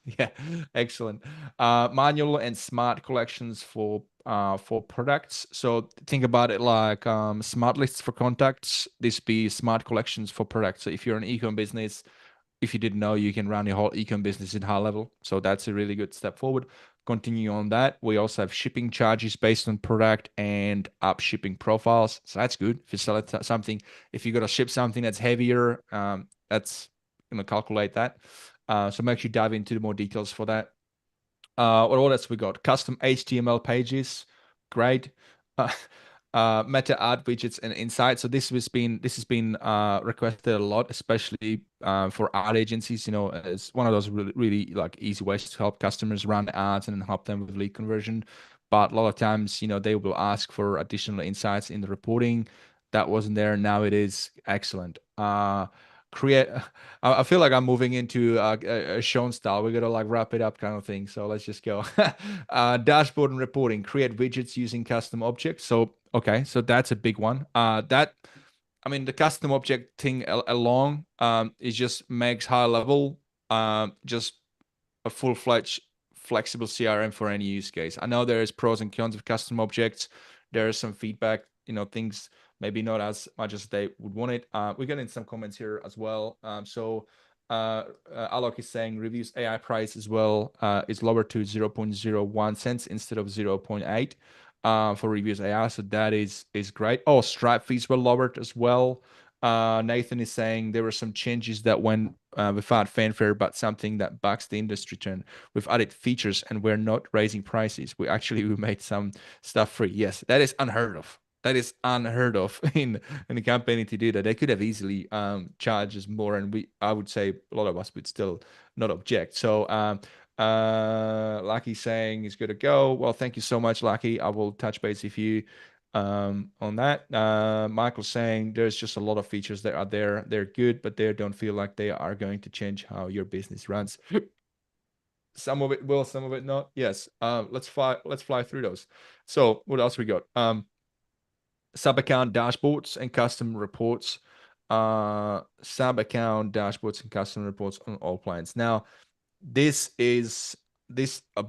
Yeah, excellent. Manual and smart collections for products. So think about it like smart lists for contacts. This be smart collections for products. So if you're an e-com business, if you didn't know, you can run your whole e-com business in HighLevel. So that's a really good step forward. Continue on that. We also have shipping charges based on product and up shipping profiles. So that's good. If you sell something, if you got to ship something that's heavier, that's going to calculate that. So make sure you dive into the more details for that. What else we got? Custom HTML pages, great. Meta ad widgets and insights. So this has been requested a lot, especially for ad agencies. It's one of those really like easy ways to help customers run ads and help them with lead conversion. But a lot of times, they will ask for additional insights in the reporting. That wasn't there. Now it is. Excellent. I feel like I'm moving into a Sean style. We're gonna like wrap it up kind of thing. So let's just go. Dashboard and reporting. Create widgets using custom objects. So okay, so that's a big one. The custom object thing along it just makes HighLevel just a full-fledged flexible CRM for any use case. I know there is pros and cons of custom objects. There is some feedback, things maybe not as much as they would want it. We're getting some comments here as well. Alok is saying reviews AI price as well is lower to 0.01 cents instead of 0.8 for reviews AI. So that is great. Oh, Stripe fees were lowered as well. Nathan is saying there were some changes that went without fanfare, but something that bucks the industry trend. We've added features and we're not raising prices. We made some stuff free. Yes, that is unheard of. That is unheard of in a company to do that. They could have easily charged us more, and I would say a lot of us would still not object. So Lucky saying is good to go. Well, thank you so much, Lucky. I will touch base with you on that. Michael saying there's just a lot of features that are there. They're good, but they don't feel like they are going to change how your business runs. Some of it will, some of it not. Yes. Let's fly through those. So what else we got? Sub-account dashboards and custom reports. Sub-account dashboards and custom reports on all plans. Now, I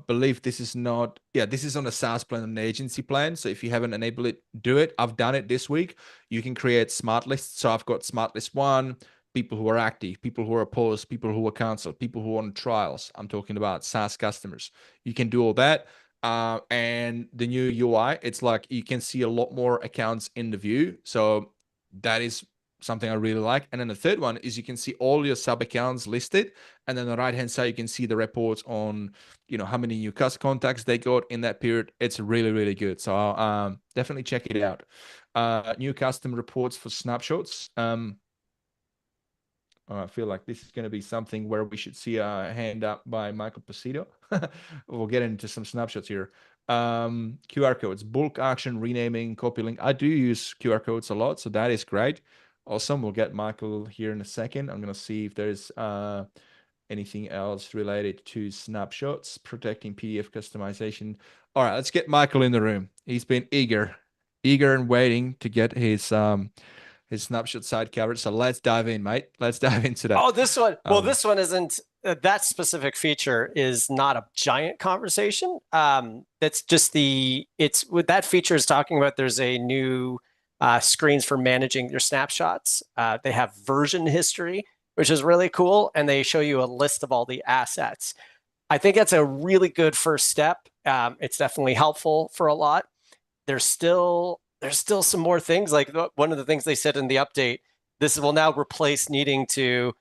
believe this is not, this is on a SaaS plan and an agency plan. So if you haven't enabled it, do it. I've done it this week. You can create smart lists. So I've got smart list 1, people who are active, people who are paused, people who are canceled, people who are on trials. I'm talking about SaaS customers. You can do all that. And the new UI, it's like you can see a lot more accounts in the view. So that is something I really like. And then the third one is you can see all your sub accounts listed. And then on the right hand side, you can see the reports on, how many new contacts they got in that period. It's really, really good. So definitely check it out. New custom reports for snapshots. I feel like this is going to be something where we should see a hand up by Michael Pasito. We'll get into some snapshots here. QR codes, bulk action, renaming, copy link. I do use QR codes a lot, so that is great. Awesome. We'll get Michael here in a second. I'm going to see if there's anything else related to snapshots, protecting PDF customization. All right, let's get Michael in the room. He's been eager and waiting to get his snapshot side covered. So let's dive in, mate. Let's dive into that. Oh, this one. Well, this one isn't, that specific feature is not a giant conversation. That's just it's what that feature is talking about. There's a new screens for managing your snapshots. They have version history, which is really cool, and they show you a list of all the assets. I think that's a really good first step. It's definitely helpful for a lot. There's still some more things. Like one of the things they said in the update, this will now replace needing to,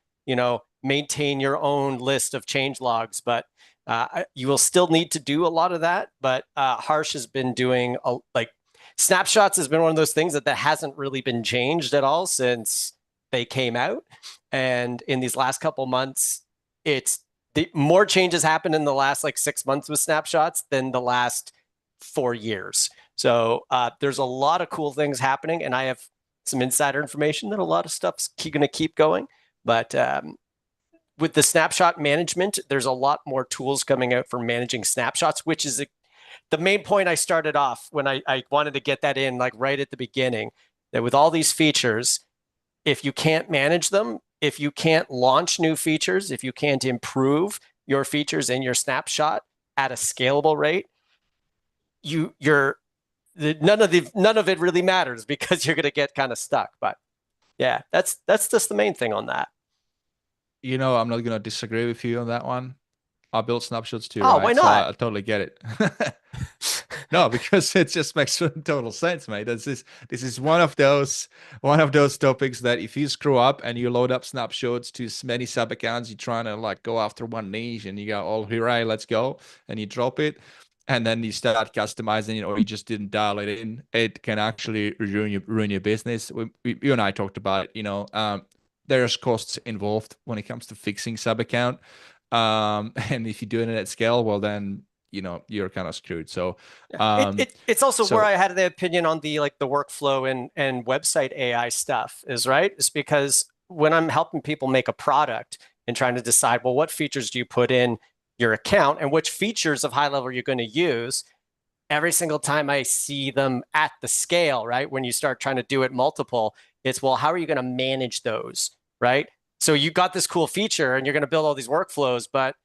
maintain your own list of change logs, but you will still need to do a lot of that. But Harsh has been doing snapshots has been one of those things that hasn't really been changed at all since they came out. And in these last couple months, more changes happened in the last 6 months with snapshots than the last 4 years. So there's a lot of cool things happening, and I have some insider information that a lot of stuff's going to keep going. But with the snapshot management, there's a lot more tools coming out for managing snapshots, which is the main point I started off when I wanted to get that in right at the beginning, that with all these features, if you can't manage them, if you can't launch new features, if you can't improve your features in your snapshot at a scalable rate, none of it really matters, because you're going to get kind of stuck. But yeah, that's just the main thing on that. I'm not going to disagree with you on that one. I build snapshots too. Oh, right? why not? So I totally get it. No, because it just makes total sense, mate. This is one of those topics that if you screw up and you load up snapshots to many sub accounts, you're trying to go after one niche and you go, oh, hooray, let's go, and you drop it, and then you start customizing it, or you just didn't dial it in. It can actually ruin your business. You and I talked about it. There's costs involved when it comes to fixing sub account. And if you're doing it at scale, well, then you're kind of screwed. So it's also where I had the opinion on the workflow and website AI stuff is because when I'm helping people make a product and trying to decide, well, what features do you put in your account and which features of HighLevel you're going to use, every single time I see them at the scale, when you start trying to do it multiple, it's, well, how are you going to manage those, So you got this cool feature and you're going to build all these workflows, but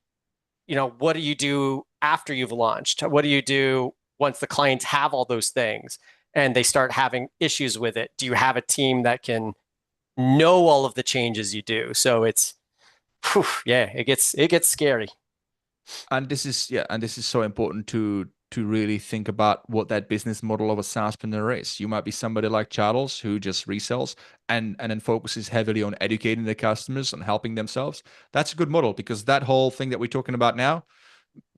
what do you do after you've launched? What do you do once the clients have all those things and they start having issues with it? Do you have a team that can know all of the changes you do? So it's, it gets scary. And this is so important to really think about what that business model of a SaaSpreneur is. You might be somebody like Charles who just resells and then focuses heavily on educating the customers and helping themselves. That's a good model, because that whole thing that we're talking about now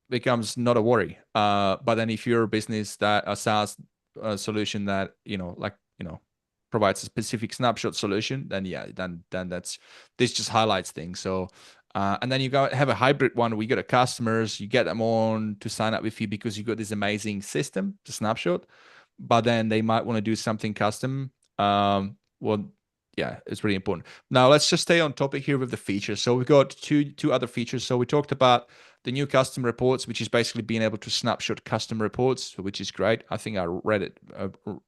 becomes not a worry. But then if you're a business that a SaaS solution that provides a specific snapshot solution, then this just highlights things. So. And then you have a hybrid one. We got customers, you get them on to sign up with you because you got this amazing system, the snapshot, but then they might want to do something custom. It's really important. Now let's just stay on topic here with the features. So we've got two other features. So we talked about the new custom reports, which is basically being able to snapshot custom reports, which is great. I think I read it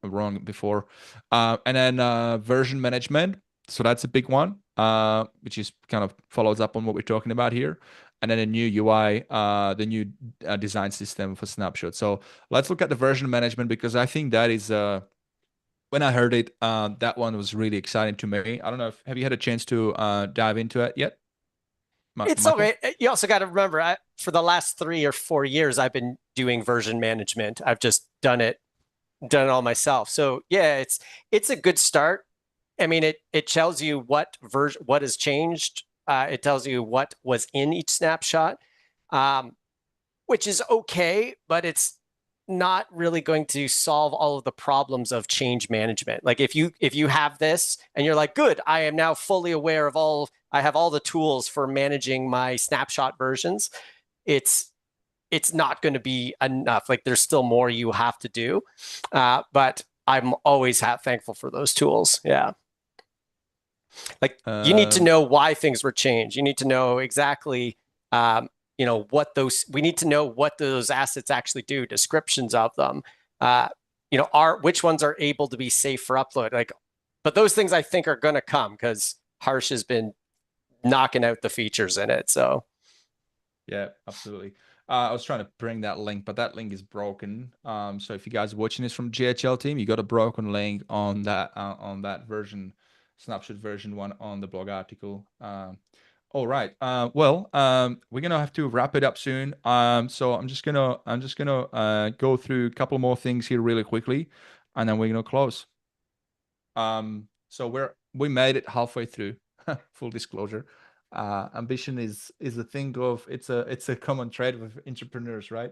wrong before. And then version management. So that's a big one, which is kind of follows up on what we're talking about here. And then a new UI, the new design system for snapshots. So let's look at the version management, because I think that is, when I heard it, that one was really exciting to me. I don't know, have you had a chance to dive into it yet? It's Michael? okay. You also got to remember, for the last 3 or 4 years, I've been doing version management. I've just done it all myself. So yeah, it's a good start. I mean, it tells you what has changed. It tells you what was in each snapshot, which is okay, but it's not really going to solve all of the problems of change management. Like if you have this and you're like, good, I am now fully aware of I have all the tools for managing my snapshot versions. It's not going to be enough. Like there's still more you have to do, but I'm always thankful for those tools. Yeah. Like you need to know why things were changed. You need to know exactly, we need to know what those assets actually do, descriptions of them, which ones are able to be safe for upload. But those things I think are going to come because Harsh has been knocking out the features in it. So. Yeah, absolutely. I was trying to bring that link, but that link is broken. So if you guys are watching this from GHL team, you got a broken link on that version, snapshot version 1 on the blog article. All right. Well, we're gonna have to wrap it up soon. So I'm just gonna go through a couple more things here really quickly, and then we're gonna close. So we made it halfway through. Full disclosure. Ambition is a thing of it's a common trait with entrepreneurs, right?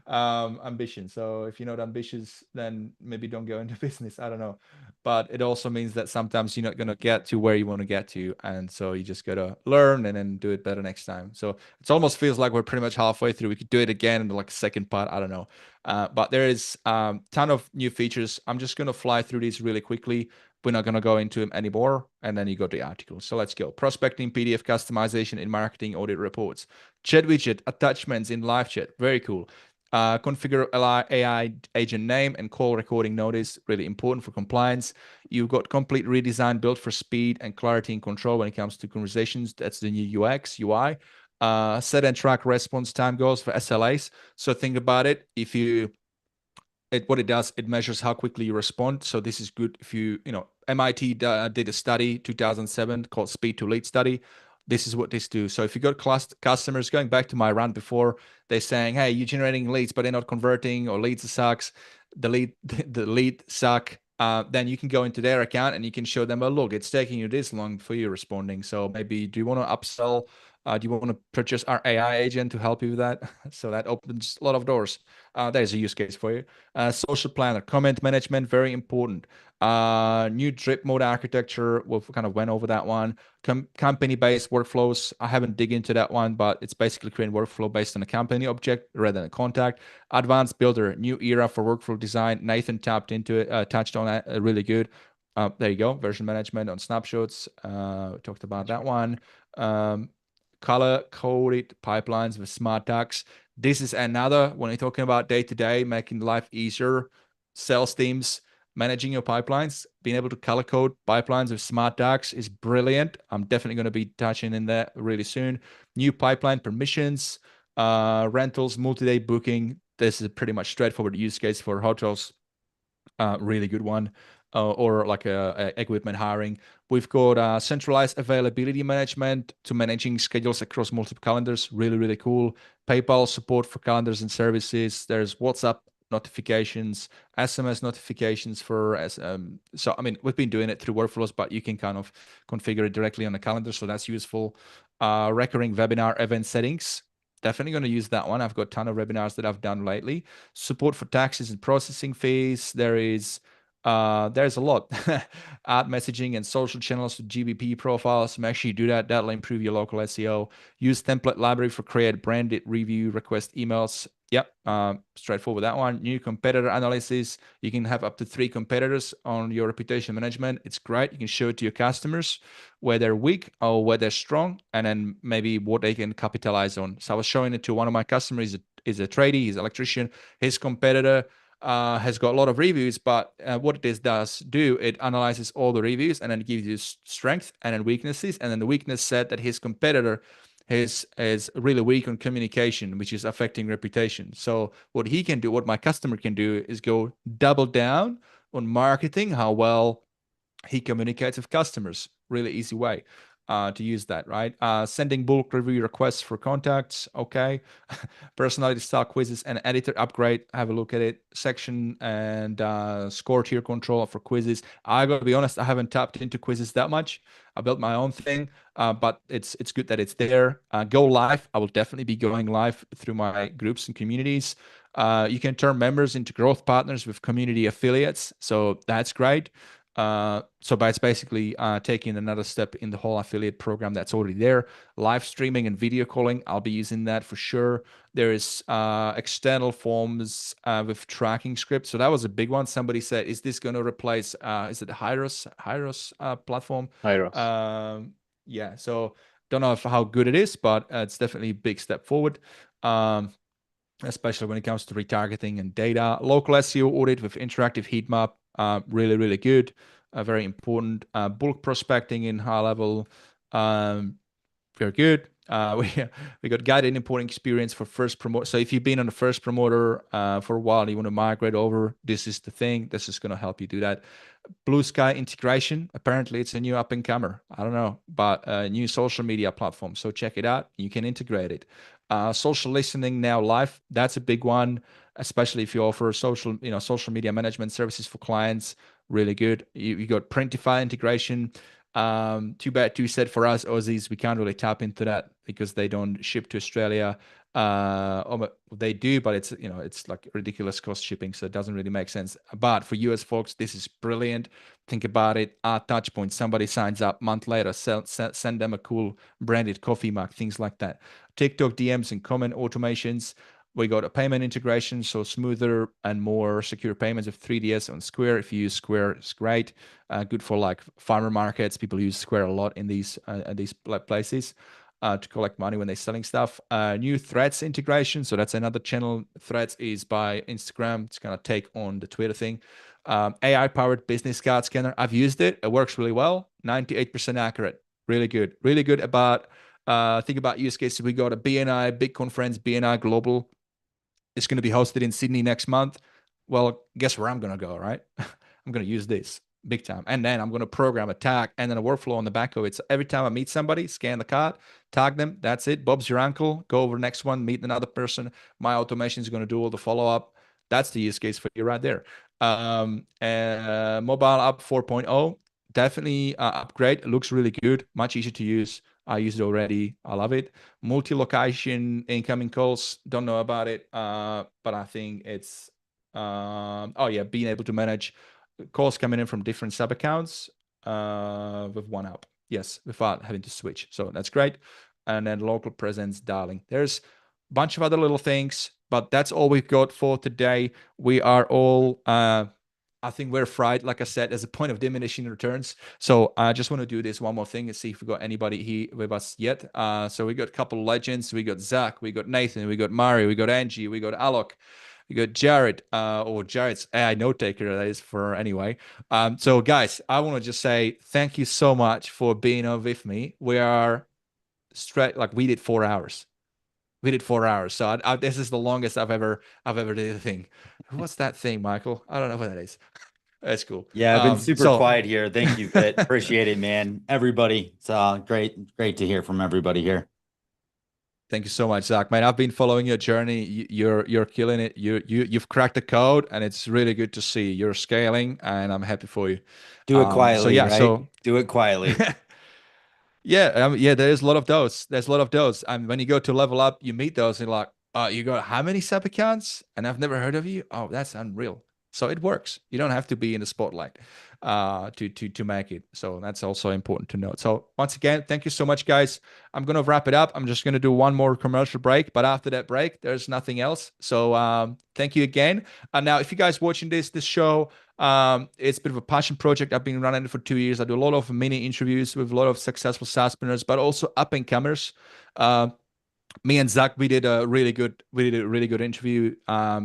Ambition. So if you're not ambitious, then maybe don't go into business. I don't know, but it also means that sometimes you're not gonna get to where you want to get to, and so you just gotta learn and then do it better next time. So it almost feels like we're pretty much halfway through. We could do it again in like second part. I don't know, but there is ton of new features. I'm just gonna fly through these really quickly. We're not going to go into them anymore. And then you got the article. So let's go. Prospecting, PDF customization in marketing, audit reports. Chat widget, attachments in live chat. Very cool. Configure AI agent name and call recording notice. Really important for compliance. You've got complete redesign built for speed and clarity and control when it comes to conversations. That's the new UX, UI. Set and track response time goals for SLAs. So think about it. If you what it does, it measures how quickly you respond. So this is good if MIT did a study 2007 called Speed to Lead study. This is what this do. So if you got customers, going back to my rant before, they're saying, hey, you're generating leads, but they're not converting, or leads sucks, the lead suck. Then you can go into their account and you can show them, oh, look, it's taking you this long for you responding. So maybe do you want to upsell? Do you want to purchase our AI agent to help you with that? So that opens a lot of doors. There's a use case for you. Social planner, comment management, very important. New drip mode architecture, we kind of went over that one. Company-based workflows, I haven't dig into that one, but it's basically creating workflow based on a company object rather than a contact. Advanced builder, new era for workflow design. Nathan tapped into it, touched on that, really good. There you go, version management on snapshots. Talked about that one. Color-coded pipelines with smart tags. This is another, when you're talking about day-to-day, making life easier, sales teams, managing your pipelines, being able to color code pipelines with smart tags is brilliant. I'm definitely going to be touching in that really soon. New pipeline permissions, rentals, multi-day booking. This is a pretty much straightforward use case for hotels. Really good one. Or like a equipment hiring. We've got centralized availability management to managing schedules across multiple calendars. Really, really cool. PayPal support for calendars and services. There's WhatsApp notifications, SMS notifications for so I mean, we've been doing it through workflows, but you can kind of configure it directly on the calendar, so that's useful. Recurring webinar event settings, definitely going to use that one. I've got a ton of webinars that I've done lately. Support for taxes and processing fees. There's a lot. Add messaging and social channels to GBP profiles. Make sure you do that. That'll improve your local SEO. Use template library for create branded review request emails. Yep, straightforward that one. New competitor analysis. You can have up to 3 competitors on your reputation management. It's great. You can show it to your customers where they're weak or where they're strong, and then maybe what they can capitalize on. So I was showing it to one of my customers. He's a tradie, he's an electrician. His competitor has got a lot of reviews, but what this does do, it analyzes all the reviews and then gives you strength and then weaknesses. And then the weakness said that his competitor is really weak on communication, which is affecting reputation. So what he can do, what my customer can do, is go double down on marketing, how well he communicates with customers. Really easy way to use that, right? Sending bulk review requests for contacts. Okay. Personality style quizzes and editor upgrade. Have a look at it. Section and score tier control for quizzes. I gotta be honest, I haven't tapped into quizzes that much. I built my own thing, but it's good that it's there. Go live. I will definitely be going live through my groups and communities. You can turn members into growth partners with community affiliates. So that's great. So it's basically taking another step in the whole affiliate program that's already there. Live streaming and video calling, I'll be using that for sure. There is external forms with tracking scripts. So that was a big one. Somebody said, is this going to replace, is it the Hyros platform? Hyros. Yeah, so don't know how good it is, but it's definitely a big step forward. Especially when it comes to retargeting and data. Local SEO audit with interactive heat map. Really, really good. Very important. Bulk prospecting in HighLevel. Very good. We got guided importing experience for first promoter. So if you've been on the first promoter for a while and you want to migrate over, this is the thing. This is going to help you do that. Blue Sky integration. Apparently, it's a new up and comer. I don't know, but a new social media platform. So check it out. You can integrate it. Social listening now live. That's a big one, especially if you offer social media management services for clients. Really good. You got Printify integration. Too bad, too sad for us Aussies. We can't really tap into that because they don't ship to Australia. Or they do, but it's like ridiculous cost shipping, so it doesn't really make sense. But for US folks, this is brilliant. Think about it. Our touch point, somebody signs up, month later, send them a cool branded coffee mug, things like that. TikTok DMs and comment automations. We got a payment integration, so smoother and more secure payments of 3DS on Square. If you use Square, it's great. Good for like farmer markets. People use Square a lot in these places to collect money when they're selling stuff. New Threads integration, so that's another channel. Threads is by Instagram. It's gonna take on the Twitter thing. AI-powered business card scanner. I've used it. It works really well. 98% accurate. Really good. Really good about. Think about use cases. We got a BNI big conference, BNI Global. It's going to be hosted in Sydney next month. Well, guess where I'm going to go, right? I'm going to use this big time. And then I'm going to program a tag and then a workflow on the back of it. So every time I meet somebody, scan the card, tag them. That's it. Bob's your uncle. Go over the next one, meet another person. My automation is going to do all the follow-up. That's the use case for you right there. Mobile app 4.0. Definitely upgrade. It looks really good. Much easier to use. I use it already. I love it. Multi-location incoming calls. Don't know about it, but I think it's being able to manage calls coming in from different sub accounts with one app. Yes, without having to switch. So that's great. And then local presence dialing. There's a bunch of other little things, but that's all we've got for today. We are all I think we're fried, like I said, as a point of diminishing returns. So I just want to do this one more thing and see if we got anybody here with us yet. So we got a couple of legends. We got Zach, we got Nathan, we got Mari, we got Angie, we got Alok, we got Jared, or Jared's AI note taker, that is for anyway. So guys, I want to just say thank you so much for being on with me. We are straight, like we did 4 hours. We did 4 hours. So this is the longest I've ever did a thing. What's that thing, Michael? I don't know what that is. That's cool. Yeah, I've been super quiet here. Thank you, Vit. Appreciate it, man. Everybody, it's great to hear from everybody here. Thank you so much, Zach. Man, I've been following your journey. You're killing it. You've cracked the code, and it's really good to see. You're scaling, and I'm happy for you. Do it quietly, right? So do it quietly. Yeah, there's a lot of those. There's a lot of those. And when you go to level up, you meet those and you're like, you got how many sub accounts? And I've never heard of you. Oh, that's unreal. So it works. You don't have to be in the spotlight to make it. So that's also important to note. So once again, thank you so much, guys. I'm going to wrap it up. I'm just going to do one more commercial break, but after that break, there's nothing else. So thank you again. Now, if you guys watching this show, it's a bit of a passion project. I've been running it for 2 years. I do a lot of mini interviews with a lot of successful SaaSpreneurs, but also up and comers. Me and Zach, we did a really good interview.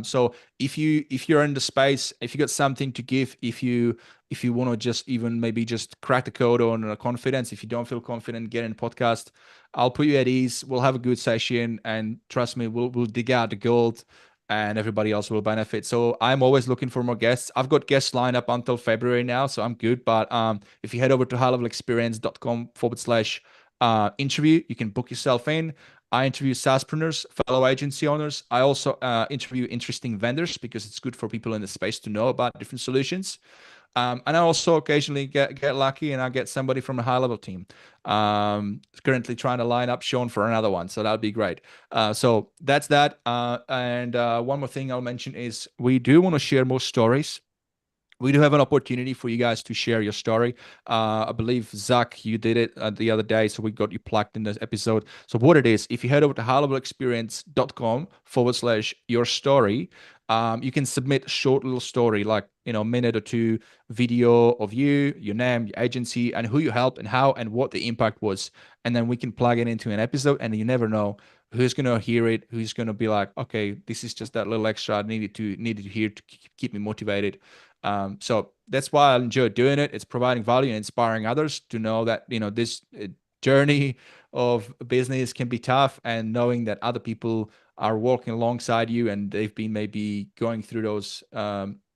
So if you're in the space, if you got something to give, if you want to just even maybe just crack the code on confidence, if you don't feel confident, get in podcast. I'll put you at ease. We'll have a good session, and trust me, we'll dig out the gold, and everybody else will benefit. So I'm always looking for more guests. I've got guests lined up until February now, so I'm good. But if you head over to highlevelexperience.com/interview, you can book yourself in. I interview SaaSpreneurs, fellow agency owners. I also interview interesting vendors because it's good for people in the space to know about different solutions. And I also occasionally get lucky and I get somebody from a HighLevel team. Currently trying to line up Sean for another one, so that'd be great. So that's that. And one more thing I'll mention is we do want to share more stories. We do have an opportunity for you guys to share your story. I believe, Zach, you did it the other day, so we got you plugged in this episode. So what it is, if you head over to highlevelexperience.com/your story, you can submit a short little story, like, a minute or two video of you, your name, your agency, and who you helped and how and what the impact was. And then we can plug it into an episode, and you never know who's going to hear it, who's going to be like, okay, this is just that little extra I needed to hear to keep me motivated. So that's why I enjoy doing it. It's providing value and inspiring others to know that, journey of business can be tough, and knowing that other people are walking alongside you and they've been maybe going through those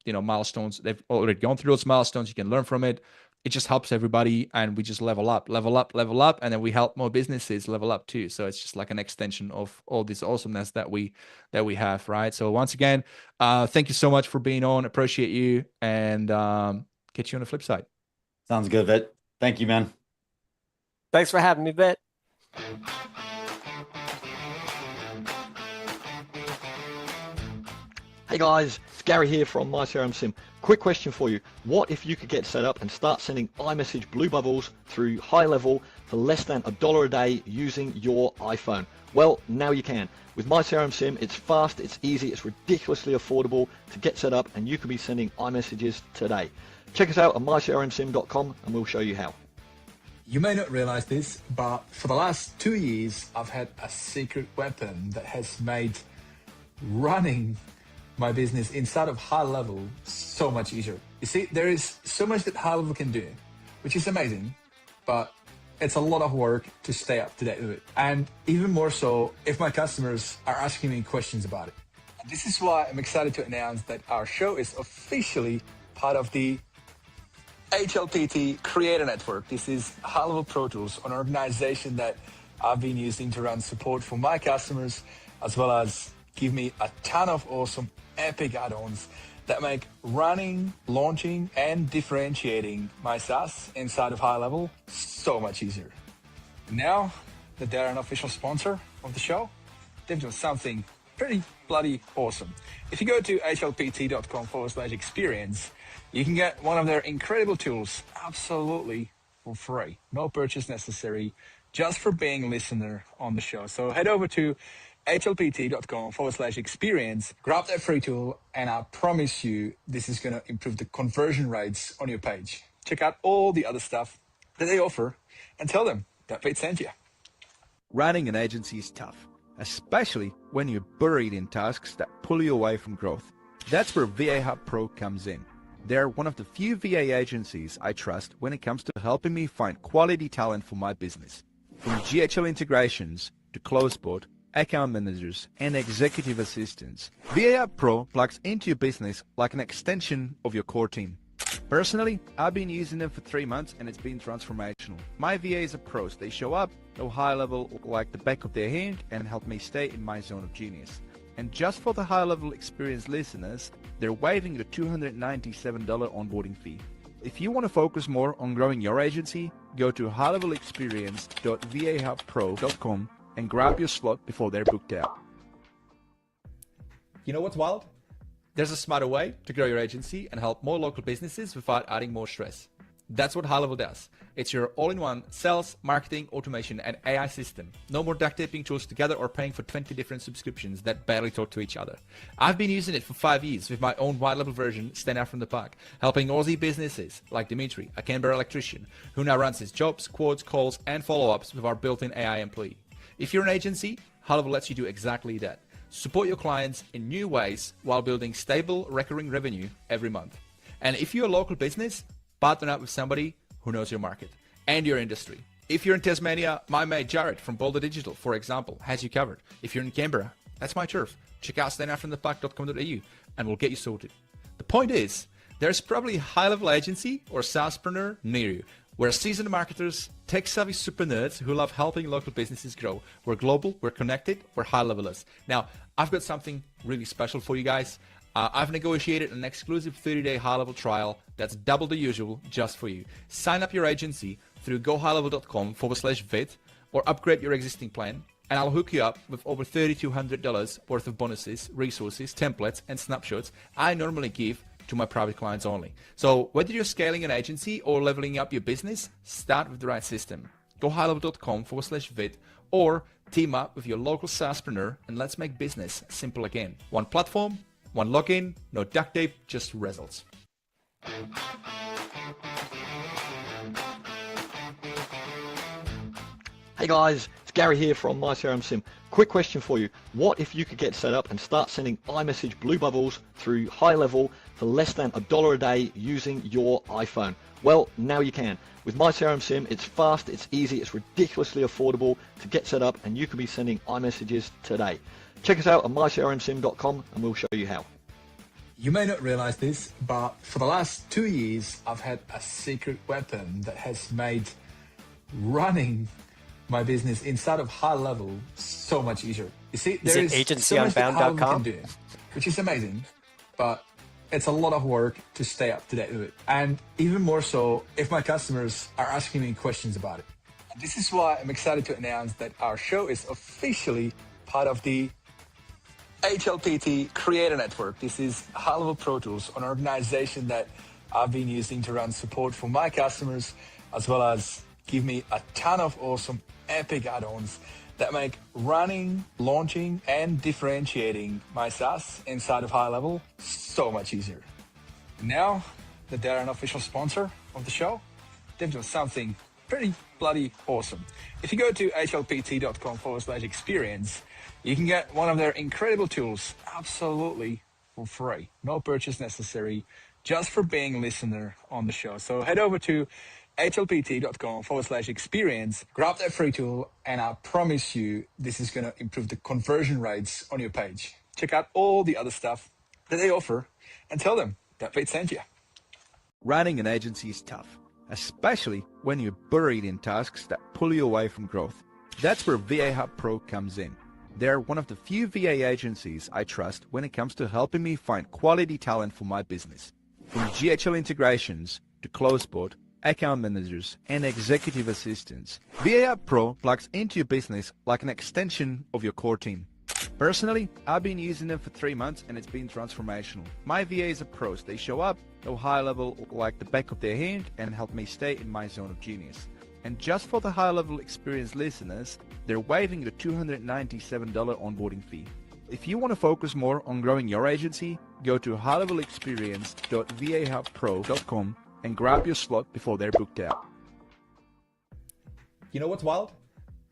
milestones, they've already gone through those milestones, you can learn from it. It just helps everybody, and we just level up, and then we help more businesses level up too. So it's just like an extension of all this awesomeness that we have, right? So once again, thank you so much for being on. Appreciate you, and catch you on the flip side. Sounds good, Vit. Thank you, man. Thanks for having me, Vit. Hey guys, it's Gary here from MyCRMSim. Quick question for you. What if you could get set up and start sending iMessage blue bubbles through HighLevel for less than $1 a day using your iPhone? Well, now you can. With MyCRMSim, it's fast, it's easy, it's ridiculously affordable to get set up, and you can be sending iMessages today. Check us out at mycrmsim.com and we'll show you how. You may not realize this, but for the last 2 years, I've had a secret weapon that has made running my business inside of HighLevel so much easier. You see, there is so much that HighLevel can do, which is amazing, but it's a lot of work to stay up to date with it. And even more so if my customers are asking me questions about it. And this is why I'm excited to announce that our show is officially part of the HLPT Creator Network. This is HighLevel Pro Tools, an organization that I've been using to run support for my customers, as well as give me a ton of awesome epic add-ons that make running, launching, and differentiating my SaaS inside of HighLevel so much easier. Now that they're an official sponsor of the show, they've done something pretty bloody awesome. If you go to hlpt.com/experience, you can get one of their incredible tools absolutely for free. No purchase necessary, just for being a listener on the show. So head over to hlpt.com/experience, grab that free tool, and I promise you this is going to improve the conversion rates on your page. Check out all the other stuff that they offer and tell them that Vit sent you. Running an agency is tough, especially when you're buried in tasks that pull you away from growth. That's where VA Hub Pro comes in. They're one of the few VA agencies I trust when it comes to helping me find quality talent for my business. From GHL integrations to CloseBot, account managers, and executive assistants, VA Hub Pro plugs into your business like an extension of your core team. Personally, I've been using them for 3 months and it's been transformational. My VAs are pros. They show up, know HighLevel like the back of their hand, and help me stay in my zone of genius. And just for the HighLevel Experience listeners, they're waiving the $297 onboarding fee. If you want to focus more on growing your agency, go to highlevelexperience.vahubpro.com and grab your slot before they're booked out. You know what's wild? There's a smarter way to grow your agency and help more local businesses without adding more stress. That's what HighLevel does. It's your all-in-one sales, marketing, automation, and AI system. No more duct taping tools together or paying for 20 different subscriptions that barely talk to each other. I've been using it for 5 years with my own white-level version, stand out from the pack, helping Aussie businesses like Dimitri, a Canberra electrician, who now runs his jobs, quotes, calls, and follow-ups with our built-in AI employee. If you're an agency, HighLevel lets you do exactly that. Support your clients in new ways while building stable, recurring revenue every month. And if you're a local business, partner up with somebody who knows your market and your industry. If you're in Tasmania, my mate Jared from Boulder Digital, for example, has you covered. If you're in Canberra, that's my turf. Check out standoutfromthepack.com.au and we'll get you sorted. The point is, there's probably a high-level agency or SaaSpreneur near you. We're seasoned marketers, tech-savvy super nerds who love helping local businesses grow. We're global, we're connected, we're high-levelers. Now, I've got something really special for you guys. I've negotiated an exclusive 30-day HighLevel trial that's double the usual just for you. Sign up your agency through GoHighlevel.com/Vit or upgrade your existing plan, and I'll hook you up with over $3,200 worth of bonuses, resources, templates, and snapshots I normally give to my private clients only. So whether you're scaling an agency or leveling up your business, start with the right system. GoHighlevel.com/Vit or team up with your local SaaSpreneur and let's make business simple again. One platform, one login, no duct tape, just results. Hey guys, it's Gary here from MyCRMSim. Quick question for you. What if you could get set up and start sending iMessage blue bubbles through HighLevel for less than $1 a day using your iPhone? Well, now you can. With My CRM Sim, it's fast, it's easy, it's ridiculously affordable to get set up, and you can be sending iMessages today. Check us out at mycrmsim.com and we'll show you how. You may not realize this, but for the last 2 years, I've had a secret weapon that has made running my business inside of HighLevel so much easier. You see, Is there it is so much that HighLevel agencyunbound.com? can do, which is amazing, but it's a lot of work to stay up to date with it. And even more so if my customers are asking me questions about it. And this is why I'm excited to announce that our show is officially part of the HLPT Creator Network. This is HighLevel Pro Tools, an organization that I've been using to run support for my customers, as well as give me a ton of awesome epic add-ons that make running, launching, and differentiating my SaaS inside of HighLevel so much easier. Now that they're an official sponsor of the show, they've done something pretty bloody awesome. If you go to hlpt.com/experience, you can get one of their incredible tools absolutely for free. No purchase necessary, just for being a listener on the show. So head over to hlpt.com/experience, grab that free tool, and I promise you this is going to improve the conversion rates on your page. Check out all the other stuff that they offer and tell them that Vit sent you. Running an agency is tough, especially when you're buried in tasks that pull you away from growth. That's where VA Hub Pro comes in. They're one of the few VA agencies I trust when it comes to helping me find quality talent for my business. From GHL integrations to CloseBot, account managers, and executive assistants, VA Hub Pro plugs into your business like an extension of your core team. Personally, I've been using them for 3 months and it's been transformational. My VAs are pros. They show up, know HighLevel like the back of their hand, and help me stay in my zone of genius. And just for the HighLevel Experience listeners, they're waiving the $297 onboarding fee. If you want to focus more on growing your agency, go to highlevelexperience.vahubpro.com and grab your slot before they're booked out. You know what's wild?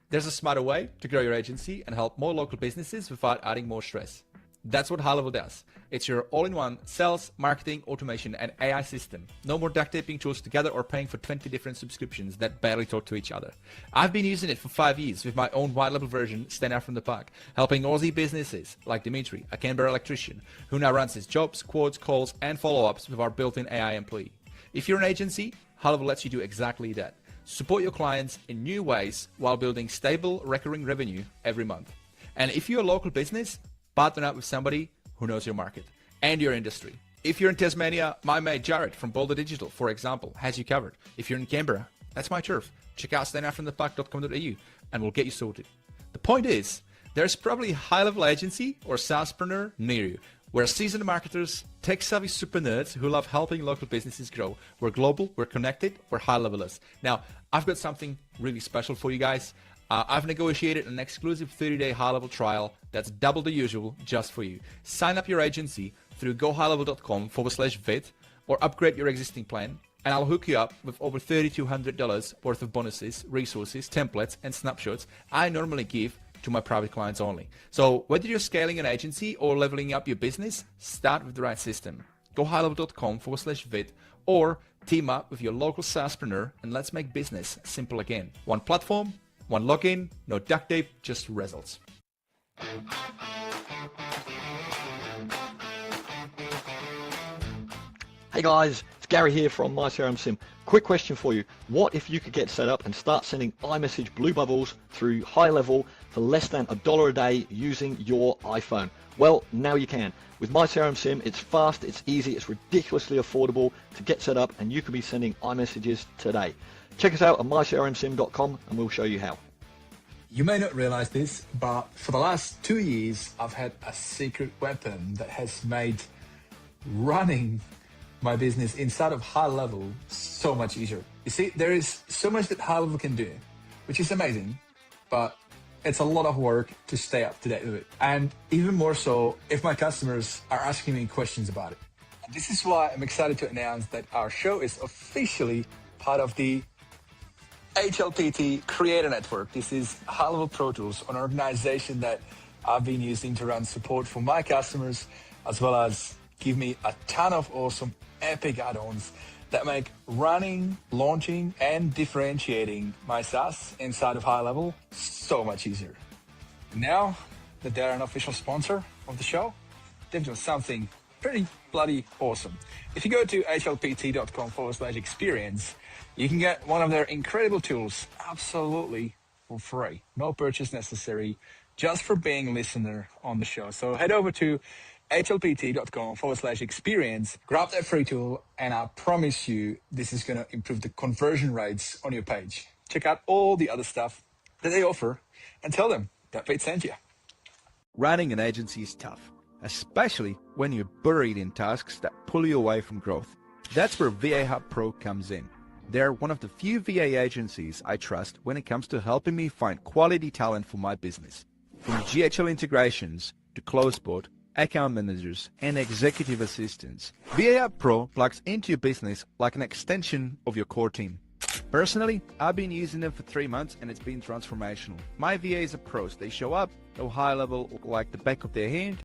There's a smarter way to grow your agency and help more local businesses without adding more stress. That's what HighLevel does. It's your all-in-one sales, marketing, automation, and AI system. No more duct taping tools together or paying for 20 different subscriptions that barely talk to each other. I've been using it for 5 years with my own white-level version, stand out from the pack, helping Aussie businesses like Dimitri, a Canberra electrician, who now runs his jobs, quotes, calls, and follow-ups with our built-in AI employee. If you're an agency, HighLevel lets you do exactly that. Support your clients in new ways while building stable, recurring revenue every month. And if you're a local business, partner up with somebody who knows your market and your industry. If you're in Tasmania, my mate Jared from Boulder Digital, for example, has you covered. If you're in Canberra, that's my turf. Check out standoutfromthepack.com.au and we'll get you sorted. The point is, there's probably a high-level agency or SaaSpreneur near you. We're seasoned marketers, tech-savvy super nerds who love helping local businesses grow. We're global, we're connected, we're high-levelers. Now, I've got something really special for you guys. I've negotiated an exclusive 30-day HighLevel trial that's double the usual just for you. Sign up your agency through GoHighlevel.com/Vit or upgrade your existing plan, and I'll hook you up with over $3,200 worth of bonuses, resources, templates, and snapshots I normally give to my private clients only. So whether you're scaling an agency or leveling up your business, start with the right system. GoHighlevel.com/Vit or team up with your local SaaSpreneur and let's make business simple again. One platform, one login, no duct tape, just results. Hey guys, it's Gary here from My CRM Sim. Quick question for you. What if you could get set up and start sending iMessage blue bubbles through HighLevel for less than $1 a day using your iPhone? Well, now you can. With My CRM Sim, it's fast, it's easy, it's ridiculously affordable to get set up, and you can be sending iMessages today. Check us out at mycrmsim.com and we'll show you how. You may not realize this, but for the last 2 years, I've had a secret weapon that has made running my business inside of HighLevel so much easier. You see, there is so much that HighLevel can do, which is amazing, but it's a lot of work to stay up to date with it. And even more so if my customers are asking me questions about it. And this is why I'm excited to announce that our show is officially part of the HLPT Creator Network. This is HighLevel Pro Tools, an organization that I've been using to run support for my customers, as well as give me a ton of awesome, epic add-ons that make running, launching, and differentiating my SaaS inside of HighLevel so much easier. Now that they're an official sponsor of the show, they've done something pretty bloody awesome. If you go to hlpt.com/experience, you can get one of their incredible tools absolutely for free. No purchase necessary, just for being a listener on the show. So head over to hlpt.com/experience, grab that free tool, and I promise you this is going to improve the conversion rates on your page. Check out all the other stuff that they offer and tell them that Vit sent you. Running an agency is tough, especially when you're buried in tasks that pull you away from growth. That's where VA Hub Pro comes in. They're one of the few VA agencies I trust when it comes to helping me find quality talent for my business. From GHL integrations to CloseBot, account managers, and executive assistants, VA Hub Pro plugs into your business like an extension of your core team. Personally, I've been using them for 3 months and it's been transformational. My VAs are pros. They show up, know HighLevel like the back of their hand,